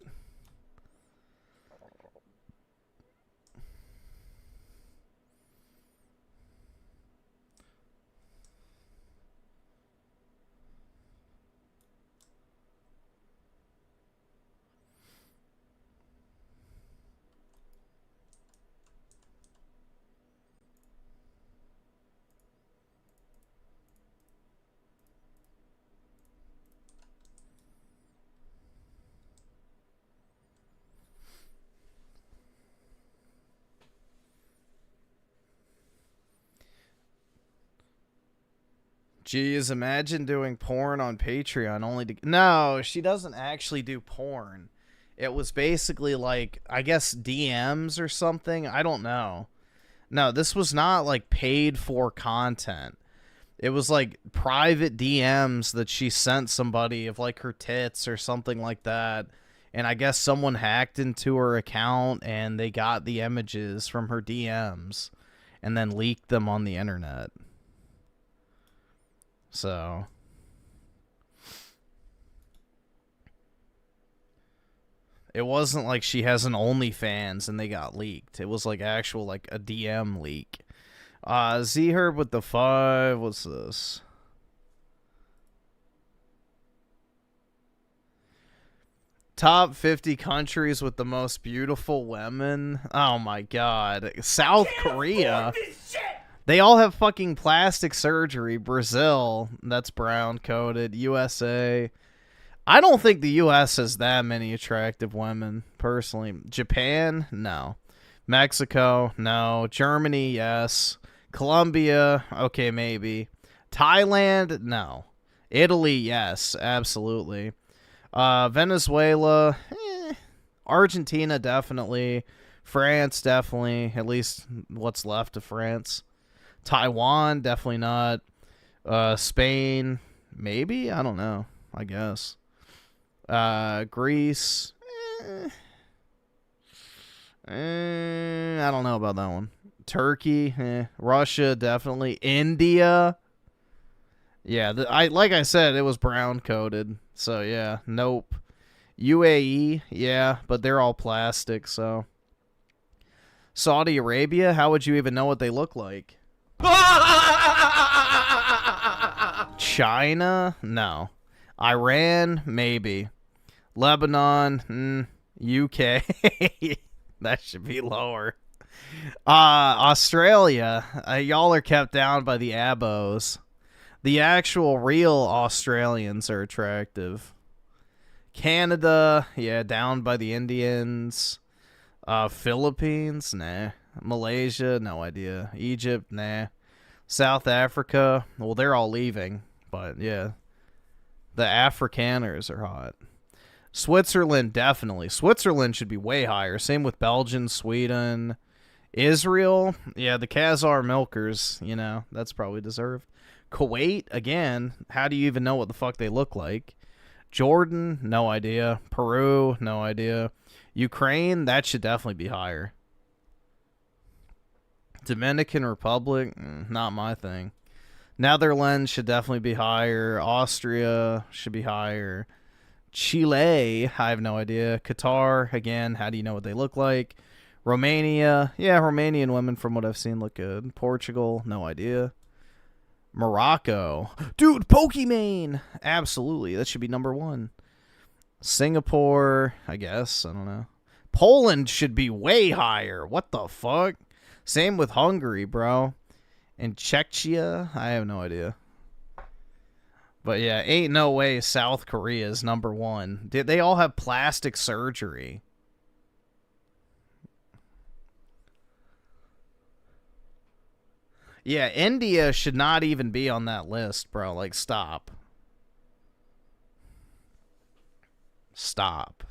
Jeez, imagine doing porn on Patreon only to... No, she doesn't actually do porn. It was basically like, I guess DMs or something. I don't know. No, this was not like paid for content. It was like private DMs that she sent somebody of like her tits or something like that. And I guess someone hacked into her account and they got the images from her DMs and then leaked them on the internet. So, It wasn't like she has an OnlyFans and they got leaked. It was like actual, like a DM leak. Z-Herb with the 5. What's this? Top 50 countries with the most beautiful women. Oh my god. South Korea. They all have fucking plastic surgery. Brazil, that's brown coated. USA. I don't think the US has that many attractive women, personally. Japan, no. Mexico, no. Germany, yes. Colombia, okay, maybe. Thailand, no. Italy, yes, absolutely. Venezuela, Argentina, definitely. France, definitely. At least what's left of France. Taiwan, definitely not. Spain, maybe? I don't know. I guess. Greece, I don't know about that one. Turkey, Russia, definitely. India, yeah. Like I said, it was brown coated, so yeah. Nope. UAE, yeah, but they're all plastic. So Saudi Arabia, how would you even know what they look like? China, no. Iran, maybe. Lebanon, UK. That should be lower. Australia, y'all are kept down by the abos. The actual real Australians are attractive. Canada, yeah, down by the Indians. Philippines, nah. Malaysia, no idea. Egypt, nah. South Africa, well, they're all leaving, but yeah. The Afrikaners are hot. Switzerland, definitely. Switzerland should be way higher. Same with Belgium, Sweden. Israel, yeah, the Khazar milkers, you know, that's probably deserved. Kuwait, again, how do you even know what the fuck they look like? Jordan, no idea. Peru, no idea. Ukraine, that should definitely be higher. Dominican Republic, not my thing. Netherlands should definitely be higher. Austria should be higher. Chile, I have no idea. Qatar, again, how do you know what they look like? Romania, yeah, Romanian women from what I've seen look good. Portugal, no idea. Morocco, dude, Pokimane, absolutely, that should be number 1. Singapore, I guess, I don't know. Poland should be way higher. What the fuck? Same with Hungary, bro. And Czechia, I have no idea. But yeah, ain't no way South Korea is number 1. They all have plastic surgery. Yeah, India should not even be on that list, bro. Like, stop. Stop.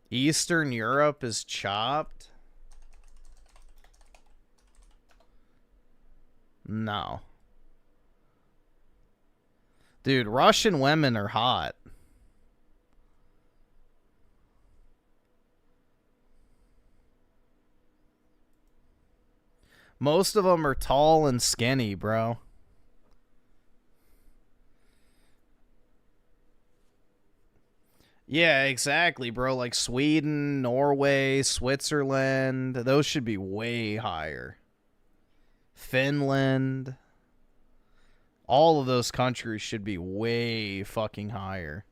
Eastern Europe is chopped? No. Dude, Russian women are hot. Most of them are tall and skinny, bro. Yeah, exactly, bro. Like Sweden, Norway, Switzerland. Those should be way higher. Finland. All of those countries should be way fucking higher.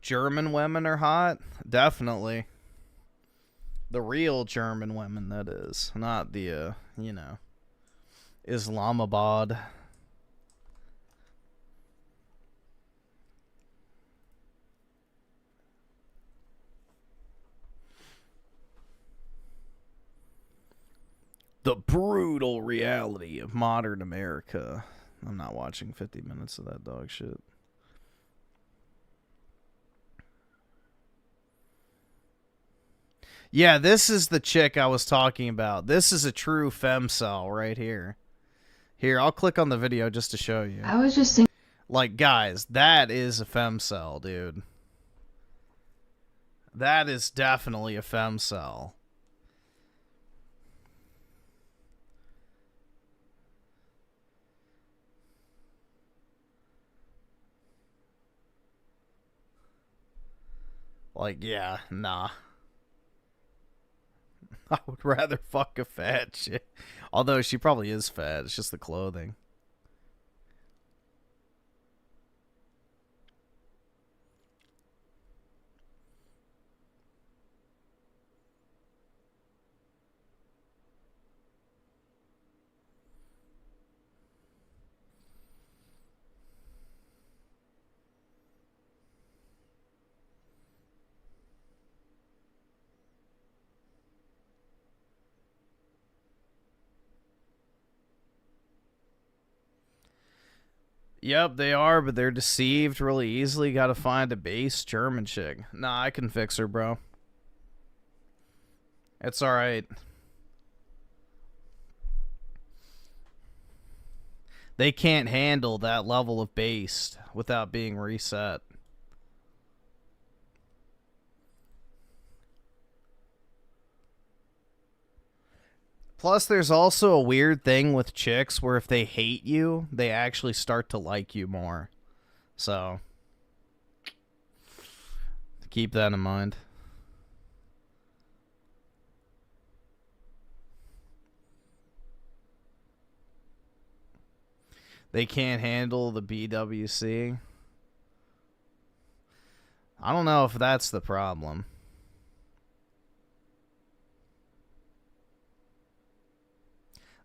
German women are hot? Definitely. The real German women, that is. Not the, you know, Islamabad. The brutal reality of modern America. I'm not watching 50 minutes of that dog shit. Yeah, this is the chick I was talking about. This is a true FEMCEL right here. Here, I'll click on the video just to show you. I was just thinking. Like, guys, that is a FEMCEL, dude. That is definitely a FEMCEL. Like, yeah, nah. I would rather fuck a fat chick. Although she probably is fat. It's just the clothing. Yep, they are, but they're deceived really easily. Gotta find a base German chick. Nah, I can fix her, bro. It's alright. They can't handle that level of base without being reset. Plus, there's also a weird thing with chicks where if they hate you, they actually start to like you more. So, keep that in mind. They can't handle the BWC. I don't know if that's the problem.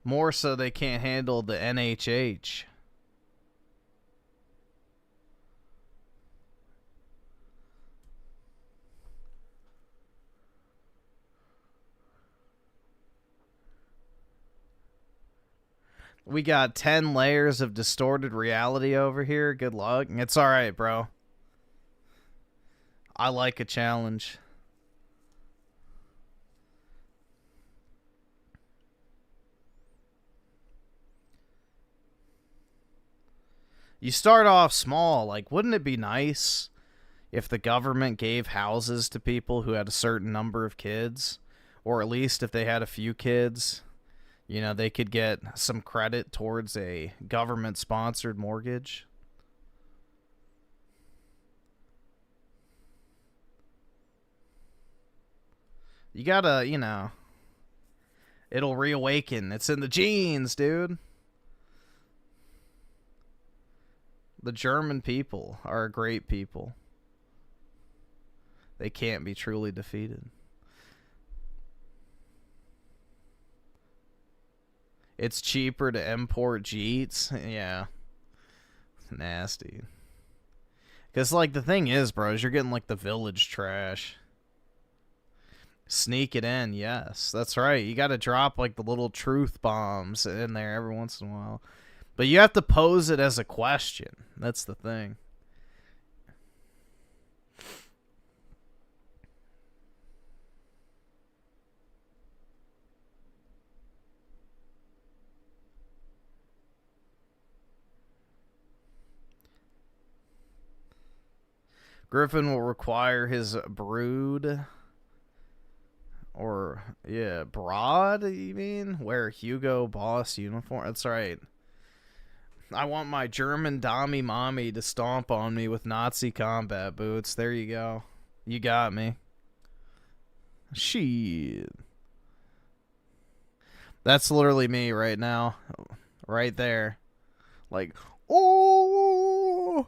More so they can't handle the NHH. We got 10 layers of distorted reality over here. Good luck. It's alright, bro. I like a challenge. You start off small. Like, wouldn't it be nice if the government gave houses to people who had a certain number of kids? Or at least if they had a few kids, you know, they could get some credit towards a government-sponsored mortgage. You gotta, you know, it'll reawaken. It's in the genes, dude. The German people are a great people. They can't be truly defeated. It's cheaper to import Jeets. Yeah. Nasty. Because, like, the thing is, bros, you're getting, like, the village trash. Sneak it in, yes. That's right. You gotta drop, like, the little truth bombs in there every once in a while. But you have to pose it as a question. That's the thing. Gwiffin will require his brood, or, yeah, broad, you mean? Wear Hugo Boss uniform. That's right. I want my German Dommy mommy to stomp on me with Nazi combat boots. There you go. You got me. Shit. That's literally me right now. Right there. Like, oh!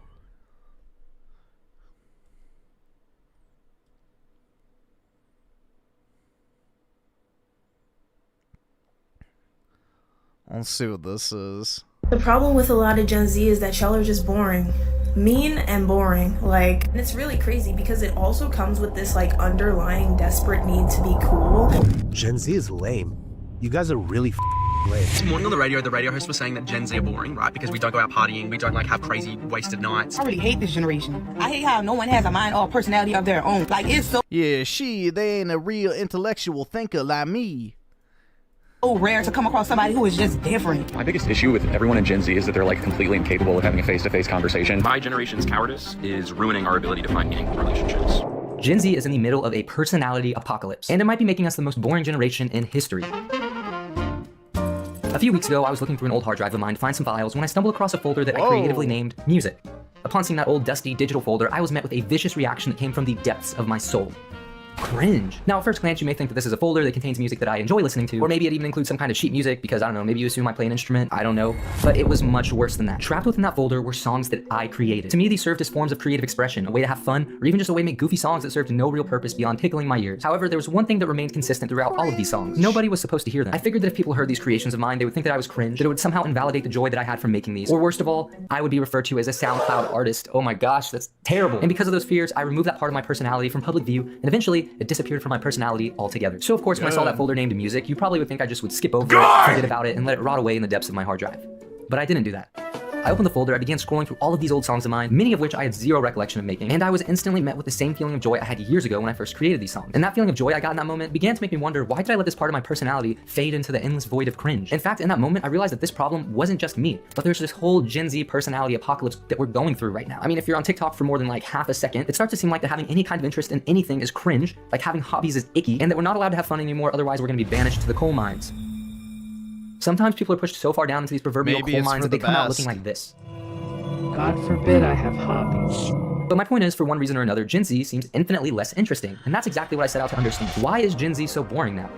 Let's see what this is. The problem with a lot of Gen Z is that y'all are just boring. Mean and boring. Like, and it's really crazy because it also comes with this, like, underlying desperate need to be cool. Gen Z is lame. You guys are really This morning on the radio host was saying that Gen Z are boring, right? Because we don't go out partying, we don't like have crazy wasted nights. I really hate this generation. I hate how no one has a mind or personality of their own. Like, it's so they ain't a real intellectual thinker like me. Rare to come across somebody who is just different. My biggest issue with everyone in Gen Z is that they're like completely incapable of having a face-to-face conversation. My generation's cowardice is ruining our ability to find meaningful relationships. Gen Z is in the middle of a personality apocalypse, and it might be making us the most boring generation in history. A few weeks ago, I was looking through an old hard drive of mine to find some files when I stumbled across a folder that I creatively named Music. Upon seeing that old dusty digital folder, I was met with a vicious reaction that came from the depths of my soul. Cringe. Now, at first glance, you may think that this is a folder that contains music that I enjoy listening to, or maybe it even includes some kind of cheap music because, I don't know, maybe you assume I play an instrument, I don't know. But it was much worse than that. Trapped within that folder were songs that I created. To me, these served as forms of creative expression, a way to have fun, or even just a way to make goofy songs that served no real purpose beyond tickling my ears. However, there was one thing that remained consistent throughout all of these songs. Nobody was supposed to hear them. I figured that if people heard these creations of mine, they would think that I was cringe, that it would somehow invalidate the joy that I had from making these. Or worst of all, I would be referred to as a SoundCloud artist. Oh my gosh, that's terrible. And because of those fears, I removed that part of my personality from public view, and eventually, it disappeared from my personality altogether. So of course, when I saw that folder named Music, you probably would think I just would skip over it, forget about it, and let it rot away in the depths of my hard drive. But I didn't do that. I opened the folder, I began scrolling through all of these old songs of mine, many of which I had zero recollection of making, and I was instantly met with the same feeling of joy I had years ago when I first created these songs. And that feeling of joy I got in that moment began to make me wonder, why did I let this part of my personality fade into the endless void of cringe? In fact, in that moment, I realized that this problem wasn't just me, but there's this whole Gen Z personality apocalypse that we're going through right now. I mean, if you're on TikTok for more than like half a second, it starts to seem like that having any kind of interest in anything is cringe, like having hobbies is icky, and that we're not allowed to have fun anymore, otherwise we're gonna be banished to the coal mines. Sometimes people are pushed so far down into these proverbial coal mines that they come out looking like this. God forbid I have hobbies. But my point is, for one reason or another, Gen Z seems infinitely less interesting, and that's exactly what I set out to understand. Why is Gen Z so boring now?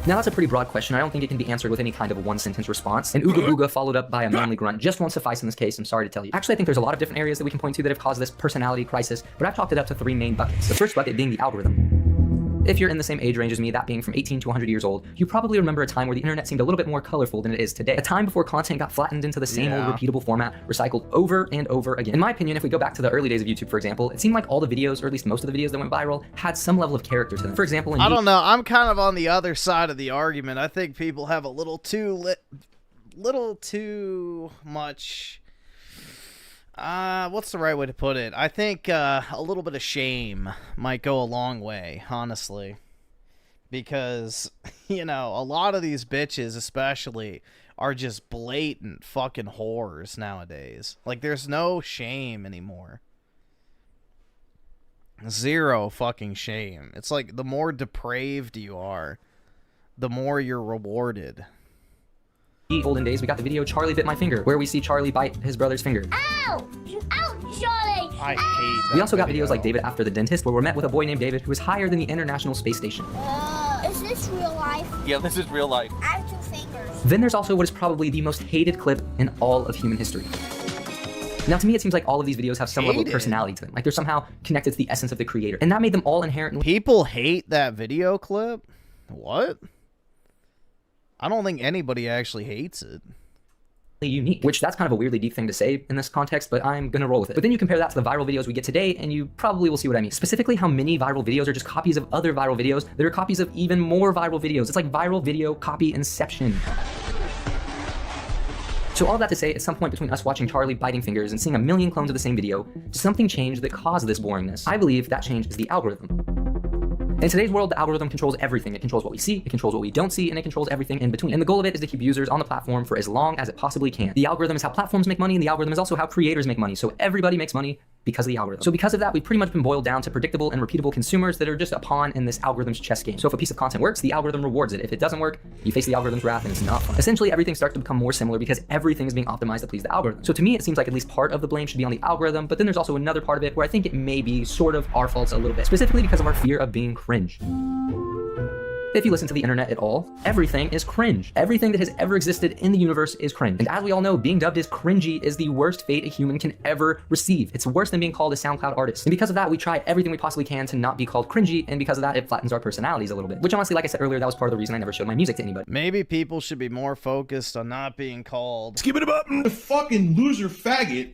Now that's a pretty broad question. I don't think it can be answered with any kind of one-sentence response. An ooga booga followed up by a manly grunt just won't suffice in this case, I'm sorry to tell you. Actually, I think there's a lot of different areas that we can point to that have caused this personality crisis, but I've chalked it up to three main buckets. The first bucket being the algorithm. If you're in the same age range as me, that being from 18 to 100 years old, you probably remember a time where the internet seemed a little bit more colorful than it is today. A time before content got flattened into the same old repeatable format, recycled over and over again. In my opinion, if we go back to the early days of YouTube, for example, it seemed like all the videos, or at least most of the videos that went viral, had some level of character to them. For example, I don't know, I'm kind of on the other side of the argument. I think people have a little too much... what's the right way to put it? I think a little bit of shame might go a long way, honestly. Because, you know, a lot of these bitches especially are just blatant fucking whores nowadays. Like, there's no shame anymore. Zero fucking shame. It's like, the more depraved you are, the more you're rewarded. Olden days, we got the video Charlie Bit My Finger, where we see Charlie bite his brother's finger. Ow! Ow, Charlie! I hate that. We also got videos like David After the Dentist, where we're met with a boy named David who is higher than the International Space Station. Is this real life? Yeah, this is real life. I have 2 fingers. Then there's also what is probably the most hated clip in all of human history. Now, to me, it seems like all of these videos have some level of personality to them. Like, they're somehow connected to the essence of the creator. And that made them all inherently... People hate that video clip? What? I don't think anybody actually hates it. Unique, which that's kind of a weirdly deep thing to say in this context, but I'm gonna roll with it. But then you compare that to the viral videos we get today, and you probably will see what I mean. Specifically, how many viral videos are just copies of other viral videos that are copies of even more viral videos. It's like viral video copy inception. So all that to say, at some point between us watching Charlie biting fingers and seeing a million clones of the same video, something changed that caused this boringness. I believe that change is the algorithm. In today's world, the algorithm controls everything. It controls what we see, it controls what we don't see, and it controls everything in between. And the goal of it is to keep users on the platform for as long as it possibly can. The algorithm is how platforms make money, and the algorithm is also how creators make money. So everybody makes money because of the algorithm. So because of that, we've pretty much been boiled down to predictable and repeatable consumers that are just a pawn in this algorithm's chess game. So if a piece of content works, the algorithm rewards it. If it doesn't work, you face the algorithm's wrath, and it's not fun. Essentially, everything starts to become more similar because everything is being optimized to please the algorithm. So to me, it seems like at least part of the blame should be on the algorithm, but then there's also another part of it where I think it may be sort of our faults a little bit, specifically because of our fear of being cringe. If you listen to the internet at all, everything is cringe. Everything that has ever existed in the universe is cringe. And as we all know, being dubbed as cringy is the worst fate a human can ever receive. It's worse than being called a SoundCloud artist. And because of that, we try everything we possibly can to not be called cringy, and because of that, it flattens our personalities a little bit. Which honestly, like I said earlier, that was part of the reason I never showed my music to anybody. Maybe people should be more focused on not being called... Skip it a button! The fucking loser faggot.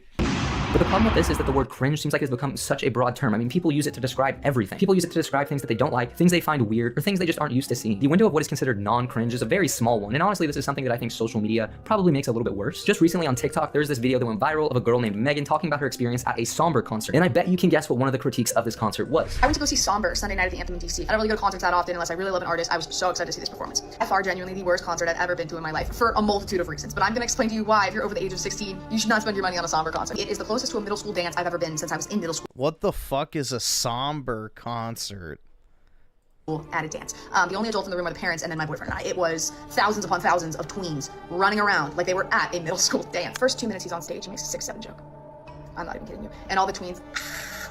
But the problem with this is that the word cringe seems like it's become such a broad term. I mean, people use it to describe everything. People use it to describe things that they don't like, things they find weird, or things they just aren't used to seeing. The window of what is considered non-cringe is a very small one, and honestly, this is something that I think social media probably makes a little bit worse. Just recently on TikTok, there's this video that went viral of a girl named Megan talking about her experience at a Somber concert, and I bet you can guess what one of the critiques of this concert was. I went to go see Somber Sunday night at the Anthem in DC. I don't really go to concerts that often unless I really love an artist. I was so excited to see this performance. FR genuinely the worst concert I've ever been to in my life for a multitude of reasons, but I'm gonna explain to you why. If you're over the age of 16, you should not spend your money on a Somber concert. It is the closest to a middle school dance I've ever been since I was in middle school. What the fuck is a Somber concert? At a dance. The only adult in the room were the parents and then my boyfriend and I. It was thousands upon thousands of tweens running around like they were at a middle school dance. First 2 minutes he's on stage, he makes a 6-7 joke. I'm not even kidding you. And all the tweens,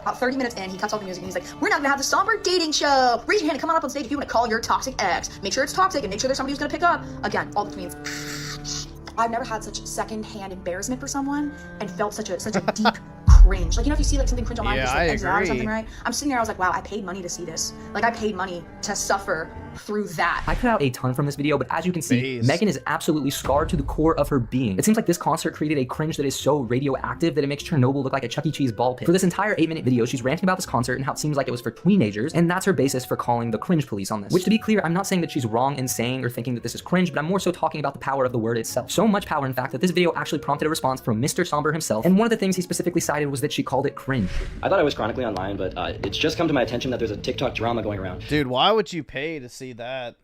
about 30 minutes in, he cuts off the music and he's like, we're not gonna have the Somber dating show. Raise your hand and come on up on stage if you want to call your toxic ex. Make sure it's toxic and make sure there's somebody who's gonna pick up. Again, all the tweens. I've never had such second-hand embarrassment for someone and felt such a deep cringe. Like, you know, if you see like something cringe online, just like exit out or something, right? I'm sitting there, I was like, wow, I paid money to see this. Like, I paid money to suffer through that. I cut out a ton from this video, but as you can see, Megan is absolutely scarred to the core of her being. It seems like this concert created a cringe that is so radioactive that it makes Chernobyl look like a Chuck E. Cheese ball pit. For this entire 8-minute video, she's ranting about this concert and how it seems like it was for teenagers, and that's her basis for calling the cringe police on this. Which, to be clear, I'm not saying that she's wrong in saying or thinking that this is cringe, but I'm more so talking about the power of the word itself. So much power, in fact, that this video actually prompted a response from Mr. Somber himself, and one of the things he specifically cited was that she called it cringe. I thought I was chronically online, but it's just come to my attention that there's a TikTok drama going around. Dude, why would you pay to see that?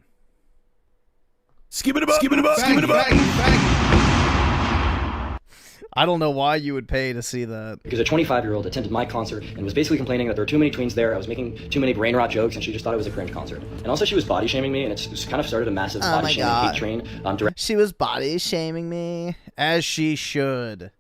Skip it about, skip it about, skip it about. I don't know why you would pay to see that. Because a 25-year-old attended my concert and was basically complaining that there were too many tweens there, I was making too many brain rot jokes, and she just thought it was a cringe concert. And also she was body shaming me, and it's kind of started a massive body shaming hate train. She was body shaming me, as she should,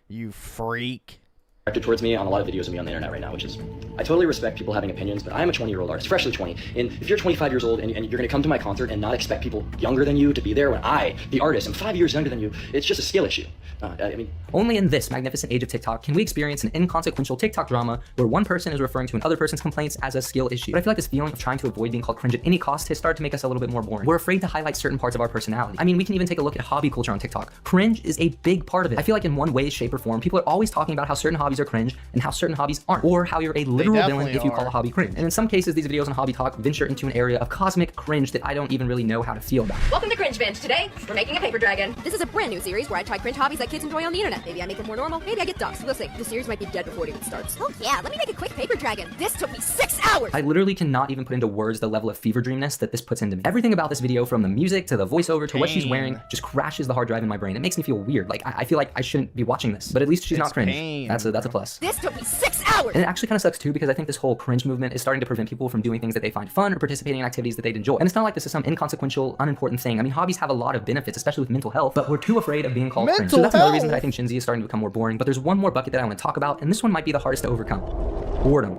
you freak. Directed towards me on a lot of videos of me on the internet right now, which is, I totally respect people having opinions, but I am a 20-year-old artist, freshly 20, and if you're 25 years old and you're gonna come to my concert and not expect people younger than you to be there when I, the artist, am 5 years younger than you, it's just a skill issue. I mean, only in this magnificent age of TikTok can we experience an inconsequential TikTok drama where one person is referring to another person's complaints as a skill issue. But I feel like this feeling of trying to avoid being called cringe at any cost has started to make us a little bit more boring. We're afraid to highlight certain parts of our personality. I mean, we can even take a look at hobby culture on TikTok. Cringe is a big part of it. I feel like in one way, shape, or form, people are always talking about how certain hobbies are cringe and how certain hobbies aren't, or how you're a literal villain if you call a hobby cringe. And in some cases, these videos on Hobby Talk venture into an area of cosmic cringe that I don't even really know how to feel about. Welcome to Cringe Binge. Today, we're making a paper dragon. This is a brand new series where I try cringe hobbies that kids enjoy on the internet. Maybe I make them more normal, maybe I get ducks. We'll see. The series might be dead before it even starts. Oh yeah, let me make a quick paper dragon. This took me 6 hours. I literally cannot even put into words the level of fever dreamness that this puts into me. Everything about this video, from the music to the voiceover to what she's wearing, just crashes the hard drive in my brain. It makes me feel weird. Like, I feel like I shouldn't be watching this, but at least she's not cringe. That's a plus. This took me 6 hours. And it actually kind of sucks too, because I think this whole cringe movement is starting to prevent people from doing things that they find fun or participating in activities that they'd enjoy. And it's not like this is some inconsequential, unimportant thing. I mean, hobbies have a lot of benefits, especially with mental health, but we're too afraid of being called cringe. So that's another reason that I think Gen Z is starting to become more boring. But there's one more bucket that I want to talk about, and this one might be the hardest to overcome: boredom.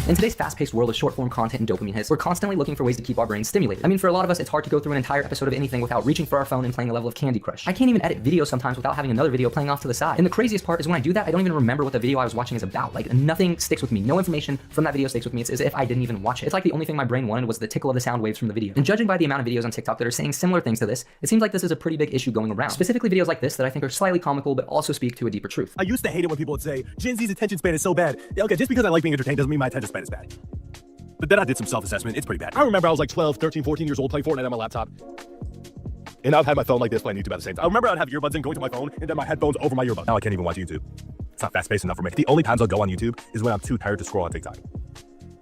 In today's fast-paced world of short-form content and dopamine hits, we're constantly looking for ways to keep our brains stimulated. I mean, for a lot of us, it's hard to go through an entire episode of anything without reaching for our phone and playing a level of Candy Crush. I can't even edit videos sometimes without having another video playing off to the side. And the craziest part is when I do that, I don't even remember what the video I was watching is about. Like, nothing sticks with me. No information from that video sticks with me. It's as if I didn't even watch it. It's like the only thing my brain wanted was the tickle of the sound waves from the video. And judging by the amount of videos on TikTok that are saying similar things to this, it seems like this is a pretty big issue going around. Specifically videos like this that I think are slightly comical, but also speak to a deeper truth. I used to hate it when people would say, Gen Z's attention span is so bad. Yeah, okay, just because I like being entertained doesn't mean my attention span is bad. But then I did some self-assessment. It's pretty bad. I remember I was like 12, 13, 14 years old playing Fortnite on my laptop. And I've had my phone like this playing YouTube at the same time. I remember I'd have earbuds in going to my phone and then my headphones over my earbuds. Now I can't even watch YouTube. It's not fast-paced enough for me. The only times I'll go on YouTube is when I'm too tired to scroll on TikTok.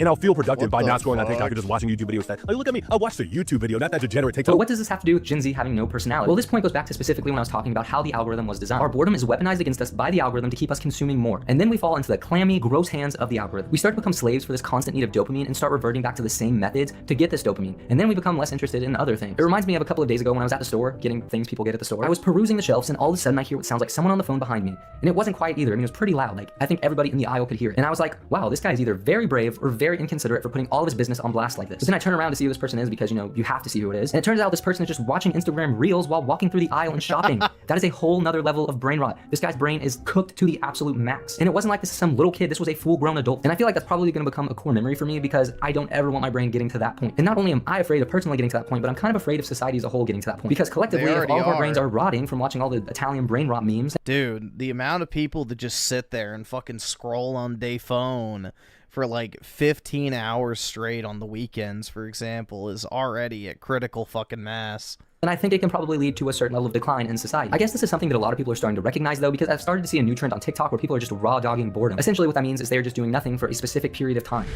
And I'll feel productive by not scrolling on TikTok or just watching YouTube videos that, like, look at me, I'll watch the YouTube video, not that degenerate TikTok. But what does this have to do with Gen Z having no personality? Well, this point goes back to specifically when I was talking about how the algorithm was designed. Our boredom is weaponized against us by the algorithm to keep us consuming more. And then we fall into the clammy, gross hands of the algorithm. We start to become slaves for this constant need of dopamine and start reverting back to the same methods to get this dopamine. And then we become less interested in other things. It reminds me of a couple of days ago when I was at the store, getting things people get at the store. I was perusing the shelves and all of a sudden I hear what sounds like someone on the phone behind me. And it wasn't quiet either. I mean, it was pretty loud. Like, I think everybody in the aisle could hear it. And I was like, wow, this guy is either very brave or very very inconsiderate for putting all of his business on blast like this. But then I turn around to see who this person is because, you know, you have to see who it is. And it turns out this person is just watching Instagram Reels while walking through the aisle and shopping. That is a whole nother level of brain rot. This guy's brain is cooked to the absolute max. And it wasn't like this is some little kid, this was a full-grown adult. And I feel like that's probably gonna become a core memory for me because I don't ever want my brain getting to that point. And not only am I afraid of personally getting to that point, but I'm kind of afraid of society as a whole getting to that point. Because collectively, if all of our brains are rotting from watching all the Italian brain rot memes. Dude, the amount of people that just sit there and fucking scroll on their phone for like 15 hours straight on the weekends, for example, is already at critical fucking mass. And I think it can probably lead to a certain level of decline in society. I guess this is something that a lot of people are starting to recognize though, because I've started to see a new trend on TikTok where people are just raw dogging boredom. Essentially what that means is they're just doing nothing for a specific period of time.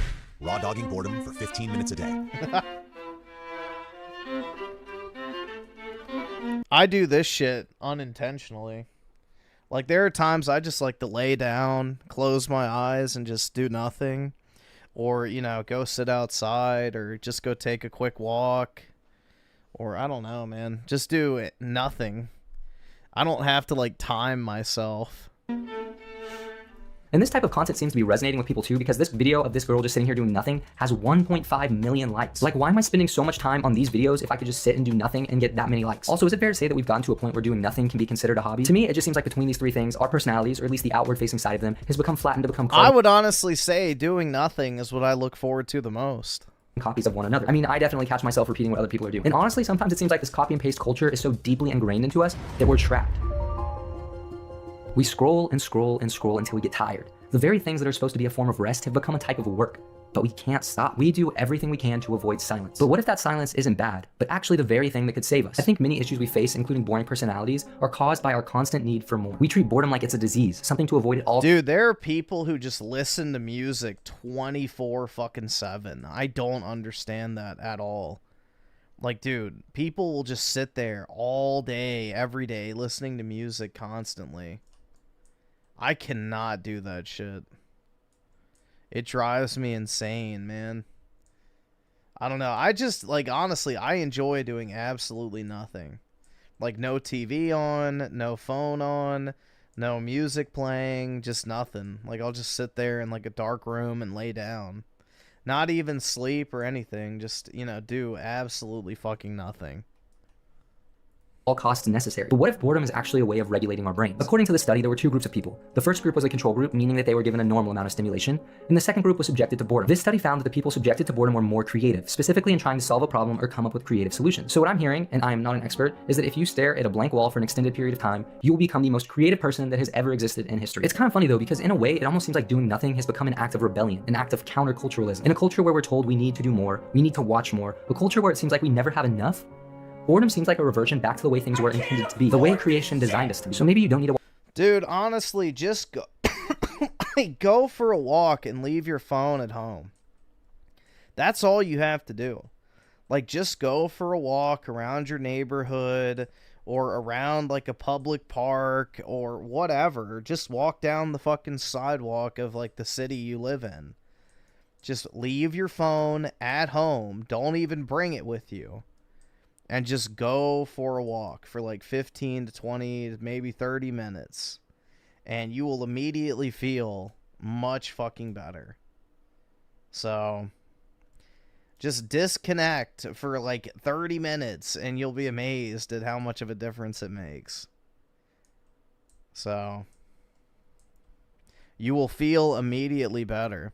Raw dogging boredom for 15 minutes a day. I do this shit unintentionally. Like, there are times I just like to lay down, close my eyes, and just do nothing. Or, you know, go sit outside, or just go take a quick walk. Or, I don't know, man. Just do it. Nothing. I don't have to, like, time myself. And this type of content seems to be resonating with people too, because this video of this girl just sitting here doing nothing has 1.5 million likes. Like, why am I spending so much time on these videos if I could just sit and do nothing and get that many likes? Also, is it fair to say that we've gotten to a point where doing nothing can be considered a hobby? To me, it just seems like between these three things, our personalities, or at least the outward facing side of them, has become flattened to become I would honestly say doing nothing is what I look forward to the most. Copies of one another. I mean, I definitely catch myself repeating what other people are doing. And honestly, sometimes it seems like this copy and paste culture is so deeply ingrained into us that we're trapped. We scroll and scroll and scroll until we get tired. The very things that are supposed to be a form of rest have become a type of work, but we can't stop. We do everything we can to avoid silence. But what if that silence isn't bad, but actually the very thing that could save us? I think many issues we face, including boring personalities, are caused by our constant need for more. We treat boredom like it's a disease, something to avoid it all. Dude, there are people who just listen to music 24/7. I don't understand that at all. Like, dude, people will just sit there all day, every day, listening to music constantly. I cannot do that shit. It drives me insane, man. I don't know. I just, like, honestly, I enjoy doing absolutely nothing. Like, no TV on, no phone on, no music playing, just nothing. Like, I'll just sit there in, like, a dark room and lay down. Not even sleep or anything. Just, you know, do absolutely fucking nothing. All costs necessary. But what if boredom is actually a way of regulating our brains? According to the study, there were two groups of people. The first group was a control group, meaning that they were given a normal amount of stimulation, and the second group was subjected to boredom. This study found that the people subjected to boredom were more creative, specifically in trying to solve a problem or come up with creative solutions. So what I'm hearing, and I am not an expert, is that if you stare at a blank wall for an extended period of time, you will become the most creative person that has ever existed in history. It's kind of funny though, because in a way, it almost seems like doing nothing has become an act of rebellion, an act of counterculturalism. In a culture where we're told we need to do more, we need to watch more, a culture where it seems like we never have enough, boredom seems like a reversion back to the way things were intended to be, the way creation designed us to be. So maybe you don't need to. Dude, honestly, just go, go for a walk and leave your phone at home. That's all you have to do. Like, just go for a walk around your neighborhood or around, like, a public park or whatever. Just walk down the fucking sidewalk of, like, the city you live in. Just leave your phone at home. Don't even bring it with you. And just go for a walk for like 15 to 20, maybe 30 minutes. And you will immediately feel much fucking better. So, just disconnect for like 30 minutes and you'll be amazed at how much of a difference it makes. So, you will feel immediately better.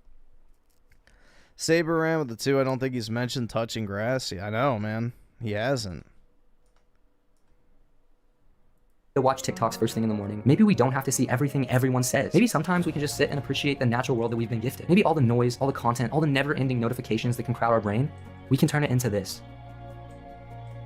Saber ran with the 2. I don't think he's mentioned touching grass. Yeah, I know, man. He hasn't. To watch TikToks first thing in the morning. Maybe we don't have to see everything everyone says. Maybe sometimes we can just sit and appreciate the natural world that we've been gifted. Maybe all the noise, all the content, all the never-ending notifications that can crowd our brain, we can turn it into this.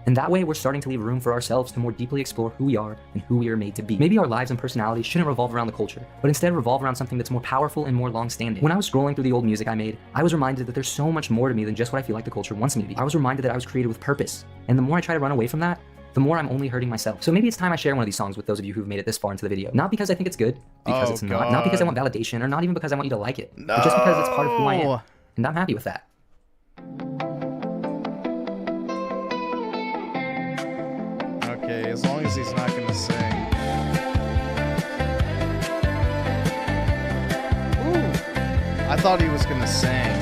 And that way, we're starting to leave room for ourselves to more deeply explore who we are and who we are made to be. Maybe our lives and personalities shouldn't revolve around the culture, but instead revolve around something that's more powerful and more long-standing. When I was scrolling through the old music I made, I was reminded that there's so much more to me than just what I feel like the culture wants me to be. I was reminded that I was created with purpose, and the more I try to run away from that, the more I'm only hurting myself. So maybe it's time I share one of these songs with those of you who've made it this far into the video. Not because I think it's good, because it's not. Not because I want validation, or not even because I want you to like it, but just because it's part of who I am, and I'm happy with that. Okay, as long as he's not gonna sing. Ooh, I thought he was gonna sing.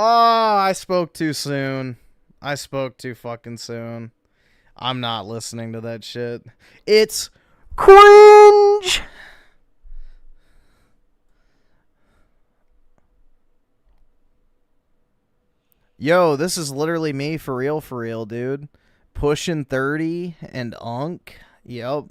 I spoke too soon. I spoke too fucking soon. I'm not listening to that shit. It's cringe. Yo, this is literally me for real, dude. Pushing 30 and unk. Yep.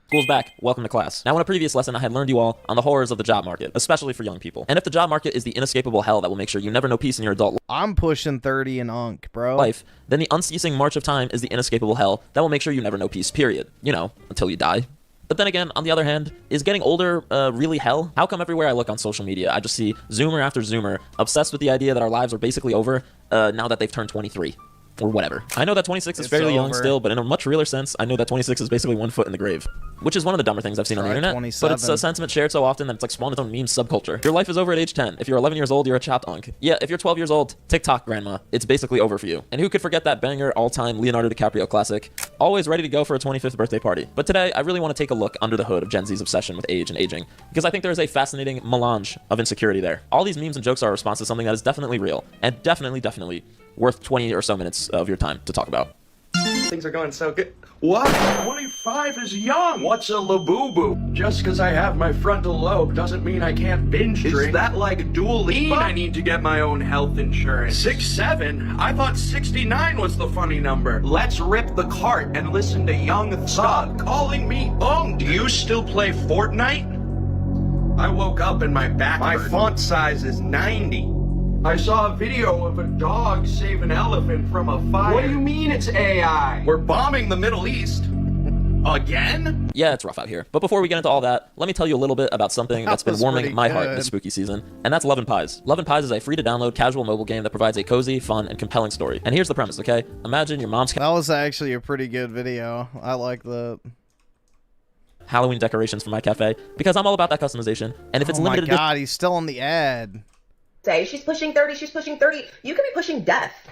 School's back. Welcome to class. Now, in a previous lesson, I had learned you all on the horrors of the job market, especially for young people. And if the job market is the inescapable hell that will make sure you never know peace in your adult I'm pushing 30 and unk, bro. life, then the unceasing march of time is the inescapable hell that will make sure you never know peace, period. You know, until you die. But then again, on the other hand, is getting older really hell? How come everywhere I look on social media, I just see Zoomer after Zoomer obsessed with the idea that our lives are basically over now that they've turned 23? Or whatever. I know that 26 is fairly young still, but in a much realer sense, I know that 26 is basically 1 foot in the grave. Which is one of the dumber things I've seen on the internet, 27. but it's a sentiment shared so often that it's like spawned its own meme subculture. Your life is over at age 10. If you're 11 years old, you're a chopped unk. Yeah, if you're 12 years old, TikTok grandma, it's basically over for you. And who could forget that banger all-time Leonardo DiCaprio classic? Always ready to go for a 25th birthday party. But today, I really want to take a look under the hood of Gen Z's obsession with age and aging, because I think there is a fascinating melange of insecurity there. All these memes and jokes are a response to something that is definitely real, and definitely worth 20 or so minutes of your time to talk about. Things are going so good. What? 25 is young. What's a labubu? Just because I have my frontal lobe doesn't mean I can't binge drink. Is that like Dua Lipa? I need to get my own health insurance. 6'7"? I thought 69 was the funny number. Let's rip the cart and listen to Young Thug calling me ung. Do you still play Fortnite? I woke up and my font size is 90. I saw a video of a dog save an elephant from a fire. What do you mean it's AI? We're bombing the Middle East. Again? Yeah, it's rough out here. But before we get into all that, let me tell you a little bit about something that's been warming my heart this spooky season, and that's Love and Pies. Love and Pies is a free-to-download casual mobile game that provides a cozy, fun, and compelling story. And here's the premise, okay? Imagine your mom's... That was actually a pretty good video. I like that. Halloween decorations for my cafe, because I'm all about that customization, and if it's limited... Oh my god, he's still on the ad. Say, she's pushing 30, she's pushing 30. You could be pushing death.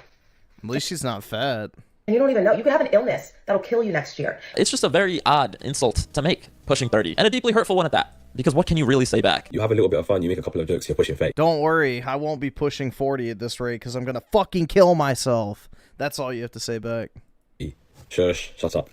At least she's not fat. And you don't even know. You could have an illness that'll kill you next year. It's just a very odd insult to make, pushing 30, and a deeply hurtful one at that. Because what can you really say back? You have a little bit of fun, you make a couple of jokes, you're pushing fake. Don't worry, I won't be pushing 40 at this rate because I'm gonna fucking kill myself. That's all you have to say back. Shush, shut up.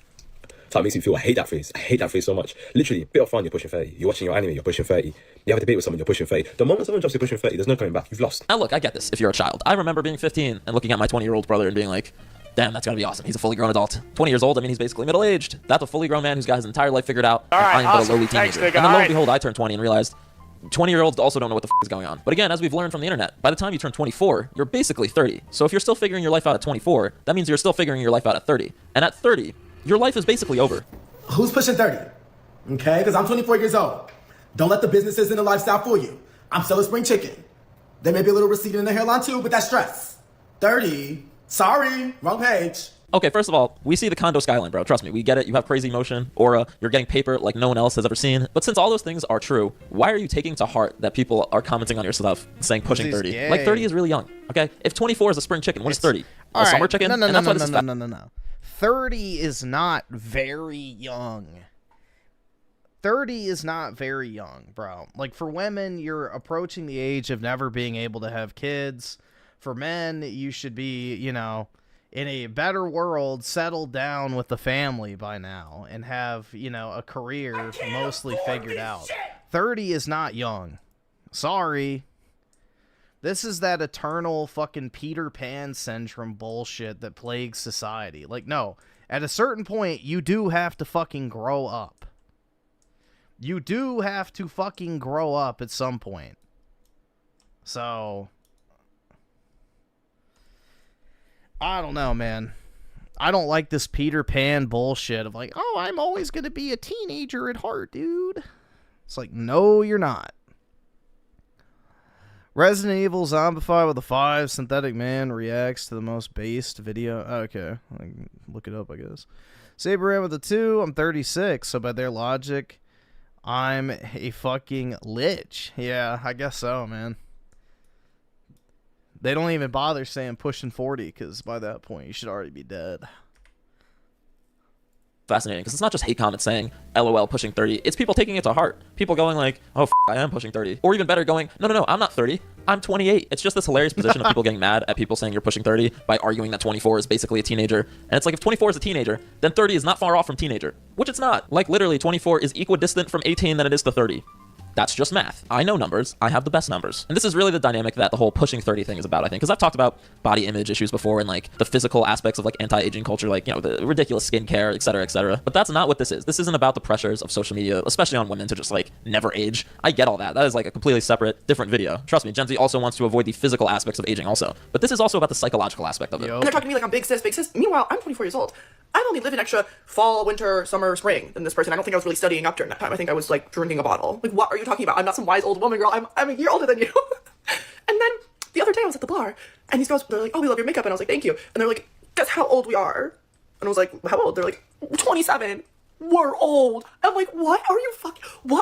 That's how it makes me feel. I hate that phrase. I hate that phrase so much. Literally, bit of fun, you're pushing 30. You're watching your anime, you're pushing 30. You have a debate with someone, you're pushing 30. The moment someone jumps, you're pushing 30, there's no coming back. You've lost. Now look, I get this if you're a child. I remember being 15 and looking at my 20-year-old brother and being like, damn, that's gonna be awesome. He's a fully grown adult. 20 years old, I mean, he's basically middle-aged. That's a fully grown man who's got his entire life figured out. All right, and I'm awesome. but a lowly Thanks, teenager. nigga. And then lo All and behold, I turned 20 and realized 20-year-olds also don't know what the f is going on. But again, as we've learned from the internet, by the time you turn 24, you're basically 30. So if you're still figuring your life out at 24, that means you're still figuring your life out at 30. And at 30, your life is basically over. Who's pushing 30? Okay, because I'm 24 years old. Don't let the businesses and the lifestyle fool you. I'm selling spring chicken. There may be a little receding in the hairline too, but that's stress. 30. Sorry, wrong page. Okay, first of all, we see the condo skyline, bro. Trust me, we get it. You have crazy motion, aura, you're getting paper like no one else has ever seen. But since all those things are true, why are you taking to heart that people are commenting on your stuff saying pushing 30? Gay. Like 30 is really young, okay? If 24 is a spring chicken, what is 30? All A summer right. chicken? No. 30 is not very young. 30 is not very young, bro. Like, for women, you're approaching the age of never being able to have kids. For men, you should be, you know, in a better world, settled down with the family by now and have, you know, a career mostly figured out. 30 is not young. Sorry. This is that eternal fucking Peter Pan syndrome bullshit that plagues society. Like, no. At a certain point, you do have to fucking grow up. You do have to fucking grow up at some point. So, I don't know, man. I don't like this Peter Pan bullshit of like, oh, I'm always going to be a teenager at heart, dude. It's like, no, you're not. Resident Evil Zombified with a 5. Synthetic Man reacts to the most based video. Oh, okay. I can look it up, I guess. Saber Ram with a 2. I'm 36, so by their logic, I'm a fucking lich. Yeah, I guess so, man. They don't even bother saying pushing 40, because by that point, you should already be dead. fascinating because it's not just hate comments saying LOL pushing 30. It's people taking it to heart. People going like, oh, I am pushing 30. Or even better going, no, I'm not 30. I'm 28. It's just this hilarious position of people getting mad at people saying you're pushing 30 by arguing that 24 is basically a teenager. And it's like, if 24 is a teenager, then 30 is not far off from teenager, which it's not. Like literally 24 is equidistant from 18 than it is to 30. That's just math. I know numbers. I have the best numbers. And this is really the dynamic that the whole pushing 30 thing is about, I think. Because I've talked about body image issues before and like the physical aspects of like anti-aging culture, like, you know, the ridiculous skincare, et cetera, et cetera. But that's not what this is. This isn't about the pressures of social media, especially on women to just like never age. I get all that. That is like a completely separate, different video. Trust me, Gen Z also wants to avoid the physical aspects of aging also. But this is also about the psychological aspect of it. And they're talking to me like I'm big sis, big sis. Meanwhile, I'm 24 years old. I've only lived an extra fall, winter, summer, spring than this person. I don't think I was really studying up during that time. I think I was like drinking a bottle. Like, what are you talking about? I'm not some wise old woman, girl. I'm a year older than you. And then the other day I was at the bar and these girls, they're like, oh, we love your makeup. And I was like, thank you. And they're like, guess how old we are? And I was like, how old? They're like, 27. We're old. I'm like, what are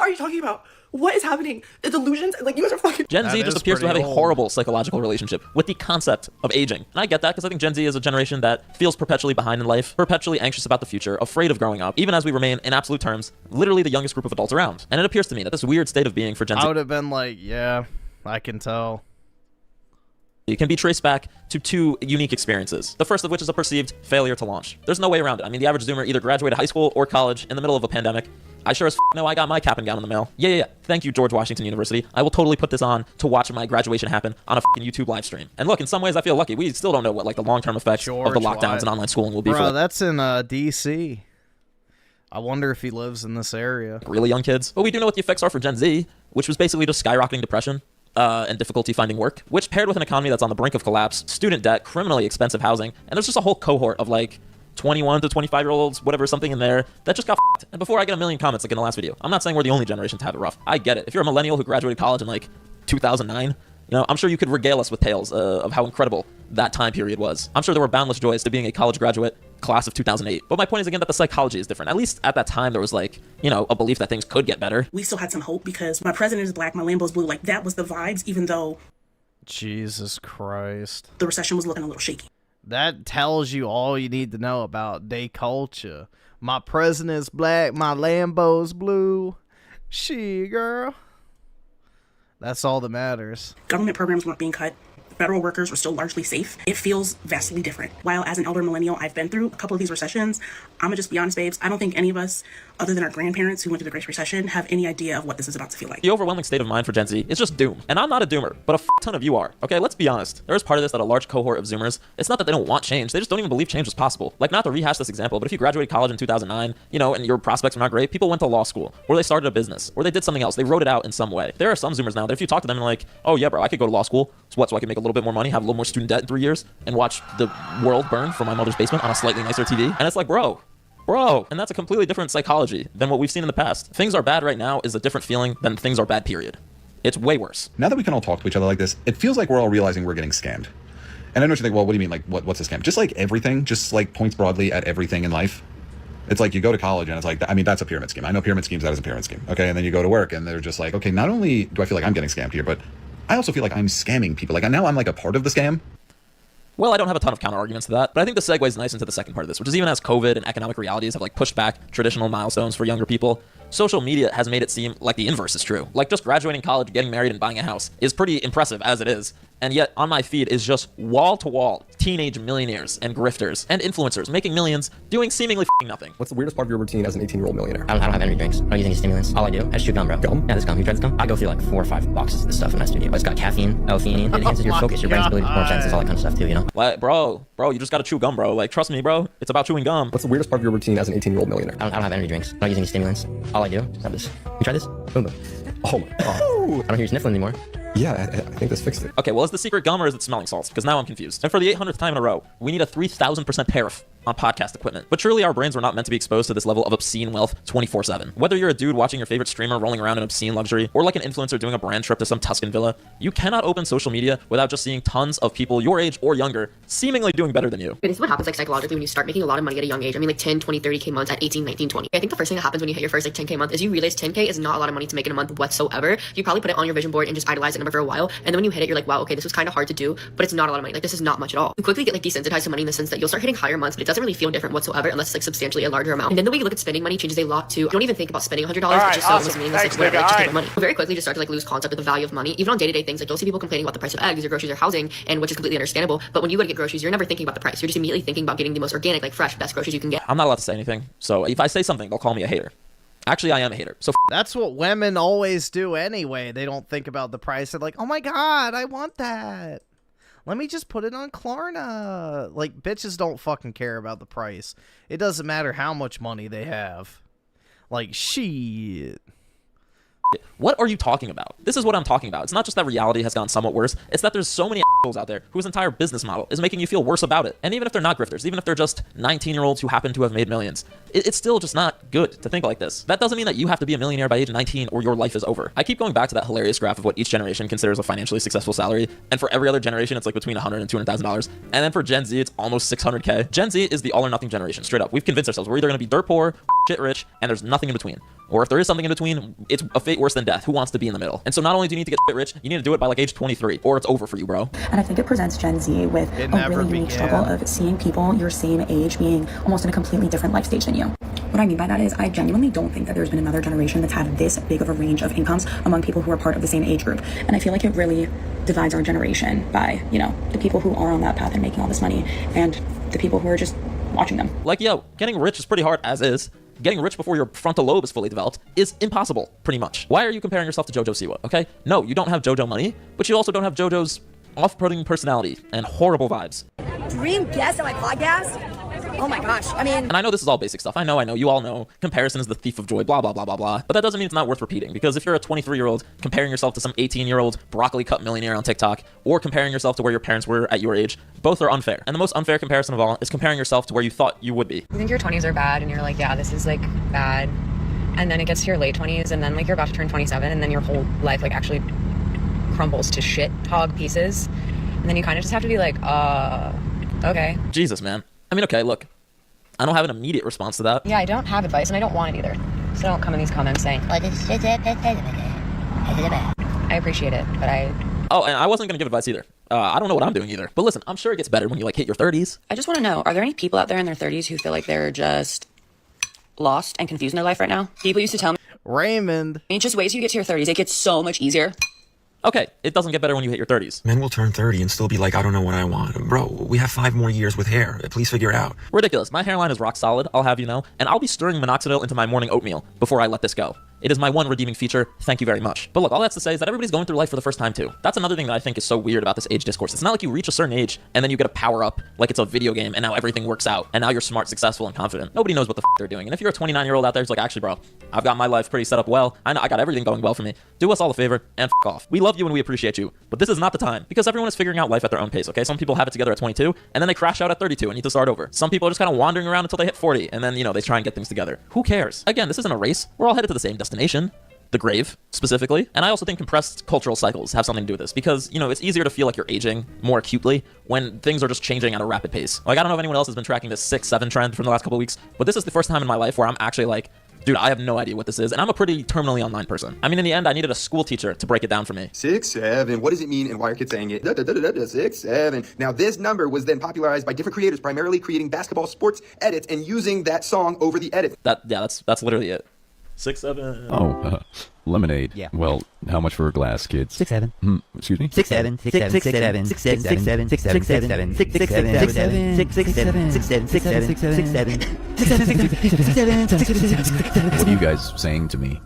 you talking about? What is happening? The delusions? Like, you guys are fucking... Gen Z just appears to have a horrible psychological relationship with the concept of aging. And I get that because I think Gen Z is a generation that feels perpetually behind in life, perpetually anxious about the future, afraid of growing up, even as we remain, in absolute terms, literally the youngest group of adults around. And it appears to me that this weird state of being for Gen Z... I would have been like, yeah, I can tell. It can be traced back to two unique experiences. The first of which is a perceived failure to launch. There's no way around it. I mean, the average Zoomer either graduated high school or college in the middle of a pandemic. I sure as know I got my cap and gown in the mail. Yeah. Thank you, George Washington University. I will totally put this on to watch my graduation happen on a YouTube live stream. And look, in some ways I feel lucky. We still don't know what like the long-term effects of the lockdowns and online schooling will be. Bro, that's in DC. I wonder if he lives in this area. Really young kids. But we do know what the effects are for Gen Z, which was basically just skyrocketing depression. And difficulty finding work, which paired with an economy that's on the brink of collapse, student debt, criminally expensive housing, and there's just a whole cohort of like 21 to 25-year-olds, whatever, something in there, that just got f***ed. And before I get a million comments like in the last video, I'm not saying we're the only generation to have it rough. I get it. If you're a millennial who graduated college in like 2009, you know, I'm sure you could regale us with tales of how incredible that time period was. I'm sure there were boundless joys to being a college graduate class of 2008. But my point is again that the psychology is different. At least at that time there was like, you know, a belief that things could get better. We still had some hope because my president is black, my Lambo's blue. Like, that was the vibes, even though Jesus Christ, the recession was looking a little shaky. That tells you all you need to know about day culture. My president's black, my Lambo's blue. She, girl. That's all that matters. Government programs weren't being cut. Federal workers were still largely safe. It feels vastly different. While as an elder millennial, I've been through a couple of these recessions, I'm gonna just be honest, babes, I don't think any of us, other than our grandparents who went through the Great Recession, have any idea of what this is about to feel like. The overwhelming state of mind for Gen Z is just doom. And I'm not a doomer, but a ton of you are. Okay, let's be honest. There is part of this that a large cohort of Zoomers, it's not that they don't want change, they just don't even believe change was possible. Like, not to rehash this example, but if you graduated college in 2009, you know, and your prospects were not great, people went to law school, or they started a business, or they did something else. They wrote it out in some way. There are some Zoomers now that if you talk to them and like, oh yeah, bro, I could go to law school. So what? So I can make a little bit more money, have a little more student debt in 3 years, and watch the world burn from my mother's basement on a slightly nicer TV. And it's like, bro, and that's a completely different psychology than what we've seen in the past. Things are bad right now is a different feeling than things are bad, period. It's way worse. Now that we can all talk to each other like this, it feels like we're all realizing we're getting scammed. And I know what you think, well, what do you mean? Like, what's a scam? Just like everything, just like points broadly at everything in life. It's like you go to college and it's like, I mean, that's a pyramid scheme. I know pyramid schemes, that is a pyramid scheme. Okay, and then you go to work and they're just like, okay, not only do I feel like I'm getting scammed here, but I also feel like I'm scamming people. Like, now I'm like a part of the scam. Well, I don't have a ton of counter arguments to that, but I think the segues nice into the second part of this, which is even as COVID and economic realities have like pushed back traditional milestones for younger people, social media has made it seem like the inverse is true. Like, just graduating college, getting married, and buying a house is pretty impressive as it is. And yet on my feed is just wall-to-wall teenage millionaires and grifters and influencers making millions doing seemingly nothing. What's the weirdest part of your routine as an 18-year-old millionaire? I don't have energy drinks. I don't use any stimulants. All I do, I just chew gum, bro. Gum? Yeah, this gum. You tried this gum? I go through like 4 or 5 boxes of this stuff in my studio. It's got caffeine, L-theanine. It enhances your focus, your brain's ability to perform senses, all that kind of stuff too, you know? Like, bro, you just gotta chew gum, bro. Like, trust me, bro. It's about chewing gum. What's the weirdest part of your routine as an 18-year-old millionaire? I don't have energy drinks. I don't use any stimulants. All I do, just have this. You try this? Boom, boom. Oh my god. I don't hear you sniffling anymore. Yeah, I think this fixed it. Okay, well, is the secret gum or is it smelling salts? Because now I'm confused. And for the 800th time in a row, we need a 3,000% tariff on podcast equipment. But surely our brains were not meant to be exposed to this level of obscene wealth 24/7. Whether you're a dude watching your favorite streamer rolling around in obscene luxury, or like an influencer doing a brand trip to some Tuscan villa, you cannot open social media without just seeing tons of people your age or younger seemingly doing better than you. This is what happens like psychologically when you start making a lot of money at a young age. I mean, like 10, 20, 30K months at 18, 19, 20. I think the first thing that happens when you hit your first like 10K month is you realize 10K is not a lot of money to make in a month whatsoever. You probably put it on your vision board and just idolize that number for a while, and then when you hit it, you're like, wow, okay, this was kind of hard to do, but it's not a lot of money. Like, this is not much at all. You quickly get like desensitized to money in the sense that you'll start hitting higher months, but it doesn't doesn't really feel different whatsoever unless it's like substantially a larger amount. And then the way you look at spending money changes a lot too. You don't even think about spending $100, Alright, which is so awesome. almost meaningless. Thanks, Like, whatever, nigga. like, just take Alright. the money. Very quickly just start to like lose concept of the value of money. Even on day-to-day things, like you'll see people complaining about the price of eggs or groceries or housing, and which is completely understandable. But when you go to get groceries, you're never thinking about the price. You're just immediately thinking about getting the most organic, like fresh, best groceries you can get. I'm not allowed to say anything, so if I say something, they'll call me a hater. Actually, I am a hater. So that's what women always do anyway. They don't think about the price. They're like, oh my god, I want that. Let me just put it on Klarna. Like, bitches don't fucking care about the price. It doesn't matter how much money they have. Like, shit. what are you talking about? This is what I'm talking about. It's not just that reality has gotten somewhat worse. It's that there's so many assholes out there whose entire business model is making you feel worse about it. And even if they're not grifters, even if they're just 19-year-olds who happen to have made millions, it's still just not good to think like this. That doesn't mean that you have to be a millionaire by age 19 or your life is over. I keep going back to that hilarious graph of what each generation considers a financially successful salary. And for every other generation, it's like between $100,000 and $200,000. And then for Gen Z, it's almost $600K. Gen Z is the all or nothing generation, straight up. We've convinced ourselves we're either going to be dirt poor, shit rich, and there's nothing in between. Or if there is something in between, it's a fate worse than death. Who wants to be in the middle? And so not only do you need to get shit rich, you need to do it by like age 23, or it's over for you, bro. And I think it presents Gen Z with a really unique struggle of seeing people your same age being almost in a completely different life stage than you. What I mean by that is I genuinely don't think that there's been another generation that's had this big of a range of incomes among people who are part of the same age group. And I feel like it really divides our generation by, you know, the people who are on that path and making all this money and the people who are just watching them. Like, yo, getting rich is pretty hard as is. Getting rich before your frontal lobe is fully developed is impossible, pretty much. Why are you comparing yourself to JoJo Siwa, okay? No, you don't have JoJo money, but you also don't have JoJo's off-putting personality and horrible vibes. Dream guest on my podcast? Oh my gosh, I mean... And I know this is all basic stuff. I know, you all know. Comparison is the thief of joy, blah, blah, blah, blah, blah. But that doesn't mean it's not worth repeating, because if you're a 23-year-old comparing yourself to some 18-year-old broccoli cut millionaire on TikTok, or comparing yourself to where your parents were at your age, both are unfair. And the most unfair comparison of all is comparing yourself to where you thought you would be. You think your 20s are bad, and you're like, yeah, this is like bad. And then it gets to your late 20s, and then like you're about to turn 27, and then your whole life like actually crumbles to shit hog pieces. And then you kind of just have to be like, okay. Jesus, man. I mean, okay, look. I don't have an immediate response to that. Yeah, I don't have advice, and I don't want it either. So don't come in these comments saying, I appreciate it, but Oh, and I wasn't going to give advice either. I don't know what I'm doing either. But listen, I'm sure it gets better when you like hit your 30s. I just want to know, are there any people out there in their 30s who feel like they're just lost and confused in their life right now? People used to tell me, Raymond, it just waits till you get to your 30s. It gets so much easier. Okay, it doesn't get better when you hit your 30s. Men will turn 30 and still be like, I don't know what I want. Bro, we have 5 more years with hair. Please figure it out. Ridiculous. My hairline is rock solid, I'll have you know, and I'll be stirring minoxidil into my morning oatmeal before I let this go. It is my one redeeming feature. Thank you very much. But look, all that's to say is that everybody's going through life for the first time too. That's another thing that I think is so weird about this age discourse. It's not like you reach a certain age and then you get a power up like it's a video game and now everything works out and now you're smart, successful, and confident. Nobody knows what the f they're doing. And if you're a 29-year-old out there who's like, actually, bro, I've got my life pretty set up well. I know I got everything going well for me. Do us all a favor and f off. We love you and we appreciate you. But this is not the time because everyone is figuring out life at their own pace, okay? Some people have it together at 22 and then they crash out at 32 and need to start over. Some people are just kind of wandering around until they hit 40 and then, you know, they try and get things together. Who cares? Again, this isn't a race. We're all headed to the same destination. The grave, specifically. And I also think compressed cultural cycles have something to do with this because, you know, it's easier to feel like you're aging more acutely when things are just changing at a rapid pace. Like, I don't know if anyone else has been tracking this 6-7 trend from the last couple of weeks, but this is the first time in my life where I'm actually like, dude, I have no idea what this is, and I'm a pretty terminally online person. I mean, in the end, I needed a school teacher to break it down for me. 6-7, what does it mean and why are kids saying it? 6-7. Now, this number was then popularized by different creators, primarily creating basketball sports edits and using that song over the edit. That's literally it. 6-7. Oh, lemonade. Yeah. Well, how much for a glass, kids? 6-7. Excuse me? 6-7. 6-7. 6-7. 6-7. 6-7. 6-7. 6-7. 6-7. 6-7. What are you guys saying to me?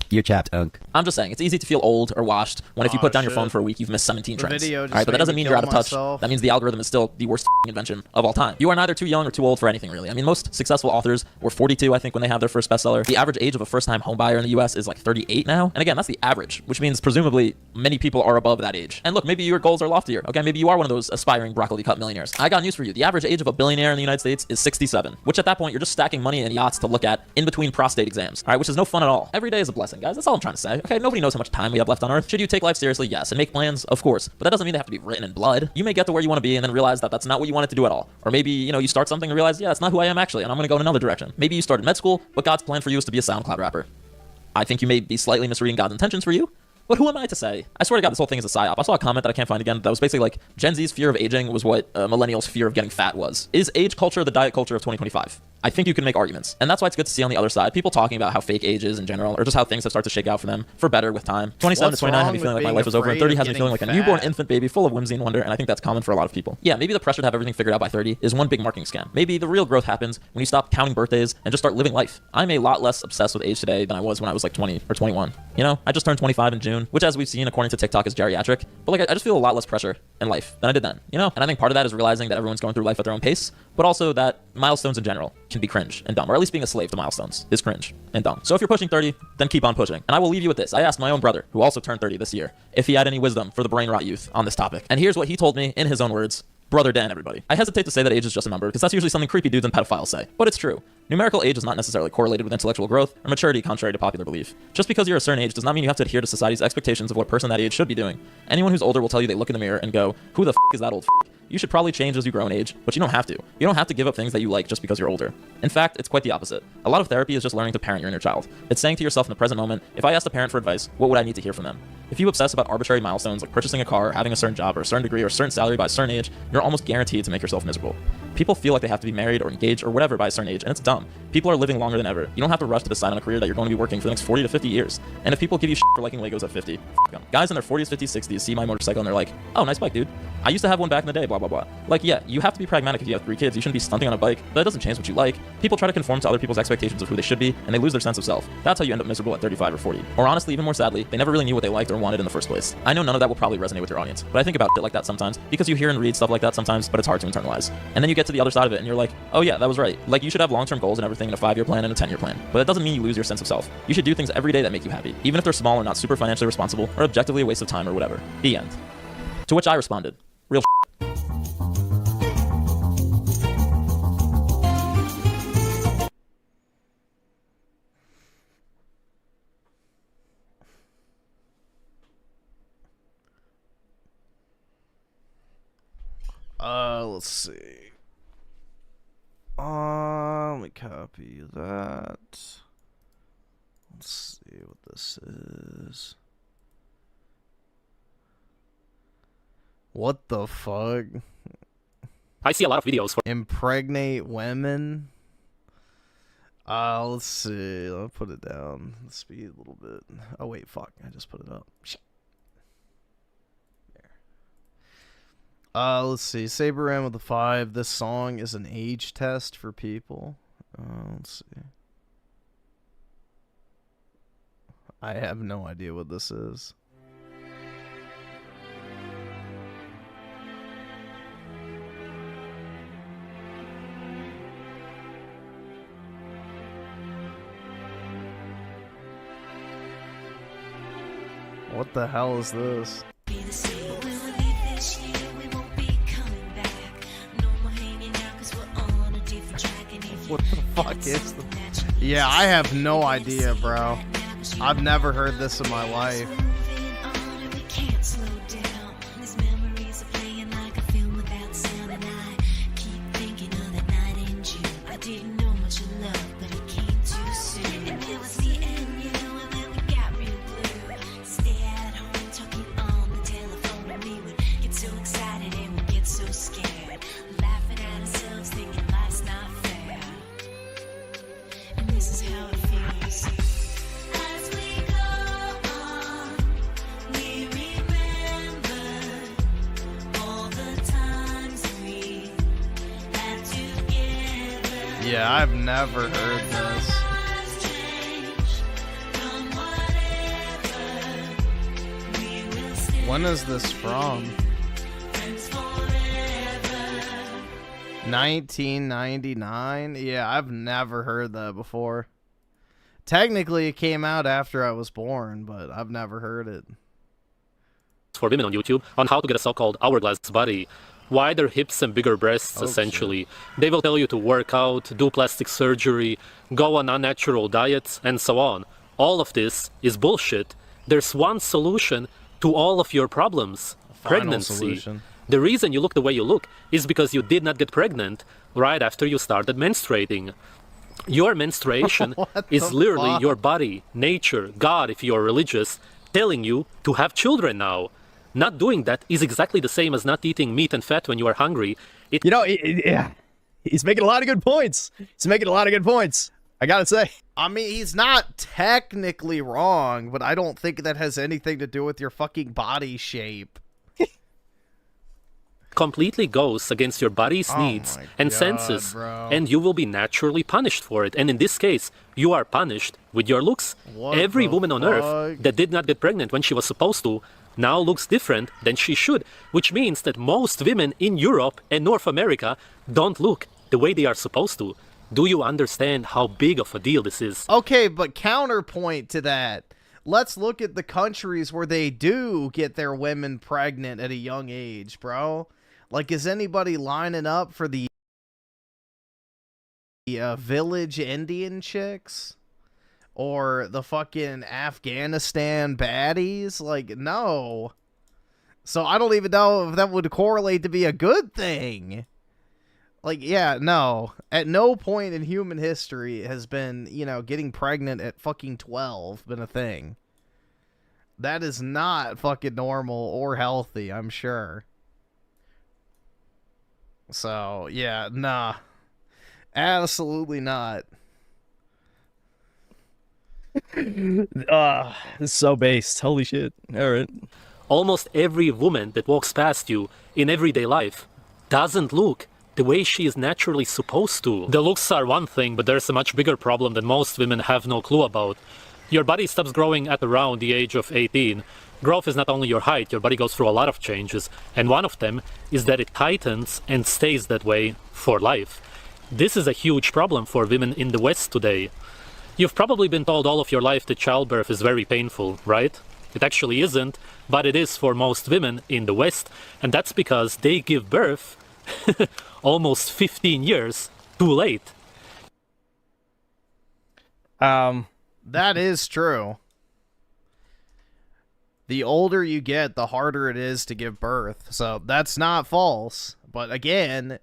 You're chapped, Unk. I'm just saying, it's easy to feel old or washed when if you put down your phone for a week, you've missed 17 trends. All right, but that doesn't mean you're out of touch. That means the algorithm is still the worst invention of all time. You are neither too young or too old for anything, really. I mean, most successful authors were 42, I think, when they have their first bestseller. The average age of a first-time homebuyer in the US is like 38 now. And again, that's the average, which means presumably many people are above that age. And look, maybe your goals are loftier. Okay, maybe you are one of those aspiring broccoli cut millionaires. I got news for you. The average age of a billionaire in the United States is 67, which at that point, you're just stacking money and yachts to look at in between prostate exams. All right, which is no fun at all. Every day is a blessing, guys. That's all I'm trying to say. Okay, nobody knows how much time we have left on Earth. Should you take life seriously? Yes. And make plans? Of course. But that doesn't mean they have to be written in blood. You may get to where you want to be and then realize that that's not what you wanted to do at all. Or maybe, you know, you start something and realize, yeah, it's not who I am actually, and I'm going to go in another direction. Maybe you started med school, but God's plan for you is to be a SoundCloud rapper. I think you may be slightly misreading God's intentions for you, But who am I to say? I swear to God, this whole thing is a psyop. I saw a comment that I can't find again that was basically like, Gen Z's fear of aging was what millennials' fear of getting fat was. Is age culture the diet culture of 2025? I think you can make arguments. And that's why it's good to see on the other side people talking about how fake age is in general, or just how things have started to shake out for them for better with time. 27 to 29 have me feeling like my life is over, and 30 has me feeling like a newborn infant baby full of whimsy and wonder, and I think that's common for a lot of people. Yeah, maybe the pressure to have everything figured out by 30 is one big marketing scam. Maybe the real growth happens when you stop counting birthdays and just start living life. I'm a lot less obsessed with age today than I was when I was like 20 or 21. You know, I just turned 25 in June, which as we've seen according to TikTok is geriatric, but like I just feel a lot less pressure in life than I did then, you know? And I think part of that is realizing that everyone's going through life at their own pace, but also that milestones in general can be cringe and dumb, or at least being a slave to milestones is cringe and dumb. So if you're pushing 30, then keep on pushing. And I will leave you with this. I asked my own brother, who also turned 30 this year, if he had any wisdom for the brain rot youth on this topic. And here's what he told me in his own words. Brother Dan, everybody. I hesitate to say that age is just a number, because that's usually something creepy dudes and pedophiles say, but it's true. Numerical age is not necessarily correlated with intellectual growth or maturity, contrary to popular belief. Just because you're a certain age does not mean you have to adhere to society's expectations of what a person that age should be doing. Anyone who's older will tell you they look in the mirror and go, who the f is that old f? You should probably change as you grow in age, but you don't have to. You don't have to give up things that you like just because you're older. In fact, it's quite the opposite. A lot of therapy is just learning to parent your inner child. It's saying to yourself in the present moment, if I asked a parent for advice, what would I need to hear from them? If you obsess about arbitrary milestones like purchasing a car, having a certain job, or a certain degree, or a certain salary by a certain age, you're almost guaranteed to make yourself miserable. People feel like they have to be married or engaged or whatever by a certain age, and it's dumb. People are living longer than ever. You don't have to rush to decide on a career that you're going to be working for the next 40 to 50 years. And if people give you shit for liking Legos at 50, f them. Guys in their 40s, 50s, 60s see my motorcycle and they're like, oh, nice bike, dude. I used to have one back in the day, blah, blah, blah. Like, yeah, you have to be pragmatic if you have 3 kids. You shouldn't be stunting on a bike, but that doesn't change what you like. People try to conform to other people's expectations of who they should be, and they lose their sense of self. That's how you end up miserable at 35 or 40. Or honestly, even more sadly, they never really knew what they liked or wanted in the first place. I know none of that will probably resonate with your audience, but I think about shit like that sometimes, because you hear and read stuff like that sometimes, but it's hard to internalize. And then you get to the other side of it, and you're like, oh yeah, that was right. Like, you should have long-term goals and everything in a 5-year plan and a 10-year plan. But that doesn't mean you lose your sense of self. You should do things every day that make you happy, even if they're small or not super financially responsible, or objectively a waste of time or whatever. The end. To which I responded, real let's see. Let me copy that. Let's see what this is. What the fuck? I see a lot of videos for impregnate women. Let's see. I'll put it down. The speed a little bit. Oh wait, fuck. I just put it up. Shit. Let's see. Saber Ram with a 5. This song is an age test for people. Let's see. I have no idea what this is. What the hell is this? What the fuck is the... Yeah, I have no idea, bro. I've never heard this in my life. Yeah, I've never heard this. When is this from? 1999? Yeah, I've never heard that before. Technically, it came out after I was born, but I've never heard it. For women on YouTube on how to get a so-called hourglass body. Wider hips and bigger breasts, essentially. They will tell you to work out, do plastic surgery, go on unnatural diets, and so on. All of this is bullshit. There's one solution to all of your problems. Pregnancy. Solution. The reason you look the way you look is because you did not get pregnant right after you started menstruating. Your menstruation is literally your body, nature, God, if you're religious, telling you to have children now. Not doing that is exactly the same as not eating meat and fat when you are hungry. You know, yeah, he's making a lot of good points. He's making a lot of good points, I gotta say. I mean, he's not technically wrong, but I don't think that has anything to do with your fucking body shape. Completely goes against your body's needs and senses, and you will be naturally punished for it. And in this case, you are punished with your looks. Every woman on earth that did not get pregnant when she was supposed to now looks different than she should, which means that most women in Europe and North America don't look the way they are supposed to. Do you understand how big of a deal this is? Okay, but counterpoint to that. Let's look at the countries where they do get their women pregnant at a young age, bro. Like, is anybody lining up for the village Indian chicks? Or the fucking Afghanistan baddies? Like, no. So I don't even know if that would correlate to be a good thing. Like, yeah, no. At no point in human history has been, you know, getting pregnant at fucking 12 been a thing. That is not fucking normal or healthy, I'm sure. So, yeah, nah. Absolutely not. This is so based. Holy shit. Alright. Almost every woman that walks past you in everyday life doesn't look the way she is naturally supposed to. The looks are one thing, but there's a much bigger problem that most women have no clue about. Your body stops growing at around the age of 18. Growth is not only your height, your body goes through a lot of changes, and one of them is that it tightens and stays that way for life. This is a huge problem for women in the West today. You've probably been told all of your life that childbirth is very painful, right? It actually isn't, but it is for most women in the West, and that's because they give birth almost 15 years too late. That is true. The older you get, the harder it is to give birth. So that's not false. But again,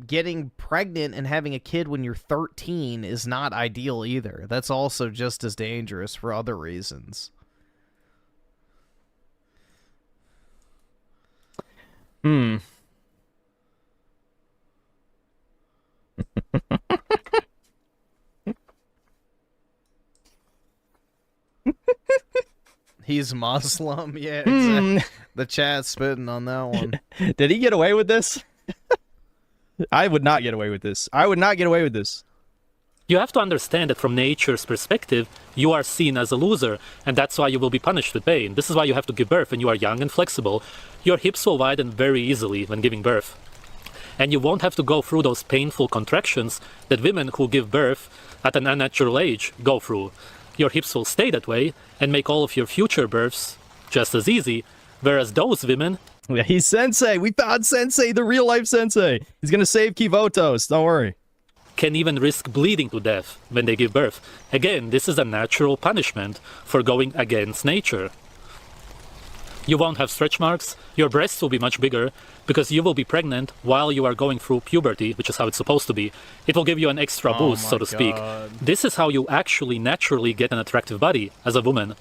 getting pregnant and having a kid when you're 13 is not ideal either. That's also just as dangerous for other reasons. He's Muslim. Yeah, exactly. The chat's spitting on that one. Did he get away with this? I would not get away with this. I would not get away with this. You have to understand that from nature's perspective, you are seen as a loser, and that's why you will be punished with pain. This is why you have to give birth when you are young and flexible. Your hips will widen very easily when giving birth. And you won't have to go through those painful contractions that women who give birth at an unnatural age go through. Your hips will stay that way and make all of your future births just as easy, whereas those women... Yeah, he's Sensei. We found Sensei, the real-life Sensei. He's gonna save Kivotos, don't worry. Can even risk bleeding to death when they give birth. Again, this is a natural punishment for going against nature. You won't have stretch marks, your breasts will be much bigger, because you will be pregnant while you are going through puberty, which is how it's supposed to be. It will give you an extra boost, so to speak. This is how you actually naturally get an attractive body as a woman.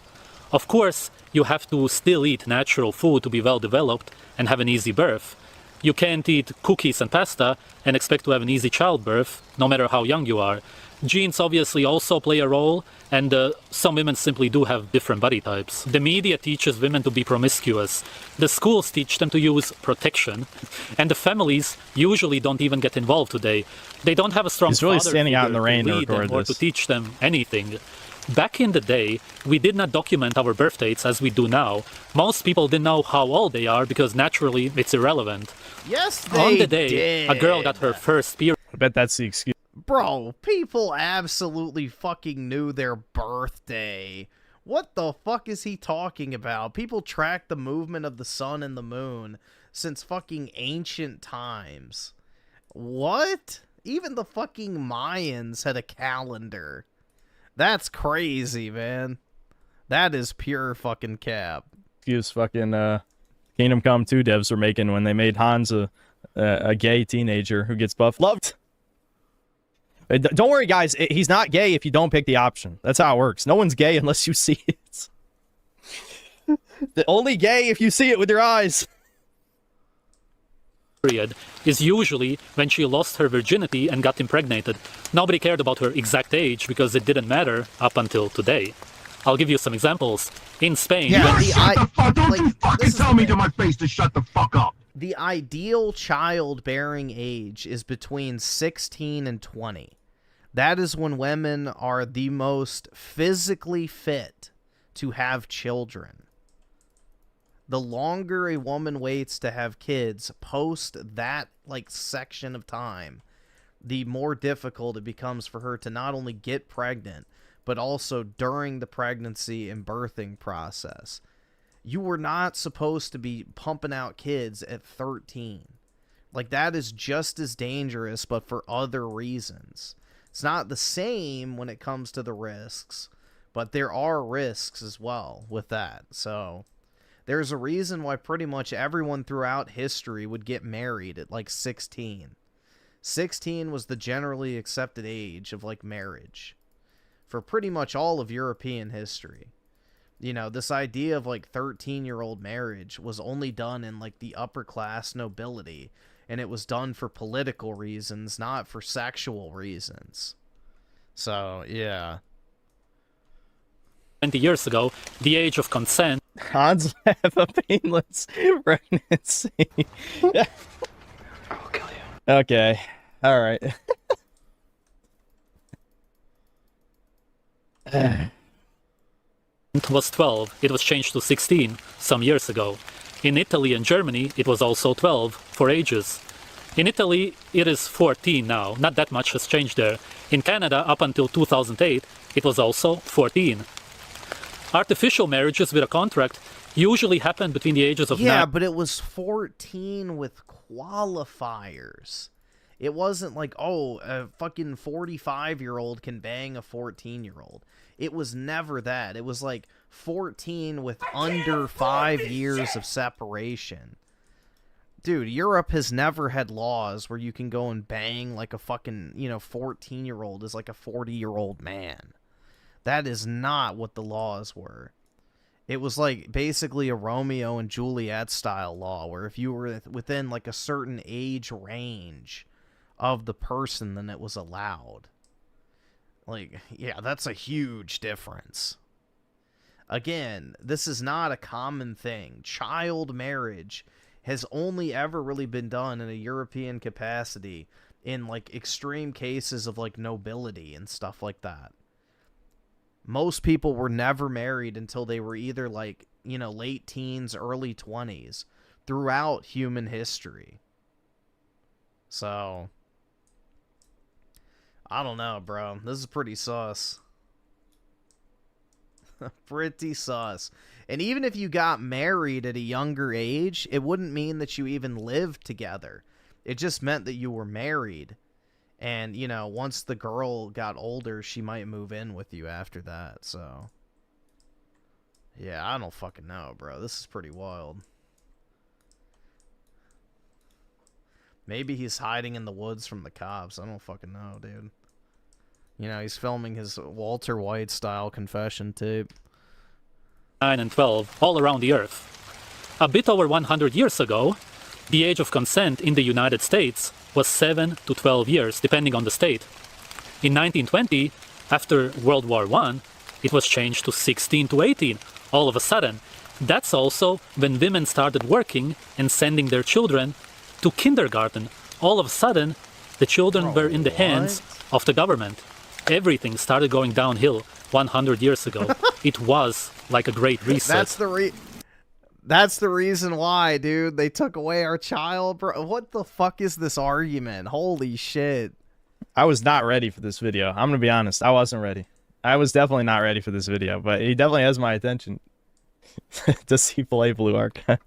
Of course, you have to still eat natural food to be well developed and have an easy birth. You can't eat cookies and pasta and expect to have an easy childbirth, no matter how young you are. Genes obviously also play a role, and some women simply do have different body types. The media teaches women to be promiscuous. The schools teach them to use protection. And the families usually don't even get involved today. They don't have a strong father standing out in the rain to lead them record or this. to teach them anything. Back in the day, we did not document our birth dates as we do now. Most people didn't know how old they are because naturally it's irrelevant. Yes, they On the day did. a girl got her first period... I bet that's the excuse. Bro, people absolutely fucking knew their birthday. What the fuck is he talking about? People track the movement of the sun and the moon since fucking ancient times. What? Even the fucking Mayans had a calendar. That's crazy, man. That is pure fucking cap. Excuse fucking Kingdom Come 2 devs were making when they made Hans a gay teenager who gets buff. Loved. Don't worry, guys. He's not gay if you don't pick the option. That's how it works. No one's gay unless you see it. Only gay if you see it with your eyes. Period is usually when she lost her virginity and got impregnated. Nobody cared about her exact age because it didn't matter up until today. I'll give you some examples. In Spain, Shut the fuck! Don't you fucking tell me to my face to shut the fuck up! The ideal childbearing age is between 16 and 20. That is when women are the most physically fit to have children. The longer a woman waits to have kids post that section of time, the more difficult it becomes for her to not only get pregnant, but also during the pregnancy and birthing process. You were not supposed to be pumping out kids at 13. That is just as dangerous, but for other reasons. It's not the same when it comes to the risks, but there are risks as well with that. So there's a reason why pretty much everyone throughout history would get married at 16. 16 was the generally accepted age of marriage for pretty much all of European history. You know, this idea of 13-year-old marriage was only done in the upper class nobility, and it was done for political reasons, not for sexual reasons. So, yeah. 20 years ago, the age of consent. Hans have a painless pregnancy. I'll kill you. Okay. All right. Was 12. It was changed to 16 some years ago. In Italy and Germany, it was also 12 for ages. In Italy, it is 14 now. Not that much has changed there. In Canada, up until 2008, it was also 14. Artificial marriages with a contract usually happen between the ages of 9. But it was 14 with qualifiers. It wasn't a fucking 45-year-old can bang a 14-year-old. It was never that. It was 14 with under 5 years of separation. Dude, Europe has never had laws where you can go and bang a fucking, 14-year-old is a 40-year-old man. That is not what the laws were. It was basically a Romeo and Juliet style law where if you were within a certain age range of the person, then it was allowed. Yeah, that's a huge difference. Again, this is not a common thing. Child marriage has only ever really been done in a European capacity in extreme cases of nobility and stuff like that. Most people were never married until they were either late teens, early 20s throughout human history. So I don't know, bro. This is pretty sus. Pretty sus. And even if you got married at a younger age, it wouldn't mean that you even lived together. It just meant that you were married. And, once the girl got older, she might move in with you after that, so. Yeah, I don't fucking know, bro. This is pretty wild. Maybe he's hiding in the woods from the cops. I don't fucking know, dude. He's filming his Walter White-style confession tape. 9 and 12, all around the Earth. A bit over 100 years ago, the age of consent in the United States was 7 to 12 years, depending on the state. In 1920, after World War I, it was changed to 16 to 18, all of a sudden. That's also when women started working and sending their children to kindergarten. All of a sudden, the children were in the hands of the government. Everything started going downhill 100 years ago. It was like a great reset. That's the reason why, dude. They took away our child, bro. What the fuck is this argument? Holy shit. I was not ready for this video. I'm gonna be honest. I wasn't ready. I was definitely not ready for this video, but he definitely has my attention. To see Play Blue Archive.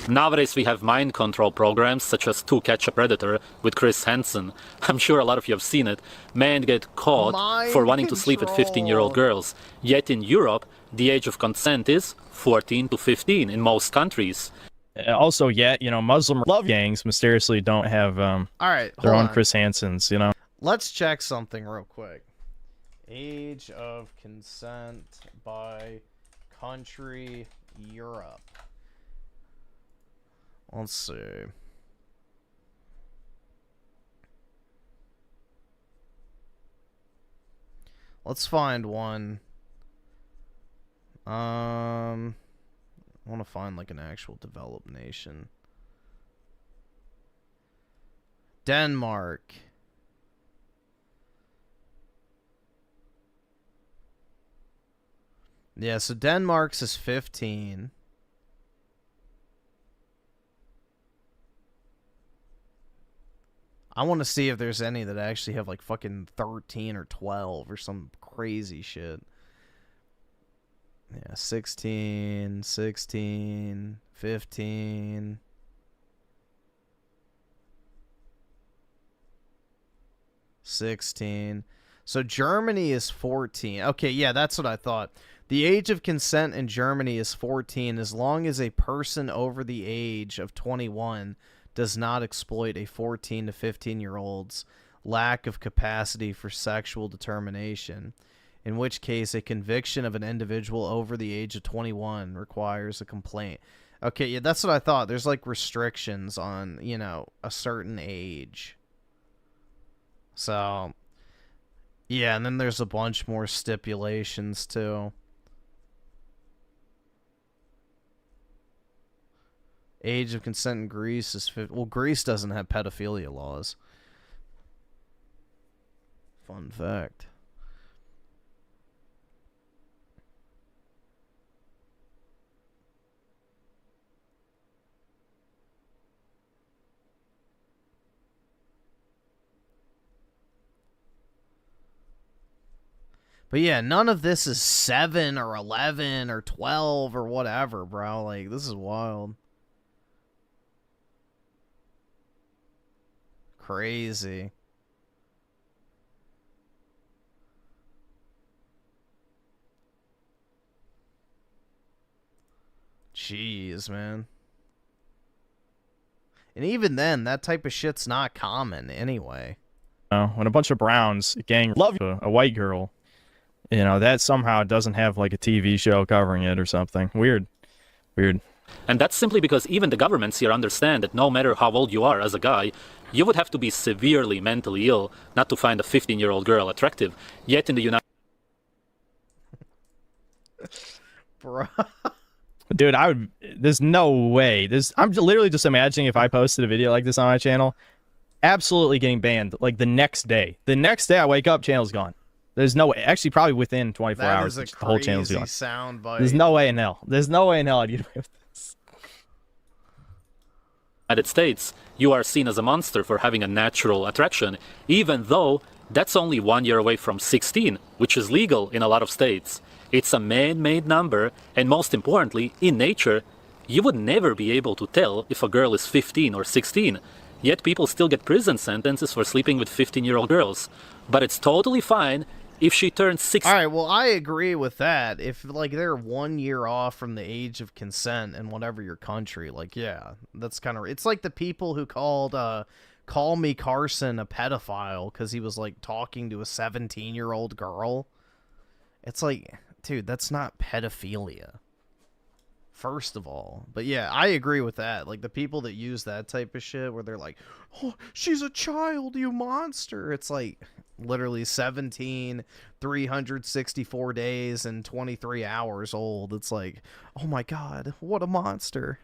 Nowadays we have mind control programs such as To Catch a Predator with Chris Hansen. I'm sure a lot of you have seen it. Men get caught for wanting to sleep with 15-year-old girls. Yet in Europe, the age of consent is 14 to 15 in most countries. Also, yet, you know, Muslim love gangs mysteriously don't have All right, their hold own on. Chris Hansons, you know. Let's check something real quick. Age of consent by country, Europe. Let's see. Let's find one. I want to find like an actual developed nation. Denmark. Yeah, so Denmark's is 15. I want to see if there's any that actually have like fucking 13 or 12 or some crazy shit. Yeah, 16, 16, 15. So Germany is 14. Okay, yeah, that's what I thought. The age of consent in Germany is 14 as long as a person over the age of 21 does not exploit a 14 to 15-year-old's lack of capacity for sexual determination, in which case a conviction of an individual over the age of 21 requires a complaint. Okay, yeah, that's what I thought. There's like restrictions on, you know, a certain age. So, yeah, and then there's a bunch more stipulations too. Age of consent in Greece is 50. Well, Greece doesn't have pedophilia laws. Fun fact. But yeah, none of this is 7 or 11 or 12 or whatever, bro. Like, this is wild. Crazy. Jeez, man. And even then, that type of shit's not common anyway. When a bunch of Browns gang love a white girl, you know, that somehow doesn't have like a TV show covering it or something. Weird. Weird. And that's simply because even the governments here understand that no matter how old you are as a guy, you would have to be severely mentally ill not to find a 15-year-old girl attractive. Yet in the United Bro. Dude, there's no way. I'm literally just imagining if I posted a video like this on my channel, absolutely getting banned like the next day. The next day I wake up, channel's gone. There's no way. Actually, probably within 24 hours, the whole channel's gone. Soundbite. There's no way in hell. There's no way in hell I'd get away with this. United States, you are seen as a monster for having a natural attraction, even though that's only 1 year away from 16, which is legal in a lot of states. It's a man-made number, and most importantly, in nature, you would never be able to tell if a girl is 15 or 16. Yet people still get prison sentences for sleeping with 15-year-old girls. But it's totally fine if she turns 16. All right, well, I agree with that. If, like, they're 1 year off from the age of consent in whatever your country, like, yeah, that's kind of... It's like the people who called Call Me Carson a pedophile because he was, like, talking to a 17-year-old girl. It's like, dude, that's not pedophilia. First of all. But yeah, I agree with that. Like, the people that use that type of shit where they're like, oh, she's a child, you monster. It's like literally 17, 364 days, and 23 hours old. It's like, oh my god, what a monster.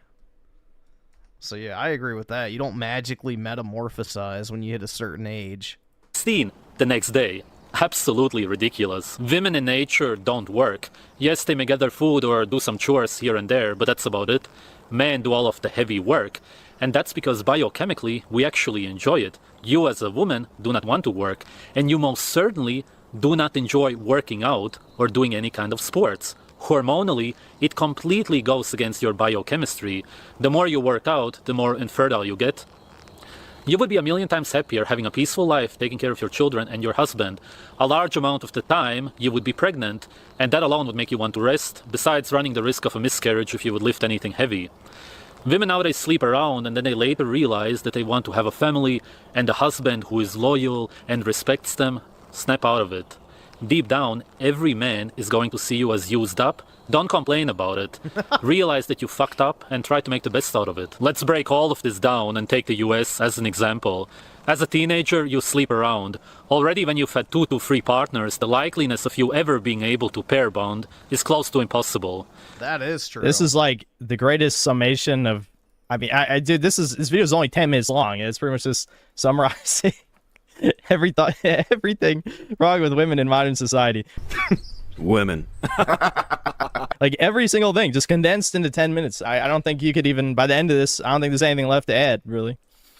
So yeah, I agree with that. You don't magically metamorphosize when you hit a certain age. 16 the next day. Absolutely ridiculous. Women in nature don't work. Yes, they may get their food or do some chores here and there, but that's about it. Men do all of the heavy work. And that's because biochemically, we actually enjoy it. You as a woman do not want to work, and you most certainly do not enjoy working out or doing any kind of sports. Hormonally, it completely goes against your biochemistry. The more you work out, the more infertile you get. You would be a million times happier having a peaceful life, taking care of your children and your husband. A large amount of the time, you would be pregnant, and that alone would make you want to rest, besides running the risk of a miscarriage if you would lift anything heavy. Women nowadays sleep around and then they later realize that they want to have a family and a husband who is loyal and respects them. Snap out of it. Deep down, every man is going to see you as used up. Don't complain about it. Realize that you fucked up and try to make the best out of it. Let's break all of this down and take the US as an example. As a teenager, you sleep around. Already when you've had 2 to 3 partners, the likeliness of you ever being able to pair bond is close to impossible. That is true. This is like the greatest summation of. I mean, I did. This video is only 10 minutes long. It's pretty much just summarizing everything wrong with women in modern society. Women. Like every single thing, just condensed into 10 minutes. I don't think you could even, by the end of this, I don't think there's anything left to add, really.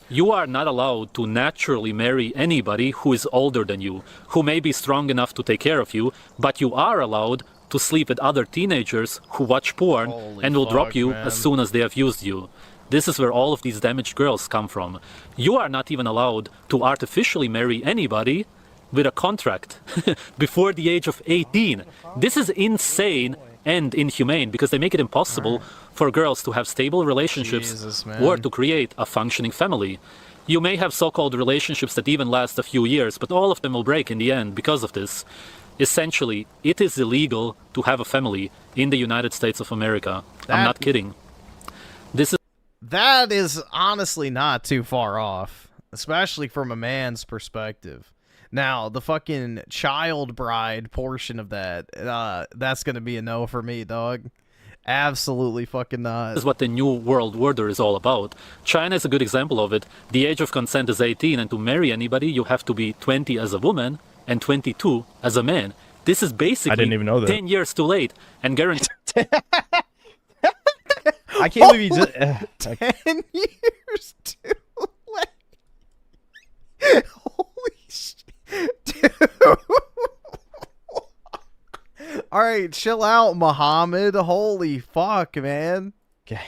You are not allowed to naturally marry anybody who is older than you, who may be strong enough to take care of you, but you are allowed to sleep with other teenagers who watch porn and will drop you as soon as they have used you. This is where all of these damaged girls come from. You are not even allowed to artificially marry anybody with a contract before the age of 18. This is insane and inhumane because they make it impossible for girls to have stable relationships or to create a functioning family. You may have so-called relationships that even last a few years, but all of them will break in the end because of this. Essentially, it is illegal to have a family in the United States of America. I'm not kidding. That is honestly not too far off, especially from a man's perspective. Now, the fucking child bride portion of that, that's going to be a no for me, dog. Absolutely fucking not. This is what the New World Order is all about. China is a good example of it. The age of consent is 18, and to marry anybody, you have to be 20 as a woman and 22 as a man. This is basically I didn't even know that. 10 years too late, and guaranteed. I can't believe you just... 10 years too late. Holy shit. Dude. Alright, chill out, Muhammad. Holy fuck, man. Okay.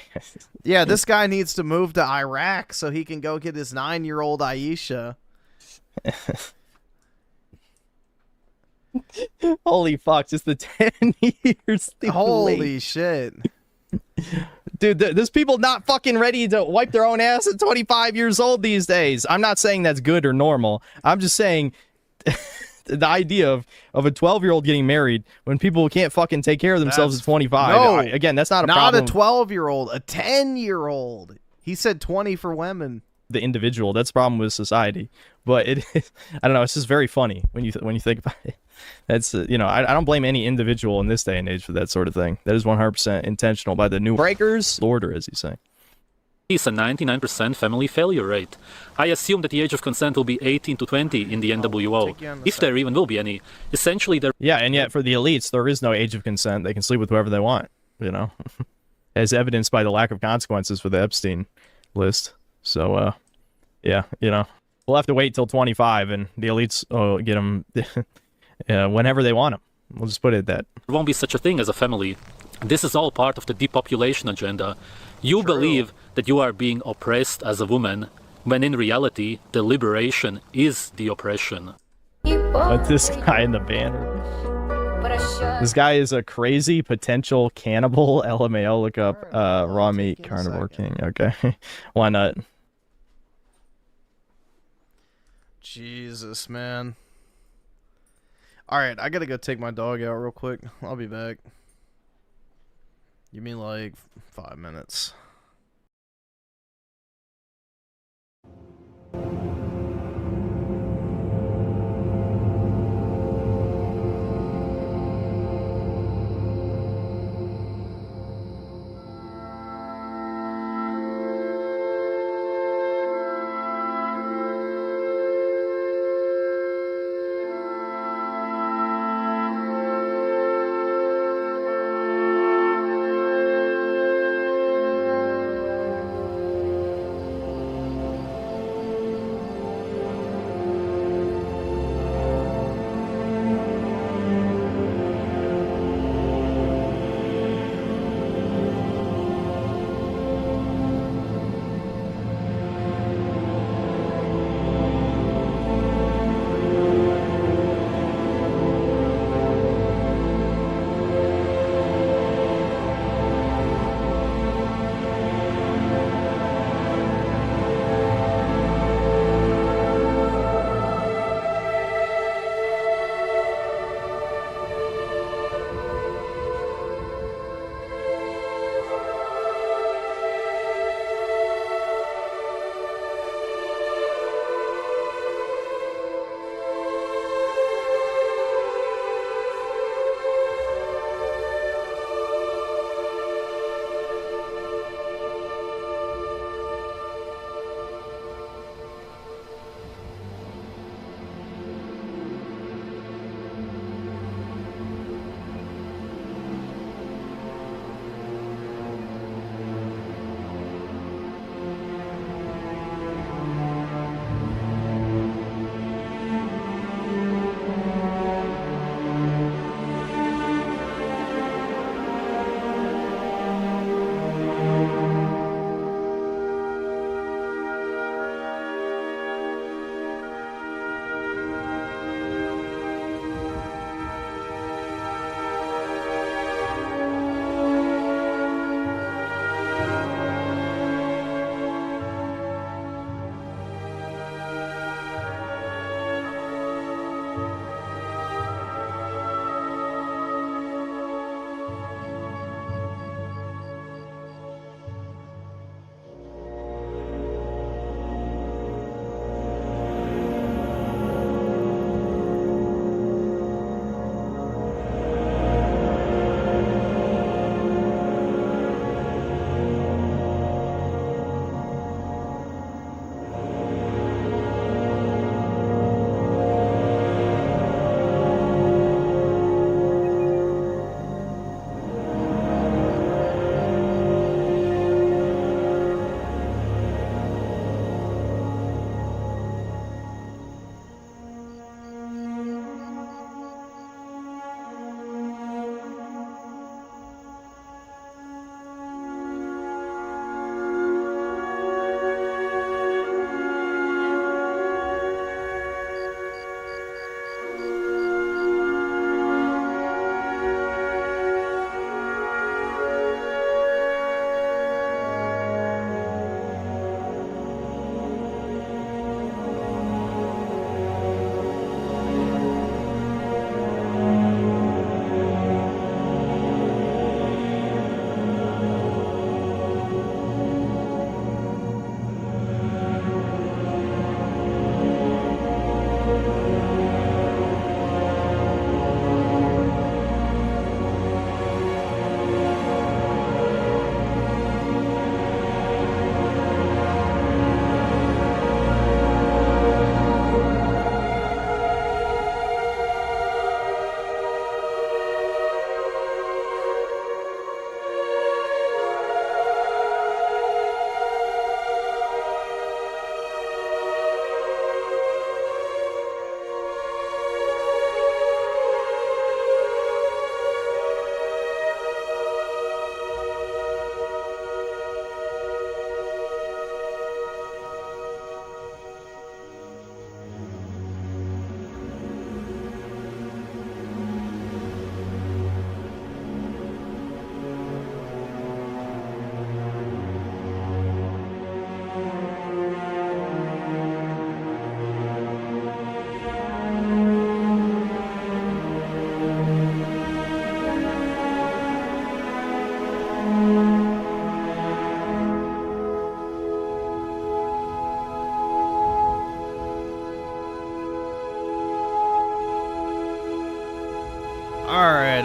Yeah, this guy needs to move to Iraq so he can go get his 9-year-old Aisha. Holy fuck, just the 10 years too Holy late. shit. Dude, there's people not fucking ready to wipe their own ass at 25 years old these days. I'm not saying that's good or normal. I'm just saying the idea of a 12-year-old getting married when people can't fucking take care of themselves at 25. No, Again, that's not a problem. Not a 12-year-old, a 10-year-old. He said 20 for women. The individual, that's the problem with society. But it is, I don't know, it's just very funny when you think about it. That's you know, I don't blame any individual in this day and age for that sort of thing. That is 100% intentional by the new breakers order, as you say. It's a 99% family failure rate. I assume that the age of consent will be 18 to 20 in the NWO, if there even will be any. Essentially, there. Yeah, and yet for the elites, there is no age of consent. They can sleep with whoever they want, you know, as evidenced by the lack of consequences for the Epstein list. So, yeah, you know, we'll have to wait till 25, and the elites get them whenever they want them. We'll just put it at that. There won't be such a thing as a family. This is all part of the depopulation agenda. You believe that you are being oppressed as a woman, when in reality, the liberation is the oppression. But this guy in the banner. This guy is a crazy potential cannibal. LMAO, look up raw meat carnivore king. Okay. Why not? Jesus, man. Alright, I gotta go take my dog out real quick. I'll be back. Give me like 5 minutes.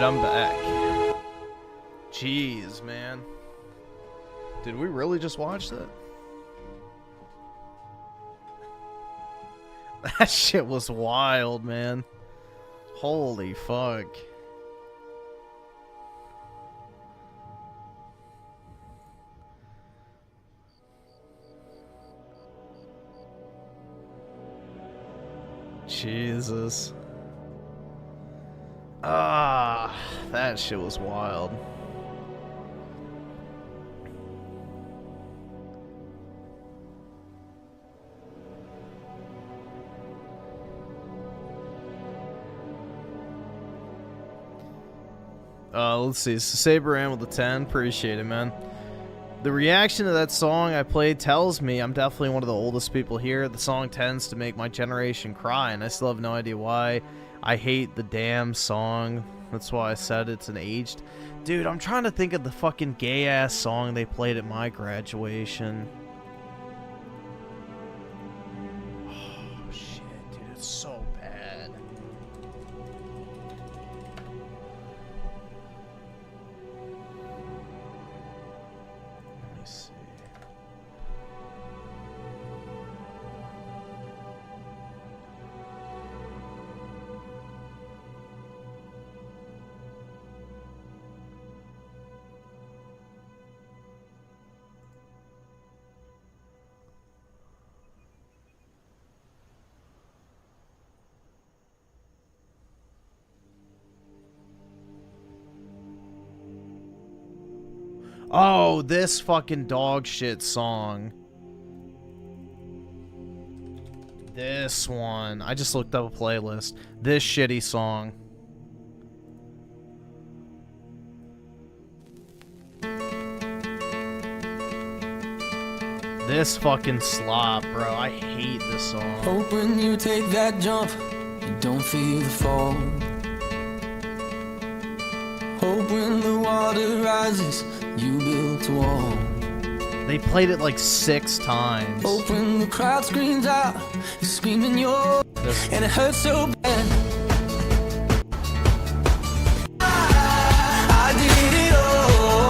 come back. Jeez, man. Did we really just watch that? That shit was wild, man. Holy fuck. Jesus. Ah, that shit was wild. Let's see. Saber ran with the 10. Appreciate it, man. The reaction to that song I played tells me I'm definitely one of the oldest people here. The song tends to make my generation cry, and I still have no idea why. I hate the damn song. That's why I said it's an aged. Dude, I'm trying to think of the fucking gay-ass song they played at my graduation. Oh, shit, dude, it's so bad. Let me see. Oh, this fucking dog shit song. This one. I just looked up a playlist. This shitty song. This fucking slop, bro. I hate this song. Hope when you take that jump, you don't feel the fall. Hope when the water rises, you built a wall. They played it like 6 times. Hope when the crowd screams out, you're screaming your, and it hurts so bad. I did it all.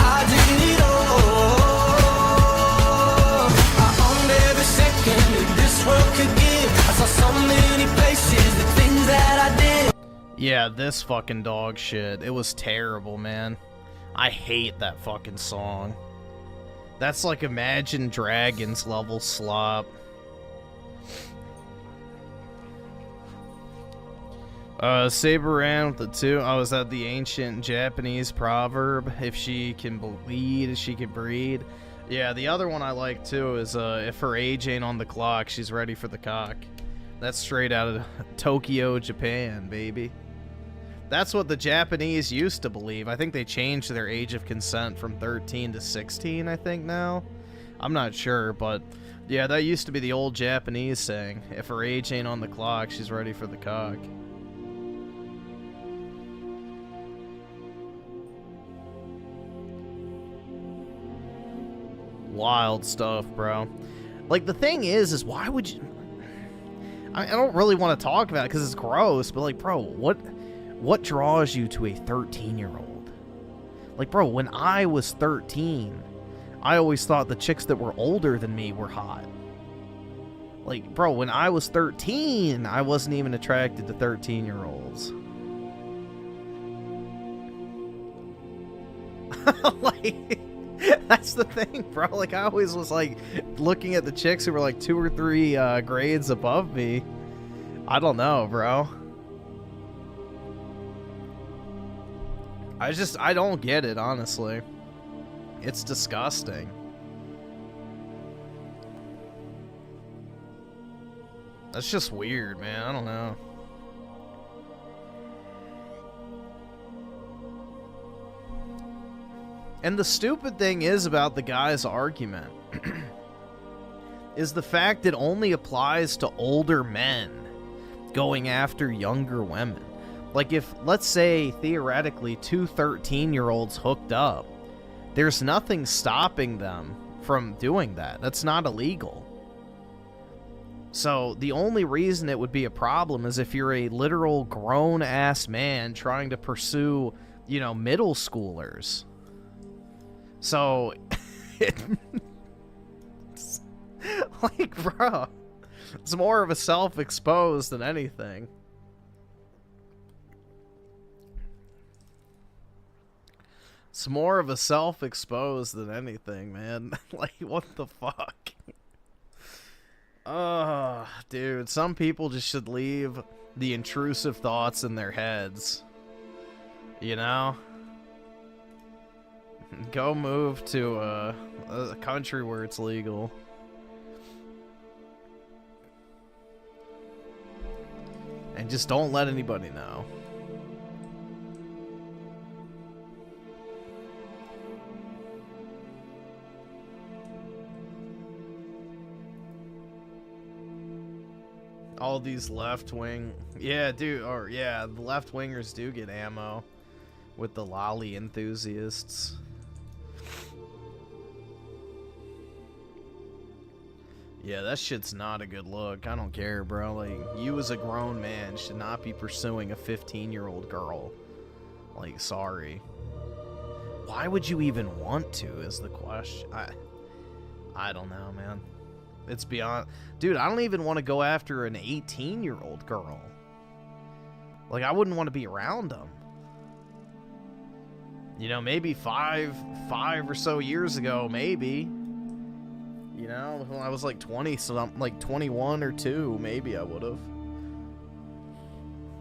I did it all. I owned every second that this world could give. I saw so many places, the things that I did. Yeah, this fucking dog shit. It was terrible, man. I hate that fucking song. That's like Imagine Dragons level slop. Saber ran with the 2. I was at the ancient Japanese proverb, if she can bleed, she can breed. Yeah, the other one I like too is if her age ain't on the clock, she's ready for the cock. That's straight out of Tokyo, Japan, baby. That's what the Japanese used to believe. I think they changed their age of consent from 13 to 16, I think, now. I'm not sure, but yeah, that used to be the old Japanese saying. If her age ain't on the clock, she's ready for the cock. Wild stuff, bro. Like, the thing is why would you... I don't really want to talk about it because it's gross, but like, bro, what draws you to a 13-year-old? Like, bro, when I was 13, I always thought the chicks that were older than me were hot. Like, bro, when I was 13, I wasn't even attracted to 13-year-olds. Like, that's the thing, bro. Like, I always was, like, looking at the chicks who were, like, 2 or 3 grades above me. I don't know, bro. I don't get it, honestly. It's disgusting. That's just weird, man. I don't know. And the stupid thing is about the guy's argument is the fact it only applies to older men going after younger women. Like, if, let's say, theoretically, 2 13-year-olds hooked up, there's nothing stopping them from doing that. That's not illegal. So the only reason it would be a problem is if you're a literal grown-ass man trying to pursue, you know, middle schoolers. So, like, bro, it's more of a self-exposed than anything. It's more of a self-exposed than anything, man. Like, what the fuck? Dude, some people just should leave the intrusive thoughts in their heads. You know? Go move to a country where it's legal. And just don't let anybody know. All these left-wing... Yeah, dude, or yeah, the left-wingers do get ammo with the lolly enthusiasts. Yeah, that shit's not a good look. I don't care, bro. Like, you as a grown man should not be pursuing a 15-year-old girl. Like, sorry. Why would you even want to, is the question. I don't know, man. It's beyond... Dude, I don't even want to go after an 18-year-old girl. Like, I wouldn't want to be around them. You know, maybe five or so years ago, maybe. You know, when I was like 20, so I'm like 21 or 2, maybe I would have.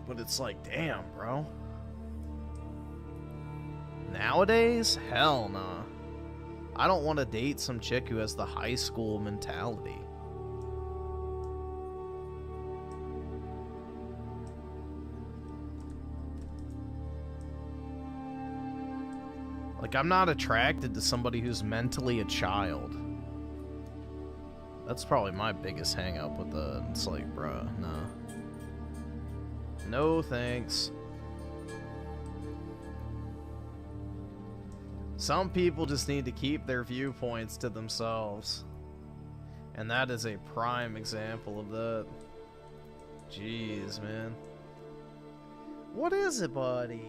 But it's like, damn, bro. Nowadays? Hell nah. I don't want to date some chick who has the high school mentality. Like, I'm not attracted to somebody who's mentally a child. That's probably my biggest hang up with the... It's like, bruh, no. No thanks. Some people just need to keep their viewpoints to themselves. And that is a prime example of that. Jeez, man. What is it, buddy?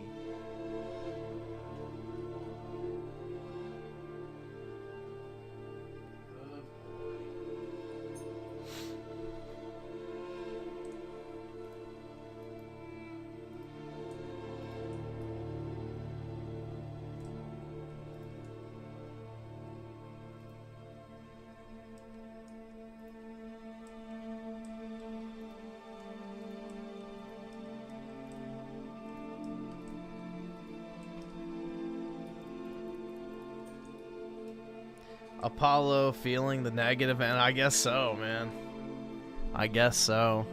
Apollo feeling the negative, and I guess so, man. I guess so.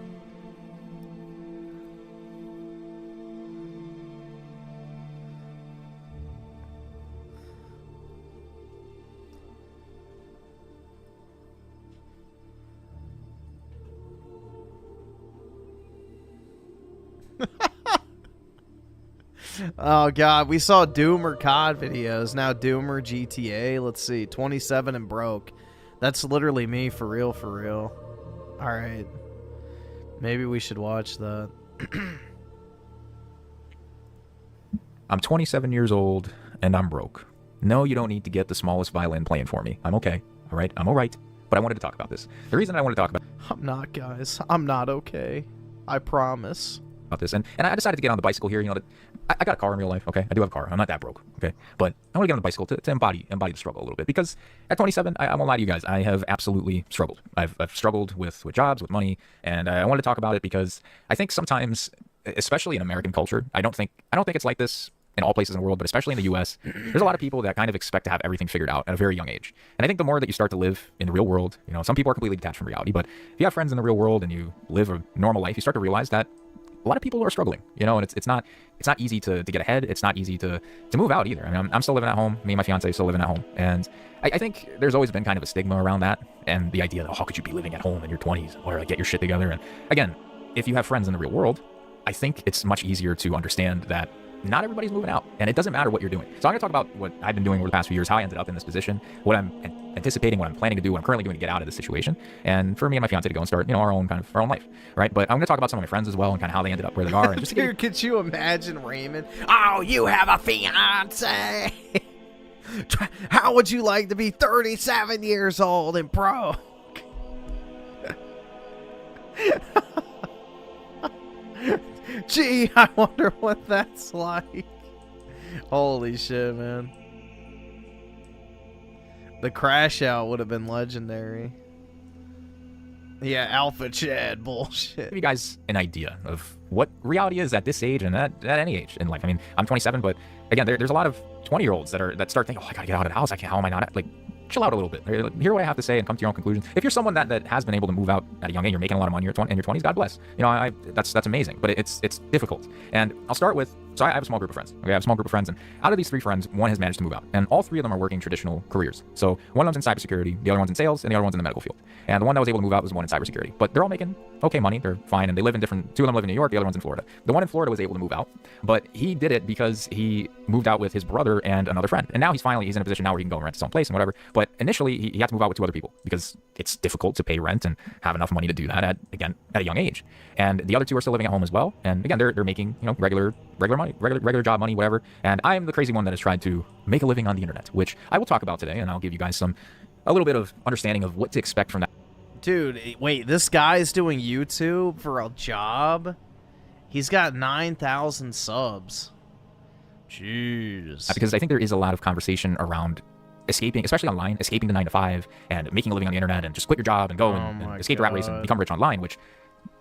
Oh god, we saw Doomer COD videos. Now Doomer GTA. Let's see, 27 and broke. That's literally me, for real, for real. Alright. Maybe we should watch that. I'm 27 years old, and I'm broke. No, you don't need to get the smallest violin playing for me. I'm okay. Alright? I'm alright. But I wanted to talk about this. The reason I wanted to talk about... I'm not, guys. I'm not okay. I promise. About this, and I decided to get on the bicycle here, you know, I got a car in real life, okay? I do have a car. I'm not that broke, okay? But I want to get on the bicycle to embody the struggle a little bit, because at 27, I won't lie to you guys, I have absolutely struggled. I've struggled with jobs, with money, and I wanted to talk about it because I think sometimes, especially in American culture, I don't think it's like this in all places in the world, but especially in the US, there's a lot of people that kind of expect to have everything figured out at a very young age. And I think the more that you start to live in the real world, you know, some people are completely detached from reality, but if you have friends in the real world and you live a normal life, you start to realize that a lot of people are struggling, you know, and it's not easy to get ahead. It's not easy to move out either. I mean, I'm still living at home. Me and my fiance are still living at home. And I think there's always been kind of a stigma around that. And the idea that, oh, how could you be living at home in your 20s or like, get your shit together? And again, if you have friends in the real world, I think it's much easier to understand that not everybody's moving out, and it doesn't matter what you're doing. So I'm going to talk about what I've been doing over the past few years, how I ended up in this position, what I'm anticipating, what I'm planning to do, what I'm currently doing to get out of this situation, and for me and my fiance to go and start, our own life, right? But I'm going to talk about some of my friends as well and kind of how they ended up where they are. And just Dude, could you imagine Raymond? Oh, you have a fiance. How would you like to be 37 years old and broke? Gee, I wonder what that's like. Holy shit, man. The crash out would have been legendary. Yeah, Alpha Chad bullshit. Give you guys an idea of what reality is at this age and at any age in life. I mean, I'm 27, but again, there's a lot of 20-year-olds that start thinking, oh, I gotta get out of the house. How am I not? Like, chill out a little bit. Hear what I have to say and come to your own conclusions. If you're someone that has been able to move out at a young age, you're making a lot of money in your 20s, God bless. That's amazing, but it's difficult. And I'll start with, so I have a small group of friends. Okay, I have a small group of friends, and out of these 3 friends, one has managed to move out, and all 3 of them are working traditional careers. So one of them's in cybersecurity, the other one's in sales, and the other one's in the medical field. And the one that was able to move out was the one in cybersecurity. But they're all making okay money. They're fine, and they live in different. 2 of them live in New York, the other one's in Florida. The one in Florida was able to move out, but he did it because he moved out with his brother and another friend. And now he's in a position now where he can go and rent his own place and whatever. But initially, he had to move out with 2 other people because it's difficult to pay rent and have enough money to do that at a young age. And the other 2 are still living at home as well. And again, they're making regular money, regular job money, whatever. And I'm the crazy one that has tried to make a living on the internet, which I will talk about today, and I'll give you guys a little bit of understanding of what to expect from that. Dude, wait, this guy's doing YouTube for a job? He's got 9,000 subs. Jeez. Because I think there is a lot of conversation around escaping, especially online, escaping the 9 to 5 and making a living on the internet and just quit your job and go and escape the rat race and become rich online, which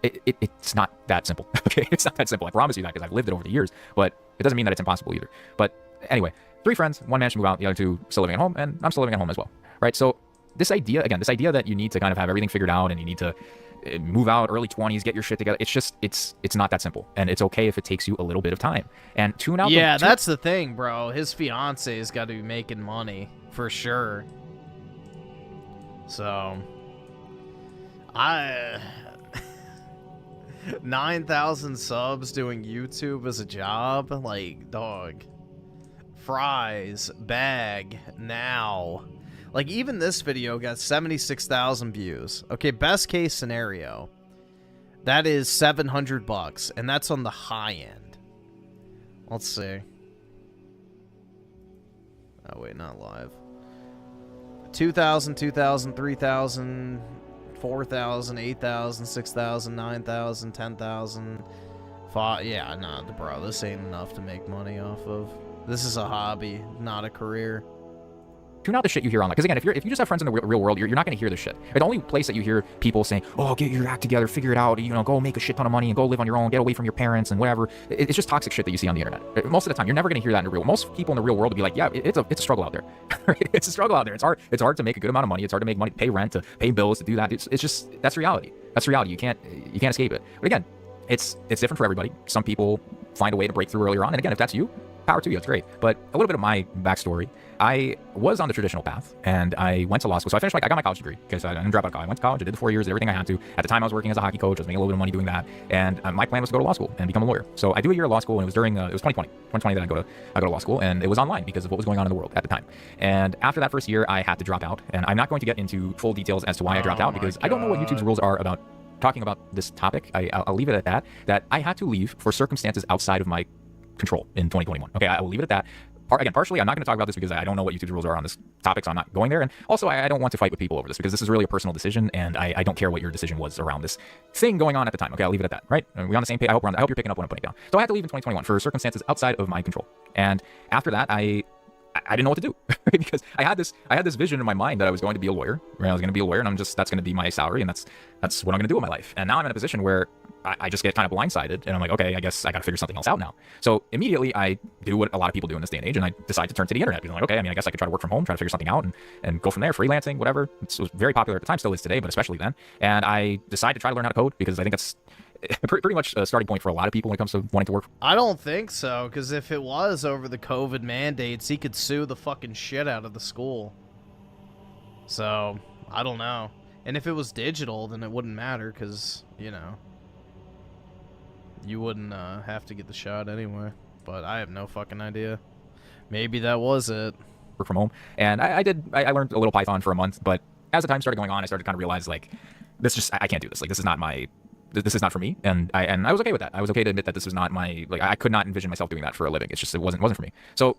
it's not that simple. Okay, it's not that simple. I promise you that because I've lived it over the years, but it doesn't mean that it's impossible either. But anyway, 3 friends, one managed to move out, the other 2 still living at home, and I'm still living at home as well, right? So this idea that you need to kind of have everything figured out and you need to move out early 20s, get your shit together, it's not that simple, and it's okay if it takes you a little bit of time. And tune out. Yeah, that's the thing, bro. His fiance's got to be making money for sure. So 9,000 subs doing YouTube as a job, like, dog. Fries bag now. Like, even this video got 76,000 views. Okay, best case scenario, that is $700, and that's on the high end. Let's see. Oh, wait, not live. 2,000, 2,000, 3,000, 4,000, 8,000, 6,000, 9,000, 10,000, 5. Yeah, nah, bro, this ain't enough to make money off of. This is a hobby, not a career. Tune out the shit you hear online. Because again, if you just have friends in the real world, you're not going to hear this shit. The only place that you hear people saying, oh, get your act together, figure it out, go make a shit ton of money and go live on your own, get away from your parents and whatever. It's just toxic shit that you see on the internet. Most of the time, you're never going to hear that in the real world. Most people in the real world will be like, yeah, it's a struggle out there. It's a struggle out there. It's hard to make a good amount of money. It's hard to make money, to pay rent, to pay bills, to do that. It's just, that's reality. That's reality. You can't escape it. But again, it's different for everybody. Some people find a way to break through earlier on. And again, if that's you, power to you, it's great. But a little bit of my backstory. I was on the traditional path, and I went to law school. So I got my college degree, because I didn't drop out of college. I went to college, I did the 4 years, did everything I had to. At the time, I was working as a hockey coach. I was making a little bit of money doing that, and my plan was to go to law school and become a lawyer. So I do a year of law school, and it was during, it was 2020 that I go to law school, and it was online because of what was going on in the world at the time. And after that first year, I had to drop out, and I'm not going to get into full details as to why I dropped out, because I don't know what YouTube's rules are about talking about this topic. I'll leave it at that I had to leave for circumstances outside of my control in 2021. Okay, I will leave it at that. Again, partially, I'm not going to talk about this because I don't know what YouTube's rules are on this topic, so I'm not going there. And also, I don't want to fight with people over this because this is really a personal decision, and I don't care what your decision was around this thing going on at the time. Okay, I'll leave it at that, right? Are we on the same page? I hope you're picking up what I'm putting down. So I had to leave in 2021 for circumstances outside of my control. And after that, I didn't know what to do because I had this vision in my mind that I was going to be a lawyer, right? I was going to be a lawyer, and that's going to be my salary, and that's what I'm going to do in my life. And now I'm in a position where I just get kind of blindsided, and I'm like, okay, I guess I got to figure something else out now. So immediately I do what a lot of people do in this day and age, and I decide to turn to the internet. Because I'm like, okay, I guess I could try to work from home, try to figure something out, and go from there, freelancing, whatever. It was very popular at the time, still is today, but especially then. And I decided to try to learn how to code because I think that's pretty much a starting point for a lot of people when it comes to wanting to work. I don't think so, because if it was over the COVID mandates, he could sue the fucking shit out of the school. So, I don't know. And if it was digital, then it wouldn't matter, because, you wouldn't have to get the shot anyway. but I have no fucking idea. Maybe that was it. Work from home, and I learned a little Python for a month, but as the time started going on, I started to kind of realize like this just I can't do this. Like this is not for me, and I was okay with that. I was okay to admit that this was not my like I could not envision myself doing that for a living. It's just it wasn't for me. So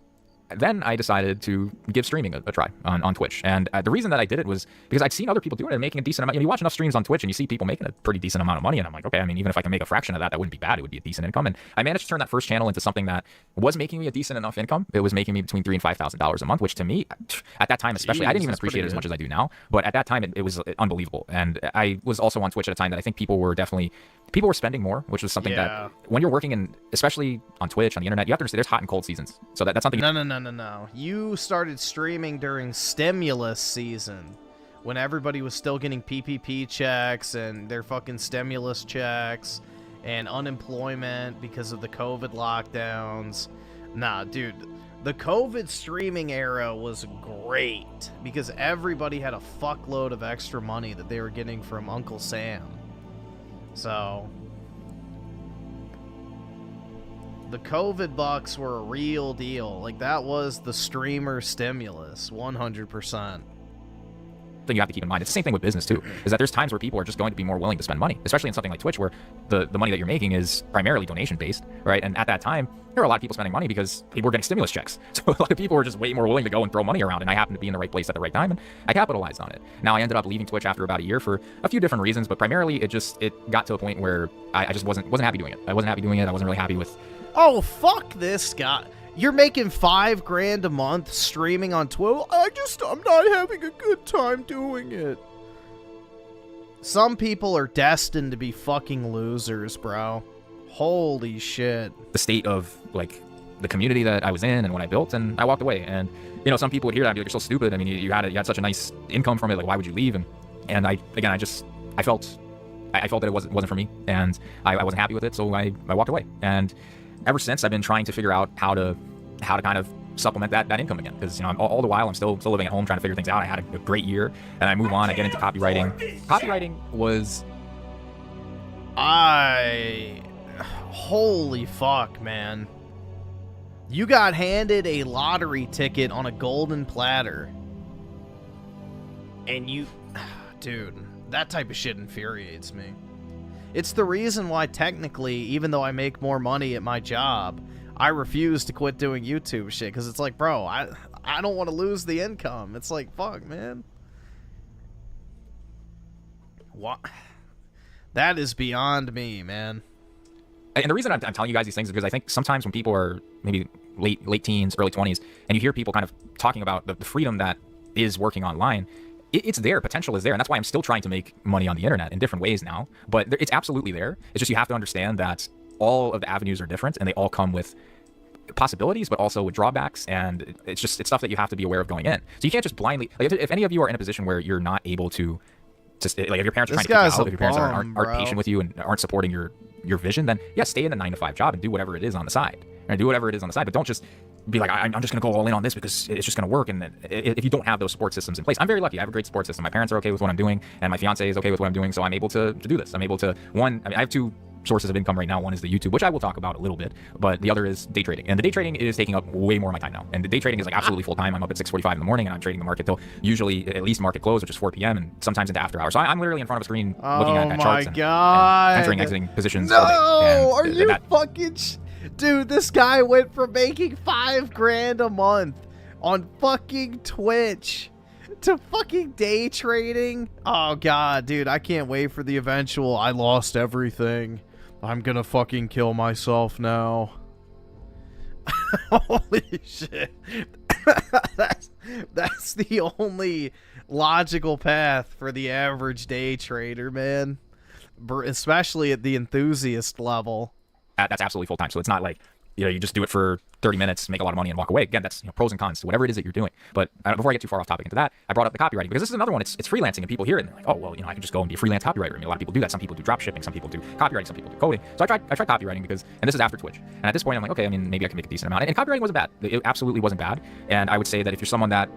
then I decided to give streaming a try on Twitch. And the reason that I did it was because I'd seen other people doing it and making a decent amount. You watch enough streams on Twitch and you see people making a pretty decent amount of money. And I'm like, okay, I mean, even if I can make a fraction of that, that wouldn't be bad. It would be a decent income. And I managed to turn that first channel into something that was making me a decent enough income. It was making me between $3,000 and $5,000 a month, which to me, at that time especially, I didn't even appreciate it as much as I do now. But at that time, it was unbelievable. And I was also on Twitch at a time that I think people were spending more, which was something that when you're working in, especially on Twitch, on the internet, you have to understand there's hot and cold seasons. So that's something. No. You started streaming during stimulus season when everybody was still getting PPP checks and their fucking stimulus checks and unemployment because of the COVID lockdowns. Nah, dude, the COVID streaming era was great because everybody had a fuckload of extra money that they were getting from Uncle Sam. So the COVID bucks were a real deal. Like, that was the streamer stimulus, 100%. Thing you have to keep in mind. It's the same thing with business too, is that there's times where people are just going to be more willing to spend money, especially in something like Twitch where the money that you're making is primarily donation based, right? And at that time, there were a lot of people spending money because people were getting stimulus checks. So a lot of people were just way more willing to go and throw money around, and I happened to be in the right place at the right time, and I capitalized on it. Now, I ended up leaving Twitch after about a year for a few different reasons, but primarily it got to a point where I just wasn't happy doing it. I wasn't happy doing it. I wasn't really happy with... Oh, fuck this guy. You're making $5,000 a month streaming on Twitch. I'm not having a good time doing it. Some people are destined to be fucking losers, bro. Holy shit. The state of, like, the community that I was in and what I built, and I walked away. And, you know, some people would hear that and be like, you're so stupid. I mean, you had such a nice income from it. Like, why would you leave? And I felt that it wasn't for me, and I wasn't happy with it, so I walked away. And ever since, I've been trying to figure out how to kind of supplement that income again, because, you know, all the while I'm still living at home trying to figure things out. I had a great year, and I move on. I get into copywriting. Copywriting was... Holy fuck, man. You got handed a lottery ticket on a golden platter. And you... Dude, that type of shit infuriates me. It's the reason why, technically, even though I make more money at my job, I refuse to quit doing YouTube shit, because it's like, bro, I don't want to lose the income. It's like, fuck, man. What? That is beyond me, man. And the reason I'm telling you guys these things is because I think sometimes when people are maybe late teens, early 20s, and you hear people kind of talking about the freedom that is working online, it's there. Potential is there. And that's why I'm still trying to make money on the internet in different ways now. But it's absolutely there. It's just you have to understand that all of the avenues are different, and they all come with possibilities, but also with drawbacks. And it's stuff that you have to be aware of going in. So you can't just blindly... Like, if any of you are in a position where you're not able to... like, if your parents are trying to kick you out, if your parents aren't patient with you and aren't supporting your vision, then yeah, stay in the 9-to-5 job and do whatever it is on the side. And do whatever it is on the side, but don't just be like, I'm just going to go all in on this because it's just going to work. And if you don't have those support systems in place, I'm very lucky. I have a great support system. My parents are okay with what I'm doing, and my fiance is okay with what I'm doing, so I'm able to do this. I'm able to, I have two sources of income right now. One is the YouTube, which I will talk about a little bit, but the other is day trading. And the day trading is taking up way more of my time now. And the day trading is like absolutely full time. I'm up at 6:45 in the morning, and I'm trading the market till usually at least market close, which is 4 p.m. and sometimes into after hours. So I'm literally in front of a screen looking at charts and entering, exiting positions. No, are you fucking... Dude, this guy went from making $5,000 a month on fucking Twitch to fucking day trading. Oh god, dude, I can't wait for the eventual I lost everything, I'm gonna fucking kill myself now. Holy shit. That's the only logical path for the average day trader, man. Especially at the enthusiast level. That's absolutely full time. So it's not like, you know, you just do it for 30 minutes, make a lot of money, and walk away. Again, that's, you know, pros and cons to whatever it is that you're doing. But before I get too far off topic into that, I brought up the copywriting because this is another one. It's freelancing, and people hear it and they're like, oh, well, you know, I can just go and be a freelance copywriter. I mean, a lot of people do that. Some people do drop shipping, some people do copywriting, some people do coding. So I tried copywriting because, and this is after Twitch. And at this point, I'm like, okay, I mean, maybe I can make a decent amount. And copywriting wasn't bad. It absolutely wasn't bad. And I would say that if you're someone that,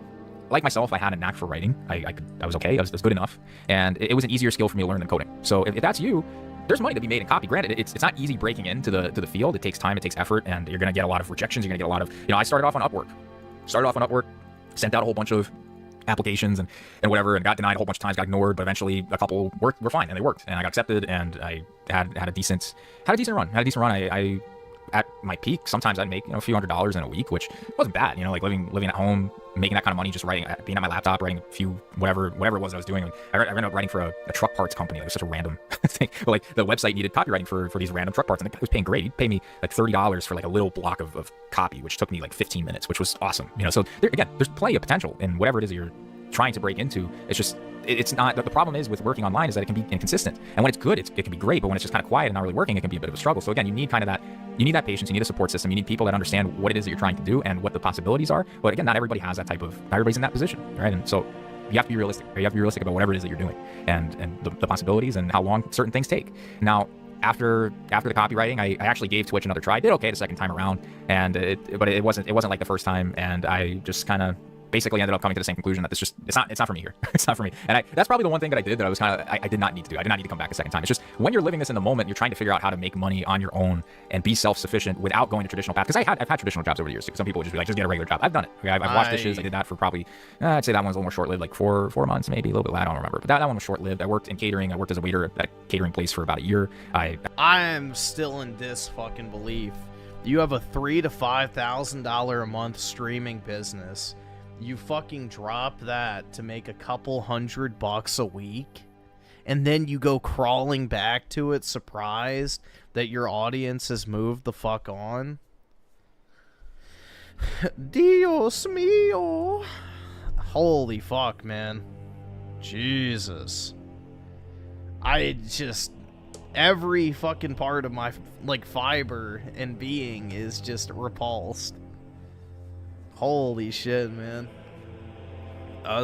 like myself, I had a knack for writing. I was okay. I was good enough. And it was an easier skill for me to learn than coding. So if that's you, there's money to be made in copy. Granted, it's not easy breaking into the field. It takes time, it takes effort, and you're gonna get a lot of rejections. You're gonna get a lot of, I started off on Upwork, sent out a whole bunch of applications and whatever, and got denied a whole bunch of times, got ignored, but eventually a couple were fine, and they worked, and I got accepted, and I had a decent run. I at my peak, sometimes I'd make a few $100s in a week, which wasn't bad. Like living at home, making that kind of money, just being at my laptop, writing a few whatever it was I was doing. I ended up writing for a truck parts company. It was such a random thing. But like the website needed copywriting for these random truck parts, and the guy was paying great. He'd pay me like $30 for like a little block of copy, which took me like 15 minutes, which was awesome. So there's plenty of potential in whatever it is that you're trying to break into. It's just it's not. The problem is with working online is that it can be inconsistent, and when it's good, it can be great, but when it's just kind of quiet and not really working, it can be a bit of a struggle. So again, you need that patience, you need a support system, you need people that understand what it is that you're trying to do and what the possibilities are. But again, not everybody's in that position, right? And so you have to be realistic. Right? You have to be realistic about whatever it is that you're doing and the possibilities and how long certain things take. Now, after the copywriting, I actually gave Twitch another try. I did okay the second time around, but it wasn't like the first time, and I just kind of basically ended up coming to the same conclusion that it's not for me here. It's not for me. And that's probably the one thing that I did that I was I did not need to do. I did not need to come back a second time. It's just when you're living this in the moment, you're trying to figure out how to make money on your own and be self-sufficient without going to traditional path. Because I've had traditional jobs over the years. Some people would just be like, just get a regular job. I've done it. Okay, I've washed dishes. I did that for probably, I'd say that one's a little more short-lived, like four months, maybe a little bit. I don't remember. But that one was short-lived. I worked in catering. I worked as a waiter at a catering place for about a year. I am still in this fucking belief. You have a $3,000 to $5,000 a month streaming business. You fucking drop that to make a couple $100 a week, and then you go crawling back to it surprised that your audience has moved the fuck on. Dios mío. Holy fuck, man. Jesus. Every fucking part of my fiber and being is just repulsed. Holy shit, man.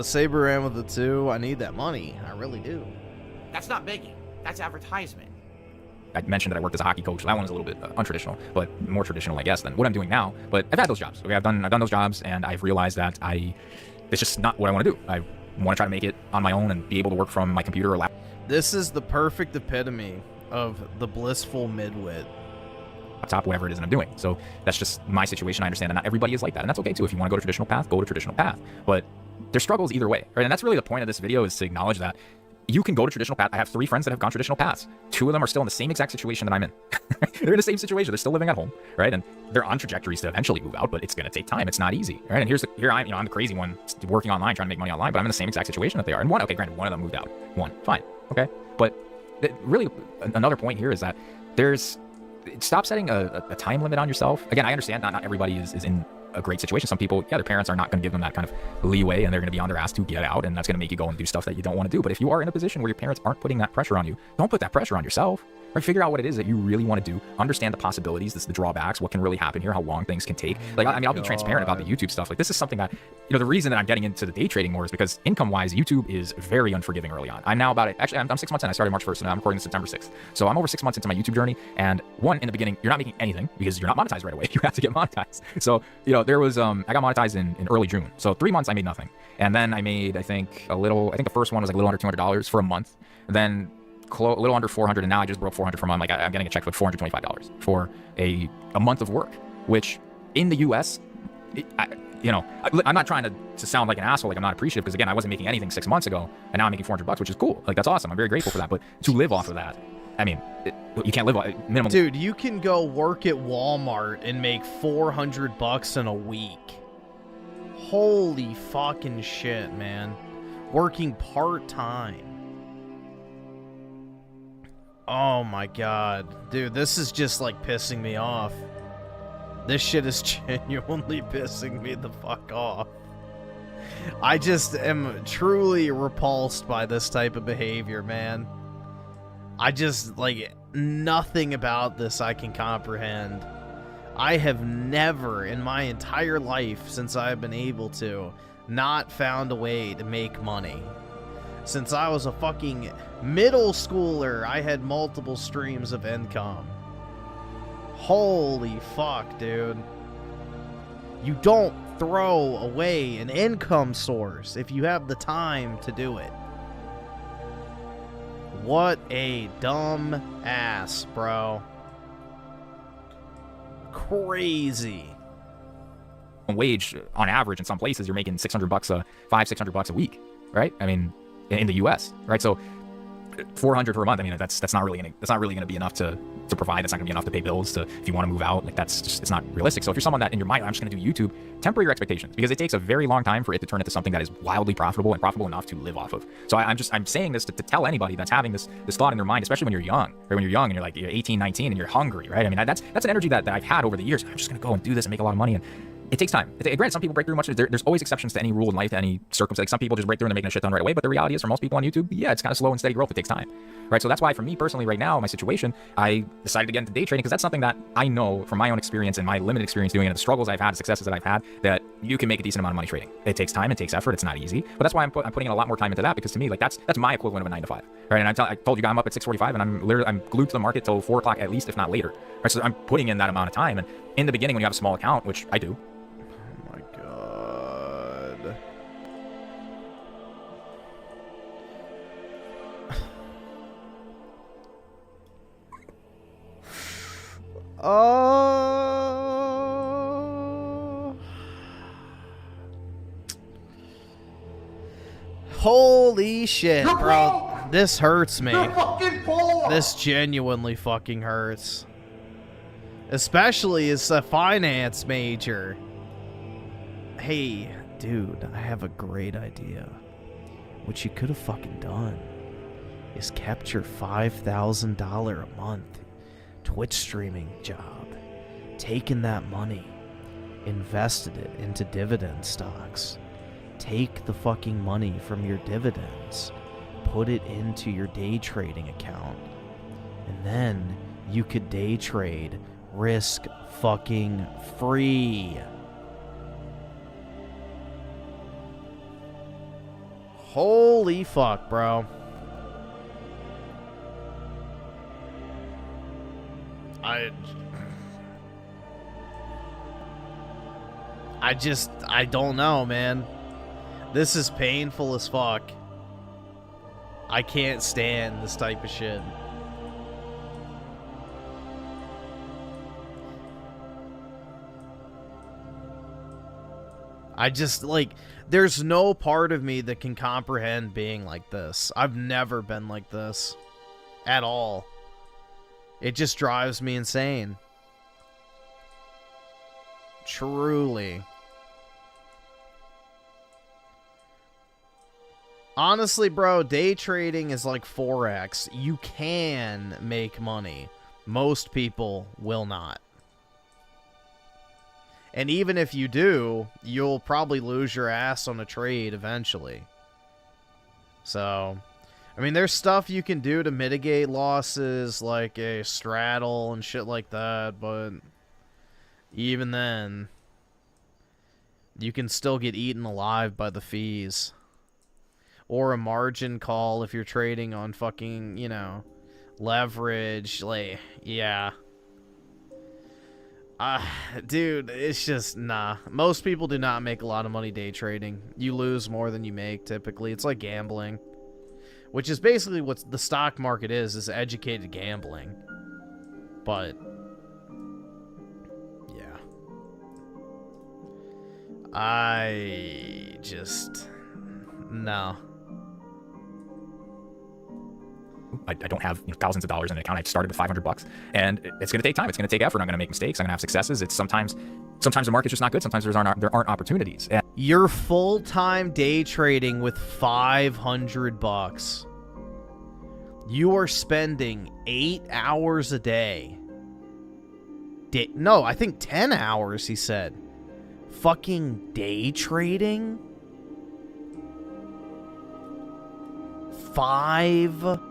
Saber ran with the 2. I need that money. I really do. That's not begging. That's advertisement. I mentioned that I worked as a hockey coach. So that one was a little bit untraditional, but more traditional, I guess, than what I'm doing now. But I've had those jobs. Okay, I've done those jobs, and I've realized that it's just not what I want to do. I want to try to make it on my own and be able to work from my computer or laptop. This is the perfect epitome of the blissful midwit. Top whatever it is that I'm doing. So that's just my situation. I understand that not everybody is like that, and that's okay too. If you want to go to traditional path, go to traditional path. But there's struggles either way, right? And that's really the point of this video, is to acknowledge that you can go to traditional path. I have 3 friends that have gone traditional paths. 2 of them are still in the same exact situation that I'm in. They're in the same situation. They're still living at home, right? And they're on trajectories to eventually move out, but it's going to take time. It's not easy, right? And here I'm the crazy one working online, trying to make money online, but I'm in the same exact situation that they are. And granted, one of them moved out. One, fine, okay. But really, another point here is that stop setting a time limit on yourself. Again, I understand not everybody is in a great situation. Some people, their parents are not going to give them that kind of leeway, and they're going to be on their ass to get out, and that's going to make you go and do stuff that you don't want to do. But if you are in a position where your parents aren't putting that pressure on you, don't put that pressure on yourself. Right? Figure out what it is that you really want to do. Understand the possibilities, the drawbacks, what can really happen here, how long things can take. I'll be transparent about the YouTube stuff. This is something that, the reason that I'm getting into the day trading more is because income-wise, YouTube is very unforgiving early on. I'm now I'm 6 months in. I started March 1st, and I'm recording this September 6th. So I'm over 6 months into my YouTube journey. And in the beginning, you're not making anything because you're not monetized right away. You have to get monetized. So, there was, I got monetized in early June. So 3 months, I made nothing. And then I made, I think the first one was like a little under $200 for a month. Then a little under 400, and now I just broke 400 for a month. I'm getting a check for $425 for a month of work, which in the US, I'm not trying to sound like an asshole, like I'm not appreciative, because again, I wasn't making anything 6 months ago, and now I'm making $400, which is cool. That's awesome. I'm very grateful for that. But to live off of that, you can't live minimum. Dude, you can go work at Walmart and make $400 in a week. Holy fucking shit, man. Working part-time. Oh my god. Dude, this is just pissing me off. This shit is genuinely pissing me the fuck off. I just am truly repulsed by this type of behavior, man. I just, nothing about this I can comprehend. I have never in my entire life, since I've been able to, not found a way to make money. Since I was a fucking middle schooler, I had multiple streams of income. Holy fuck, dude. You don't throw away an income source if you have the time to do it. What a dumb ass, bro. Crazy. Wage on average in some places you're making $600 $500-600 a week, right? I mean, in the US, right? So $400 per month, I mean, that's not really gonna be enough to provide. That's not gonna be enough to pay bills to, if you want to move out. Like, that's just, it's not realistic. So if you're someone that in your mind, I'm just gonna do YouTube, temper your expectations, because it takes a very long time for it to turn into something that is wildly profitable and profitable enough to live off of. So I'm saying this to tell anybody that's having this thought in their mind, especially when you're young, right? When you're young and you're like, you're 18, 19 and you're hungry, right? I mean, that's an energy that I've had over the years. I'm just gonna go and do this and make a lot of money. And it takes time. Granted, some people break through much. There's always exceptions to any rule in life, to any circumstance. Like, some people just break through and they're making a shit ton right away. But the reality is, for most people on YouTube, yeah, it's kind of slow and steady growth. It takes time, right? So that's why, for me personally, right now, my situation, I decided to get into day trading, because that's something that I know from my own experience and my limited experience doing it, and the struggles I've had, the successes that I've had, that you can make a decent amount of money trading. It takes time, it takes effort, it's not easy. But that's why I'm putting in a lot more time into that, because to me, like, that's my equivalent of a 9 to 5, right? And I told you guys I'm up at 6:45, and I'm glued to the market till 4 o'clock at least, if not later. Right? So I'm putting in that amount of time. And in the beginning, when you have a small account, which I do. Holy shit, bro. This hurts me. You're fucking poor. This genuinely fucking hurts. Especially as a finance major. Hey, dude, I have a great idea. What you could have fucking done is kept your $5,000 a month Twitch streaming job, taken that money, invested it into dividend stocks. Take the fucking money from your dividends, put it into your day trading account, and then you could day trade risk fucking free. Holy fuck, bro. I don't know, man. This is painful as fuck. I can't stand this type of shit. I just, like, there's no part of me that can comprehend being like this. I've never been like this. At all. It just drives me insane. Truly. Honestly, bro, day trading is like Forex. You can make money. Most people will not. And even if you do, you'll probably lose your ass on a trade eventually. So, I mean, there's stuff you can do to mitigate losses, like a straddle and shit like that, but even then, you can still get eaten alive by the fees. Or a margin call if you're trading on fucking, you know, leverage. Like, yeah. Dude, it's just, nah. Most people do not make a lot of money day trading. You lose more than you make, typically. It's like gambling. Which is basically what the stock market is educated gambling. But, yeah. I just, no. I don't have thousands of dollars in an account. I started with $500, and it's going to take time. It's going to take effort. I'm going to make mistakes. I'm going to have successes. It's sometimes the market's just not good. Sometimes there aren't opportunities. And you're full-time day trading with $500. You are spending 8 hours a day. No, I think 10 hours, he said. Fucking day trading? $500.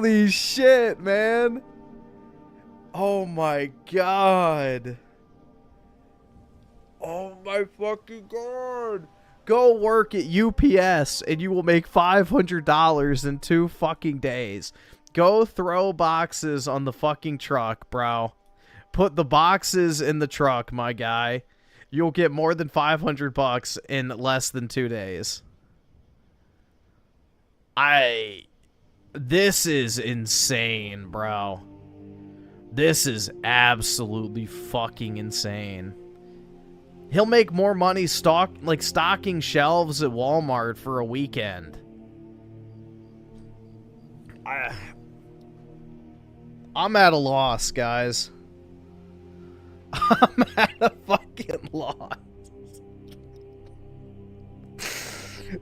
Holy shit, man. Oh my god. Oh my fucking god. Go work at UPS and you will make $500 in 2 fucking days. Go throw boxes on the fucking truck, bro. Put the boxes in the truck, my guy. You'll get more than $500 in less than 2 days. This is insane, bro. This is absolutely fucking insane. He'll make more money stocking shelves at Walmart for a weekend. I'm at a loss, guys. I'm at a fucking loss.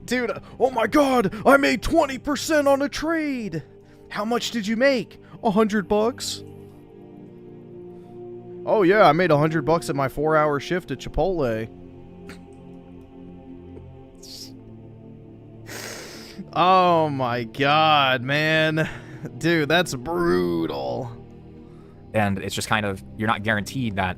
Dude, oh my god, I made 20% on a trade. How much did you make? $100. Oh yeah, I made $100 at my 4-hour shift at Chipotle. Oh my god, man. Dude, that's brutal. And it's just kind of, you're not guaranteed that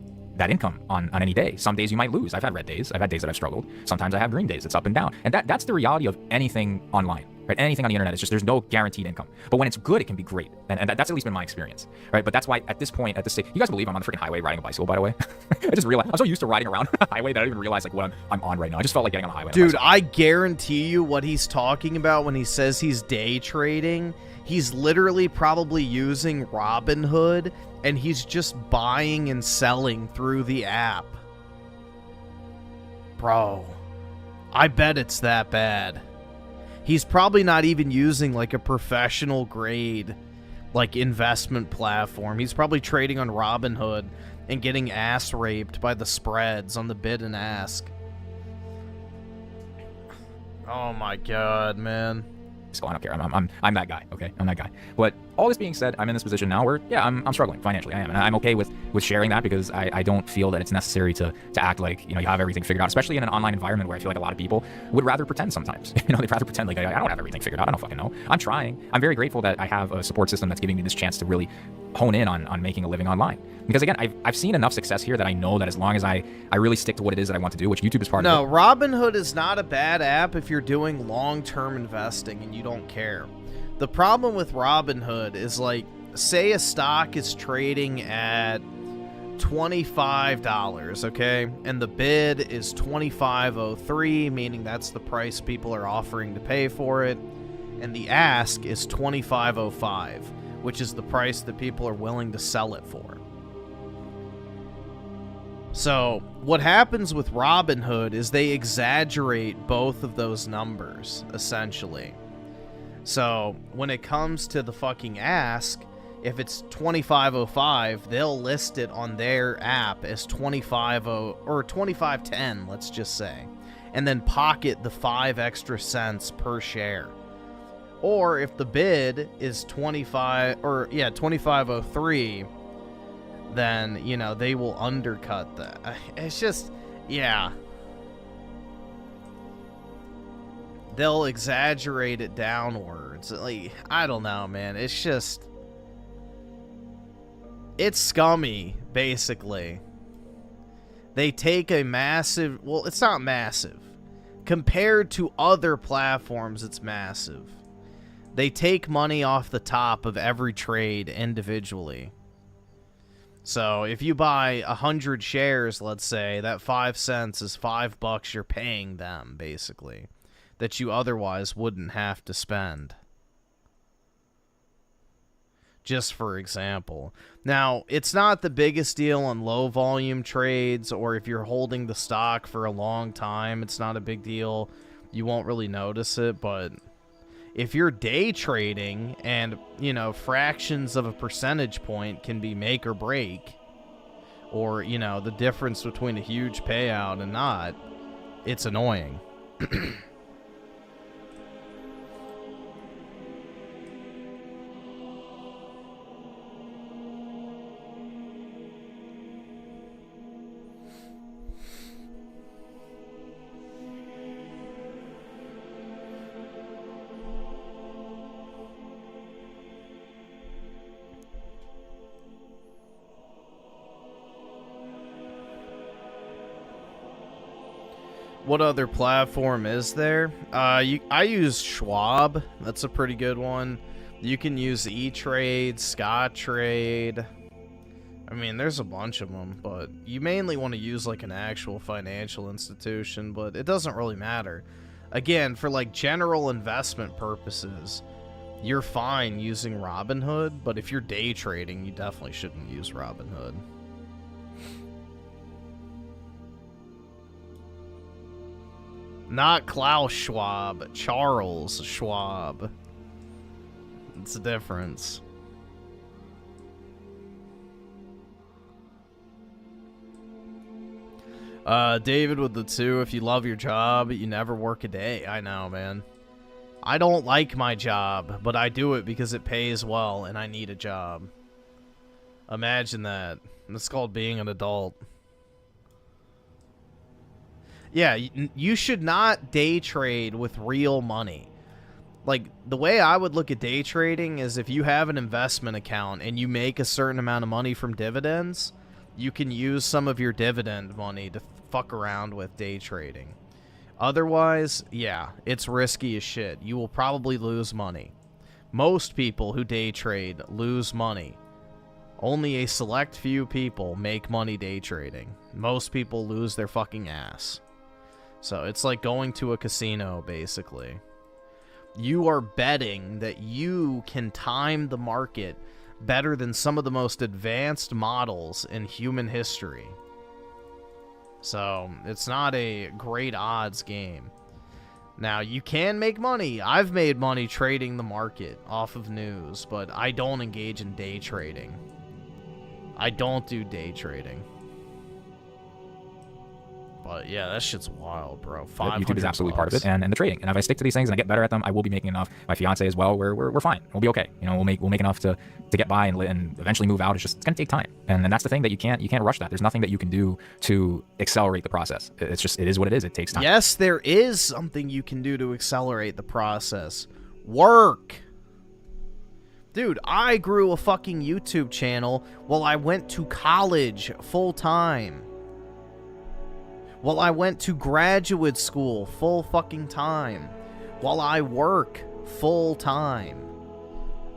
income on any day. Some days you might lose. I've had red days. I've had days that I've struggled. Sometimes I have green days. It's up and down. And that's the reality of anything online, right? Anything on the internet. It's just, there's no guaranteed income. But when it's good, it can be great. And that's at least been my experience, right? But that's why at this point, at this stage, you guys believe I'm on the freaking highway riding a bicycle, by the way? I just realized, I'm so used to riding around a highway that I don't even realize like what I'm on right now. I just felt like getting on the highway. Dude, I guarantee you what he's talking about when he says he's day trading, he's literally probably using Robinhood and he's just buying and selling through the app. Bro, I bet it's that bad. He's probably not even using like a professional grade like investment platform. He's probably trading on Robinhood and getting ass raped by the spreads on the bid and ask. Oh my god, man. So I don't care. I'm that guy, okay? I'm that guy. But all this being said, I'm in this position now where, yeah, I'm struggling financially. I am. And I'm okay with sharing that because I don't feel that it's necessary to act like, you know, you have everything figured out, especially in an online environment where I feel like a lot of people would rather pretend sometimes. You know, they'd rather pretend like, I don't have everything figured out. I don't fucking know. I'm trying. I'm very grateful that I have a support system that's giving me this chance to really hone in on making a living online. Because again, I've seen enough success here that I know that as long as I really stick to what it is that I want to do, which YouTube is part of it. No, Robinhood is not a bad app if you're doing long-term investing and you don't care. The problem with Robinhood is like, say a stock is trading at $25, okay? And the bid is $25.03, meaning that's the price people are offering to pay for it. And the ask is $25.05, which is the price that people are willing to sell it for. So, what happens with Robinhood is they exaggerate both of those numbers, essentially. So, when it comes to the fucking ask, if it's $25.05, they'll list it on their app as $25.10, let's just say, and then pocket the 5 extra cents per share. Or if the bid is $25.03, then, you know, they will undercut that. It's just, yeah. They'll exaggerate it downwards. Like, I don't know, man. It's just, it's scummy, basically. They take a massive, well, it's not massive. Compared to other platforms, it's massive. They take money off the top of every trade individually. So if you buy 100 shares, let's say, that 5 cents is $5 you're paying them, basically, that you otherwise wouldn't have to spend. Just for example. Now, it's not the biggest deal on low volume trades, or if you're holding the stock for a long time, it's not a big deal. You won't really notice it, but if you're day trading and, you know, fractions of a percentage point can be make or break, or, you know, the difference between a huge payout and not, it's annoying. What other platform is there? I use Schwab. That's a pretty good one. You can use E-Trade, Scottrade. I mean, there's a bunch of them, but you mainly want to use like an actual financial institution, but it doesn't really matter. Again, for like general investment purposes, you're fine using Robinhood, but if you're day trading, you definitely shouldn't use Robinhood. Not Klaus Schwab, Charles Schwab. It's a difference. David with the 2, if you love your job, you never work a day. I know, man. I don't like my job, but I do it because it pays well and I need a job. Imagine that. That's called being an adult. Yeah, you should not day trade with real money. Like, the way I would look at day trading is if you have an investment account and you make a certain amount of money from dividends, you can use some of your dividend money to fuck around with day trading. Otherwise, yeah, it's risky as shit. You will probably lose money. Most people who day trade lose money. Only a select few people make money day trading. Most people lose their fucking ass. So it's like going to a casino, basically. You are betting that you can time the market better than some of the most advanced models in human history. So it's not a great odds game. Now, you can make money. I've made money trading the market off of news, but I don't engage in day trading. I don't do day trading. But yeah, that shit's wild, bro. YouTube is absolutely part of it, and the trading. And if I stick to these things and I get better at them, I will be making enough. My fiance as well. We're fine. We'll be okay. You know, we'll make enough to get by and eventually move out. It's gonna take time, and that's the thing that you can't rush that. There's nothing that you can do to accelerate the process. It is what it is. It takes time. Yes, there is something you can do to accelerate the process. Work. Dude, I grew a fucking YouTube channel while I went to college full time. While I went to graduate school full fucking time. While I work full time.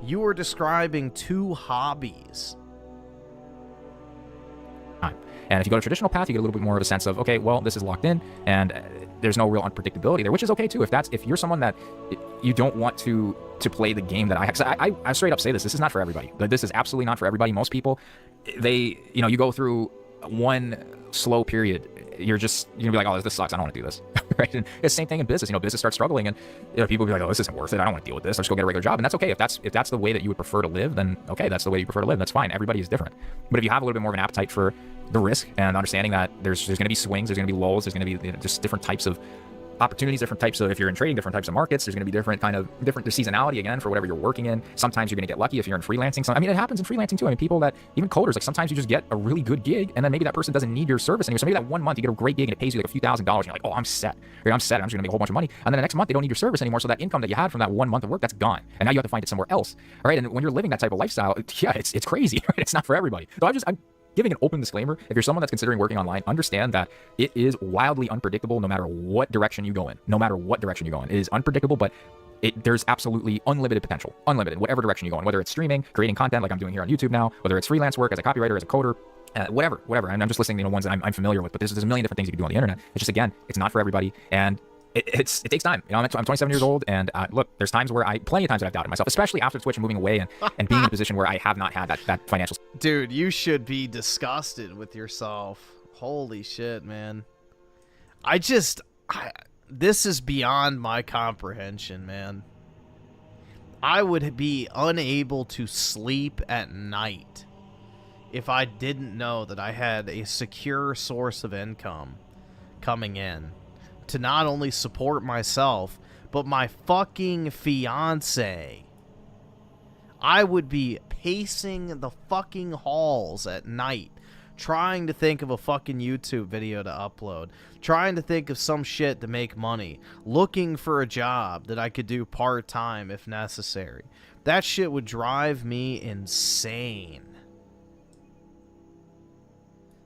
You are describing two hobbies. And if you go to traditional path, you get a little bit more of a sense of, okay, well, this is locked in, and there's no real unpredictability there, which is okay too. If you're someone that you don't want to play the game that I straight up say this is not for everybody. This is absolutely not for everybody. Most people, you go through one slow period, you're gonna be like, oh, this sucks, I don't want to do this. Right? And it's the same thing in business. Business starts struggling, and people be like, oh, this isn't worth it, I don't want to deal with this, I'll just go get a regular job. And that's okay. If that's the way that you would prefer to live, then okay, that's the way you prefer to live. That's fine. Everybody is different. But if you have a little bit more of an appetite for the risk and understanding that there's going to be swings, there's going to be lulls, there's going to be just different types of opportunities, different types of, if you're in trading, different types of markets, there's going to be different seasonality again for whatever you're working in. Sometimes you're going to get lucky if you're in freelancing. So, it happens in freelancing too. People that, even coders, like sometimes you just get a really good gig and then maybe that person doesn't need your service anymore. So maybe that 1 month you get a great gig and it pays you like a few $1,000s and you're like, oh, I'm set. I'm set. I'm just going to make a whole bunch of money. And then the next month they don't need your service anymore. So that income that you had from that 1 month of work, that's gone. And now you have to find it somewhere else. All right. And when you're living that type of lifestyle, yeah, it's crazy. Right? It's not for everybody. So I'm giving an open disclaimer. If you're someone that's considering working online, understand that it is wildly unpredictable no matter what direction you go in. No matter what direction you go in. It is unpredictable, but there's absolutely unlimited potential. Unlimited, whatever direction you go in. Whether it's streaming, creating content like I'm doing here on YouTube now, whether it's freelance work as a copywriter, as a coder, whatever. And I'm just listing ones that I'm familiar with, but there's a million different things you can do on the internet. It's just, again, it's not for everybody. And it takes time. I'm 27 years old, and look, there's times where plenty of times that I've doubted myself, especially after Twitch and moving away and being in a position where I have not had that financial. Dude, you should be disgusted with yourself. Holy shit, man. This is beyond my comprehension, man. I would be unable to sleep at night if I didn't know that I had a secure source of income coming in to not only support myself, but my fucking fiance. I would be pacing the fucking halls at night, trying to think of a fucking YouTube video to upload, trying to think of some shit to make money, looking for a job that I could do part-time if necessary. That shit would drive me insane.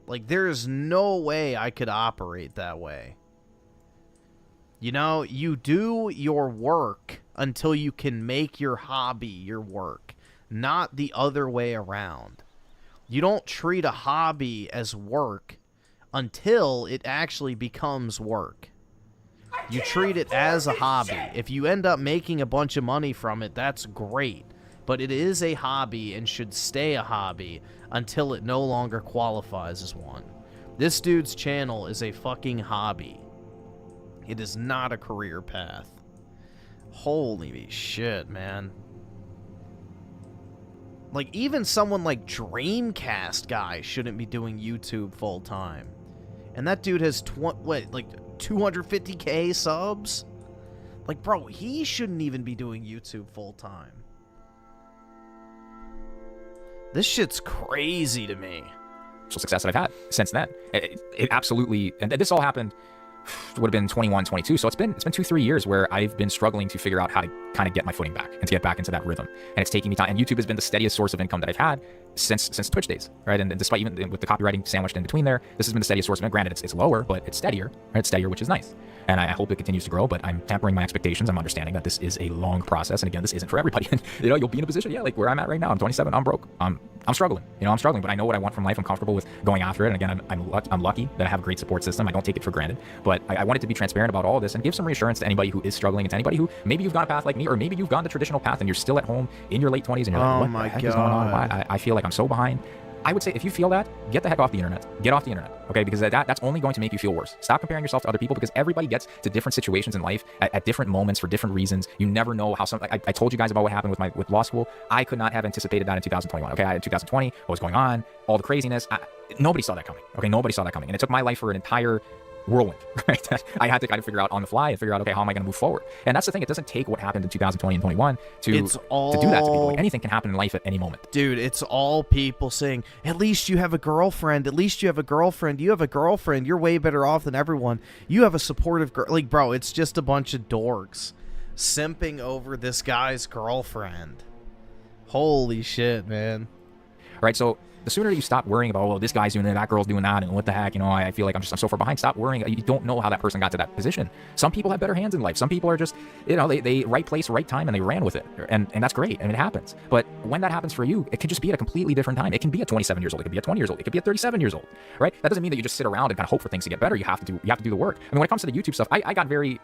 Like, there is no way I could operate that way. You know, you do your work until you can make your hobby your work, not the other way around. You don't treat a hobby as work until it actually becomes work. You treat it as a hobby. If you end up making a bunch of money from it, that's great. But it is a hobby and should stay a hobby until it no longer qualifies as one. This dude's channel is a fucking hobby. It is not a career path. Holy shit, man. Like, even someone like Dreamcast guy shouldn't be doing YouTube full time. And that dude has, like 250k subs? Like, bro, he shouldn't even be doing YouTube full time. This shit's crazy to me. Success that I've had since then. It absolutely, and this all happened, would have been 21, 22. So it's been 2-3 years where I've been struggling to figure out how to kind of get my footing back and to get back into that rhythm. And it's taking me time. And YouTube has been the steadiest source of income that I've had since Twitch days, right? And despite even with the copywriting sandwiched in between there, this has been the steadiest source of income. Granted, it's lower, but it's steadier, right? It's steadier, which is nice. And I hope it continues to grow, but I'm tempering my expectations. I'm understanding that this is a long process. And again, this isn't for everybody. And, you know, you'll be in a position, yeah, like where I'm at right now. I'm 27, I'm broke. I'm struggling, you know, I'm struggling, but I know what I want from life. I'm comfortable with going after it. And again, I'm lucky that I have a great support system. I don't take it for granted, but I wanted to be transparent about all of this and give some reassurance to anybody who is struggling and to anybody who maybe you've gone a path like me, or maybe you've gone the traditional path and you're still at home in your late 20s and you're like, what the heck is going on? Why? I feel like I'm so behind. I would say if you feel that, get the heck off the internet. Get off the internet, okay? Because that's only going to make you feel worse. Stop comparing yourself to other people, because everybody gets to different situations in life at different moments for different reasons. You never know how I told you guys about what happened with law school. I could not have anticipated that in 2021, okay? In 2020, what was going on, all the craziness. Nobody saw that coming, okay? Nobody saw that coming. And it took my life for an entire whirlwind, right? I had to kind of figure out on the fly and figure out, okay, how am I going to move forward? And that's the thing. It doesn't take what happened in 2020 and 21 to do that to people. Like, anything can happen in life at any moment. Dude, it's all people saying, at least you have a girlfriend. At least you have a girlfriend. You have a girlfriend. You're way better off than everyone. You have a supportive girl. Like, bro, it's just a bunch of dorks simping over this guy's girlfriend. Holy shit, man. Right, so the sooner you stop worrying about, oh, this guy's doing that girl's doing that, and what the heck, you know, I feel like I'm so far behind. Stop worrying. You don't know how that person got to that position. Some people have better hands in life. Some people are just, you know, they right place, right time, and they ran with it. And that's great. I mean, it happens. But when that happens for you, it could just be at a completely different time. It can be at 27 years old. It could be at 20 years old. It could be at 37 years old, right? That doesn't mean that you just sit around and kind of hope for things to get better. You have to do the work. I mean, when it comes to the YouTube stuff, I got very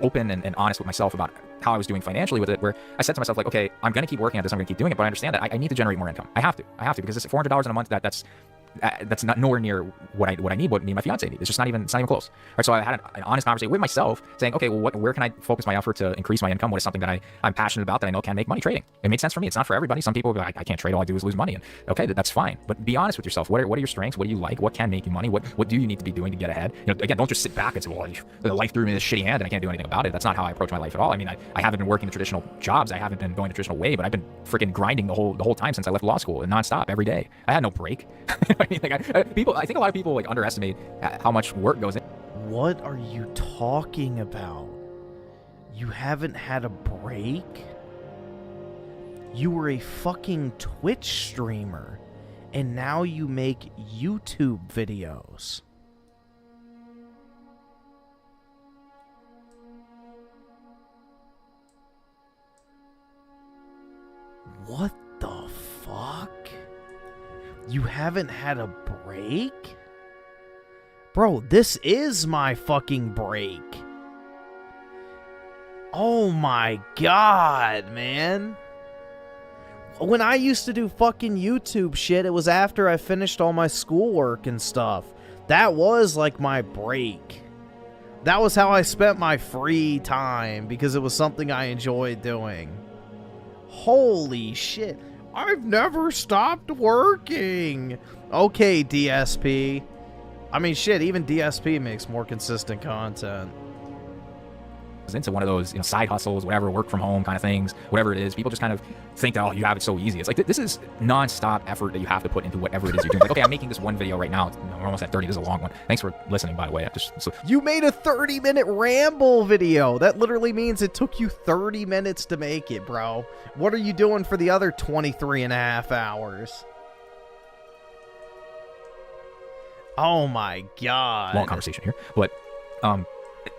open and honest with myself about how I was doing financially with it, where I said to myself, like, okay, I'm going to keep working at this. I'm going to keep doing it, but I understand that I need to generate more income. I have to, because it's $400 in a month. That's not nowhere near what I need, what me and my fiance need. It's just not even close. Right? So I had an honest conversation with myself, saying, okay, well, where can I focus my effort to increase my income? What is something that I'm passionate about that I know can make money? Trading. It makes sense for me. It's not for everybody. Some people will be like, I can't trade. All I do is lose money. And okay, that's fine. But be honest with yourself. What are your strengths? What do you like? What can make you money? What do you need to be doing to get ahead? You know, again, don't just sit back and say, well, the life threw me this shitty hand and I can't do anything about it. That's not how I approach my life at all. I mean, I haven't been working the traditional jobs. I haven't been going the traditional way, but I've been freaking grinding the whole time since I left law school, and nonstop every day. I had no break. I mean, like, I think a lot of people like underestimate how much work goes in. What are you talking about? You haven't had a break? You were a fucking Twitch streamer, and now you make YouTube videos. What the fuck? You haven't had a break? Bro, this is my fucking break. Oh my god, man. When I used to do fucking YouTube shit, it was after I finished all my schoolwork and stuff. That was like my break. That was how I spent my free time, because it was something I enjoyed doing. Holy shit. I've never stopped working. Okay, DSP. I mean, shit, even DSP makes more consistent content. Into one of those, you know, side hustles, whatever, work from home kind of things, whatever it is. People just kind of think that, oh, you have it so easy. It's like, this is non-stop effort that you have to put into whatever it is you're doing. Like, okay, I'm making this one video right now. We're almost at 30. This is a long one. Thanks for listening, by the way. You made a 30-minute ramble video. That literally means it took you 30 minutes to make it, bro. What are you doing for the other 23 and a half hours? Oh my god. Long conversation here, but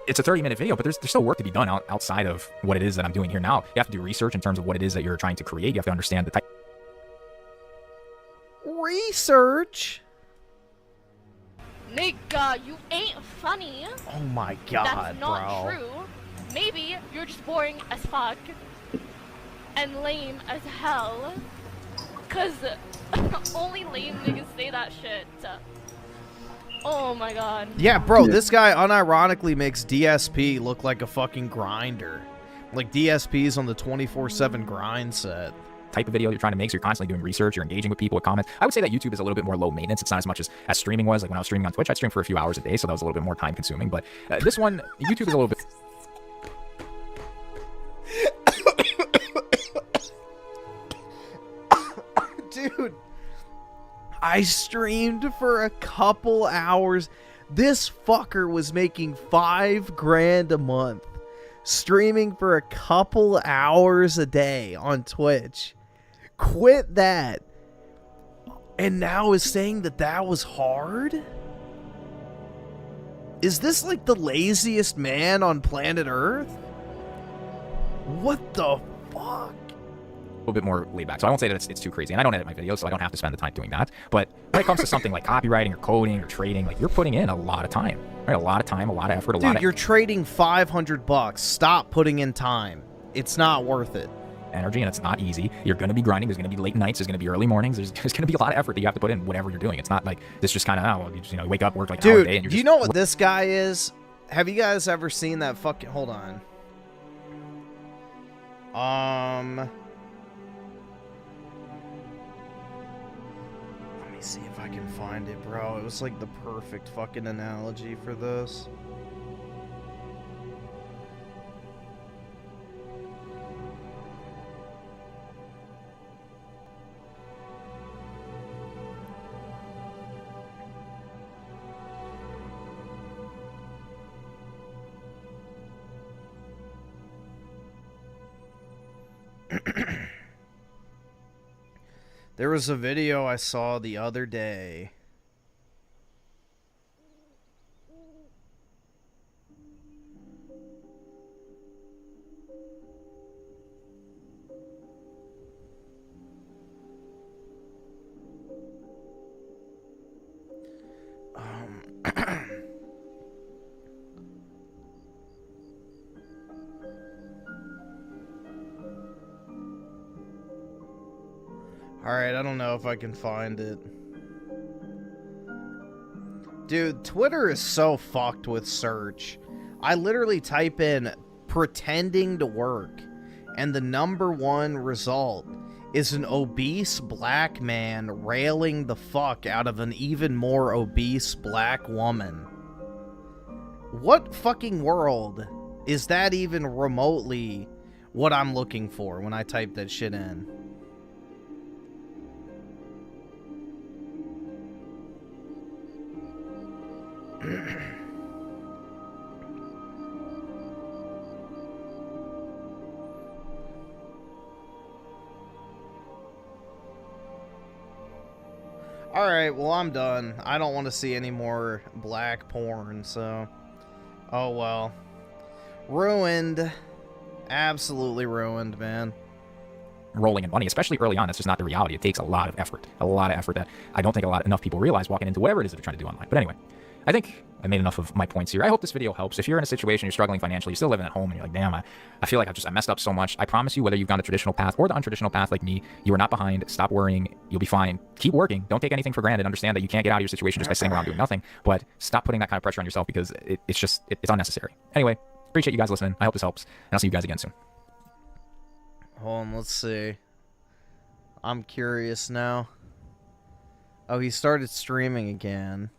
it's a 30-minute video, but there's still work to be done outside of what it is that I'm doing here now. You have to do research in terms of what it is that you're trying to create. You have to understand the type. Research? Nigga, you ain't funny. Oh my god, That's not bro. true. Maybe you're just boring as fuck and lame as hell. Cause only lame niggas say that shit. Oh my god. Yeah, bro, this guy unironically makes DSP look like a fucking grinder. Like DSP's on the 24/7 grind set. Type of video you're trying to make, so you're constantly doing research, you're engaging with people with comments. I would say that YouTube is a little bit more low maintenance. It's not as much as streaming was. Like when I was streaming on Twitch, I'd stream for a few hours a day, so that was a little bit more time consuming. But this one, YouTube is a little bit... Dude, I streamed for a couple hours. This fucker was making $5 grand a month, streaming for a couple hours a day on Twitch. Quit that. And now is saying that that was hard? Is this like the laziest man on planet Earth? What the fuck? A little bit more laid back. So I won't say that it's too crazy. And I don't edit my videos, so I don't have to spend the time doing that. But when it comes to something like copywriting or coding or trading, like you're putting in a lot of time, right? A lot of time, a lot of effort, Dude, you're trading $500. Stop putting in time. It's not worth it. Energy, and it's not easy. You're going to be grinding. There's going to be late nights. There's going to be early mornings. There's going to be a lot of effort that you have to put in whatever you're doing. It's not like this just kind of, oh, well, you just, wake up, work like an hour a day. And Dude, do you know what this guy is? Have you guys ever seen that fucking... Hold on. Let me see if I can find it, bro. It was like the perfect fucking analogy for this. There was a video I saw the other day. Alright, I don't know if I can find it. Dude, Twitter is so fucked with search. I literally type in pretending to work, and the #1 result is an obese black man railing the fuck out of an even more obese black woman. What fucking world is that even remotely what I'm looking for when I type that shit in? Alright, well, I'm done. I don't want to see any more black porn, so... Oh, well. Ruined. Absolutely ruined, man. Rolling in money, especially early on. That's just not the reality. It takes a lot of effort. A lot of effort that I don't think enough people realize walking into whatever it is that they're trying to do online. But anyway, I think I made enough of my points here. I hope this video helps. If you're in a situation, you're struggling financially, you're still living at home, and you're like, damn, I feel like I messed up so much. I promise you, whether you've gone the traditional path or the untraditional path like me, you are not behind. Stop worrying. You'll be fine. Keep working. Don't take anything for granted. Understand that you can't get out of your situation just by sitting around doing nothing. But stop putting that kind of pressure on yourself because it's unnecessary. Anyway, appreciate you guys listening. I hope this helps, and I'll see you guys again soon. Hold on, let's see. I'm curious now. Oh, he started streaming again.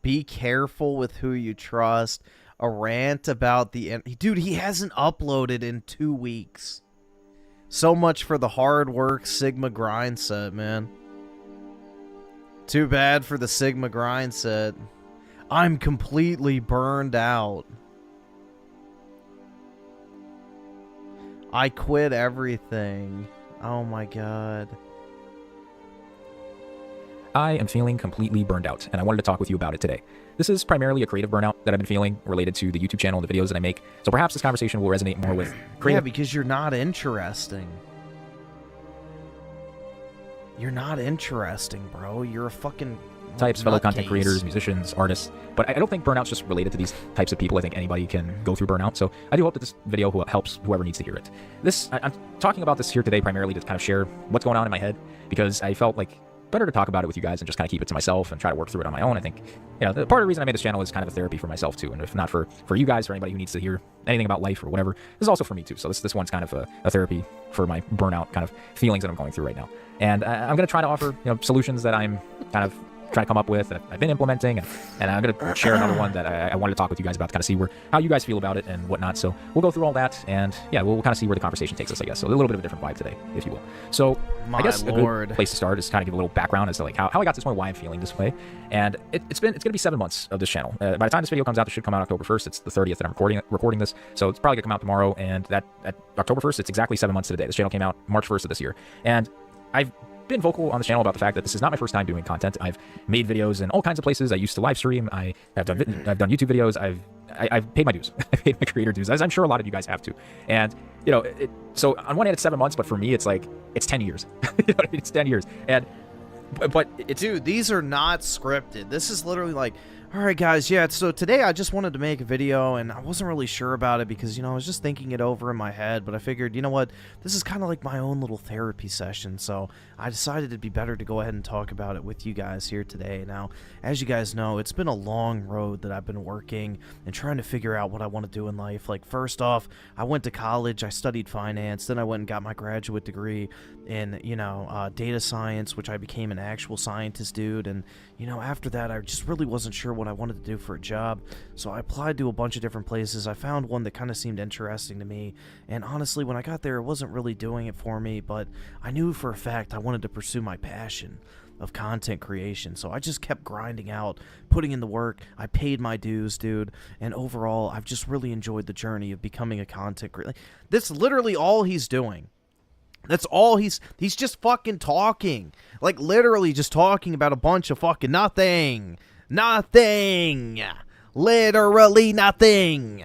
Be careful with who you trust. A rant about the... Dude, he hasn't uploaded in 2 weeks. So much for the hard work Sigma grind set, man. Too bad for the Sigma grind set. I'm completely burned out. I quit everything. Oh my god. I am feeling completely burned out, and I wanted to talk with you about it today. This is primarily a creative burnout that I've been feeling related to the YouTube channel and the videos that I make, so perhaps this conversation will resonate more with creative... Yeah, because you're not interesting. You're not interesting, bro. You're a fucking... types, fellow content creators, musicians, artists. But I don't think burnout's just related to these types of people. I think anybody can go through burnout. So I do hope that this video helps whoever needs to hear it. I'm talking about this here today primarily to kind of share what's going on in my head, because I felt like better to talk about it with you guys and just kind of keep it to myself and try to work through it on my own. I think, you know, part of the reason I made this channel is kind of a therapy for myself too. And if not for you guys or anybody who needs to hear anything about life or whatever, this is also for me too. So this one's kind of a therapy for my burnout kind of feelings that I'm going through right now. And I'm going to try to offer, you know, solutions that I'm kind of trying to come up with, that I've been implementing, and I'm going to share another one that I wanted to talk with you guys about to kind of see how you guys feel about it and whatnot. So we'll go through all that, and yeah, we'll kind of see where the conversation takes us, I guess. So a little bit of a different vibe today, if you will. So I guess a good place to start is kind of give a little background as to like how I got to this point, why I'm feeling this way. And it's going to be 7 months of this channel. By the time this video comes out, it should come out October 1st. It's the 30th that I'm recording this, so it's probably going to come out tomorrow. And that October 1st, it's exactly 7 months to the day. This channel came out March 1st of this year, and I've been vocal on the channel about the fact that this is not my first time doing content. I've made videos in all kinds of places. I used to live stream. I've done YouTube videos. I've paid my dues. I paid my creator dues, as I'm sure a lot of you guys have too. And you know, so on one hand it's 7 months, but for me it's like it's 10 years. You know what I mean? It's 10 years. And but it's, dude, these are not scripted. This is literally like, all right, guys, yeah, so today I just wanted to make a video, and I wasn't really sure about it because, you know, I was just thinking it over in my head, but I figured, you know what, this is kind of like my own little therapy session, so I decided it'd be better to go ahead and talk about it with you guys here today. Now, as you guys know, it's been a long road that I've been working and trying to figure out what I want to do in life. Like, first off, I went to college, I studied finance, then I went and got my graduate degree in, you know, data science, which I became an actual scientist, dude, and, you know, after that, I just really wasn't sure what I wanted to do for a job, so I applied to a bunch of different places. I found one that kind of seemed interesting to me, and honestly, when I got there, it wasn't really doing it for me, but I knew for a fact I wanted to pursue my passion of content creation, so I just kept grinding out, putting in the work. I paid my dues, dude, and overall, I've just really enjoyed the journey of becoming a content creator. That's literally all he's doing. That's all he's just fucking talking. Like, literally just talking about a bunch of fucking nothing. Nothing. Literally nothing.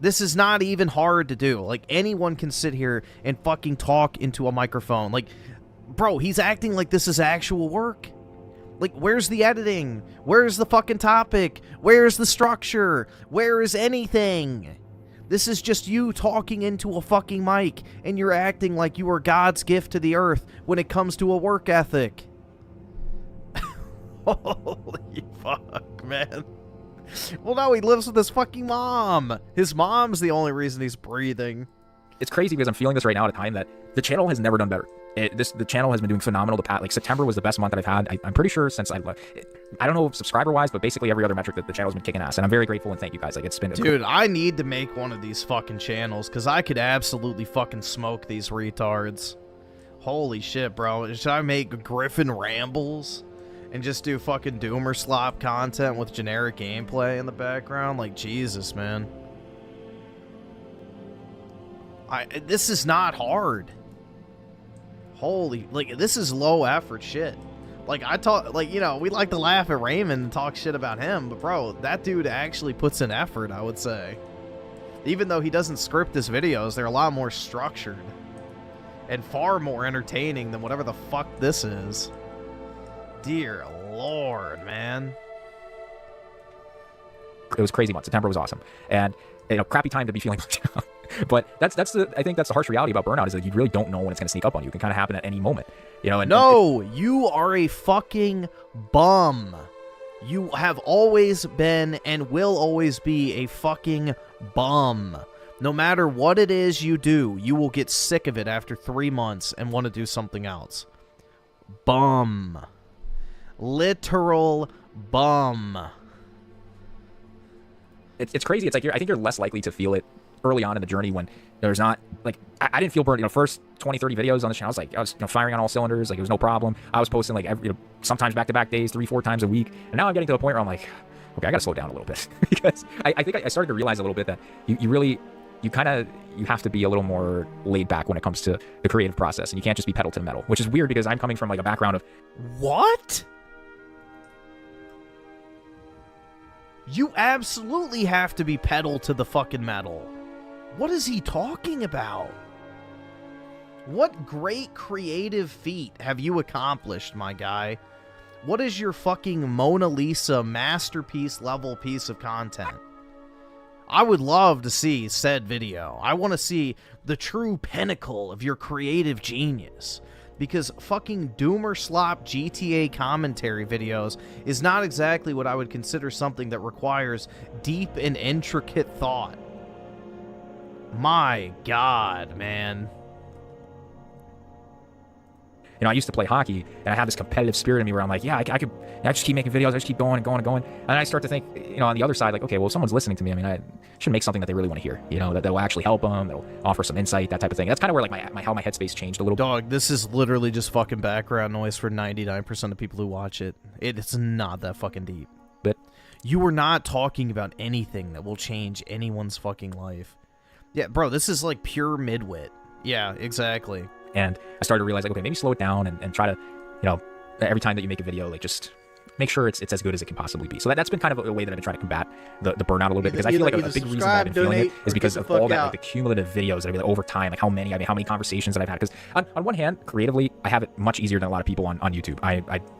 This is not even hard to do. Like, anyone can sit here and fucking talk into a microphone. Like, bro, he's acting like this is actual work. Like, where's the editing? Where's the fucking topic? Where's the structure? Where is anything? This is just you talking into a fucking mic, and you're acting like you are God's gift to the earth when it comes to a work ethic. Holy fuck, man. Well, no, he lives with his fucking mom. His mom's the only reason he's breathing. It's crazy because I'm feeling this right now at a time that the channel has never done better. The channel has been doing phenomenal. Like, September was the best month that I've had. I'm pretty sure since I don't know subscriber-wise, but basically every other metric that the channel's been kicking ass. And I'm very grateful and thank you guys. Like, it's been... Dude, I need to make one of these fucking channels because I could absolutely fucking smoke these retards. Holy shit, bro. Should I make Griffin rambles and just do fucking Doomer Slop content with generic gameplay in the background? Like, Jesus, man. This is not hard. Holy, like, this is low effort shit. Like, I talk, like, you know, we like to laugh at Raymond and talk shit about him, but bro, that dude actually puts in effort, I would say. Even though he doesn't script his videos, they're a lot more structured and far more entertaining than whatever the fuck this is. Dear Lord, man. It was crazy month. September was awesome. And, you know, crappy time to be feeling like down. But I think that's the harsh reality about burnout, is that you really don't know when it's going to sneak up on you. It can kind of happen at any moment, you know. And you are a fucking bum. You have always been and will always be a fucking bum. No matter what it is you do, you will get sick of it after 3 months and want to do something else. Bum. Literal bum. It's crazy. It's like I think you're less likely to feel it early on in the journey when there's not, like, I didn't feel burned. You know, first 20, 30 videos on the channel, I was, you know, firing on all cylinders. Like, it was no problem. I was posting, like, every, you know, sometimes back-to-back days, 3-4 times a week. And now I'm getting to the point where I'm like, okay, I got to slow down a little bit. Because I think I started to realize a little bit that you really, you have to be a little more laid back when it comes to the creative process, and you can't just be pedal to the metal, which is weird because I'm coming from like a background of What? You absolutely have to be pedal to the fucking metal. What is he talking about? What great creative feat have you accomplished, my guy? What is your fucking Mona Lisa masterpiece level piece of content? I would love to see said video. I want to see the true pinnacle of your creative genius. Because fucking Doomer Slop GTA commentary videos is not exactly what I would consider something that requires deep and intricate thought. My God, man. You know, I used to play hockey, and I have this competitive spirit in me where I'm like, yeah, I just keep making videos, I just keep going and going and going. And I start to think, you know, on the other side, like, okay, well, if someone's listening to me, I mean, I should make something that they really want to hear, you know, that will actually help them, that'll offer some insight, that type of thing. That's kind of where, like, how my headspace changed a little. Dog, this is literally just fucking background noise for 99% of people who watch it. It's not that fucking deep. But you were not talking about anything that will change anyone's fucking life. Yeah, bro, this is like pure midwit. Yeah, exactly. And I started to realize, like, okay, maybe slow it down and try to, you know, every time that you make a video, like, just make sure it's as good as it can possibly be. So that's been kind of a way that I've been trying to combat the burnout a little bit, because I feel like a big reason that I've been feeling it is because of all that, like, the cumulative videos that I've been, like, over time, like how many conversations that I've had. Because on one hand, creatively, I have it much easier than a lot of people on YouTube.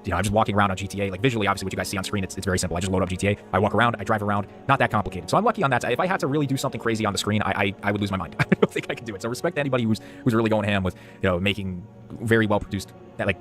You know, I'm just walking around on GTA, like, visually, obviously, what you guys see on screen, it's very simple. I just load up GTA, I walk around, I drive around, not that complicated. So I'm lucky on that side. If I had to really do something crazy on the screen, I would lose my mind. I don't think I could do it. So respect to anybody who's really going ham with, you know, making very well produced, like,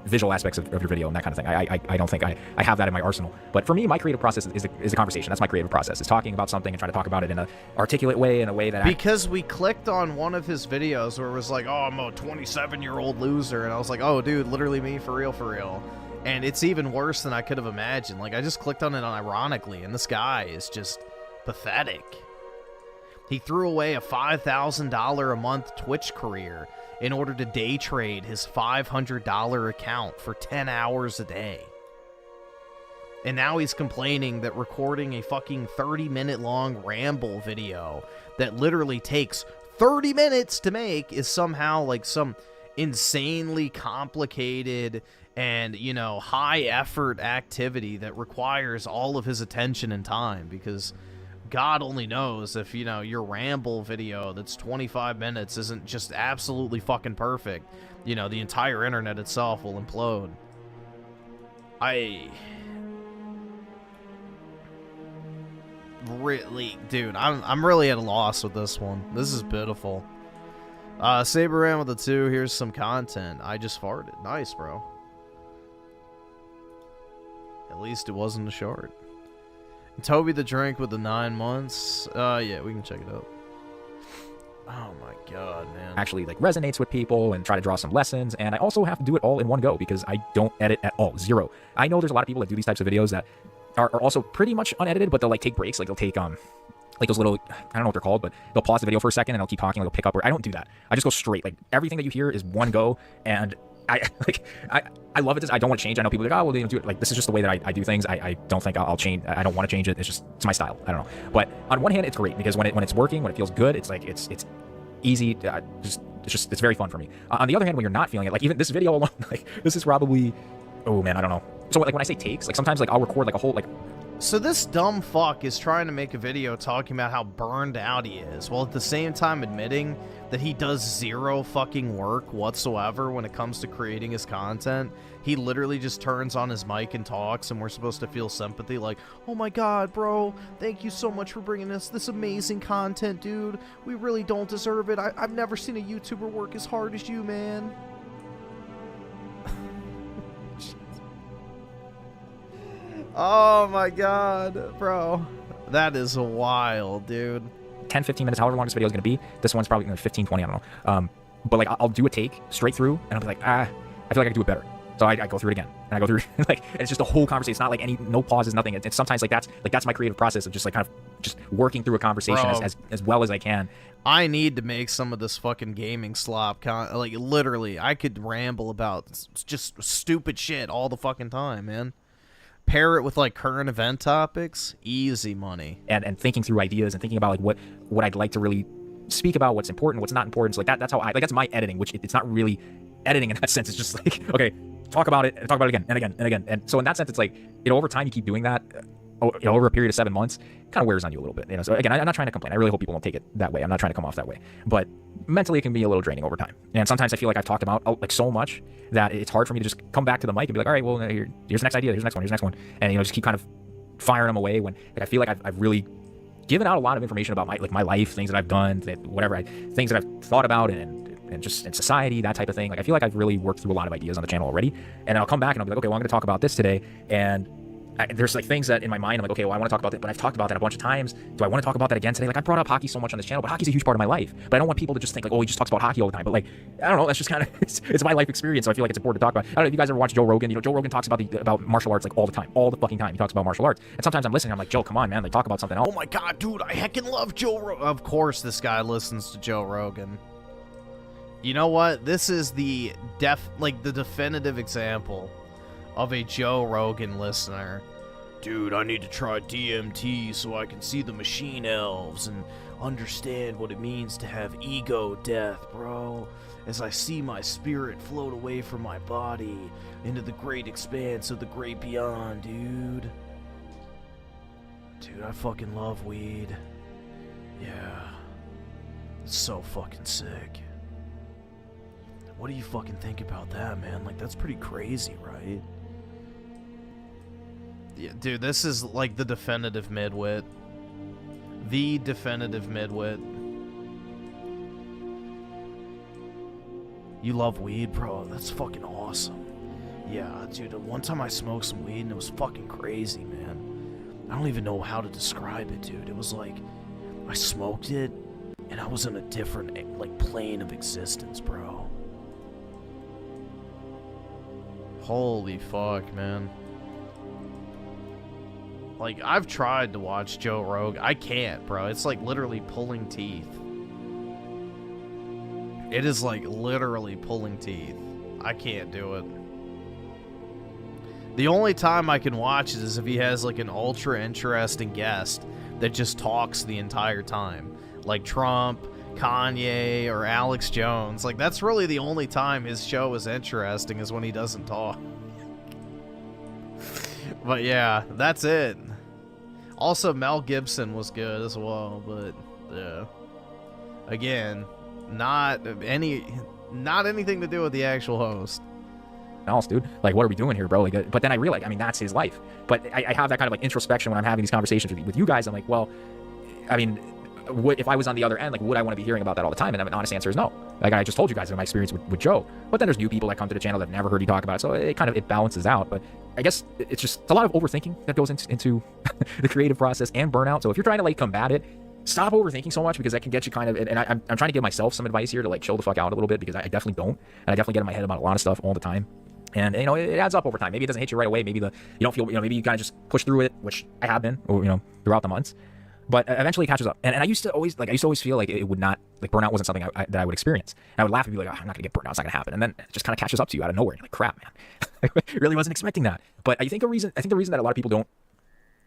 visual aspects of your video and that kind of thing. I don't think I have that in my arsenal. But for me, my creative process is a conversation. That's my creative process, is talking about something and trying to talk about it in an articulate way, in a way that because we clicked on one of his videos where it was like, oh, I'm a 27-year-old loser, and I was like, oh, dude, literally me, for real. And it's even worse than I could have imagined. Like, I just clicked on it ironically, and this guy is just pathetic. He threw away a $5,000 a month Twitch career in order to day trade his $500 account for 10 hours a day. And now he's complaining that recording a fucking 30-minute long ramble video that literally takes 30 minutes to make is somehow like some insanely complicated and, you know, high effort activity that requires all of his attention and time, because God only knows if, you know, your ramble video that's 25 minutes isn't just absolutely fucking perfect. You know, the entire internet itself will implode. Really, dude, I'm really at a loss with this one. This is pitiful. Saber ran with the 2. Here's some content. I just farted. Nice, bro. At least it wasn't a short. Toby the Drink with the 9 months. Yeah, we can check it out. Oh my God, man. Actually, like, resonates with people and try to draw some lessons. And I also have to do it all in one go because I don't edit at all. Zero. I know there's a lot of people that do these types of videos that are also pretty much unedited, but they'll, like, take breaks. Like, they'll take like those little, I don't know what they're called, but they'll pause the video for a second and they'll keep talking, like, they'll pick up. Or I don't do that. I just go straight. Like, everything that you hear is one go, and I love it. I don't want to change. I know people are like, oh, well, they don't do it. Like, this is just the way that I do things. I don't think I'll change. I don't want to change it. It's my style. I don't know. But on one hand, it's great because when it's working, when it feels good, it's like it's easy. It's very fun for me. On the other hand, when you're not feeling it, like even this video alone, like this is probably, oh man, I don't know. So like when I say takes, like sometimes like I'll record like a whole like. So this dumb fuck is trying to make a video talking about how burned out he is, while at the same time admitting that he does zero fucking work whatsoever when it comes to creating his content. He literally just turns on his mic and talks, and we're supposed to feel sympathy like, oh my God, bro, thank you so much for bringing us this amazing content, dude. We really don't deserve it. I've never seen a YouTuber work as hard as you, man. Oh my God, bro. That is wild, dude. 10, 15 minutes, however long this video is going to be. This one's probably 15, 20, I don't know. But like I'll do a take straight through and I'll be like, I feel like I can do it better. So I go through it again and I go through like, it's just a whole conversation. It's not like no pauses, nothing. It's sometimes like that's my creative process of just like kind of just working through a conversation as well as I can. I need to make some of this fucking gaming slop like literally I could ramble about just stupid shit all the fucking time, man. Pair it with like current event topics, easy money. And thinking through ideas and thinking about like what I'd like to really speak about what's important, what's not important. So like that's how I like, that's my editing, which it's not really editing in that sense. It's just like, okay, talk about it again and again and again. And so in that sense, it's like, over time you keep doing that, over a period of 7 months, kind of wears on you a little bit. So again, I'm not trying to complain. I really hope people don't take it that way. I'm not trying to come off that way. But mentally, it can be a little draining over time. And sometimes I feel like I've talked about like so much that it's hard for me to just come back to the mic and be like, all right, well, here's the next idea, here's the next one, here's the next one, and just keep kind of firing them away when like I feel like I've really given out a lot of information about my life, things that I've done, things that I've thought about and just in society, that type of thing. Like I feel like I've really worked through a lot of ideas on the channel already, and I'll come back and I'll be like, okay, well, I'm going to talk about this today, and there's like things that in my mind I'm like, okay, well, I want to talk about that, but I've talked about that a bunch of times. Do I want to talk about that again today? Like I brought up hockey so much on this channel, but hockey's a huge part of my life. But I don't want people to just think like, oh, he just talks about hockey all the time. But like, I don't know, that's just kind of it's my life experience, so I feel like it's important to talk about. I don't know if you guys ever watch Joe Rogan. Joe Rogan talks about martial arts like all the fucking time. He talks about martial arts, and sometimes I'm listening, I'm like, Joe, come on, man, like talk about something else. Oh my god, dude, I heckin' love Joe Rogan. Of course, this guy listens to Joe Rogan. You know what? This is the definitive example of a Joe Rogan listener. Dude, I need to try DMT so I can see the machine elves and understand what it means to have ego death, bro. As I see my spirit float away from my body into the great expanse of the great beyond, dude. Dude, I fucking love weed. Yeah. It's so fucking sick. What do you fucking think about that, man? Like, that's pretty crazy, right? Yeah, dude, this is like the definitive midwit. The definitive midwit. You love weed, bro? That's fucking awesome. Yeah, dude, one time I smoked some weed and it was fucking crazy, man. I don't even know how to describe it, dude. It was like, I smoked it and I was in a different, like, plane of existence, bro. Holy fuck, man. Like, I've tried to watch Joe Rogan. I can't, bro. It's like literally pulling teeth. It is like literally pulling teeth. I can't do it. The only time I can watch it is if he has like an ultra interesting guest that just talks the entire time. Like Trump, Kanye, or Alex Jones. Like, that's really the only time his show is interesting, is when he doesn't talk. But yeah, that's it. Also, Mel Gibson was good as well, but yeah. Again, not anything to do with the actual host. Else, dude, like, what are we doing here, bro? Like, but then I realize, I mean, that's his life. But I have that kind of like introspection when I'm having these conversations with you guys. I'm like, well, I mean, if I was on the other end, like, would I want to be hearing about that all the time? And the honest answer is no. Like, I just told you guys in my experience with Joe. But then there's new people that come to the channel that have never heard you talk about it, so it balances out. But I guess it's a lot of overthinking that goes into the creative process and burnout. So if you're trying to like combat it, stop overthinking so much, because that can get you kind of, and I'm trying to give myself some advice here to like chill the fuck out a little bit, because I definitely don't, and I definitely get in my head about a lot of stuff all the time. And you know, it adds up over time. Maybe it doesn't hit you right away. Maybe you don't feel, maybe you kind of just push through it, which I have been, or throughout the months. But eventually it catches up. And I used to always feel like it would not, like, burnout wasn't something that I would experience. And I would laugh and be like, oh, I'm not gonna get burnout, it's not gonna happen. And then it just kind of catches up to you out of nowhere. You're like, crap, man. I really wasn't expecting that. But I think the reason that a lot of people don't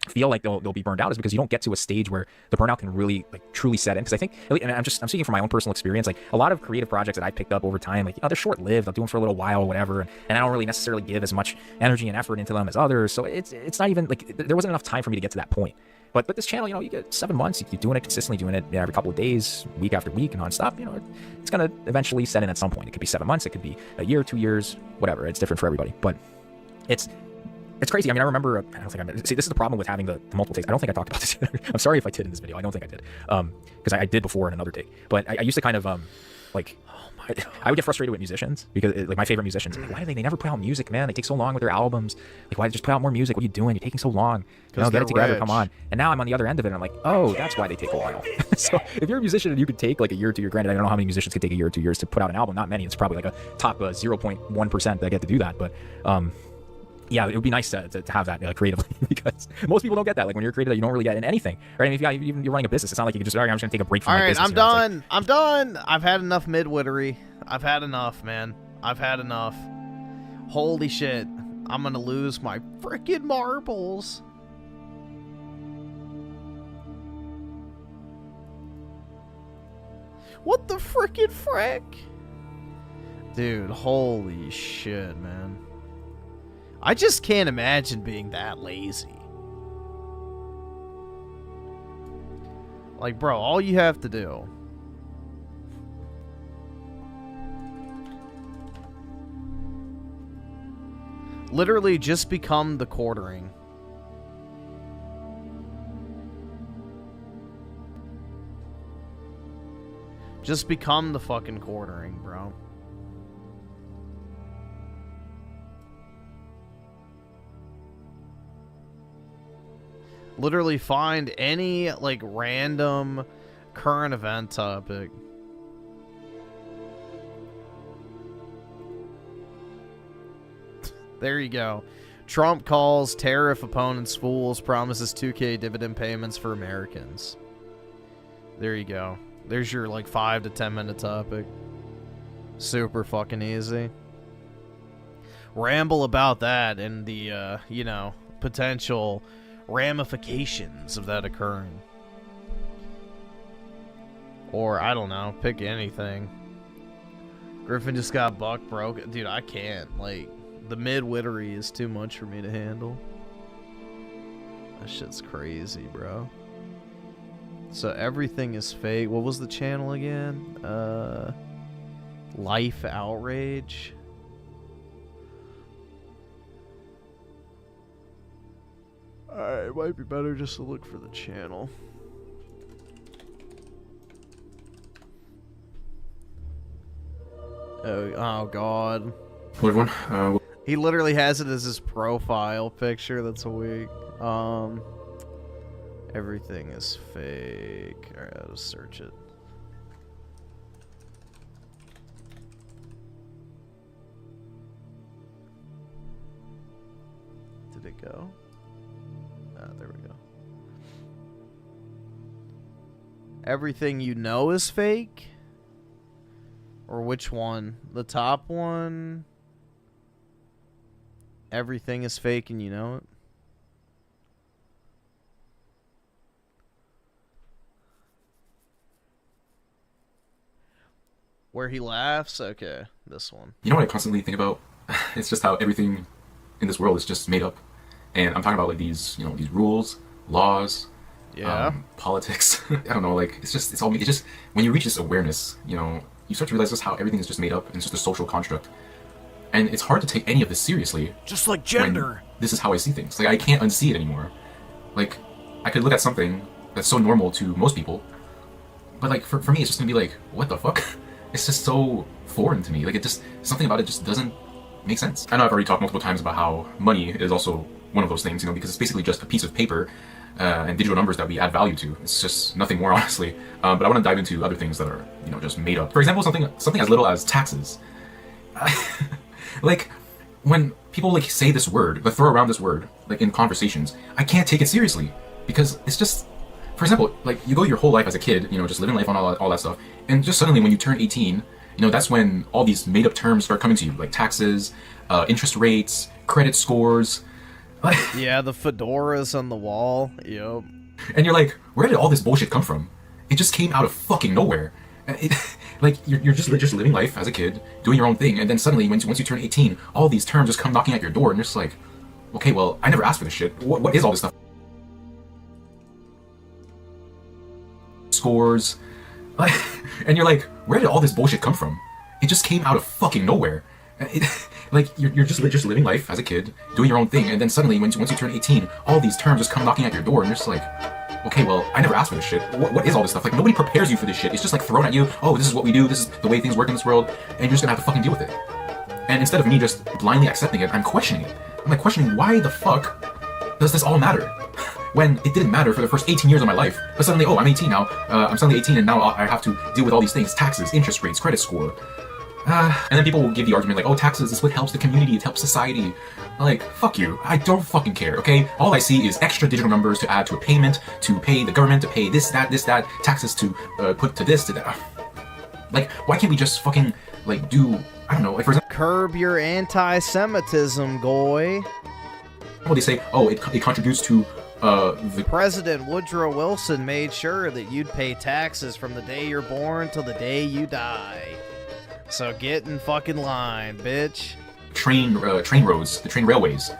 feel like they'll be burned out is because you don't get to a stage where the burnout can really like truly set in. Because I think, and I'm speaking from my own personal experience, like a lot of creative projects that I picked up over time, like, they're short-lived, I'll do them for a little while or whatever, and I don't really necessarily give as much energy and effort into them as others. So it's not even like, there wasn't enough time for me to get to that point. But this channel, you get 7 months, you keep doing it consistently, doing it every couple of days, week after week, and nonstop, it's gonna eventually set in at some point. It could be 7 months, it could be a year, 2 years, whatever. It's different for everybody. But it's crazy. I mean, I remember, see, this is the problem with having the multiple takes. I don't think I talked about this. I'm sorry if I did in this video. I don't think I did. Because I did before in another take. But I used to kind of, like, I would get frustrated with musicians, because like my favorite musicians, like, why do they never put out music, man? They take so long with their albums. Like, why just put out more music? What are you doing? You're taking so long. Get it together, rich. Come on. And now I'm on the other end of it, and I'm like, oh, that's why they take a while. So if you're a musician and you could take like a year or 2 years, granted, I don't know how many musicians could take a year or 2 years to put out an album. Not many. It's probably like a top 0.1% that get to do that. But yeah, it would be nice to have that creatively, because most people don't get that. Like, when you're creative, you don't really get in anything, right? I mean, if you're running a business, it's not like you can just, all right, I'm just gonna take a break from my business. All right, I'm done. I'm done. I've had enough midwittery. I've had enough, man. I've had enough. Holy shit. I'm gonna lose my freaking marbles. What the frickin' frick? Dude, holy shit, man. I just can't imagine being that lazy. Like, bro, all you have to do... literally just become the quartering. Just become the fucking quartering, bro. Literally find any, like, random current event topic. There you go. Trump calls tariff opponents fools, promises 2K dividend payments for Americans. There you go. There's your, like, 5 to 10 minute topic. Super fucking easy. Ramble about that and the, you know, potential ramifications of that occurring. Or, I don't know, pick anything. Griffin just got buck broke. Dude, I can't. Like, the mid-wittery is too much for me to handle. That shit's crazy, bro. So everything is fake. What was the channel again? Life Outrage. Alright, it might be better just to look for the channel. Oh god. Hello everyone. He literally has it as his profile picture. That's weak. Everything is fake. Alright, I'll just search it. Did it go? Ah, there we go. Everything you know is fake? Or which one? The top one? Everything is fake and you know it? Where he laughs? Okay, this one. You know what I constantly think about? It's just how everything in this world is just made up. And I'm talking about like these, you know, these rules, laws, politics. I don't know, like it's just when you reach this awareness, you know, you start to realize just how everything is just made up and it's just a social construct. And it's hard to take any of this seriously. Just like gender. This is how I see things. Like I can't unsee it anymore. Like I could look at something that's so normal to most people, but like for me it's just gonna be like, what the fuck? It's just so foreign to me. Like something about it just doesn't make sense. I know I've already talked multiple times about how money is also one of those things, you know, because it's basically just a piece of paper and digital numbers that we add value to. It's just nothing more, honestly. But I want to dive into other things that are, you know, just made up. For example, something as little as taxes. Like when people like say this word, like throw around this word, like in conversations, I can't take it seriously because it's just, for example, like you go your whole life as a kid, you know, just living life on all that stuff, and just suddenly when you turn 18, you know, that's when all these made up terms start coming to you, like taxes, interest rates, credit scores. Yeah, the fedoras on the wall. Yep. And you're like, where did all this bullshit come from? It just came out of fucking nowhere. Like you're just living life as a kid, doing your own thing, and then suddenly once you turn 18, all these terms just come knocking at your door, and you're just like, okay, well, I never asked for this shit. What is all this stuff? Scores, and you're like, where did all this bullshit come from? It just came out of fucking nowhere. Like you're just living life as a kid, doing your own thing, and then suddenly once you turn 18, all these terms just come knocking at your door, and you're just like, okay, well, I never asked for this shit. What is all this stuff? Like nobody prepares you for this shit. It's just like thrown at you. Oh, this is what we do. This is the way things work in this world, and you're just gonna have to fucking deal with it. And instead of me just blindly accepting it, I'm questioning it. I'm like questioning why the fuck does this all matter? When it didn't matter for the first 18 years of my life, but suddenly, oh, I'm 18 now. I'm suddenly 18, and now I have to deal with all these things: taxes, interest rates, credit score. And then people will give the argument like, oh, taxes is what helps the community, it helps society. I'm like, fuck you, I don't fucking care, okay? All I see is extra digital numbers to add to a payment, to pay the government, to pay this, that, taxes to put to this, to that. Like, why can't we just fucking, like, do, I don't know, like, for example... Curb your anti-Semitism, goy. Well, they say, oh, it contributes to the President Woodrow Wilson made sure that you'd pay taxes from the day you're born till the day you die. So get in fucking line, bitch. train roads, the train railways.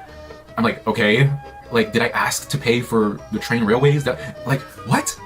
I'm like, okay, like, did I ask to pay for the train railways? That, like, what?